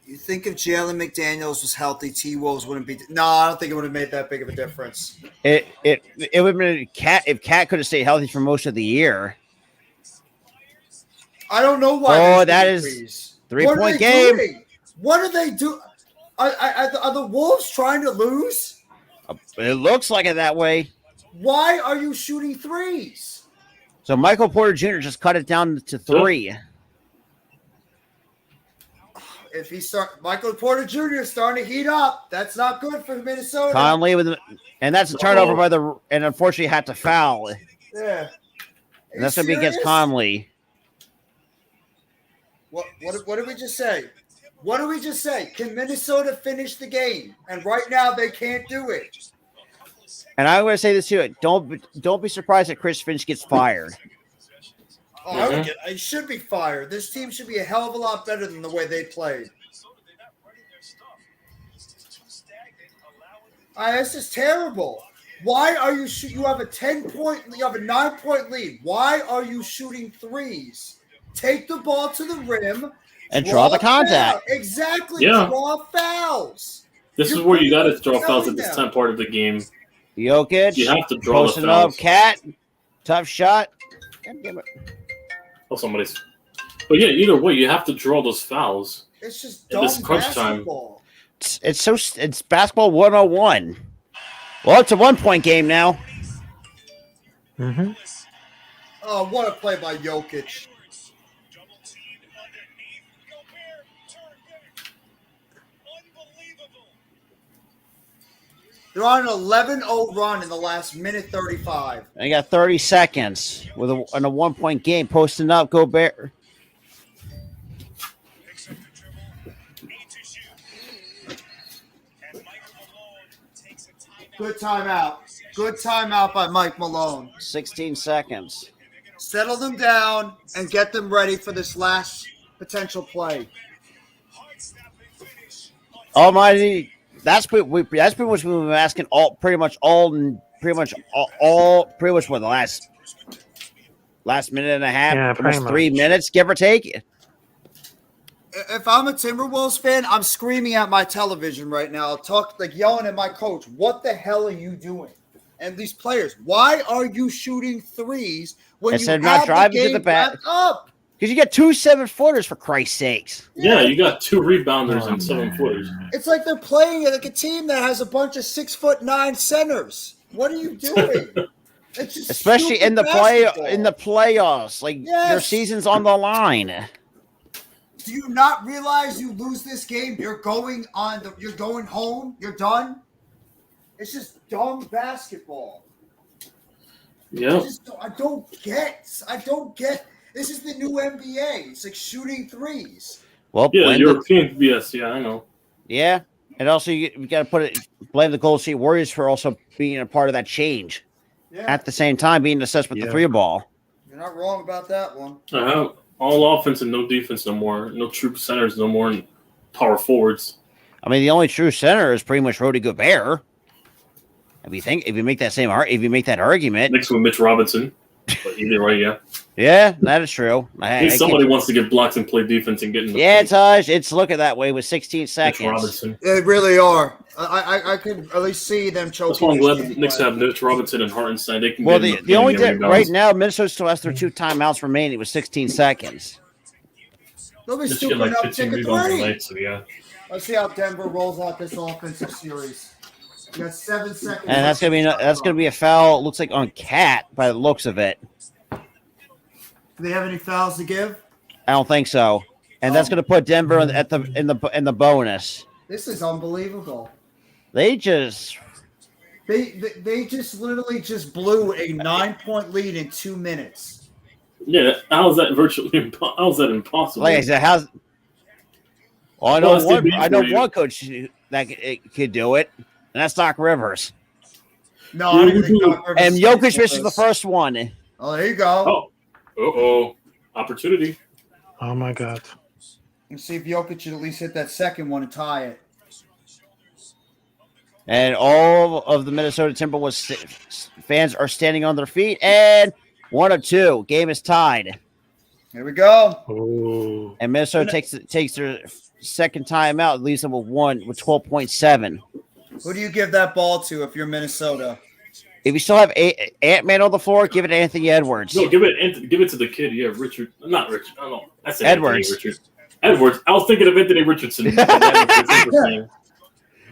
E: You think if Jalen McDaniels was healthy, T-Wolves wouldn't be. No, I don't think it would have made that big of a difference.
G: It would have been Cat if Cat could have stayed healthy for most of the year.
E: I don't know why.
G: Oh, that is 3-point game.
E: Doing? What are they doing? Are the Wolves trying to lose?
G: It looks like it that way.
E: Why are you shooting 3s?
G: So Michael Porter Jr. just cut it down to 3.
E: If Michael Porter Jr. is starting to heat up, that's not good for Minnesota.
G: Conley and that's a turnover and unfortunately had to foul.
E: Yeah.
G: And that's going to be against Conley.
E: What did we just say? What did we just say? Can Minnesota finish the game? And right now they can't do it.
G: And I'm going to say this too. Don't be surprised that Chris Finch gets fired.
E: Oh, I should be fired. This team should be a hell of a lot better than the way they played. This is terrible. Why are you you have a 10-point, you have a 9-point lead. Why are you shooting 3s? Take the ball to the rim
G: and draw the contact.
E: Exactly.
F: Yeah.
E: Draw fouls.
F: This is where you got to draw fouls at this time part of the game.
G: Jokic.
F: You have to draw the fouls.
G: Up, Cat. Tough shot. God damn it.
F: Oh, somebody's. But yeah, either way, you have to draw those fouls.
E: It's just dumb basketball.
G: It's basketball 101. Well, it's a 1-point game now.
H: Mm-hmm.
E: Oh, what a play by Jokic. They're on an 11-0 run in the last minute 35.
G: They got 30 seconds in a 1-point game. Posting up, Gobert.
E: Good timeout. Good timeout by Mike Malone.
G: 16 seconds.
E: Settle them down and get them ready for this last potential play.
G: Almighty, that's pretty much what we've been asking pretty much what the last minute and a half,
H: Yeah, pretty
G: almost 3
H: much.
G: minutes, give or take.
E: If I'm a Timberwolves fan, I'm screaming at my television right now, yelling at my coach, what the hell are you doing? And these players, why are you shooting threes when
G: Instead
E: you
G: of not
E: have
G: driving
E: the
G: to the
E: game
G: back.
E: wrapped up?
G: Because you get 2 7-footers, for Christ's sakes.
F: Yeah, you got 2 rebounders
H: Oh,
F: and 7-footers.
E: It's like they're playing like a team that has a bunch of 6'9" centers. What are you doing? It's just
G: Especially
E: stupid
G: in the
E: basketball.
G: playoffs. Like your
E: Yes.
G: season's on the line.
E: Do you not realize you lose this game? You're going home. You're done. It's just dumb basketball.
F: Yeah.
E: I don't get. This is the new NBA. It's like shooting threes.
G: Well,
F: Yeah,
G: blame
F: European BS. Yeah, I know.
G: yeah. And also you got to blame the Golden State Warriors for also being a part of that change.
E: Yeah,
G: At the same time, being assessed with the 3 ball.
E: you're not wrong about that one.
F: All offense and no defense no more. No true centers no more, and power forwards.
G: I mean, the only true center is pretty much Rudy Gobert. If you make that argument,
F: Next with Mitch Robinson. But either way, yeah.
G: yeah, that is true.
F: I think somebody wants to get blocks and play defense and get in the
G: Yeah,
F: paint.
G: Taj, it's looking that way with 16
F: Mitch
G: seconds.
F: Robinson.
E: They really are. I can at least see them choking.
F: That's why I'm glad
E: this
F: the
E: game
F: Knicks
E: away.
F: have Mitch Robinson and Hartenstein. They can
G: Well,
F: get in
G: the
F: paint
G: only
F: and get
G: right
F: rebounds.
G: now, Minnesota still has their 2 timeouts remaining with 16 seconds.
E: They'll be
F: Just
E: stupid
F: get like
E: enough to
F: 15
E: take a
F: rebounds a
E: three.
F: night, so yeah.
E: Let's see how Denver rolls out this offensive series. You got 7 seconds.
G: And that's gonna be a foul. It looks like on Cat by the looks of it.
E: Do they have any fouls to give?
G: I don't think so. And that's gonna put Denver in the bonus.
E: This is unbelievable.
G: They just
E: They just literally just blew a 9-point lead in 2 minutes.
F: Yeah, how is that impossible?
G: like I said, how's well,
F: Well, that's the
G: I know
F: for you.
G: one coach that could do it, and that's Doc Rivers.
E: No, I don't even think Doc Rivers
G: And
E: is
G: Jokic
E: capable
G: misses
E: of
G: the
E: this.
G: first one.
E: Oh, there you go.
F: Oh, opportunity.
H: Oh my God.
E: Let's see if Jokic should at least hit that second one and tie it.
G: And all of the Minnesota Timberwolves fans are standing on their feet. And 1 of 2. Game is tied.
E: Here we go.
H: Ooh.
G: And Minnesota takes their second timeout, leaves them with 12.7.
E: Who do you give that ball to if you're Minnesota?
G: If you still have Ant-Man on the floor, give it to Anthony Edwards.
F: No, give it to the kid. Yeah, Richard. Not Richard. I don't know. I said
G: Edwards.
F: Anthony Richard. Edwards. I was thinking of Anthony Richardson.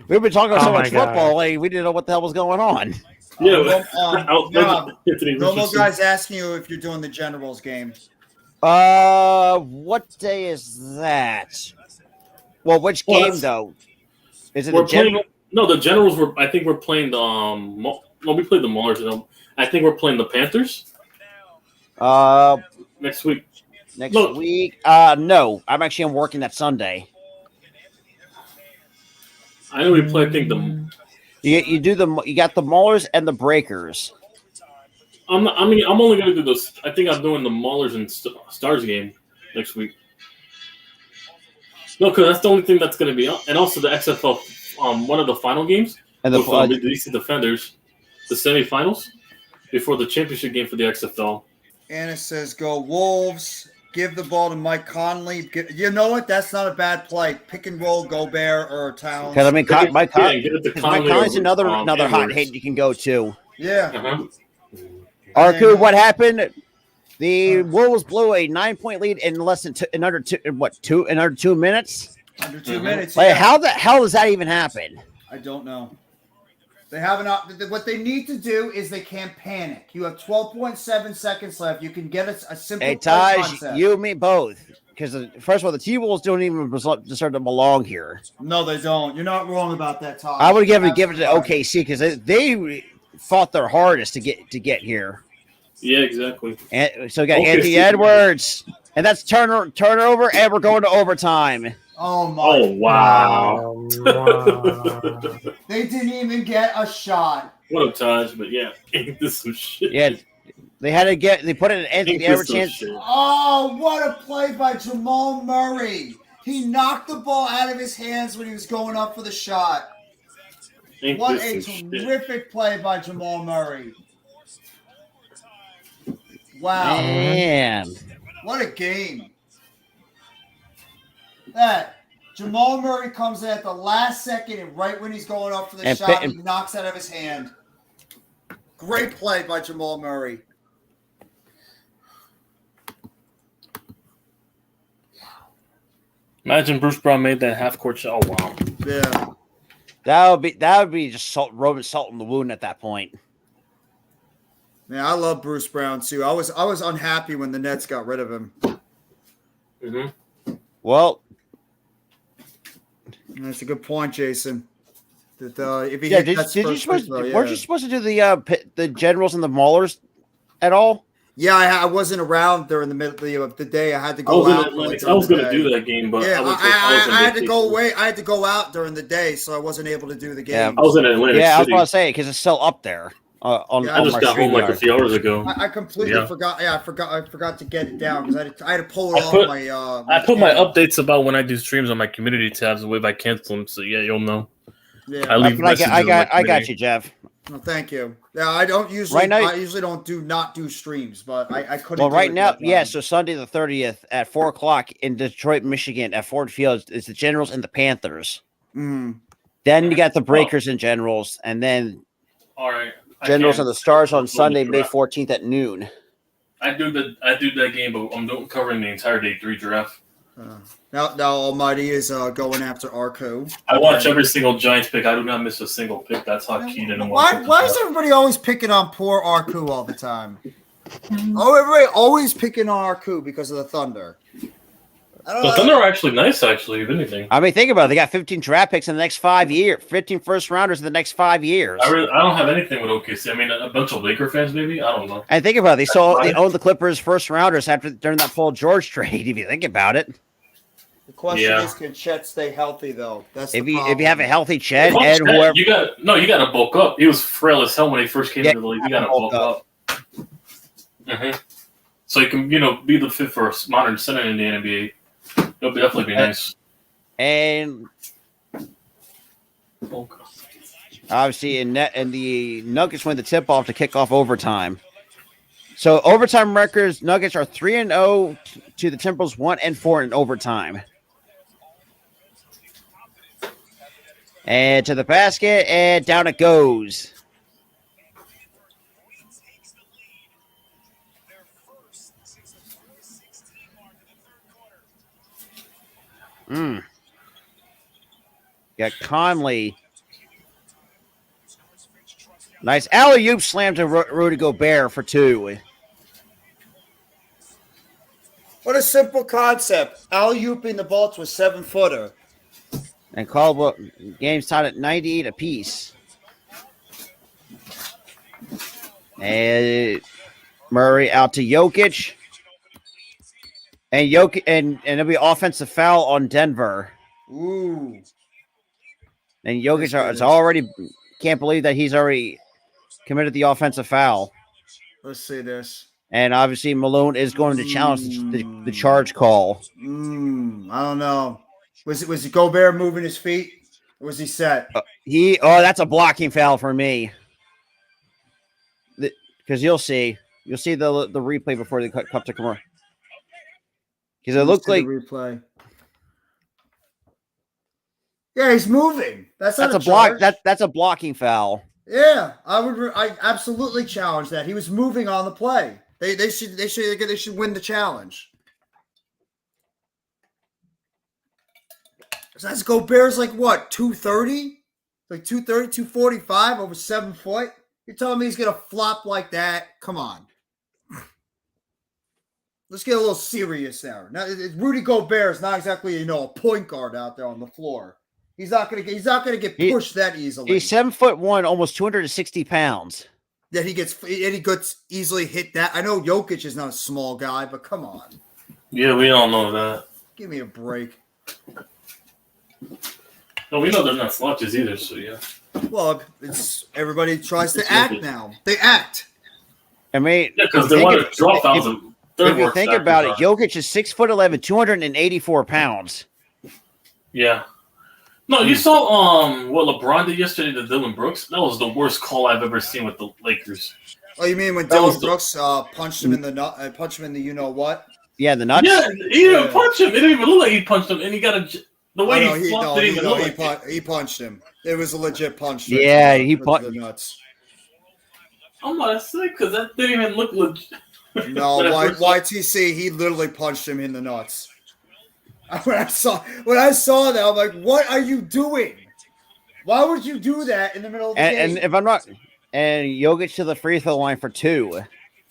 G: We've been talking
H: Oh
G: so
H: my
G: much
H: God.
G: football, like, we didn't know what the hell was going on.
F: Yeah,
E: I was thinking
F: Rob, Anthony
E: Romo
F: Richardson.
E: guy's asking you if you're doing the Generals game.
G: What day is that? Well, which
F: Well,
G: game
F: that's-
G: though? Is it
F: We're
G: the general?
F: playing. No, the Generals were. I think we're playing the. No, we played the Maulers. I think we're playing the Panthers next week.
G: Next
F: Look.
G: week? No, I'm working that Sunday.
F: I know we play. I think the.
G: You got the Maulers and the Breakers.
F: I'm only gonna do this. I think I'm doing the Maulers and Stars game next week. No, because that's the only thing that's gonna be on, and also the XFL. One of the final games
G: And
F: with
G: the
F: the DC Defenders, the semifinals before the championship game for the XFL.
E: Anna says, go Wolves. Give the ball to Mike Conley. You know what? That's not a bad play. Pick and roll, Gobert or Towns.
G: Because I mean, Mike
F: give it to
G: Conley's
F: or,
G: another hot
F: Edwards.
G: hit you can go to.
E: Yeah.
F: Uh-huh.
G: Arku, what happened? The Wolves blew a 9-point lead in less than under 2 minutes.
E: Under 2 minutes.
G: Like,
E: Yeah.
G: how the hell does that even happen?
E: I don't know. They have what they need to do is they can't panic. You have 12.7 seconds left. You can get a simple
G: Hey,
E: play
G: Taj,
E: concept.
G: you and me both. Because first of all, the T-Wolves don't even deserve to belong here.
E: No, they don't. You're not wrong about that, Taj.
G: I would give it to
E: Absolutely.
G: OKC because they fought their hardest to get here.
F: Yeah, exactly.
G: And so we got
F: OKC.
G: Anthony Edwards, and that's turnover, and we're going to overtime.
E: Oh my!
F: Oh wow!
H: Wow.
E: They didn't even get a shot.
F: What up, Taj? But yeah, this is some shit.
G: Yeah, They had to get. They put it in Anthony
F: Pink is
G: Edwards'
F: so
G: hands.
F: shit.
E: Oh, what a play by Jamal Murray! He knocked the ball out of his hands when he was going up for the shot.
F: Pink
E: What
F: is
E: a
F: some shit.
E: terrific play by Jamal Murray! Wow,
G: Man,
E: what a game! That Jamal Murray comes in at the last second, and right when he's going up for the
G: And
E: shot,
G: and-
E: he knocks out of his hand. Great play by Jamal Murray.
F: Imagine Bruce Brown made that half court shot. Oh wow.
E: Yeah.
G: that would be just rubbing salt in the wound at that point.
E: Man, I love Bruce Brown too. I was unhappy when the Nets got rid of him.
F: Mm-hmm.
G: Well,
E: That's a good point, Jason. That if he
G: yeah.
E: hit that
G: Did you
E: first free
G: supposed?
E: throw,
G: Weren't you supposed to do the Generals and the Maulers at all?
E: Yeah, I wasn't around during the middle of the day. I had to
F: I
E: go
F: was in
E: out.
F: Atlantic. I was going to do that game, but
E: Yeah,
F: I
E: I had to go away. I had to go out during the day, so I wasn't able to do the game.
G: Yeah,
F: I was in Atlantic
G: Yeah, I was
F: City.
G: about to say because it's still up there. On,
E: Yeah,
F: I
G: on
F: just
G: my
F: got home like a
G: StreamYard.
F: few hours ago.
E: I completely
F: Yeah.
E: forgot. Yeah, I forgot to get it down because I had to pull it
F: I
E: off
F: put-
E: my.
F: I put my updates about when I do streams on my community tabs away by cancel them, so yeah, you'll know.
E: Yeah,
F: I leave messages
G: I
F: on
G: got
F: my community.
G: you, Jeff.
E: well, thank you. Yeah, I don't usually.
G: Right now-
E: I usually don't do streams, but I couldn't.
G: Well,
E: do
G: right
E: it
G: now,
E: that
G: yeah.
E: time.
G: So Sunday the 30th at 4:00 in Detroit, Michigan, at Ford Field is the Generals and the Panthers.
E: Mm.
G: Then you got the Breakers and Generals, and then
F: All right. I
G: Generals
F: can't-
G: and the Stars on
F: Don't
G: Sunday,
F: look
G: May
F: it up.
G: 14th at noon.
F: I do that game, but I'm covering the entire day 3 draft.
E: Now Almighty is going after Arco.
F: I watch every single Giants pick. I do not miss a single pick. That's how keyed in.
E: Why is everybody always picking on poor Arku all the time? Oh, everybody always picking on Arku because of the Thunder. I don't
F: The
E: know.
F: Thunder are actually nice, actually, if anything.
G: I mean, think about it. They got 15 draft picks in the next 5 years, 15 first rounders in the next 5 years.
F: I don't have anything with OKC. I mean, a bunch of Laker fans, maybe. I don't know.
G: And think about it. They owned the Clippers first rounders during that Paul George trade. If you think about it,
E: The question
F: Yeah.
E: is, can Chet stay healthy though? That's
G: if
E: the
G: you
E: problem.
G: have a healthy Chet
F: Well,
G: and whoever,
F: you got to bulk up. He was frail as hell when he first came
G: Yeah,
F: into the league. You got to bulk up. Mm-hmm. So you can, be the fit for a modern center in the NBA. It'll definitely be nice.
G: and
F: Bulk up.
G: obviously and the Nuggets win the tip off to kick off overtime. So overtime records: Nuggets are 3-0 to the Timberwolves 1-4 in overtime. And to the basket, and down it goes. Got Conley. Nice alley-oop slam to Rudy Gobert for 2.
E: What a simple concept. Alley-ooping the ball to a 7-footer.
G: And Caldwell, game's tied at 98 apiece. And Murray out to Jokic. And it'll be offensive foul on Denver.
E: Ooh.
G: And Jokic is already can't believe that he's already committed the offensive foul.
E: Let's see this.
G: And obviously Malone is going to challenge the charge call.
E: I don't know. Was Gobert moving his feet? Or was he set?
G: That's a blocking foul for me. Because you'll see the replay before they cut to commercial. Because it looked like
E: replay. Yeah, he's moving. That's
G: that's
E: not
G: a block.
E: charge.
G: That's a blocking foul.
E: Yeah, I absolutely challenge that. He was moving on the play. They should win the challenge. So that's Gobert's like what, 230? Like 230, 245 over 7 foot? You're telling me he's gonna flop like that? Come on. Let's get a little serious there. Now, Rudy Gobert is not exactly a point guard out there on the floor. He's not gonna get pushed that easily.
G: He's 7'1", almost 260 pounds.
E: That he gets easily hit that. I know Jokic is not a small guy, but come on.
F: Yeah, we all know that.
E: Give me a break.
F: No, we know they're not slouches either, so yeah.
E: Well, it's everybody tries to act now. They act.
G: I mean,
F: Yeah, because they wanted to draw fouls.
G: If you think about it, Jokic is 6'11", 284 pounds.
F: Yeah. No, you saw what LeBron did yesterday to Dylan Brooks. That was the worst call I've ever seen with the Lakers.
E: Oh, you mean when
F: That was
E: Dylan Brooks punched him in the nut? Punched him in the you know what?
G: Yeah, the nuts.
F: Yeah, he didn't punch him. It didn't even look like he punched him, and he got the way he fluffed didn't even look like it.
E: He punched him. It was a legit punch.
G: Yeah, he punched
E: the nuts.
F: I'm about to say because that didn't even look legit.
E: No, YTC, he literally punched him in the nuts. When I saw that, I'm like, "What are you doing? Why would you do that in the middle of the game?"
G: And if I'm not, and Jokic to the free throw line for 2.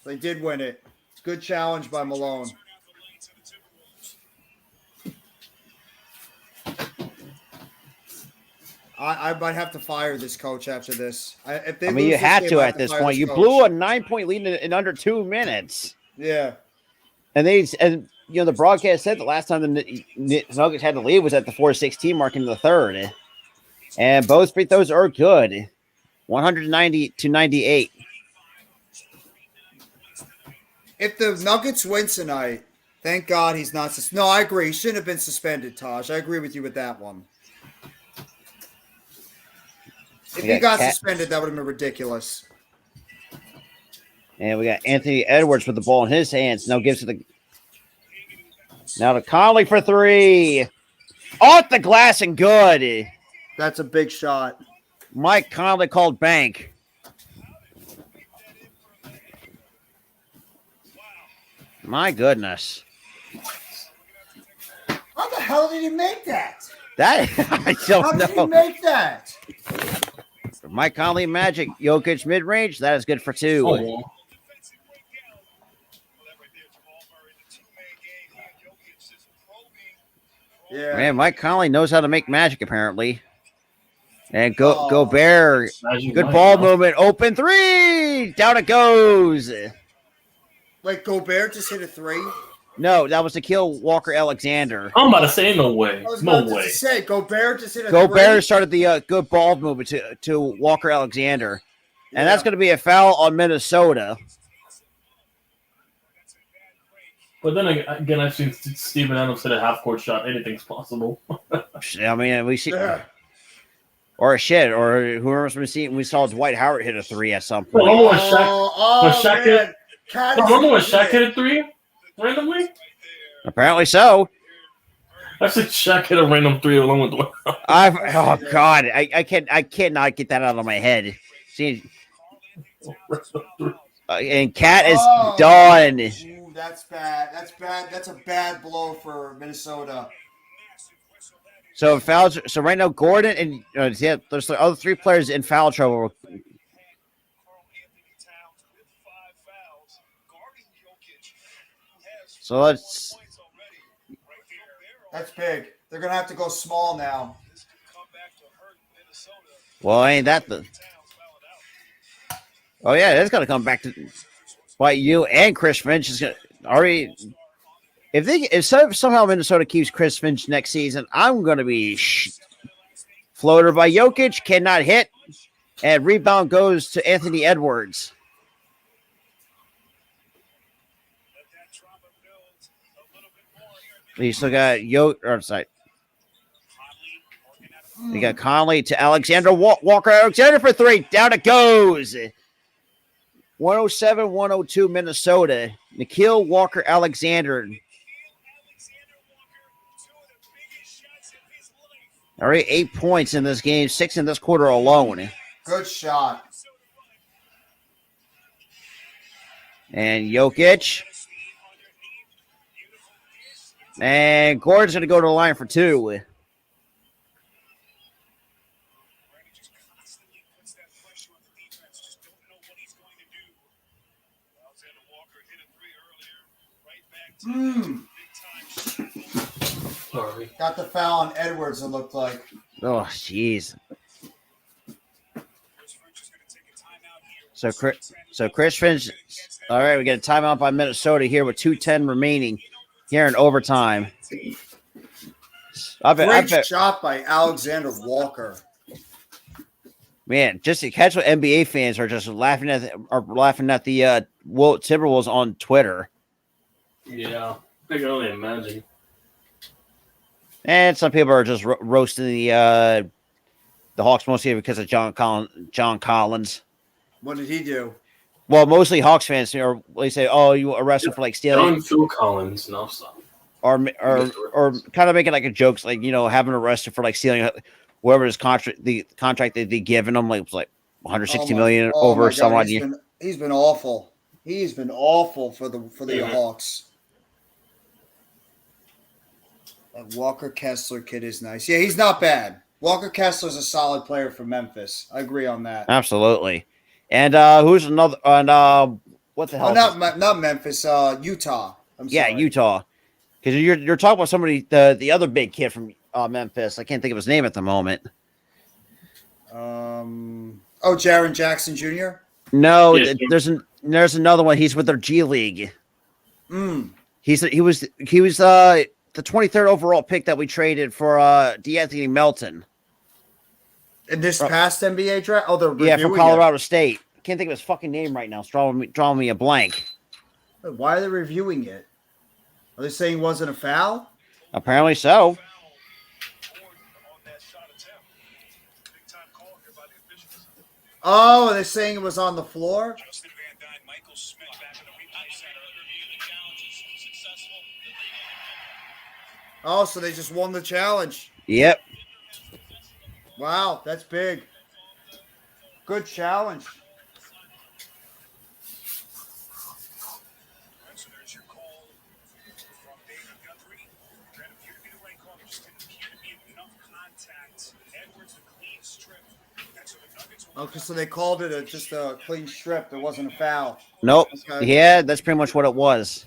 E: They did win it. Good challenge by Malone. I might have to fire this coach after this.
G: You had to at this point. You blew a 9-point lead in under 2 minutes.
E: Yeah.
G: And the broadcast said the last time the Nuggets had the lead was at the 4:16 mark in the third. And both free throws are good. 190-98.
E: If the Nuggets win tonight, thank God he's not. No, I agree. He shouldn't have been suspended, Taj. I agree with you with that one. If he got suspended, that would have been ridiculous.
G: And we got Anthony Edwards with the ball in his hands. Now gives it to Conley for 3. Off the glass and good.
E: That's a big shot.
G: Mike Conley called bank. My goodness.
E: How the hell did he make that?
G: I don't know.
E: How did he make that?
G: Mike Conley magic. Jokic mid-range. That is good for 2.
F: Oh, yeah.
E: Yeah.
G: Man, Mike Conley knows how to make magic, apparently. And Gobert. Good ball movement. Open 3. Down it goes.
E: Wait, Gobert just hit a 3?
G: No, that was to kill Walker Alexander.
F: I'm about to say no way.
E: I was
F: No
E: about
F: way.
E: to say, Gobert just hit a 3?
G: Gobert started the good ball movement to Walker Alexander. And that's going to be a foul on Minnesota.
F: But then again, I've seen Steven Adams hit a half-court shot. Anything's possible.
G: I mean, we see...
E: Yeah.
G: Or whoever's been seeing, we saw Dwight Howard hit a 3 at some point.
F: Remember when Shaq hit? Remember when Shaq hit a 3 randomly?
G: Apparently so.
F: I've seen Shaq hit a random 3 along with Dwight.
G: Oh God, I cannot get that out of my head. See, and Cat is done.
E: Ooh, that's bad. That's bad. That's a bad blow for Minnesota.
G: So fouls. So right now, Gordon and there's the other 3 players in foul trouble. So
E: that's big. They're gonna have to go small now.
G: Well, ain't that the? Oh yeah, it's gonna come back to bite you and Chris Finch is gonna already. If somehow Minnesota keeps Chris Finch next season, I'm going to be floater by Jokic, cannot hit, and rebound goes to Anthony Edwards. You still got You got Conley to Alexander Walker Alexander for 3. Down it goes. 107-102 Minnesota. Nikhil Walker Alexander. All right, 8 points in this game, 6 in this quarter alone.
E: Good shot.
G: And Jokic. And Gordon's going to go to the line for 2.
F: Sorry.
E: Got the foul on Edwards, it looked like.
G: Oh, jeez. So Chris Finch. All right, we get a timeout by Minnesota here with 2:10 remaining here in overtime.
E: Great shot by Alexander Walker.
G: Man, just to catch what NBA fans are just laughing at the Timberwolves on Twitter.
F: Yeah, I can only imagine.
G: And some people are just roasting the Hawks mostly because of John Collins.
E: What did he do?
G: Well, mostly Hawks fans are they say, "Oh, you arrest him for like stealing."
F: John Phil Collins, no stop.
G: Or kind of making like a joke, like having arrested for like stealing whoever his contract that they given him like was like 160 million over some odd year.
E: He's been awful. He's been awful for the Hawks. That Walker Kessler kid is nice. Yeah, he's not bad. Walker Kessler's a solid player for Memphis. I agree on that.
G: Absolutely. And who's another? And what the hell?
E: Not Memphis. Utah.
G: Yeah, Utah. Because you're talking about somebody, the other big kid from Memphis. I can't think of his name at the moment.
E: Jaren Jackson Jr.
G: No, there's another one. He's with their G League. He was the 23rd overall pick that we traded for DeAnthony Melton.
E: In this past NBA draft? Oh,
G: from Colorado State. I can't think of his fucking name right now. It's drawing me a blank.
E: Why are they reviewing it? Are they saying it wasn't a foul?
G: Apparently so.
E: Oh, they're saying it was on the floor? Oh, so they just won the challenge.
G: Yep.
E: Wow, that's big. Good challenge. Okay, so they called it just a clean strip. There wasn't a foul.
G: Nope.
E: Okay.
G: Yeah, that's pretty much what it was.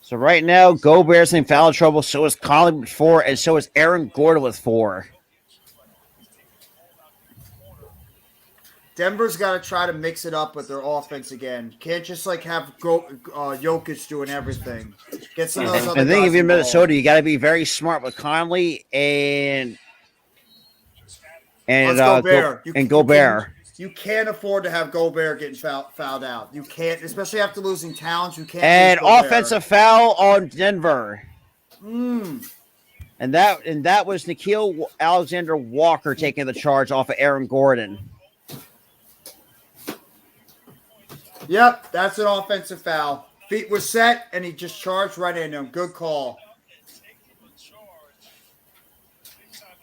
G: So right now, Gobert's in foul trouble. So is Conley with 4, and so is Aaron Gordon with 4.
E: Denver's got to try to mix it up with their offense again. Can't just have Jokic doing everything. Get some of those other
G: I think
E: guys
G: if you're
E: involved.
G: Minnesota, you got to be very smart with Conley and
E: Gobert.
G: Gobert.
E: You can't afford to have Gobert getting fouled out. You can't, especially after losing Towns. You can't.
G: And offensive foul on Denver. And that was Nickeil Alexander-Walker taking the charge off of Aaron Gordon.
E: Yep, that's an offensive foul. Feet were set, and he just charged right into him. Good call.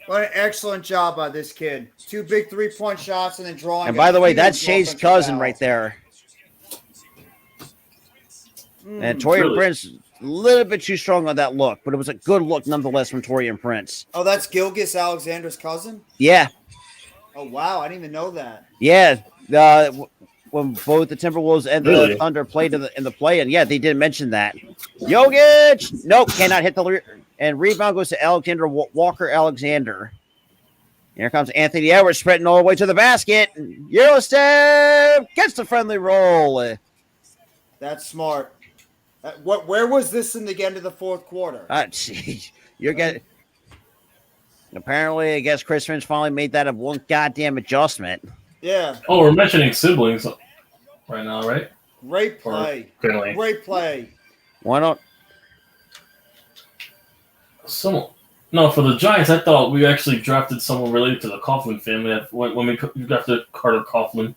E: What an excellent job by this kid. 2 big 3-point shots and then drawing.
G: And by the way, that's Shay's cousin right there. And Torian Prince, a little bit too strong on that look, but it was a good look nonetheless from Torian Prince.
E: Oh, that's Gilgeous Alexander's cousin?
G: Yeah.
E: Oh, wow. I didn't even know that.
G: Yeah. When both the Timberwolves and the Thunder played in the play-in, yeah, they did mention that. Jokic! Nope, cannot hit the and rebound goes to Walker Alexander. Here comes Anthony Edwards sprinting all the way to the basket. Eurostep gets the friendly roll.
E: That's smart. Where was this in the end of the fourth quarter?
G: You're getting. Apparently, I guess Chris Finch finally made that one goddamn adjustment.
E: Yeah.
F: Oh, we're mentioning siblings right now, right?
E: Great play. Great play.
G: Why not?
F: No, for the Giants, I thought we actually drafted someone related to the Coughlin family when we drafted Carter Coughlin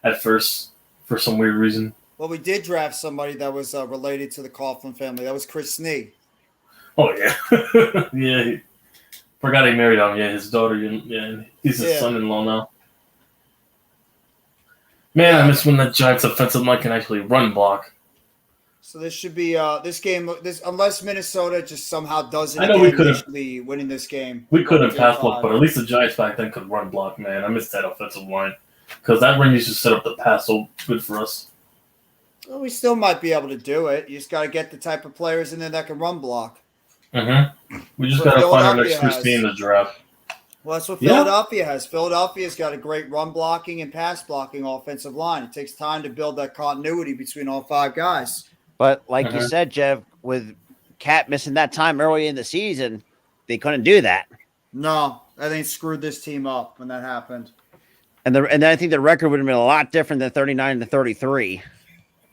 F: at first for some weird reason.
E: Well, we did draft somebody that was related to the Coughlin family. That was Chris Snee.
F: Oh, yeah. Yeah. Forgot he married him. Yeah, his daughter. Yeah, he's his son-in-law now. Man, I miss when the Giants offensive line can actually run block.
E: So this should be this game. Unless Minnesota just somehow does it.
F: I know we could have
E: winning this game.
F: We couldn't pass block, but at least the Giants back then could run block. Man, I miss that offensive line because that ring used to set up the pass so good for us.
E: Well, we still might be able to do it. You just got to get the type of players in there that can run block.
F: We just got to find our next Christie in the draft.
E: Well, that's what Philadelphia has. Philadelphia's got a great run blocking and pass blocking offensive line. It takes time to build that continuity between all 5 guys.
G: But like you said, Jeff, with Cat missing that time early in the season, they couldn't do that.
E: No, I think it screwed this team up when that happened.
G: And then I think the record would have been a lot different than 39-33.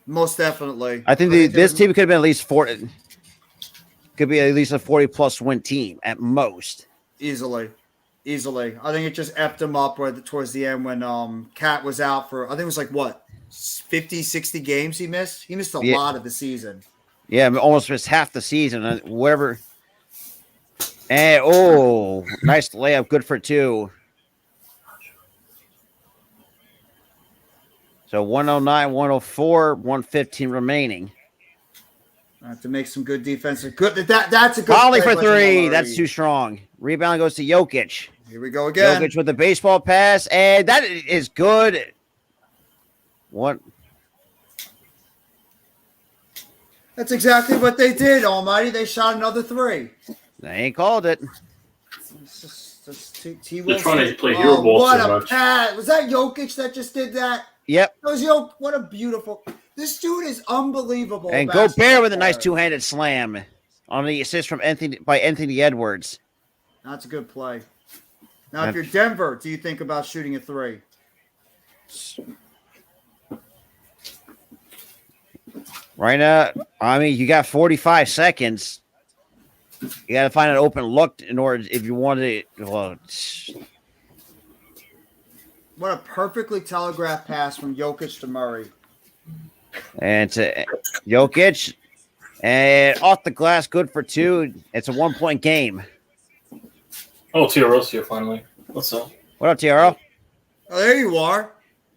E: Most definitely.
G: I think this team could have been at least 40. Could be at least a 40-plus win team at most.
E: Easily. I think it just effed him up towards the end when Cat was out for, I think it was like, what, 50, 60 games he missed? He missed a lot of the season.
G: Yeah, almost missed half the season. Whatever. And, nice layup. Good for 2. So 109, 104, 115 remaining.
E: I have to make some good defense. Good. That's a good
G: Volley
E: play
G: for
E: by
G: 3.
E: Murray.
G: That's too strong. Rebound goes to Jokic.
E: Here we go again.
G: Jokic with the baseball pass, and that is good. What?
E: That's exactly what they did, Almighty. They shot another 3.
G: They ain't called it.
F: They're trying to play hero ball
E: what
F: too
E: a
F: much.
E: pass. Was that Jokic that just did that?
G: Yep.
E: That was what a beautiful. This dude is unbelievable.
G: And Gobert with a nice two-handed slam on the assist from Anthony Edwards.
E: That's a good play. Now, if you're Denver, do you think about shooting a 3?
G: Right now, I mean, you got 45 seconds. You got to find an open look in order if you want to. Well,
E: what a perfectly telegraphed pass from Jokic to Murray.
G: And to Jokic, and off the glass, good for 2. It's a 1-point game.
F: Oh, TRO's here finally. What's up?
G: What up, Tiro?
E: Oh, there you are.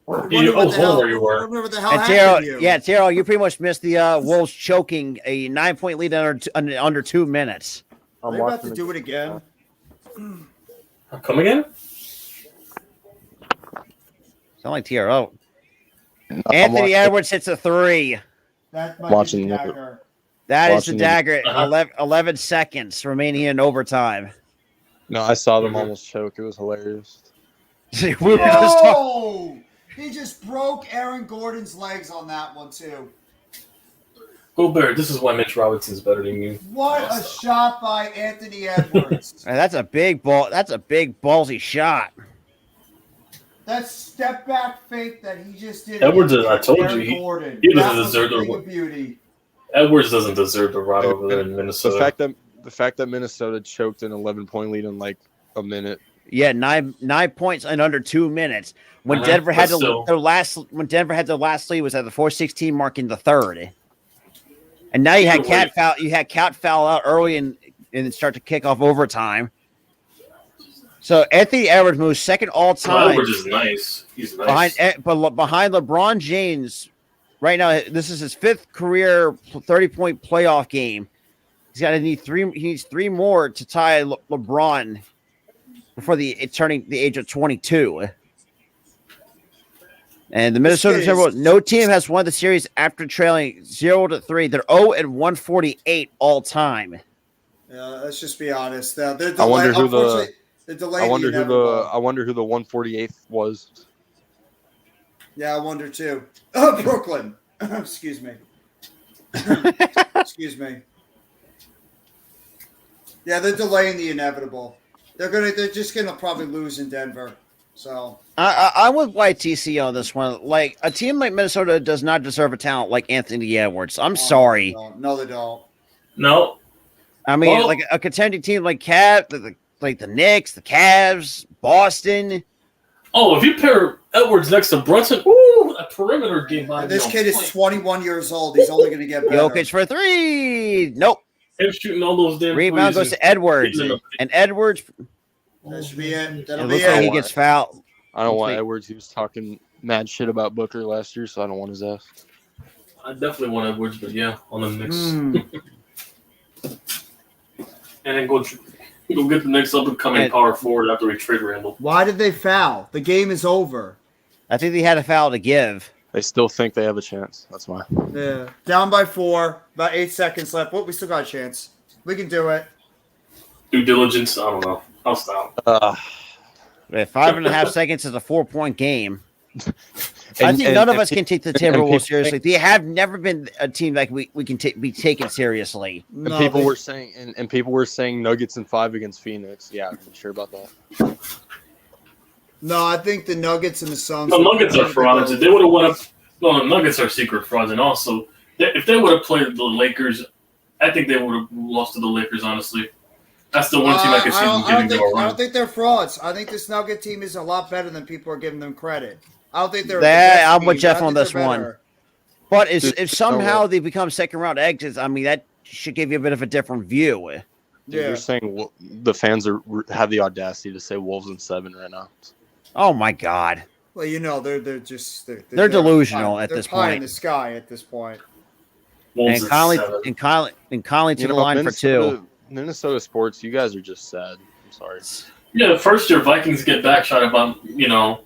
F: Where you were.
E: Remember the hell
G: And
E: happened to you.
G: Yeah, Tiro, you pretty much missed the Wolves choking a 9-point lead under 2 minutes.
E: Are they about to do it again?
F: Come again?
G: Sound like Tiro. Anthony Edwards hits a 3.
E: That might
J: Watching
E: be the
J: it.
E: dagger.
G: That is the dagger.
F: Uh-huh.
G: 11 seconds remaining in overtime.
J: No, I saw them almost choke. It was hilarious.
G: We were just talking.
E: Oh! He just broke Aaron Gordon's legs on that one, too.
F: Gobert, this is why Mitch Robinson's better than you.
E: What a shot by Anthony Edwards.
G: That's a big ball. That's a big ballsy shot.
E: That step back fake that he just did.
F: Edwards, I told you,
E: Aaron
F: he
E: Gordon.
F: doesn't
E: That was
F: deserve
E: a
F: the
E: thing of beauty.
F: Edwards doesn't deserve the ride over there in Minnesota.
J: The fact that Minnesota choked an 11-point lead in like a minute.
G: Yeah, 9 points in under 2 minutes. When Denver had their last lead was at the 4:16 mark in the third. And now you had Cat foul out early and start to kick off overtime. So Anthony Edwards moves second all time.
F: Edwards is nice. He's nice.
G: Behind LeBron James, right now this is his 5th career 30-point playoff game. He needs 3 more to tie LeBron before turning the age of 22. And the Minnesota Timberwolves, no team has won the series after trailing 0-3. They're 0-148 all time.
E: Yeah, let's just be honest.
J: I wonder who the
E: 148th
J: was.
E: Yeah, I wonder too. Oh, Brooklyn. Excuse me. Excuse me. Yeah, they're delaying the inevitable. They're just gonna probably lose in Denver. So
G: I'm with YTC on this one. Like, a team like Minnesota does not deserve a talent like Anthony Edwards. I'm sorry.
E: No, they don't.
F: No.
G: I mean, like a contending team like like the Knicks, the Cavs, Boston.
F: Oh, if you pair Edwards next to Brunson, ooh, a perimeter game.
E: This kid is 21 years old. He's only going to get better.
G: Jokic for 3. Nope.
F: Him shooting all those damn
G: rebound goes to Edwards, and Edwards.
E: That should be it.
G: It looks like he gets fouled.
J: I don't want Edwards. He was talking mad shit about Booker last year, so I don't want his ass.
F: I definitely want Edwards, but yeah, on the Knicks. And then go get the next up and coming power forward after we trade Randall.
E: Why did they foul? The game is over.
G: I think they had a foul to give.
J: They still think they have a chance. That's why.
E: Yeah. Down by 4. About 8 seconds left. Well, we still got a chance. We can do it.
F: Due diligence. I don't know. I'll stop.
G: 5.5 seconds is a 4-point game. I think none of us
J: pe-
G: can take the
J: and people
G: Timberwolves
J: think-
G: seriously. They have never been a team like we can be taken seriously.
J: And
E: No,
J: people
E: they-
J: were saying, and people were saying Nuggets in 5 against Phoenix. Yeah, are you sure about that?
E: No, I think the Nuggets and the Suns.
F: The Nuggets are
E: would
F: frauds.
E: go-
F: If they would have won up, no, the Nuggets are secret frauds, and also if they would have played the Lakers, I think they would have lost to the Lakers. Honestly, that's the one team I could see them giving them a
E: I
F: run.
E: don't think they're frauds. I think this Nugget team is a lot better than people are giving them credit. I don't think they're.
G: I'm with
E: team,
G: Jeff
E: but I
G: on
E: think
G: this
E: they're
G: one.
E: better.
G: But
J: Dude,
G: if somehow
J: no way.
G: they become second round exits, I mean that should give you a bit of a different view.
J: Dude,
E: Yeah.
J: You're saying the fans have the audacity to say Wolves in 7 right now.
G: Oh my God,
E: Well, they're just
G: They're delusional at
E: they're
G: this
E: pie in
G: point.
E: the sky at this point.
F: Wolves
G: and
F: at
G: Conley
F: 7.
G: and Conley to the line for 2.
J: Minnesota sports, you guys are just sad. I'm sorry.
F: Yeah, the first year Vikings get back shot about
G: Yeah,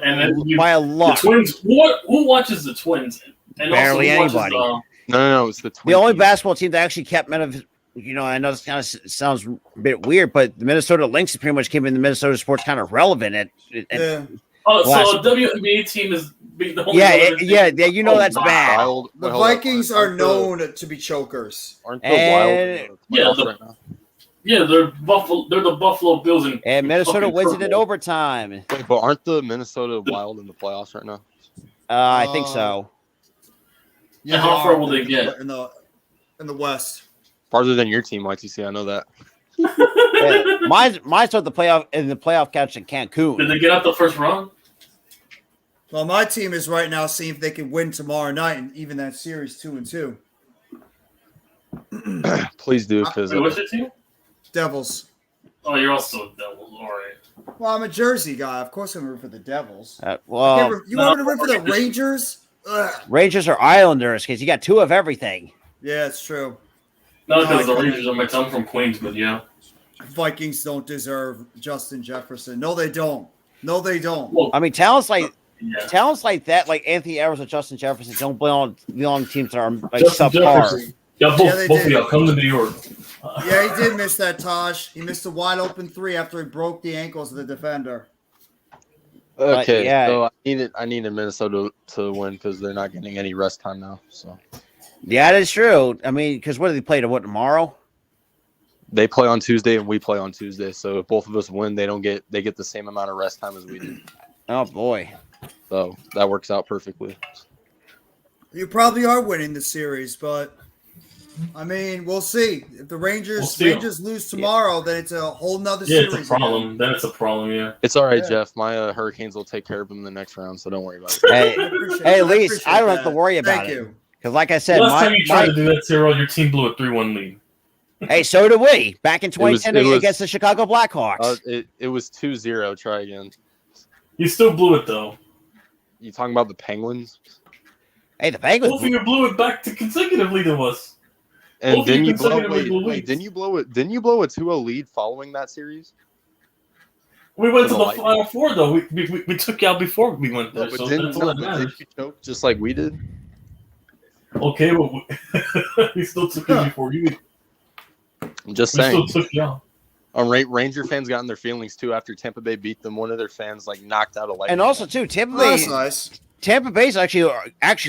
F: and then
G: by a
F: the
G: lot.
F: Twins. Who watches the Twins? And
G: Barely
F: who watches,
G: anybody.
J: No, it's the
G: The
J: Twins.
G: only basketball team that actually kept men of, I know this kind of sounds a bit weird, but the Minnesota Lynx pretty much came in the Minnesota sports kind of relevant.
E: Yeah.
F: Oh, so
G: Last-
F: a WNBA team is the only
G: Yeah,
F: relevant team?
G: that's bad.
J: Wild,
E: The
J: wait, hold on.
E: Vikings are known to be chokers.
J: Aren't the
G: And-
J: Wild
F: Yeah,
J: playoffs
F: the-
J: right now?
F: Yeah, they're Buffalo. They're the Buffalo Bills,
G: And Minnesota
F: fucking
G: wins it in
F: purple.
G: overtime.
J: Wait, but aren't the Minnesota Wild in the playoffs right now?
G: I think so.
F: And how far will they get?
E: in the West?
J: Farther than your team, YTC. I know that.
G: Yeah, mine's at the playoff couch in
F: Did
G: Cancun.
F: they get out the first round?
E: Well, my team is right now seeing if they can win tomorrow night and even that series 2-2.
J: Please do, because
F: Wait, what's your team?
E: Devils.
F: Oh, you're also Devils. All right.
E: Well, I'm a Jersey guy. Of course, I'm rooting for the Devils.
G: Well,
E: You want me to root for the Rangers? Ugh.
G: Rangers or Islanders, because you got 2 of everything.
E: Yeah, it's true.
F: Not because
E: No,
F: the
E: I
F: Rangers are my team. I'm from Queens, but yeah.
E: Vikings don't deserve Justin Jefferson. No, they don't. No, they don't.
F: Well,
G: I mean, talents like that, like Anthony Edwards or Justin Jefferson, don't belong on teams that are like
F: Justin
G: subpar.
F: Jefferson. Yeah,
E: Yeah, they
F: both of
E: did.
F: y'all come to New York.
E: Yeah, he did miss that, Taj. He missed a wide open 3 after he broke the ankles of the defender.
J: okay.
G: yeah.
J: So I needed Minnesota to win because they're not getting any rest time now. So
G: Yeah, that's true. I mean, because what do they play tomorrow?
J: they play on Tuesday and we play on Tuesday. So if both of us win, they get the same amount of rest time as we do.
G: Oh boy.
J: So that works out perfectly.
E: You probably are winning the series, but I mean, we'll see. If the Rangers
F: We'll see.
E: Rangers lose tomorrow, then it's a whole nother
F: Yeah,
E: series.
F: it's a problem. Then it's a problem. Yeah.
J: It's all right,
E: Yeah.
J: Jeff. My Hurricanes will take care of them in the next round, so don't worry about it.
G: Hey,
E: I appreciate
G: hey,
E: it.
G: at least I don't have to
E: that.
G: worry about
E: Thank
G: it.
E: you.
G: Because, like I said,
F: Last time you tried
G: my
F: to do that, Cyril, your team blew a 3-1 lead.
G: hey, so did we back in 2010
J: it was-
G: against the Chicago Blackhawks.
J: It was 2-0. Try again.
F: You still blew it though.
J: You talking about the Penguins?
G: Hey, the Penguins.
F: Both of you blew it back to consecutively to us.
J: And
F: Both
J: then
F: of you
J: you blow
F: consecutively blew
J: wait,
F: leads.
J: didn't you blow it? Didn't you blow a 2-0 lead following that series?
F: We went
J: To
F: to
J: the
F: the
J: Lightning.
F: Final Four though. We took you out before we went there,
J: No, but
F: so
J: didn't,
F: that's all that
J: but
F: matters.
J: didn't you choke just like we did?
F: Okay, but we still took you before you.
J: I'm just
F: We
J: saying.
F: still took you out.
J: Ranger fans got in their feelings too after Tampa Bay beat them. One of their fans like knocked out a light.
G: And also, too, Tampa
E: Oh,
G: Bay.
E: that's nice.
G: Tampa Bay's actually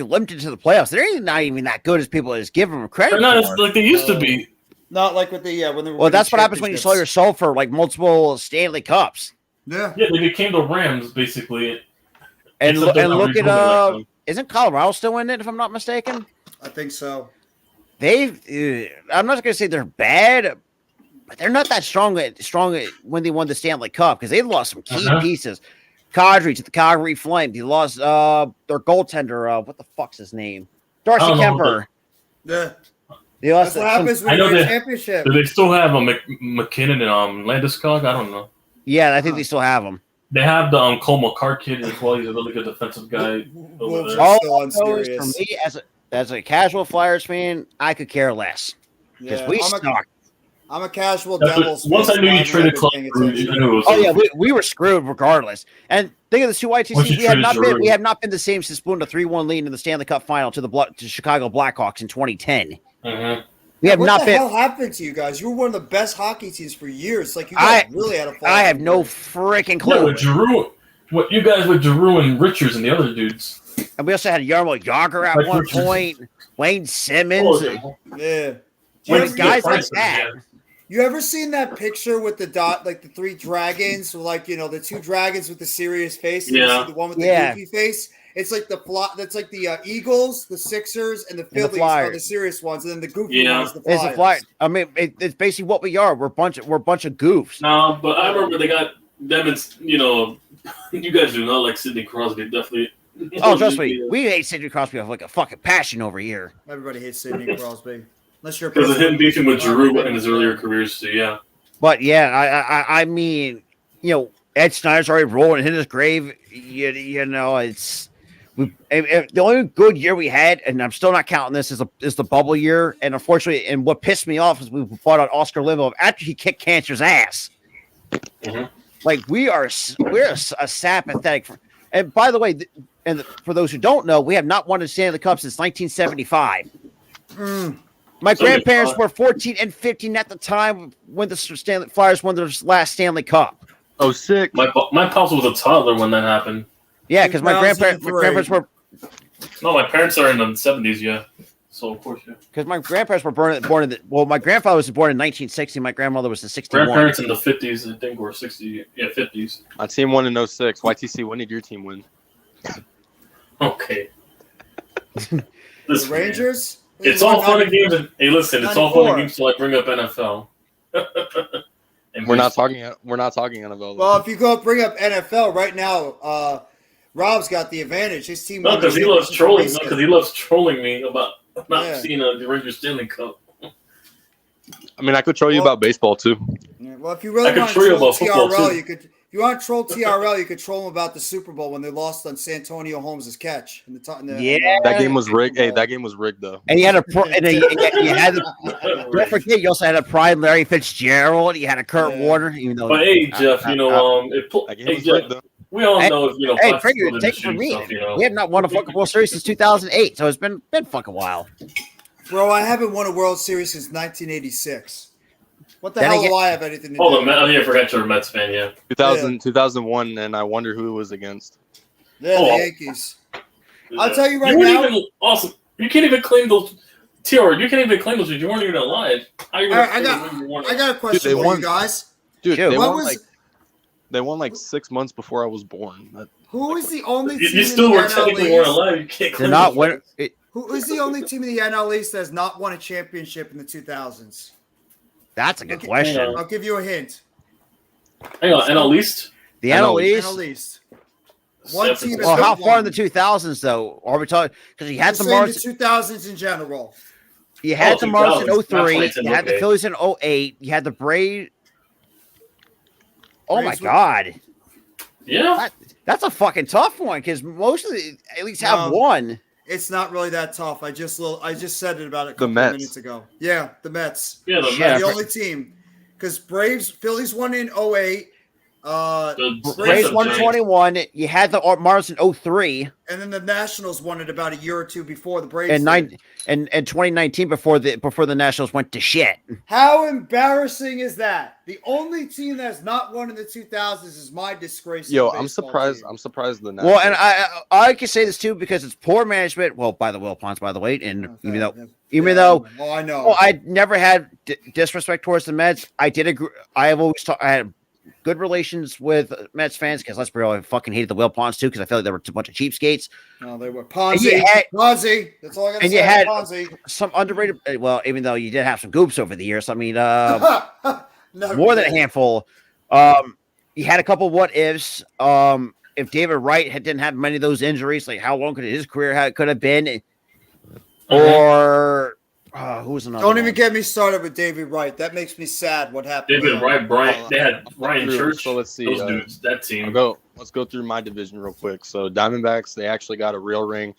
G: limited to the playoffs. They're not even that good as people just give them credit
F: They're not
G: for.
F: as like they used to be.
E: Not like with the when they were.
G: Well,
E: winning
G: that's what happens when you sell
E: championships.
G: yourself for like multiple Stanley Cups.
E: Yeah.
F: Yeah, they became the Rams basically.
G: And
F: Except they're not
G: look at
F: rebuilding like them.
G: isn't Colorado still in it? If I'm not mistaken,
E: I think so.
G: they've. I'm not going to say they're bad, but they're not that strong when they won the Stanley Cup because they lost some key pieces. Kadri to the Calgary Flames. He lost their goaltender. What the fuck's his name? Darcy
F: I don't know,
G: Kemper.
E: Yeah.
G: They lost
E: That's what happens
F: I
E: when
F: know
E: you win a
F: they-
E: championship.
F: Do they still have a McKinnon and Landeskog? I don't know.
G: Yeah, I think they still have them.
F: They have the Cole McCarr kid as well. He's a really good defensive guy.
E: Wolves
F: there.
E: are
G: All
E: still
G: I know is
E: unserious.
G: for me as a casual Flyers fan, I could care less because
E: Yeah,
G: we
E: I'm
G: suck.
E: I'm a casual
F: That's what-
E: Devils.
F: once I
E: fan,
F: knew
E: so
F: you
E: haven't
F: traded
E: been
F: Claude
E: paying
F: Giroux, I
E: attention.
F: knew it was
G: Oh yeah, we were screwed regardless. And think of the two
F: Once
G: YTC.
F: you traded Giroux.
G: We have not been the same since blowing a 3-1 lead in the Stanley Cup final to Chicago Blackhawks in 2010.
F: Mhm.
G: We have
E: what
G: not
E: the
G: been.
E: hell happened to you guys? You were one of the best hockey teams for years. Like you guys really had a fall.
G: I have no freaking
F: Yeah,
G: clue.
F: with Giroux, What you guys with Giroux and Richards and the other dudes?
G: And we also had Yarmo Yager at
F: Like
G: one
F: Richards.
G: point. Wayne Simmons.
E: Yeah.
G: Like guys like that.
E: You ever seen that picture with the the three dragons, like the two dragons with the serious face, and you see the one with the goofy face? It's like that's like the Eagles, the Sixers, and the Phillies are the serious ones, and then the goofy ones, the Flyers.
G: It's a Flyer. I mean, it's basically what we are. We're a bunch of goofs.
F: No, but I remember they got them. And you guys do not like Sidney Crosby, definitely.
G: Oh, trust me, we hate Sidney Crosby with like a fucking passion over here.
E: Everybody hates Sidney Crosby, unless you're
F: because of him beefing with Giroux in his earlier careers. So yeah.
G: But yeah, I mean, Ed Snyder's already rolling in his grave. It's. The only good year we had, and I'm still not counting this, is the bubble year. And unfortunately, and what pissed me off is we bought out Oscar Lindblom after he kicked Cancer's ass.
F: Mm-hmm.
G: Like we're a sad, pathetic. And by the way, for those who don't know, we have not won the Stanley Cup since 1975. My grandparents were 14 and 15 at the time when the Flyers won their last Stanley Cup.
J: Oh, sick!
F: My pops was a toddler when that happened.
G: Yeah, because my grandparents were.
F: No, my parents are in the 70s. Yeah, so of course, yeah. Because
G: my grandparents were born in the. Well, my grandfather was born in 1960. My grandmother was in 61.
F: Grandparents in the 50s, I think, or 60. Yeah, 50s.
J: My team won in 06. YTC, when did your team win?
F: Okay.
E: The Rangers.
F: It's all fun and games. Hey, listen, it's all fun and games till I bring up NFL.
J: We're not talking NFL.
E: Well, if you go bring up NFL right now, Rob's got the advantage. His team.
F: No, because he loves trolling. No, because he loves trolling me about not seeing the Rangers Stanley Cup.
J: I mean, I could troll you about baseball too.
E: Yeah, well, if you really want to troll TRL, you could. If you want to troll TRL, you could troll him about the Super Bowl when they lost on Santonio Holmes' catch.
J: That game was rigged. Hey, that game was rigged though.
G: And you had don't forget, you also had a prime Larry Fitzgerald. You had a Kurt Warner. Even though,
F: but hey, Jeff, we all know if
G: Hey, take it from me. We have not won a fucking World Series since 2008, so it's been fucking while.
E: Bro, I haven't won a World Series since 1986. What the hell do I have anything to do?
F: I forgot you're a Mets fan, yeah.
J: 2001, and I wonder who it was against.
E: Yeah, the Yankees. I'll tell you right now.
F: Awesome. You can't even claim those. TR, you can't even claim those. You weren't even alive.
E: I got a question for you guys.
J: Dude, they won like 6 months before I was born.
E: Who is the only team
F: you still were technically weren't alive. You can't claim not
G: winning.
E: Who is the only team in the NL East that has not won a championship in the 2000s?
G: That's a good question.
E: I'll give you a hint.
F: Hang on, NL East?
G: The NL East?
E: NL East. One team
G: well, how far in the 2000s, though? Are we talking? Because you had the
E: Mars. The 2000s in general.
G: You had the Mars in 03. You had the Phillies in 08. You had the Braves. Oh, my God.
F: Yeah.
E: That's
G: a fucking tough one because most of the at least have one.
E: It's not really that tough. I just said it about a couple
J: of
E: minutes ago. Yeah, the Mets.
F: Yeah, the Mets.
E: The only team. Because Phillies won in 08.
G: Braves won 21. You had the Mars in 03.
E: And then the Nationals won it about a year or two before the Braves.
G: And 2019 before the Nationals went to shit.
E: How embarrassing is that? The only team that's not won in the 2000s is my disgrace.
J: Yo, I'm surprised. Team. I'm surprised the
G: Nationals. Well, and I can say this too because it's poor management. Well, by the Wilpons, by the way, and even though,
E: I know.
G: Well, I never had disrespect towards the Mets. I did agree. I have always I had good relations with Mets fans because let's be real, I fucking hated the Wilpons too because I felt like they were a bunch of cheapskates.
E: No, they were Ponzi. Ponzi. That's all I got to say.
G: And you had
E: Ponzi.
G: Some underrated. Well, even though you did have some goops over the years, I mean, more than a handful. You had a couple what ifs. If David Wright didn't have many of those injuries, like how long could his career could have been, or. Who's another?
E: Don't even get me started with David Wright. That makes me sad. What happened?
F: David Wright, Brian. They had Ryan Church.
J: So let's see.
F: Those dudes, that team.
J: Let's go through my division real quick. So Diamondbacks, they actually got a real ring.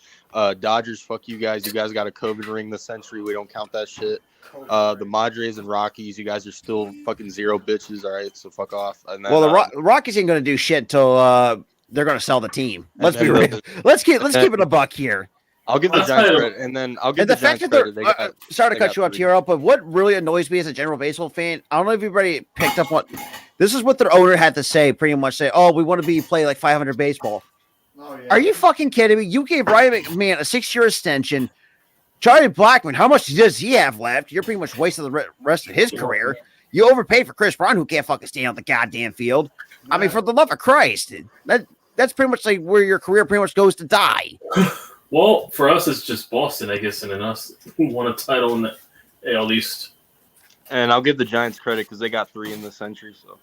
J: Dodgers, fuck you guys. You guys got a COVID ring this century. We don't count that shit. The Padres and Rockies, you guys are still fucking zero bitches. All right, so fuck off. And then,
G: the Rockies ain't gonna do shit until they're gonna sell the team. Let's be real. Let's keep it a buck here.
J: I'll give the Giants credit, and then I'll give the Giants credit.
G: Sorry to cut you off, TRL, but what really annoys me as a general baseball fan, I don't know if everybody picked up on This is what their owner had to say. Pretty much say, "Oh, we want to play like 500 baseball."
E: Oh, yeah.
G: Are you fucking kidding me? You gave Ryan McMahon a 6-year extension. Charlie Blackmon, how much does he have left? You're pretty much wasting the rest of his career. You overpaid for Chris Brown, who can't fucking stay on the goddamn field. I mean, for the love of Christ, that's pretty much like where your career pretty much goes to die.
F: Well, for us, it's just Boston, I guess, and then us who won a title in the AL East.
J: And I'll give the Giants credit because they got 3 in this century, so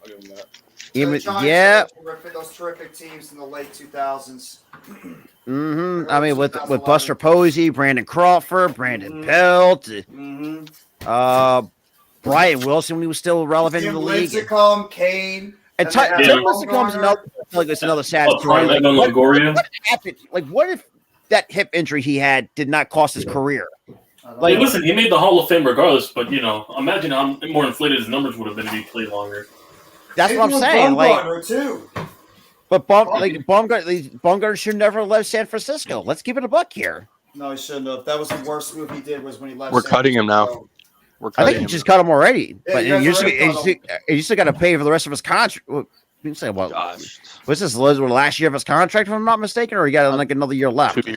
J: I'll give them that.
G: Yeah.
E: Those terrific teams in the late 2000s.
G: Mm-hmm. I mean, with Buster Posey, Brandon Crawford, Brandon Pelt, Brian Wilson when he was still relevant in the league.
E: Lincecum, Kane.
G: And Tim Lincecum's another. I feel like it's another sad story. Like, what happened? Like, what if that hip injury he had did not cost his career?
F: Like, listen, he made the Hall of Fame regardless, but imagine how more inflated his numbers would have been if he played longer.
G: That's what I'm saying. Like, too. But Baumgartner should never have left San Francisco. Let's keep it a buck here.
E: No, he shouldn't have. That was the worst move he did. Was when he left.
J: We're cutting him now.
G: I think you just cut him already. But you still got to pay for the rest of his contract. You say what? Was this the last year of his contract, if I'm not mistaken, or he got like another year left?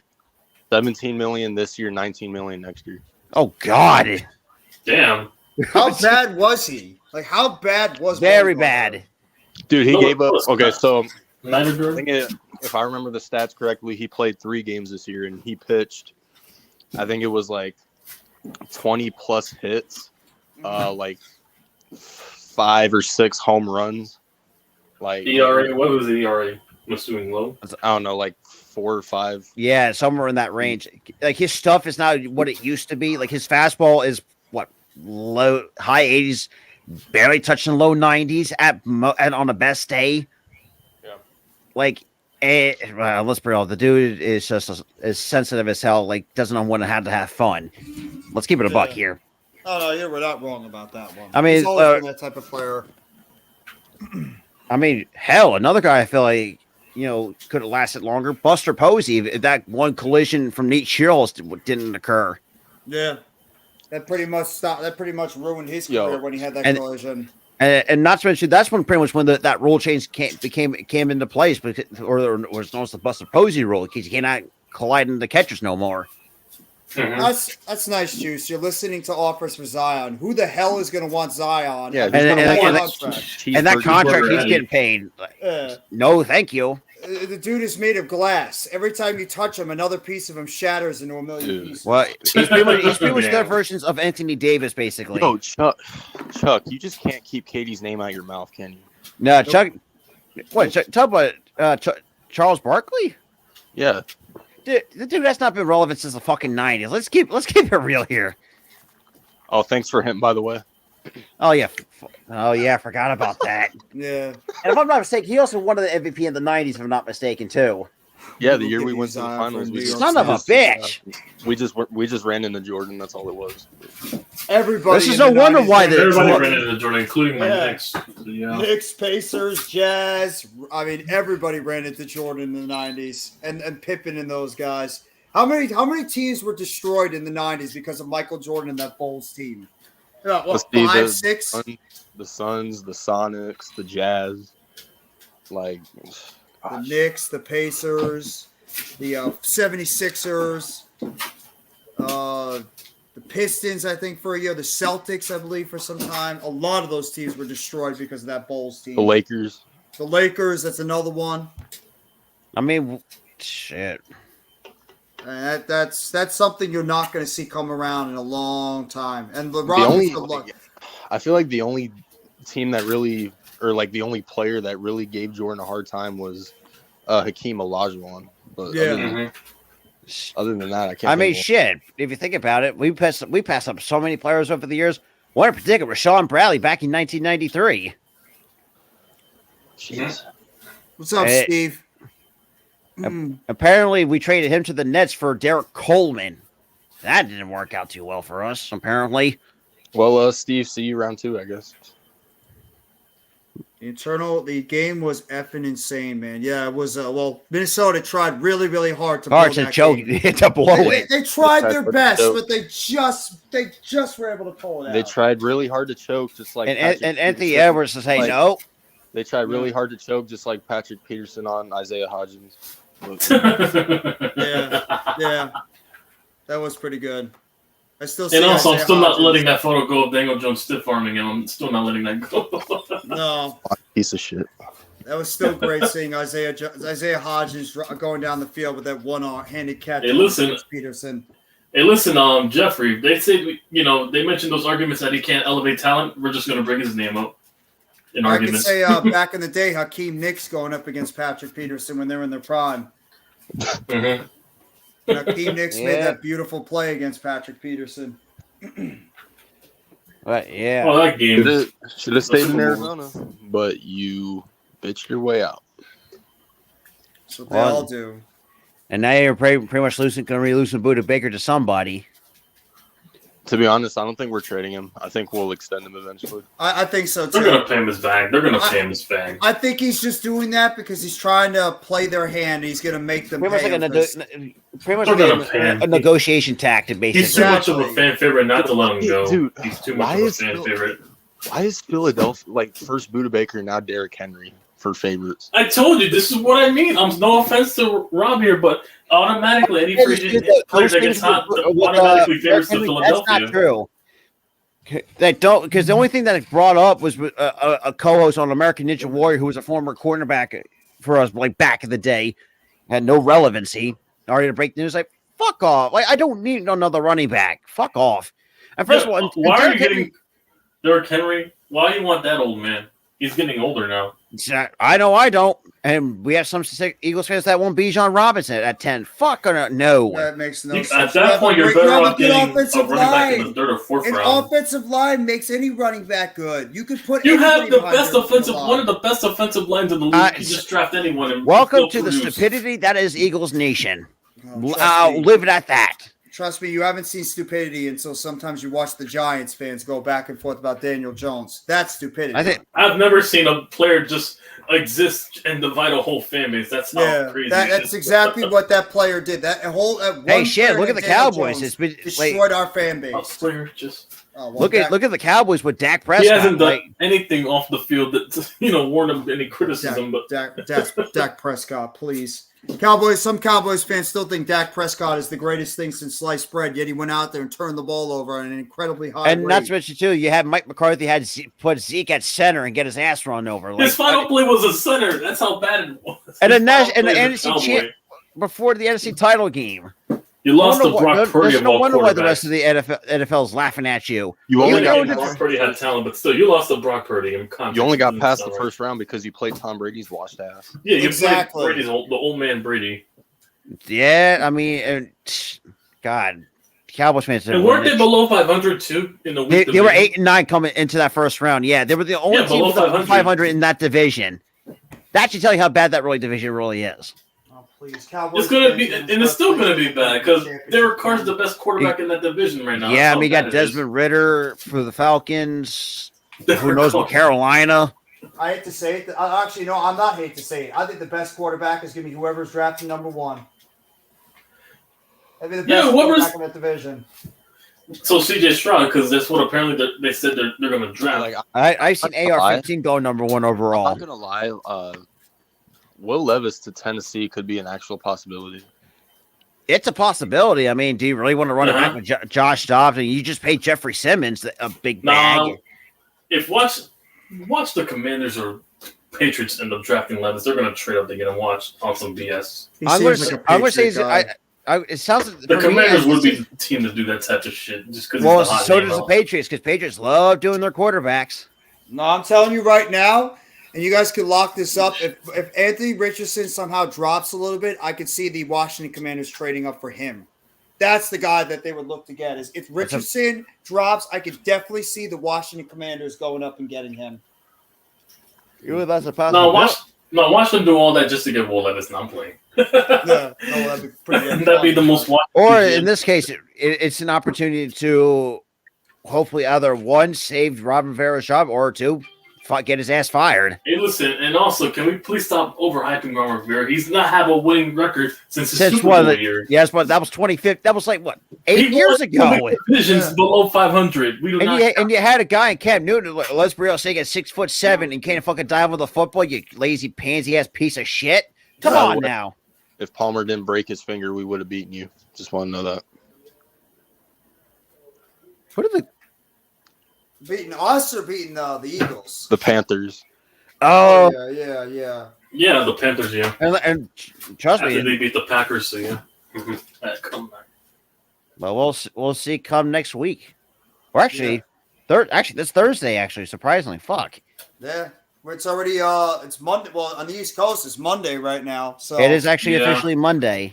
J: 17 million this year, 19 million next year.
G: Oh God!
F: Damn.
E: How bad was he? Like, how bad was?
G: Very bad.
J: Dude, he gave up. Okay, so
F: I think
J: if I remember the stats correctly, he played 3 games this year, and he pitched. I think it was like 20 plus hits, like 5 or 6 home runs. Like
F: ERA, what was the ERA? I'm assuming low.
J: I don't know, like 4 or 5.
G: Yeah, somewhere in that range. Like his stuff is not what it used to be. Like his fastball is what high 80s, barely touching low 90s and on the best day.
J: Yeah.
G: Like, let's be real. The dude is just as sensitive as hell. Like doesn't know when to have fun. Let's keep it a buck here.
E: Oh no, you're not wrong about that one.
G: I mean,
E: he's always been that type of player.
G: I mean, hell, another guy I feel like could have lasted longer. Buster Posey, if that one collision from Nate Shields didn't occur.
E: Yeah, that pretty much stopped. That pretty much ruined his career when he had that collision.
G: And not to mention, that's when pretty much when that rule change came into place, or there was known as the Buster Posey rule, because you cannot collide into catchers no more.
E: Mm-hmm. That's nice, Juice. You're listening to offers for Zion. Who the hell is going to want Zion?
J: Yeah,
G: and that contract he's getting paid. No, thank you.
E: The dude is made of glass. Every time you touch him, another piece of him shatters into a million pieces.
G: Well, he's pretty much their versions of Anthony Davis, basically.
J: No, Chuck, you just can't keep Katie's name out of your mouth, can you?
G: No, Chuck. What? Talk about Charles Barkley?
J: Yeah.
G: Dude, that's not been relevant since the fucking 90s. Let's keep it real here.
J: Oh, thanks for him, by the way.
G: Oh yeah, I forgot about that.
E: Yeah.
G: And if I'm not mistaken, he also won the MVP in the 90s, if I'm not mistaken, too.
J: Yeah, the year we went to the finals.
G: Son of a bitch.
J: We just ran into Jordan. That's all it was.
E: Everybody.
G: This is no wonder why
F: everybody ran into Jordan, including my Knicks. Yeah.
E: Knicks, Pacers, Jazz. I mean, everybody ran into Jordan in the 90s, and Pippen and those guys. How many teams were destroyed in the 90s because of Michael Jordan and that Bulls team? What, 5, 6?
J: The Suns, the Sonics, the Jazz, like
E: the Knicks, the Pacers, the 76ers, the Pistons, I think, for a year, the Celtics, I believe, for some time. A lot of those teams were destroyed because of that Bulls team.
J: The Lakers,
E: that's another one.
G: I mean, shit.
E: And that's something you're not going to see come around in a long time. And
J: I feel like the only team that really, or like the only player that really gave Jordan a hard time was Hakeem Olajuwon. But other than that, I can't.
G: I mean, shit. If you think about it, we passed up so many players over the years. One in particular, Sean Bradley, back in 1993.
J: Jeez.
E: What's up, Steve?
G: Apparently, we traded him to the Nets for Derek Coleman. That didn't work out too well for us, apparently.
J: Well, Steve, see you round 2, I guess.
E: The game was effing insane, man. Yeah, it was. Minnesota tried really, really hard to blow
G: Hard to
E: that
G: choke,
E: game.
G: to blow it.
E: They tried their
J: That's what
E: best,
J: choke.
E: but they just were able to pull it out.
J: They tried really hard to choke, just like
G: And
J: Patrick
G: Anthony
J: Peterson.
G: Edwards to say
J: Like,
G: no.
J: They tried really hard to choke, just like Patrick Peterson on Isaiah Hodgins.
E: Yeah, that was pretty good. I still see
F: And also, I'm
E: Isaiah
F: still not
E: Hodgins.
F: letting that photo go of Daniel Jones stiff arming him. I'm still not letting that go.
E: No,
J: Piece of shit.
E: that was still great seeing Isaiah Hodgins going down the field with that one-handed catch.
F: Hey, listen.
E: against Peterson.
F: Hey, listen, Jeffrey. They say they mentioned those arguments that he can't elevate talent. We're just gonna bring his name up in
E: I could
F: arguments.
E: say back in the day, Hakeem Nicks going up against Patrick Peterson when they were in their prime.
F: Mhm.
E: Hakeem Nicks made
G: Yeah.
E: that beautiful play against Patrick Peterson.
G: But yeah.
F: Oh, that game.
J: Should have stayed in
F: Super
J: Arizona, but you bitched your way out.
E: That's what they
G: Well,
E: all do.
G: And now you're pretty much going to be losing Buda Baker to somebody.
J: To be honest, I don't think we're trading him. I think we'll extend him eventually.
E: I think so
F: They're
E: too.
F: gonna pay him his bag. They're gonna pay him his bag.
E: I think he's just doing that because he's trying to play their hand. He's going to make them
G: Pretty much
E: pay
G: like,
E: him for this.
F: They're gonna pay him.
G: a negotiation tactic, basically.
F: He's too much of a fan favorite not to let him go.
J: Dude,
F: He's too much
J: why
F: of a
J: is
F: fan
J: Phil-
F: favorite.
J: Why is Philadelphia first Buda Baker, now Derrick Henry for favorites?
F: I told you this is what I mean. I'm no offense to Rob here, but automatically any free agent player that gets hot automatically favors to Philadelphia.
G: That's not true. They don't, because the only thing that it brought up was a co-host on American Ninja Warrior who was a former cornerback for us, like back in the day, had no relevancy. Already to break news, like fuck off. Like I don't need another running back. Fuck off. And first of all,
F: why are you getting Derrick Henry? Why do you want that old man? He's getting older now.
G: I know I don't, and we have some Eagles fans that want Bijan Robinson at 10. Fuck no.
E: That makes no
F: At
E: sense.
F: that point, you're better off getting a
E: offensive
F: running back in the
E: line.
F: third or fourth
E: An
F: round.
E: offensive line makes any running back good. You could put
F: You have
E: anybody
F: the
E: behind
F: best
E: your
F: offensive,
E: line.
F: one of the best offensive lines in the league. You just draft anyone. And
G: Welcome
F: they'll
G: to the
F: produce.
G: stupidity that is Eagles Nation.
E: Trust me.
G: Live it at that.
E: Trust me, you haven't seen stupidity until sometimes you watch the Giants fans go back and forth about Daniel Jones. That's stupidity.
G: I think
F: I've never seen a player just exist and divide a whole fan base. That's how crazy.
E: that's exactly what that player did. That one
G: Hey, shit!
E: player
G: Look at
E: named
G: the
E: Daniel
G: Cowboys.
E: Jones
G: It's been
E: destroyed our fan base.
F: A player just.
E: Oh, well,
G: look at the Cowboys with Dak
F: He
G: Prescott.
F: hasn't done
G: like,
F: anything off the field that warned him any criticism. But
E: Dak Prescott, please. Some Cowboys fans still think Dak Prescott is the greatest thing since sliced bread, yet he went out there and turned the ball over at an incredibly high
G: and
E: rate.
G: not to mention too, you had Mike McCarthy put Zeke at center and get his ass run over.
F: his final play was a center. That's how bad it was.
G: And
F: His final
G: the
F: play
G: NFC
F: as a Cowboy.
G: champ before the NFC title game.
F: You lost to Brock Purdy
G: There's
F: of
G: no
F: all
G: wonder why the
F: quarterbacks.
G: rest of the NFL is laughing at you.
J: You
G: Even
J: only
G: though
J: got
F: Brock Purdy had talent, but still, you lost to Brock Purdy. In context.
J: you only got past the
F: Sorry.
J: first round because you played Tom Brady's washed ass.
F: Yeah, you
E: Exactly.
F: played Brady's the old man Brady.
G: Yeah, I mean, God, Cowboys fans.
F: And weren't they below 500 too in the week?
G: They were 8-9 coming into that first round. Yeah, they were the only team
F: below
G: with
F: 500.
G: 500 in that division. That should tell you how bad that division really is.
E: Oh, please. Cowboys
F: It's gonna
E: fans
F: be,
E: and
F: and it's still
E: stuff,
F: gonna be
E: please.
F: bad because
E: Championship
F: Derek Carr's the
E: game.
F: best quarterback in that division right now.
G: Yeah, I
F: That's
G: mean, you
F: how
G: got
F: bad it is.
G: Desmond Ritter for the Falcons. Who
F: Derek
G: knows what
F: Carr.
G: Carolina?
E: I hate to say it. Actually, no, I'm not hate to say it. I think the best quarterback is going to be whoever's drafting number one. I think the
F: Yeah,
E: best
F: whoever's-
E: quarterback in that division.
F: So CJ Stroud, because that's what apparently they said they're going to draft.
J: Like
G: I've seen AR-15 go number one
J: I'm
G: overall.
J: not gonna lie, Will Levis to Tennessee could be an actual possibility.
G: It's a possibility. I mean, do you really want to run it
F: Uh-huh.
G: back with Josh Dobbs? And you just paid Jeffrey Simmons a big
F: Nah,
G: bag.
F: if watch the Commanders or Patriots end up drafting Levis, they're going to trade up to get him. Watch on some BS.
E: He
G: I'm
E: seems
G: going
E: like a
G: to say
E: Patriot guy.
G: it sounds
F: The
G: for me,
F: Commanders would be
G: it's-
F: the team to do that type of shit just because
G: well,
F: he's the hot
G: so
F: name.
G: does the Patriots because Patriots love doing their quarterbacks.
E: No, I'm telling you right now, and you guys can lock this up. If Anthony Richardson somehow drops a little bit, I could see the Washington Commanders trading up for him. That's the guy that they would look to get. Is if Richardson drops, I could definitely see the Washington Commanders going up and getting him.
G: That's a
F: No,
G: possibility.
F: watch them do all that just to get Will Levis not playing.
E: Yeah, no, that'd be pretty.
F: That'd be the most watched.
G: Or in this case, it's an opportunity to hopefully either one, save Robin Rivera's job, or two, get his ass fired.
F: Hey, listen, and also, can we please stop overhyping Ron Rivera? He's not have a winning record since his Super Bowl year.
G: Yes, but that was 2015. That was like what 8 years ago.
F: Divisions below 500.
G: And you had a guy in Cam Newton. Let's be real, saying at 6'7" and can't fucking dive with the football. You lazy pansy ass piece of shit. Come on now.
J: If Palmer didn't break his finger, we would have beaten you. Just want to know that.
G: What are the
E: beating us or beating the Eagles?
J: The Panthers.
G: Oh,
E: yeah.
F: Yeah, the Panthers, yeah.
G: And trust me,
F: they beat the Packers, so yeah. Come back.
G: Well, we'll see come next week. Or actually, this Thursday. Actually, surprisingly, fuck.
E: Yeah, it's already it's Monday. Well, on the East Coast, it's Monday right now. So
G: it is actually officially Monday.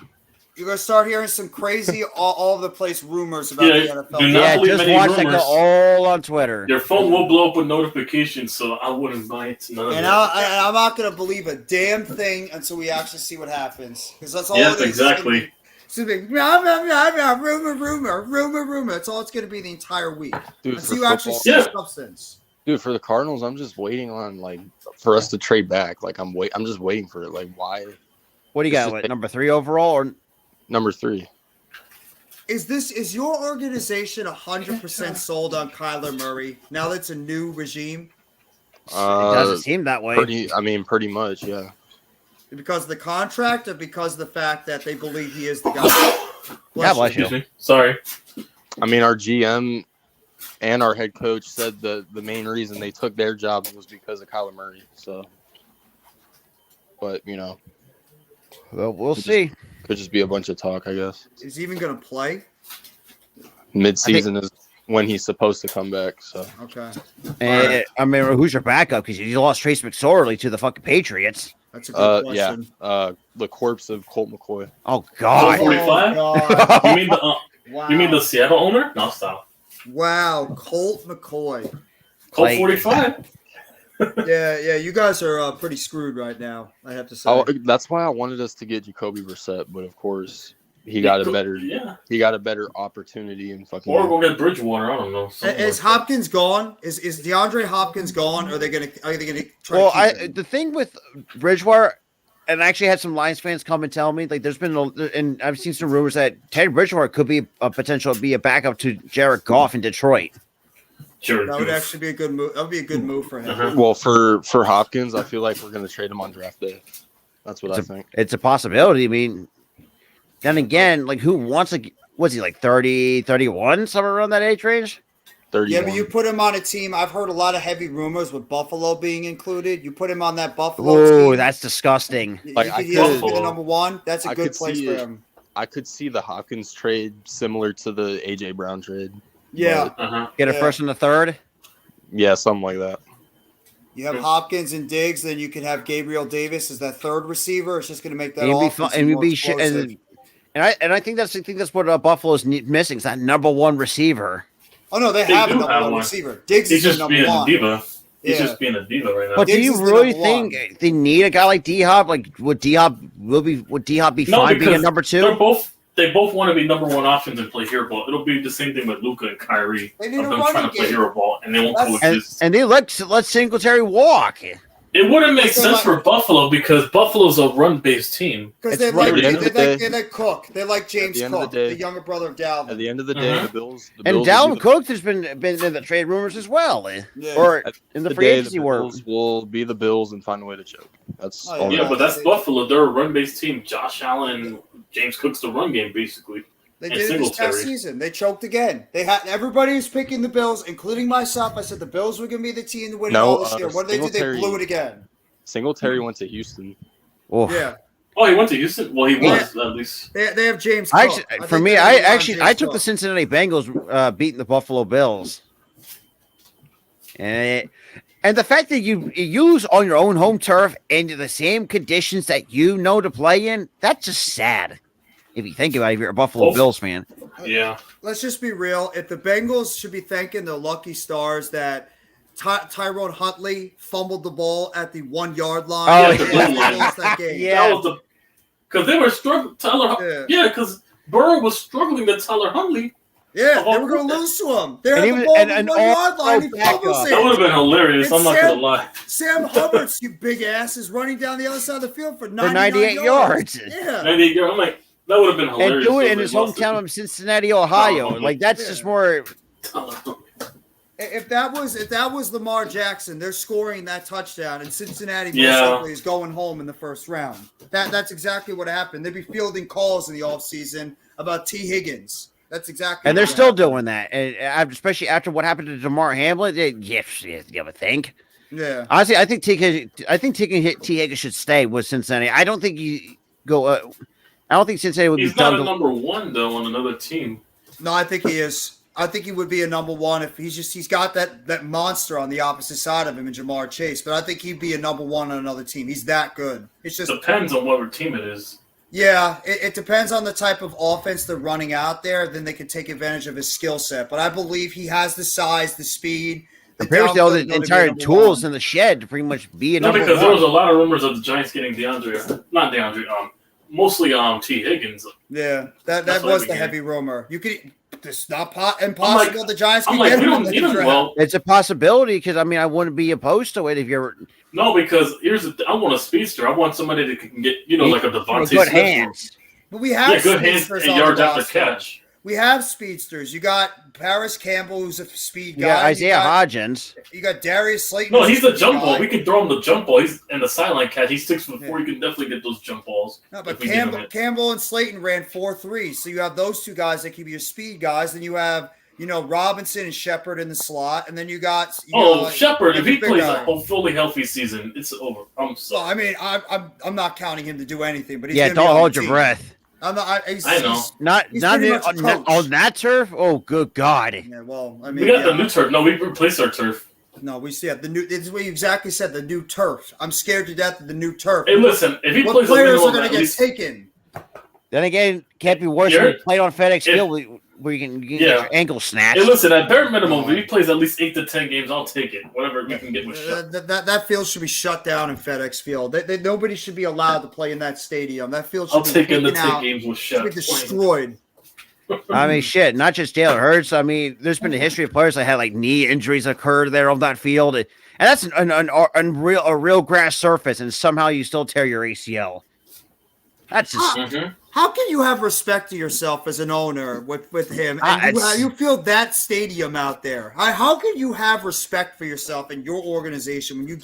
E: You're gonna start hearing some crazy all over the place rumors about the NFL.
G: Yeah, just watch that go all on Twitter.
F: Your phone will blow up with notifications, so I wouldn't buy it.
E: I'm not gonna believe a damn thing until we actually see what happens, because that's all.
F: Yeah, exactly.
E: It's gonna be rumor. That's all it's gonna be the entire week.
J: Dude,
E: until you actually see substance.
J: Dude, for the Cardinals, I'm just waiting on for us to trade back. I'm just waiting for it. Why?
G: What do you got? Number 3 overall or
J: number 3?
E: Is your organization 100% sold on Kyler Murray now that it's a new regime?
G: It doesn't seem that way.
J: Pretty much, yeah.
E: Because of the contract, or because of the fact that they believe he is the guy?
G: Bless you.
F: Sorry.
J: I mean, our GM and our head coach said the main reason they took their jobs was because of Kyler Murray. So, but
G: well, we'll see.
J: Could just be a bunch of talk, I guess.
E: Is he even going to play?
J: Mid-season is when he's supposed to come back. So
E: okay.
G: And, I mean, who's your backup? Because you lost Trace McSorley to the fucking Patriots.
E: That's a good question.
J: Yeah. The corpse of Colt McCoy.
G: Oh God.
F: 45?
E: God.
F: You mean the Seattle owner? No, stop.
E: Wow, Colt McCoy.
F: Colt 45.
E: Yeah. You guys are pretty screwed right now, I have to say.
J: Oh, that's why I wanted us to get Jacoby Brissett, but of course he got a better opportunity in fucking.
F: Or we'll get Bridgewater. I don't know.
E: Is Hopkins gone? Is DeAndre Hopkins gone? Or are they gonna try?
G: Well,
E: to keep him?
G: the thing with Bridgewater, and I actually had some Lions fans come and tell me there's been and I've seen some rumors that Teddy Bridgewater could be a potential to be a backup to Jared Goff in Detroit.
F: Sure,
E: that would actually be a good move. That would be a good move for him.
F: Uh-huh.
J: Well, for Hopkins, I feel like we're going to trade him on draft day. That's what I think.
G: It's a possibility. I mean, then again, who wants was he 30, 31, somewhere around that age range?
J: 31.
E: Yeah, but you put him on a team. I've heard a lot of heavy rumors with Buffalo being included. You put him on that Buffalo team.
G: Oh, that's disgusting.
E: He has to be the number one. That's a good place for him.
J: I could see the Hopkins trade similar to the AJ Brown trade.
E: Yeah.
G: Get a first and a third?
J: Yeah, something like that.
E: You have Hopkins and Diggs, then you can have Gabriel Davis as that third receiver. It's just going to make that offense more explosive.
G: And I think that's what Buffalo's missing. Is that number one receiver.
E: Oh no, they have a number one receiver. Diggs is
F: just
E: number
F: being
E: one.
F: A diva. He's just being a diva right now.
G: But do you really think they need a guy like D-Hop? Would D-Hop be fine being a number two?
F: They both want to be number one options and play hero ball. It'll be the same thing with Luka and Kyrie.
E: They need
F: of them trying to play hero ball, and they won't coexist.
G: And they let Singletary walk.
F: It wouldn't make sense for Buffalo because Buffalo's a run-based team.
E: Because they like Cook. They like James Cook, the younger brother of Dalvin.
J: At the end of the day, the Bills.
G: And Dalvin Cook, there's been in the trade rumors as well, or in the free agency world.
J: Bills will be the Bills and find a way to choke. That's all.
F: Yeah, but that's Buffalo. They're a run-based team. Josh Allen, James Cook's the run game basically.
E: They did it this past season. They choked again. They had everybody was picking the Bills, including myself. I said the Bills were going to be the team to win all this year. What did they do? They blew it again.
J: Singletary went to Houston.
G: Oh.
E: Yeah.
F: Oh, he went to Houston. Well, he was at least.
E: They have James
G: Cook. I took the Cincinnati Bengals beating the Buffalo Bills, and the fact that you use on your own home turf and the same conditions that you know to play in, that's just sad. If you think about it, if you're a Buffalo Bills fan.
F: Yeah.
E: Let's just be real. If the Bengals should be thanking their lucky stars that Tyrone Huntley fumbled the ball at the 1 yard line.
F: Oh,
E: that game.
F: That was because they were struggling. Because Burrow was struggling with Tyler Huntley
E: Yeah, they were going to lose to him. They had
G: And
E: the
G: even-
E: ball
G: and
E: on
G: an
E: the 1-yard line.
G: all
E: He
G: backup.
E: fumbles
F: That would
E: it.
F: have been hilarious.
E: And
F: I'm not gonna lie.
E: Sam Hubbard's you big ass is running down the other side of the field for
G: 98
E: yards.
G: yards.
E: Yeah.
F: 98 yards. I'm like, that would have been hilarious.
G: And do it
F: if
G: in
F: they
G: his
F: lost
G: hometown of Cincinnati, Ohio.
F: Oh,
G: Like that's just more.
E: If that was Lamar Jackson, they're scoring that touchdown, and Cincinnati most
F: Yeah.
E: likely is going home in the first round. That's exactly what happened. They'd be fielding calls in the offseason about T. Higgins. That's exactly.
G: And they're
E: what
G: still
E: happened.
G: doing that, and especially after what happened to DeMar Hamlin. You would think.
E: Yeah.
G: Honestly, I think T. Higgins should stay with Cincinnati. I don't think you go. I don't think Cincinnati would
F: He's
G: be
F: not
G: done.
F: a number one though on another team.
E: No, I think he is. I think he would be a number one if he's got that monster on the opposite side of him in Jamar Chase. But I think he'd be a number one on another team. He's that good. It's just
F: Depends on what team it is.
E: yeah, it depends on the type of offense they're running out there. Then they can take advantage of his skill set. But I believe he has the size, the speed,
G: Pretty much all the
E: downfield ability to be a
G: entire
E: number
G: tools
E: one.
G: in the shed to pretty much be a
F: No,
G: number
F: because
G: one.
F: there was a lot of rumors of the Giants getting mostly T. Higgins.
E: Yeah, that
F: That's what
E: was
F: I've
E: the
F: been
E: heavy rumor. You could. It's not impossible. The Giants
F: I'm
E: could
F: like,
E: get
F: we
E: him in
F: don't
E: the
F: need him.
E: draft.
F: Well,
G: It's a possibility because I wouldn't be opposed to it if you're
F: no, because I want a speedster. I want somebody that can get like a Devontae
G: good
F: Smith.
G: hands.
E: But we have
F: Good hands
E: speedsters
F: and
E: on
F: yards
E: the
F: after
E: roster.
F: catch.
E: We have speedsters. You got Paris Campbell, who's a speed
G: You
E: guy.
G: got Isaiah Hodgins.
E: You got Darius Slayton.
F: No,
E: who's
F: he's a
E: speed
F: jump ball.
E: guy.
F: We can throw him the jump ball. He's and the sideline catch. He's 6'4". You can definitely get those jump balls.
E: No, but
F: if we give him it.
E: Campbell and Slayton ran 4.3. So you have those two guys that can be your speed guys. Then you have Robinson and Shepard in the slot, and then you got
F: Shepard. If he
E: big
F: plays
E: guy.
F: a fully healthy season, it's over. I'm sorry.
E: I'm not counting him to do anything, but he's
G: Yeah,
E: gonna be
G: don't
E: on
G: hold
E: the
G: your
E: team.
G: breath.
E: I'm not.
F: I know.
E: He's
G: Not
E: pretty much a coach.
G: on that turf. Oh, good God!
E: Yeah, well,
F: We got the new turf. No, we replaced our turf.
E: No, we see the new. This is what you exactly said. The new turf. I'm scared to death of the new turf.
F: Hey, listen. If he
E: What
F: plays a
E: players
F: minimum
E: are going
F: at
E: to get
F: least,
E: taken?
G: Then again, can't be worse
F: You're-
G: than playing on FedEx
F: if-
G: Field where you can get
F: Yeah.
G: your ankle snatched.
F: hey, listen. At bare minimum, if he plays at least 8 to 10 games, I'll take it. Whatever we can get with Shepard.
E: That field should be shut down in FedEx Field. Nobody should be allowed to play in that stadium. That field should
F: I'll
E: be
F: take him to
E: taken
F: 10
E: out.
F: games with
E: Should be
F: Shepard.
E: destroyed.
G: Shit, not just Jalen Hurts. There's been a history of players that had like knee injuries occur there on that field, and that's a real grass surface, and somehow you still tear your ACL. That's just
E: How can you have respect to yourself as an owner with him? And you feel that stadium out there. How can you have respect for yourself and your organization when you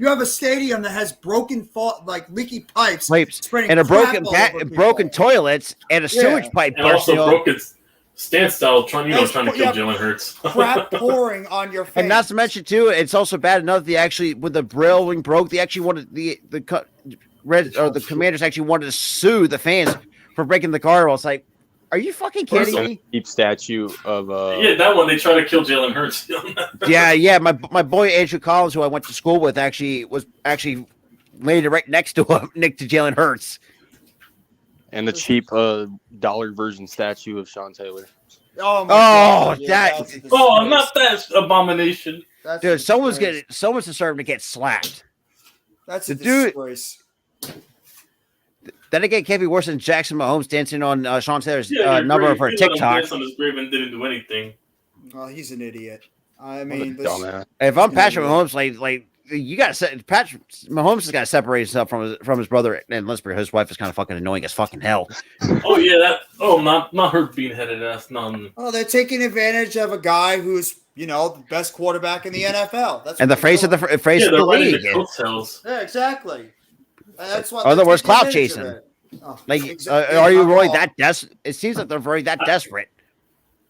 E: have a stadium that has broken leaky pipes, spreading
G: and a
E: crap all over people?
G: broken toilets and a sewage pipe
F: And also
G: bursting.
F: broken stance style, trying to kill Jalen Hurts.
E: Crap pouring on your face.
G: And not to mention too, it's also bad enough when the railing broke, they actually wanted the Commanders actually wanted to sue the fans for breaking the guardrail. It's like, are you fucking kidding me?
J: Deep statue of
F: that one they try to kill Jalen Hurts.
G: Yeah. My boy Andrew Collins, who I went to school with, was laid right next to him, next to Jalen Hurts.
J: and the cheap dollar version statue of Sean Taylor.
E: Oh my God.
F: Not that abomination.
G: Dude, someone's deserving to get slapped.
E: That's a
G: dude.
E: disgrace.
G: Then again, it can't be worse than Jackson Mahomes dancing on Sean Taylor's
F: Yeah,
G: number for TikTok.
F: On his grave and didn't do anything.
E: Oh, he's an idiot. I
J: What a
E: mean,
J: dumbass.
G: If I'm Patrick Mahomes, like you got to Patrick Mahomes has got to separate himself from his brother. And let's be, his wife is kind of fucking annoying as fucking hell.
F: Oh yeah, not her being headed ass. None.
E: Oh, they're taking advantage of a guy who's the best quarterback in the NFL. That's
G: And
E: what
G: the face of
E: they're
G: the
F: They're riding
G: league.
F: the coattails.
E: doing. Yeah, exactly. That's what.
G: In other
E: they're
G: words,
E: taking
G: clout
E: advantage
G: chasing.
E: of it. Oh,
G: Like,
E: exactly.
G: are you
E: Not
G: really
E: all.
G: that desperate? It seems like they're very that desperate.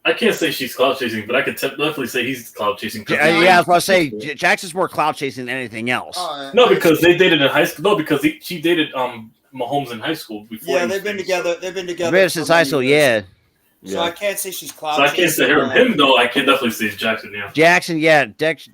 F: I can't say she's cloud chasing, but I could definitely say he's cloud chasing.
G: Yeah, I was about to say Jackson's more clout chasing than anything else.
F: No, because they dated in high school. No, because she dated Mahomes in high school before.
E: Yeah,
F: he was
E: they've been
F: famous.
E: together. They've been together
G: Maybe since high school, yeah.
E: So I can't say she's clout.
F: So I can't say him though. I can definitely say Jackson. Yeah.
G: Jackson,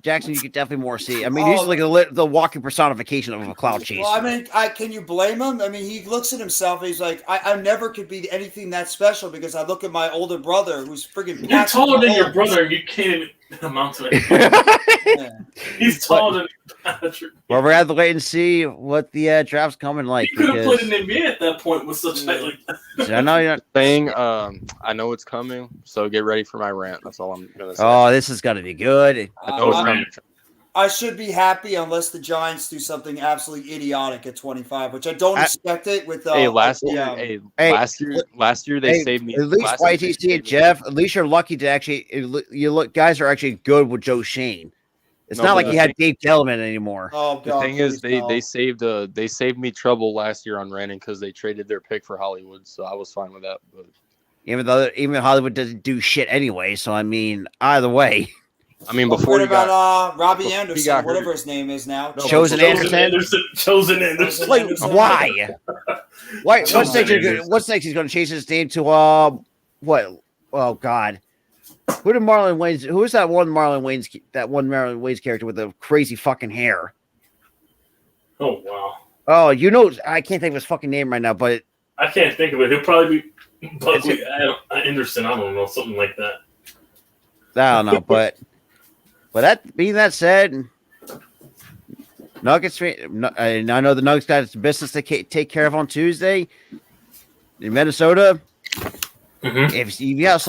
G: Jackson, you could definitely more see. I mean, he's like the walking personification of a cloud chaser.
E: Well, I mean, can you blame him? I mean, he looks at himself and he's like, I never could be anything that special because I look at my older brother who's friggin'
F: You're taller than your
E: Mahomes.
F: brother, and you can't even amount to it. He's taller than.
G: Well, we're gonna have to wait and see what the draft's coming like.
F: You could have
G: Because
F: played in NBA at that point with such like
G: I know you're not.
J: Saying, I know it's coming, so get ready for my rant. That's all I'm gonna say.
G: Oh, this is gonna be good.
J: I know it's coming.
E: I should be happy unless the Giants do something absolutely idiotic at 25, which I don't expect it with.
J: Hey, last year, last year they saved me.
G: At least YTC and Jeff. At least you're lucky to actually. You look, guys are actually good with Joe Shane. It's not like you had Dave Tellman anymore.
E: Oh,
J: the thing is, they saved me trouble last year on ranting because they traded their pick for Hollywood, so I was fine with that. But
G: even Hollywood doesn't do shit anyway, so I mean, either way.
J: I mean,
E: before what about Robbie Anderson, whatever his name is now?
G: Chosen Anderson.
F: Chosen Anderson.
G: Like, why? Why? What's next? He's going to change his name to what? Oh God. Who did Marlon Wayne's? Who is that one Marlon Wayne's character with the crazy fucking hair?
F: Oh wow.
G: Oh, you know, I can't think of his fucking name right now, but
F: I can't think of it. He'll probably be Anderson. I don't know, something like that.
G: I don't know, but that being that said, Nuggets. I know the Nuggets got some business to take care of on Tuesday in Minnesota. Mm-hmm. If you got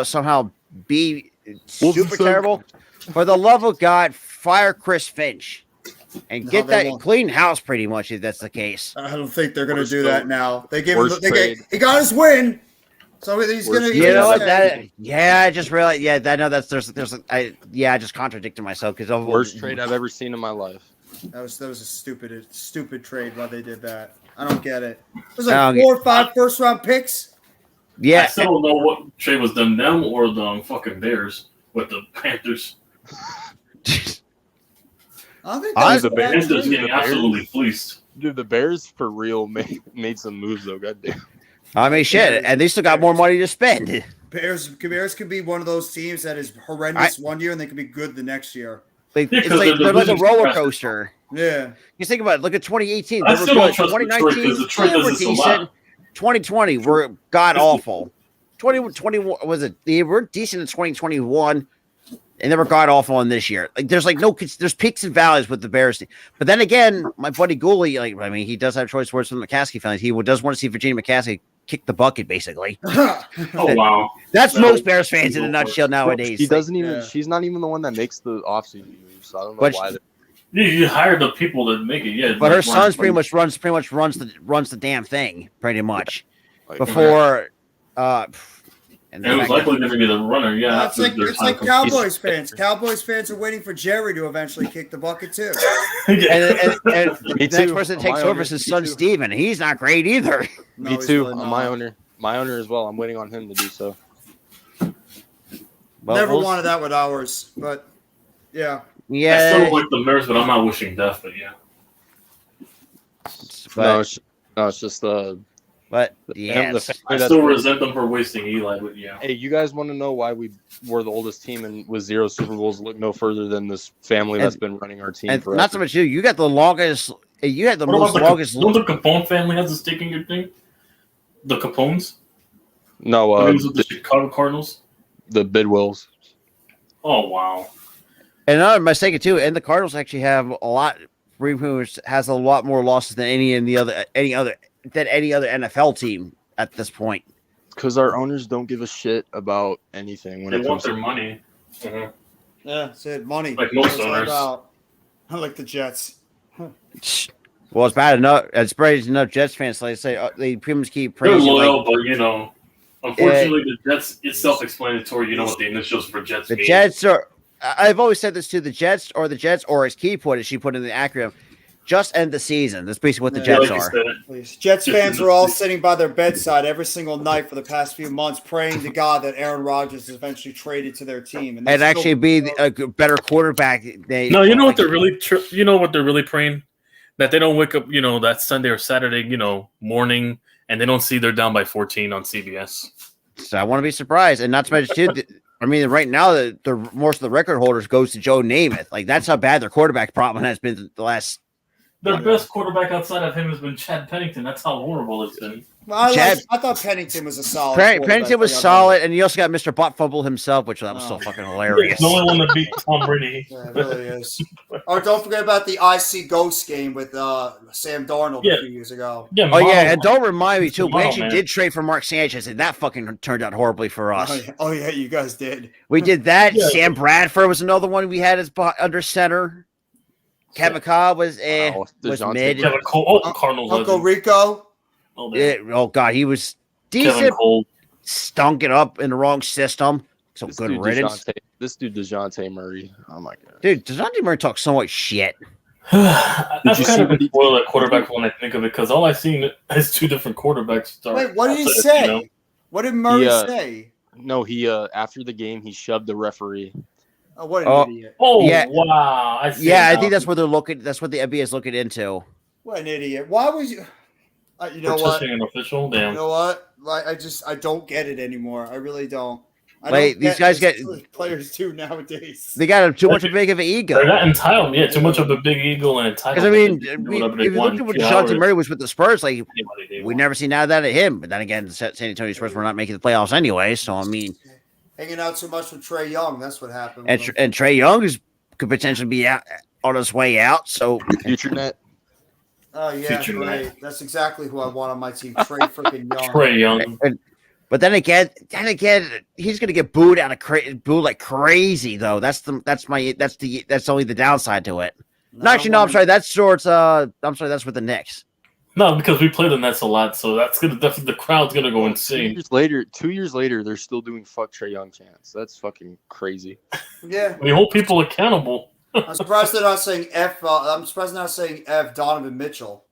G: somehow be super terrible, for the love of God, fire Chris Finch and get that clean house. Pretty much, if that's the case.
E: I don't think they're going to do that now. They gave him. He got his win, so he's going to.
G: You know what? I just realized. Yeah, I know that's I just contradicted myself because
J: worst trade I've ever seen in my life.
E: That was a stupid trade. Why they did that? I don't get it. It was like 4 or 5 first-round picks.
G: Yeah,
F: I still don't know what trade was them or the fucking Bears with the Panthers.
E: I think
J: the
F: Panthers getting absolutely fleeced.
J: Dude, the Bears for real made some moves though. Goddamn.
G: I mean, shit, and they still got more money to spend.
E: Bears could be one of those teams that is horrendous one year and they could be good the next year.
G: They're like a roller coaster.
E: Yeah.
G: You think about it. Look at 2018.
F: I
G: They were
F: still don't
G: good.
F: trust
G: 2019,
F: Detroit
G: they were
F: does this a
G: decent.
F: lot.
G: 2020 were god awful. 2021 was it? They were decent in 2021, and they were god awful in this year. Like there's there's peaks and valleys with the Bears team. But then again, my buddy Gooley, he does have choice words from the McCaskey fans. He does want to see Virginia McCaskey kick the bucket, basically.
F: Oh wow,
G: that's most Bears fans in a nutshell nowadays.
J: She doesn't even. Yeah. She's not even the one that makes the offseason moves. So I don't know why.
F: You hire the people that make it, yeah.
G: But her son's pretty much runs the damn thing, pretty much. Before,
F: and it was likely going to be the runner, yeah.
E: It's like Cowboys fans. Cowboys fans are waiting for Jerry to eventually kick the bucket too.
G: and the next person that takes over is his son Steven. He's not great either.
J: Me too. Really my owner as well. I'm waiting on him to do so.
E: Never wanted that with ours, but yeah.
G: Yeah,
F: I still like the Bears, but I'm not wishing death. But yeah,
J: it's just the.
G: But yes,
F: I still resent them for wasting Eli. But yeah,
J: hey, you guys want to know why we were the oldest team and with 0 Super Bowls? Look no further than this family that's been running our team.
G: And not so much you. You got the longest. You had the most longest.
F: Don't the Capone family has a stake in your thing? The Capones?
J: No,
F: the Chicago Cardinals.
J: The Bidwells.
F: Oh wow.
G: And another mistake too, and the Cardinals actually have a lot. Has a lot more losses than any other NFL team at this point.
J: Because our owners don't give a shit about anything when
F: they want their money.
E: Mm-hmm. Yeah, said money.
F: Like most owners.
E: I like the Jets.
G: Well, it's bad enough. It's bad enough. Jets fans like say they pretty much keep praising.
F: They're loyal, but unfortunately, the Jets. It's self-explanatory. You know what the initials for Jets mean.
G: The Jets are. I've always said this too. The Jets, or as Key put it, she put in the acronym, just end the season. That's basically what the Jets are.
E: Jets fans are all sitting by their bedside every single night for the past few months, praying to God that Aaron Rodgers is eventually traded to their team
G: and actually be a better quarterback.
F: You know what they're really, what they're really praying, that they don't wake up, that Sunday or Saturday, morning, and they don't see they're down by 14 on CBS.
G: So I want to be surprised, and not to mention too. I mean, right now, most of the record holders goes to Joe Namath. Like, that's how bad their quarterback problem has been the last
F: Their best quarterback outside of him has been Chad Pennington. That's how horrible it's been.
E: Well,
G: Chad-
E: I thought Pennington was a solid.
G: Pennington was solid, and you also got Mr. Butt Fumble himself, which that was so fucking hilarious.
F: He's the only one that beat Tom Brady.
E: Yeah, it really is. Or don't forget about the IC Ghost game with Sam Darnold a few years ago.
F: Yeah,
G: oh yeah, and don't remind me too. We
F: Model,
G: actually did trade for Mark Sanchez, and that fucking turned out horribly for us.
E: Oh yeah, you guys did.
G: We did that.
F: Yeah.
G: Sam Bradford was another one we had as under center. Kevin Cobb was mid.
F: Kevin Cole, Cardinals
E: Uncle
F: legend.
E: Rico.
G: Yeah, oh god, he was decent.
F: Kevin Cole.
G: Stunk it up in the wrong system. So
J: This
G: good
J: dude
G: riddance.
J: This dude DeJounte Murray. Oh my god.
G: Dude, DeJounte Murray talks so much shit.
F: I've
J: you
F: kind
J: see
F: of
J: what
F: been spoiled at quarterback when I think of it because all I've seen is two different quarterbacks start.
E: Wait, what did he
F: outside of,
E: say?
F: you know,
E: What did Murray
J: He,
E: say?
J: No, he after the game he shoved the referee.
E: Oh, what an
G: Oh.
E: idiot!
F: Oh
G: Yeah.
F: wow! I see
G: Yeah, I
F: now.
G: think that's where they're looking. That's what the NBA is looking into.
E: What an idiot! Why was you? You know
F: For
E: what?
F: touching an official.
E: You
F: Damn.
E: know what? Like I don't get it anymore. I really don't. I
G: Wait,
E: don't
G: these guys
E: what
G: get-
E: players do nowadays.
G: They got too much of a big of an ego.
F: They're not entitled. Yeah, too much of a big ego and entitled.
G: Because I mean,
F: They can do
G: if
F: whatever they
G: you look
F: want,
G: at what
F: you know,
G: DeJounte
F: or
G: Murray was with the Spurs, like
F: anybody they
G: we
F: want.
G: never seen none of that at him. But then again, the San Antonio Spurs were not making the playoffs anyway. So I mean,
E: Hanging out too much with Trey Young. That's what happened.
G: and,
E: with him.
G: and Trey Young could potentially be out on his way out. So
J: Future net.
E: Oh yeah,
F: Future
E: right.
F: man.
E: That's exactly who I want on my team. Trey freaking Young.
F: Trey Young.
G: but then again, he's gonna get booed booed like crazy though. That's only the downside to it. No, actually, no. I'm sorry. That's with the Knicks.
F: No, because we play the Nets a lot, so that's gonna definitely the crowd's gonna go insane.
J: 2 years later, they're still doing fuck Trey Young chants. That's fucking crazy.
E: Yeah,
F: We hold people accountable.
E: I'm surprised they're not saying F. I'm surprised they're not saying F. Donovan Mitchell.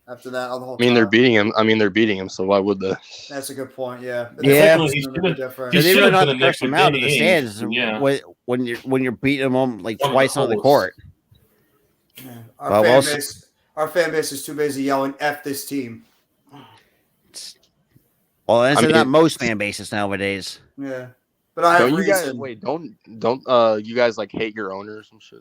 E: After that, the whole.
J: I mean, they're
E: time.
J: beating him. So why would they?
E: That's a good point. Yeah.
G: Yeah.
E: It's
F: He
E: gonna be
F: should've-
E: different.
F: he
G: They
F: should've
G: really not
F: been
G: to
F: a Knick
G: curse him
F: with
G: out in
F: Danny
G: the
F: Ainge.
G: stands
F: Yeah.
G: when you're beating them like
F: One of
G: twice
F: the
G: on the
F: hosts.
G: court.
E: Yeah.
G: Well, also-
E: Our fan base is too busy yelling "F this team."
G: Well, that's
J: I mean-
G: not most fan bases nowadays.
E: Yeah, but I have
J: Don't you guys
E: reason.
J: wait? Don't you guys like hate your owner or some shit?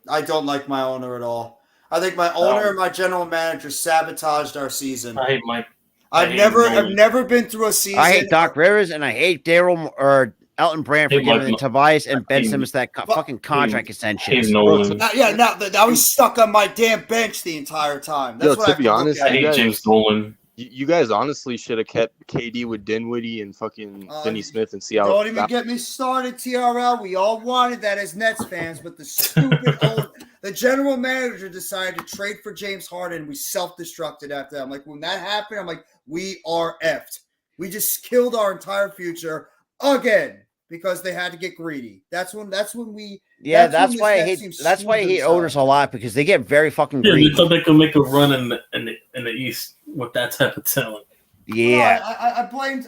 E: I don't like my owner at all. I think my owner and my general manager sabotaged our season.
F: I hate Mike.
E: I've
F: hate
E: never
F: Nolan.
E: been through a season.
G: I hate Doc Rivers and I hate Daryl or Elton Brand for
F: Hey, Mike,
G: giving Tobias and Ben
F: hey,
G: Simmons that fucking contract extensions.
F: Hey, Nolan.
E: Now he's stuck on my damn bench the entire time. That's
J: Yo,
E: what
J: to
E: I have
J: be
E: to look
J: honest,
E: at.
F: I hate
J: guys-
F: James Nolan.
J: You guys honestly should have kept KD with Dinwiddie and fucking Finney Smith and see how.
E: Don't even get me started, TRL. We all wanted that as Nets fans, but the stupid the general manager decided to trade for James Harden. We self-destructed after that. I'm like, when that happened, I'm like, we are effed. We just killed our entire future again because they had to get greedy. That's when we.
G: Yeah,
E: that's
G: that's
E: when
G: why I
E: this
G: hate.
E: Nets team
G: That's why I
E: screwed
G: hate owners a
E: themselves.
G: lot because they get very fucking
F: Yeah, they
G: greedy.
F: thought they could make a run in the East with that type of talent.
G: Yeah,
E: I blamed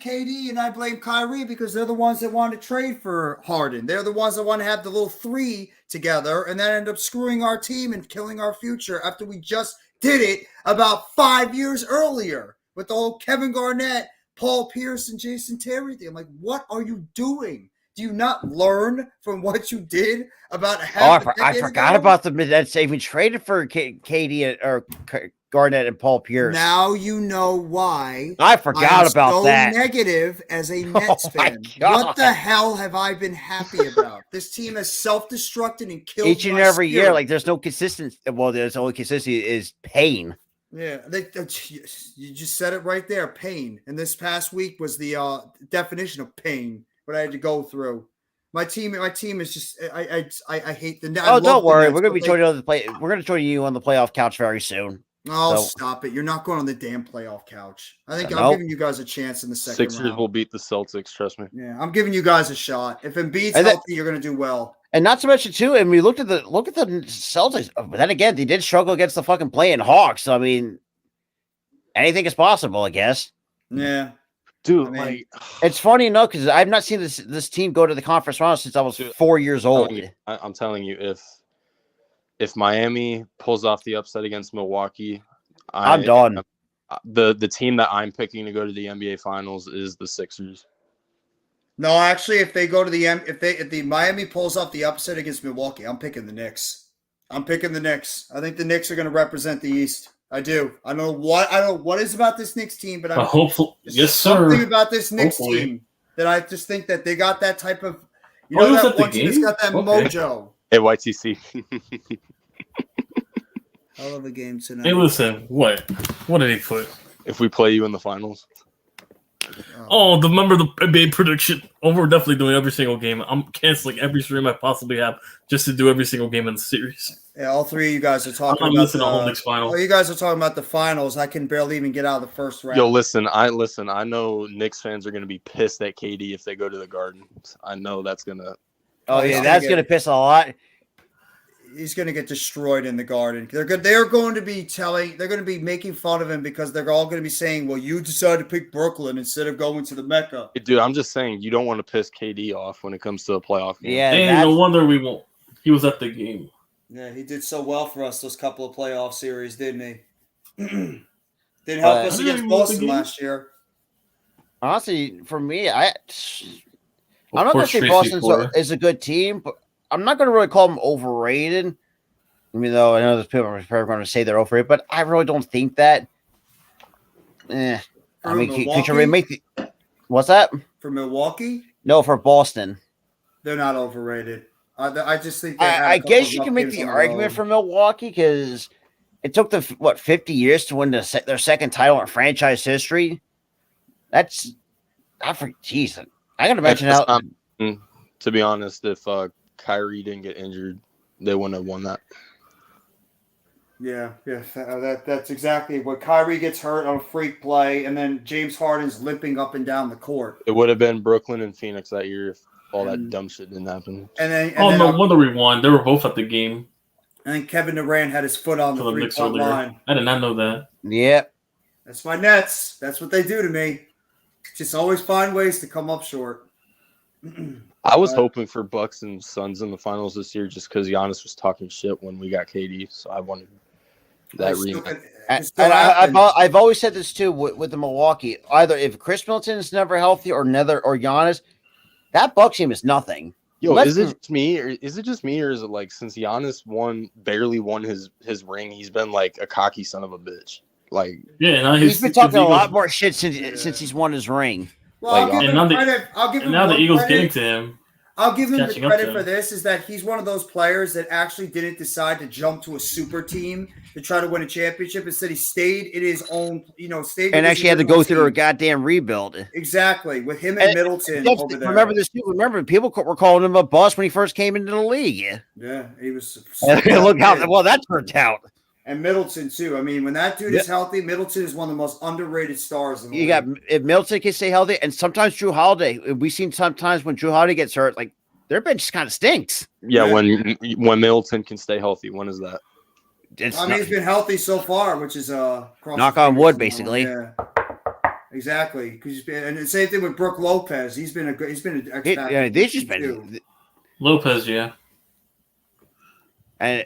E: KD and I blamed Kyrie because they're the ones that wanted to trade for Harden. They're the ones that want to have the little three together and then end up screwing our team and killing our future after we just did it about 5 years earlier with the whole Kevin Garnett, Paul Pierce, and Jason Terry thing. I'm like, what are you doing? Do you not learn from what you did about half a
G: I
E: decade
G: forgot
E: ago?
G: about the Nets even traded for KD or Garnett and Paul Pierce.
E: Now you know why.
G: I
E: I
G: forgot
E: am
G: about
E: so
G: that.
E: negative as a Nets
G: Oh my
E: fan.
G: God.
E: What the hell have I been happy about? This team has self-destructed and killed
G: Each and
E: my
G: every year,
E: spirit.
G: like there's no consistency. Well, there's only consistency is pain.
E: Yeah, you just said it right there. Pain. And this past week was the definition of pain. What I had to go through. My team is just. I hate the. I
G: Oh,
E: love
G: don't
E: the
G: worry.
E: Nets,
G: We're gonna be
E: but
G: joining on the play. We're gonna join you on the playoff couch very soon.
E: Oh,
G: So-
E: stop it! You're not going on the damn playoff couch. I think I'm
G: Nope.
E: giving you guys a chance in the second
J: Sixers
E: round.
J: will beat the Celtics. Trust me.
E: Yeah, I'm giving you guys a shot. If Embiid's
G: And that-
E: healthy, you're going to do well.
G: And not to mention too, and we look at the Celtics, but then again, they did struggle against the fucking playing Hawks. So I mean, anything is possible, I guess.
E: Yeah,
J: Dude,
E: I mean-
J: like
G: It's funny enough because I've not seen this team go to the conference round since I was
J: Dude,
G: 4 years old.
J: I'm telling you, if Miami pulls off the upset against Milwaukee,
G: I'm done.
J: The team that I'm picking to go to the NBA Finals is the Sixers.
E: no, actually, if they go to the if the Miami pulls off the upset against Milwaukee, I'm picking the Knicks. I'm picking the Knicks. I think the Knicks are going to represent the East. I do. I don't know what is about this Knicks team, but
F: hopefully, yes,
E: something
F: sir.
E: about this Knicks
F: Hopefully.
E: team that I just think that they got that type of,
F: He was
E: that
F: at the
E: one team that's
F: game?
E: got that
F: Okay.
E: mojo.
J: Hey, YTC.
E: Hell of a game tonight.
F: Hey, listen, what did he put?
J: If we play you in the finals.
F: Remember the NBA prediction? We're definitely doing every single game. I'm canceling every stream I possibly have just to do every single game in the series.
E: Yeah, all three of you guys are talking
F: I'm
E: about
F: missing a whole Knicks final.
E: Oh, you guys are talking about the finals. I can barely even get out of the first round.
J: Yo, listen. I know Knicks fans are gonna be pissed at KD if they go to the Garden. I know that's gonna.
G: Oh yeah, that's gonna piss a lot.
E: He's going to get destroyed in the Garden. They're good. They're going to be They're going to be making fun of him because they're all going to be saying, "Well, you decided to pick Brooklyn instead of going to the Mecca."
J: Dude, I'm just saying you don't want to piss KD off when it comes to a playoff game.
G: Yeah,
F: and no wonder we won't. He was at the game.
E: Yeah, he did so well for us those couple of playoff series, didn't he? Didn't help us against Boston last year.
G: Honestly, for me, I'm not going to say Boston is a good team, but I'm not going to really call them overrated. Even though I know there's people are going to say they're overrated, but I really don't think that. I mean, could you really make what's that?
E: For Milwaukee?
G: No, for Boston.
E: They're not overrated. I just think
G: I guess you can make the argument for Milwaukee because it took them 50 years to win their second title in franchise history. That's I can imagine how.
J: To be honest, if Kyrie didn't get injured, they wouldn't have won that.
E: Yeah, that's exactly what Kyrie gets hurt on a freak play, and then James Harden's limping up and down the court.
J: It would have been Brooklyn and Phoenix that year if all that dumb shit didn't happen.
F: No wonder we won. They were both at the game.
E: I think Kevin Durant had his foot on the 3-point line.
F: I did not know that.
G: Yep.
E: That's my Nets. That's what they do to me. Just always find ways to come up short.
J: I was hoping for Bucks and Suns in the finals this year just because Giannis was talking shit when we got KD, so I wanted that rematch.
G: I've always said this too with the Milwaukee. Either if Chris Middleton is never healthy or Giannis, that Bucks team is nothing.
J: Yo, is it just me, or is it like since Giannis barely won his ring, he's been like a cocky son of a bitch. Like
G: he's been talking a lot more shit since he's won his ring.
E: Well, I'll give him credit. I'll give him
F: now the Eagles getting to him.
E: I'll give him the credit for this is that he's one of those players that actually didn't decide to jump to a super team to try to win a championship. Instead, he stayed in his own,
G: and actually had to go through a goddamn rebuild.
E: Exactly, with him and Middleton over there.
G: Remember this too. Remember, people were calling him a bust when he first came into the league.
E: Yeah, he was.
G: Look how well that turned out.
E: And Middleton too. I mean, when that dude is healthy, Middleton is one of the most underrated stars in the league.
G: If Middleton can stay healthy, and sometimes Drew Holiday. We've seen sometimes when Drew Holiday gets hurt, like their bench just kind of stinks.
J: Yeah, when Middleton can stay healthy, when is that?
E: He's been healthy so far, which is
G: knock on wood, basically.
E: Yeah, exactly. And the same thing with Brook Lopez. He's been an X factor.
G: Yeah, they've just been
F: Lopez, yeah.
G: And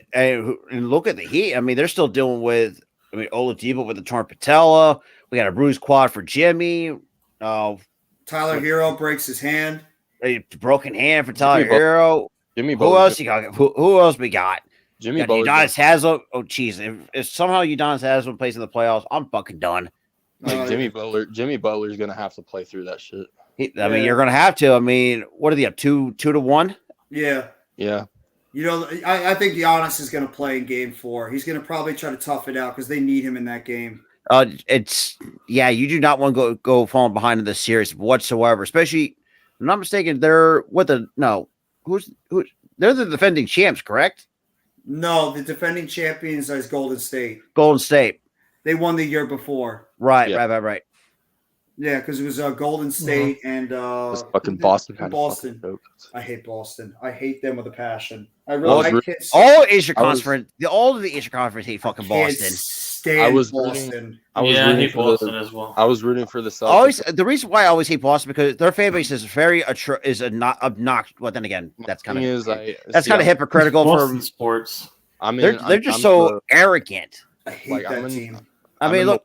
G: look at the Heat. I mean, they're still dealing with. I mean, Oladipo with the torn patella. We got a bruised quad for Jimmy.
E: Tyler Hero breaks his hand.
G: A broken hand for Tyler Hero.
J: Jimmy.
G: Who else you got? Who else we got?
J: Jimmy Butler.
G: Udonis Haslem. Oh, jeez. If somehow Udonis Haslem plays in the playoffs, I'm fucking done.
J: Jimmy Butler is gonna have to play through that shit.
G: I mean, you're gonna have to. I mean, what are they up 2-1?
E: Yeah.
J: Yeah.
E: I think Giannis is going to play in Game 4. He's going to probably try to tough it out because they need him in that game.
G: You do not want to go falling behind in this series whatsoever. Especially, if I'm not mistaken, they're the defending champs, correct?
E: No, the defending champions is Golden State.
G: Golden State.
E: They won the year before.
G: Right.
E: Yeah, because it was Golden State and
J: fucking Boston.
E: Boston. I hate Boston. I hate them with a passion. I
G: really all of the Eastern Conference hate fucking Boston.
E: I
F: hate Boston as well.
J: I was rooting for the Celtics.
G: The reason why I always hate Boston because their fan base is not obnoxious. Well, then again, that's kind of hypocritical for
F: sports.
G: I mean, they're just arrogant.
E: I hate that team.
G: I mean, look,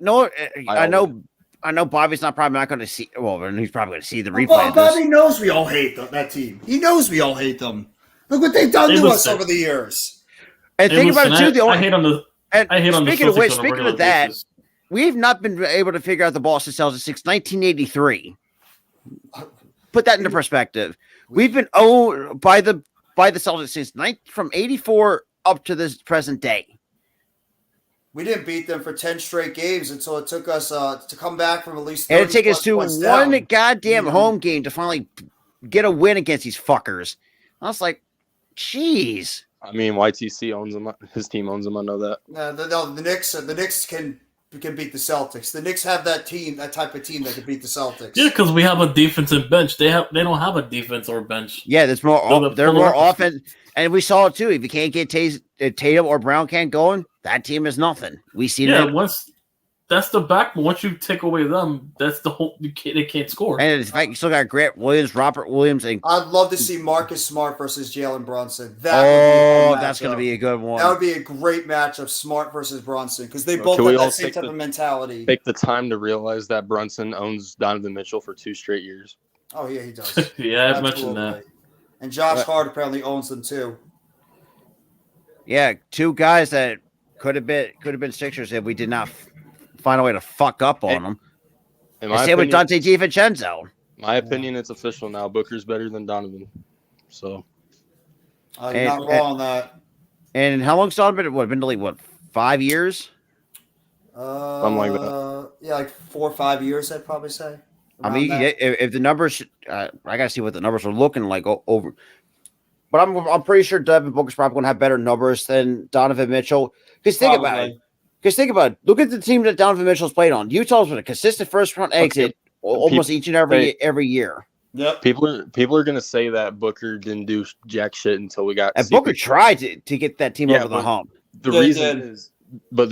G: I know Bobby's probably not going to see. Well, he's probably going to see the replay.
E: Bobby knows we all hate that team. He knows we all hate them. Look what they've done to us over the years.
G: And think about it too. The only
F: I hate on the.
G: and
F: I hate on the
G: speaking of which,
F: Celtics on a
G: speaking
F: regular
G: of that,
F: basis.
G: we've not been able to figure out the Boston Celtics since 1983. Put that into perspective. We've been owned by the Celtics since from 84 up to this present day.
E: We didn't beat them for 10 straight games until it took us to come back from at least 30
G: And it took us to
E: points
G: one
E: down.
G: goddamn home game to finally get a win against these fuckers. I was like, jeez.
J: I mean, YTC owns him. His team owns him. I know that.
E: The Knicks can beat the Celtics. The Knicks have that type of team that can beat the Celtics.
F: Yeah, because we have a defensive bench. They don't have a defense or bench.
G: Yeah, there's more.
F: So
G: They're more offense, and we saw it too. If you can't get Tatum or Brown can't going, that team is nothing. We see that.
F: Once that's the backbone. Once you take away them, that's the whole. They can't score.
G: And in fact, you still got Grant Williams, Robert Williams, and
E: I'd love to see Marcus Smart versus Jalen Brunson. That's
G: going to be a good one.
E: That would be a great matchup, Smart versus Brunson, because they both have that same type of mentality.
J: Take the time to realize that Brunson owns Donovan Mitchell for 2 straight years.
E: Oh yeah, he does.
F: Yeah, I've mentioned that.
E: And Josh Hart apparently owns them too.
G: Yeah, 2 guys that could have been Sixers if we did not find a way to fuck up on them. Same with Dante DiVincenzo.
J: My opinion, it's official now. Booker's better than Donovan. So
E: you're not wrong on that.
G: And how long's Donovan? Been to like 5 years?
J: Something like that.
E: Yeah, like 4 or 5 years, I'd probably say.
G: I mean, if the numbers, I gotta see what the numbers are looking like over. But I'm pretty sure Devin Booker's probably going to have better numbers than Donovan Mitchell. Because think about it. Look at the team that Donovan Mitchell's played on. Utah's been a consistent first round exit almost each and every year.
E: Yep.
J: People are going to say that Booker didn't do jack shit until we got.
G: And Booker tried to get that team over the hump.
J: The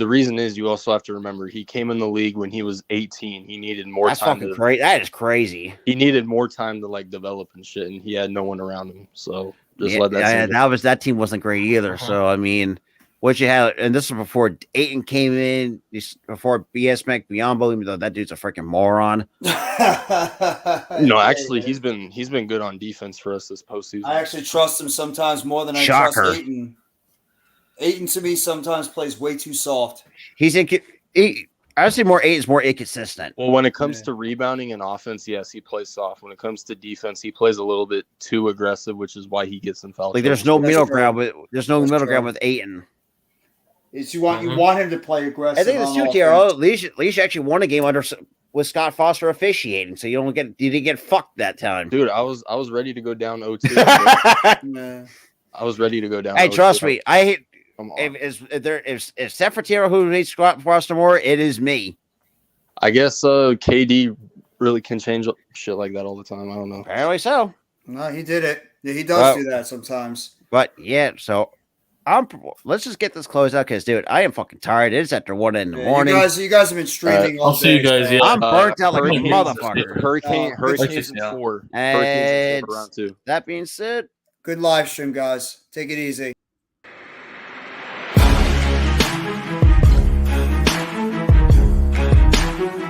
J: reason is you also have to remember he came in the league when he was 18. He needed more time.
G: That's fucking that is crazy.
J: He needed more time to like develop and shit, and he had no one around him. So let that.
G: That team wasn't great either. So I mean, what you had, and this was before Ayton came in, before BS Mac Biombo, even though that dude's a freaking moron.
J: No, actually, he's been good on defense for us this postseason.
E: I actually trust him sometimes more than I trust Ayton. Ayton to me sometimes plays way too soft. I say more Ayton's more inconsistent.
J: Well, when it comes to rebounding and offense, yes, he plays soft. When it comes to defense, he plays a little bit too aggressive, which is why he gets in foul.
G: Like there's no middle ground with Ayton.
E: You want him to play aggressive.
G: I think it's too, Tierra. Leash actually won a game with Scott Foster officiating, so you didn't get fucked that time.
J: Dude, I was ready to go down 0-2. I was ready to go down.
G: Hey, trust me, I hate. If Seth Tierra who needs Scott Foster more, it is me.
J: I guess KD really can change shit like that all the time. I don't know.
G: Apparently so.
E: No, he did it. Yeah, he does do that sometimes.
G: But yeah, so let's just get this closed out because, dude, I am fucking tired. It's after 1 in the morning.
E: You guys have been streaming all day.
F: I'll see you guys. Yeah.
G: I'm burnt out like a motherfucker.
J: Hurricanes in 4.
G: And
J: round 2.
G: That being said,
E: good live stream, guys. Take it easy.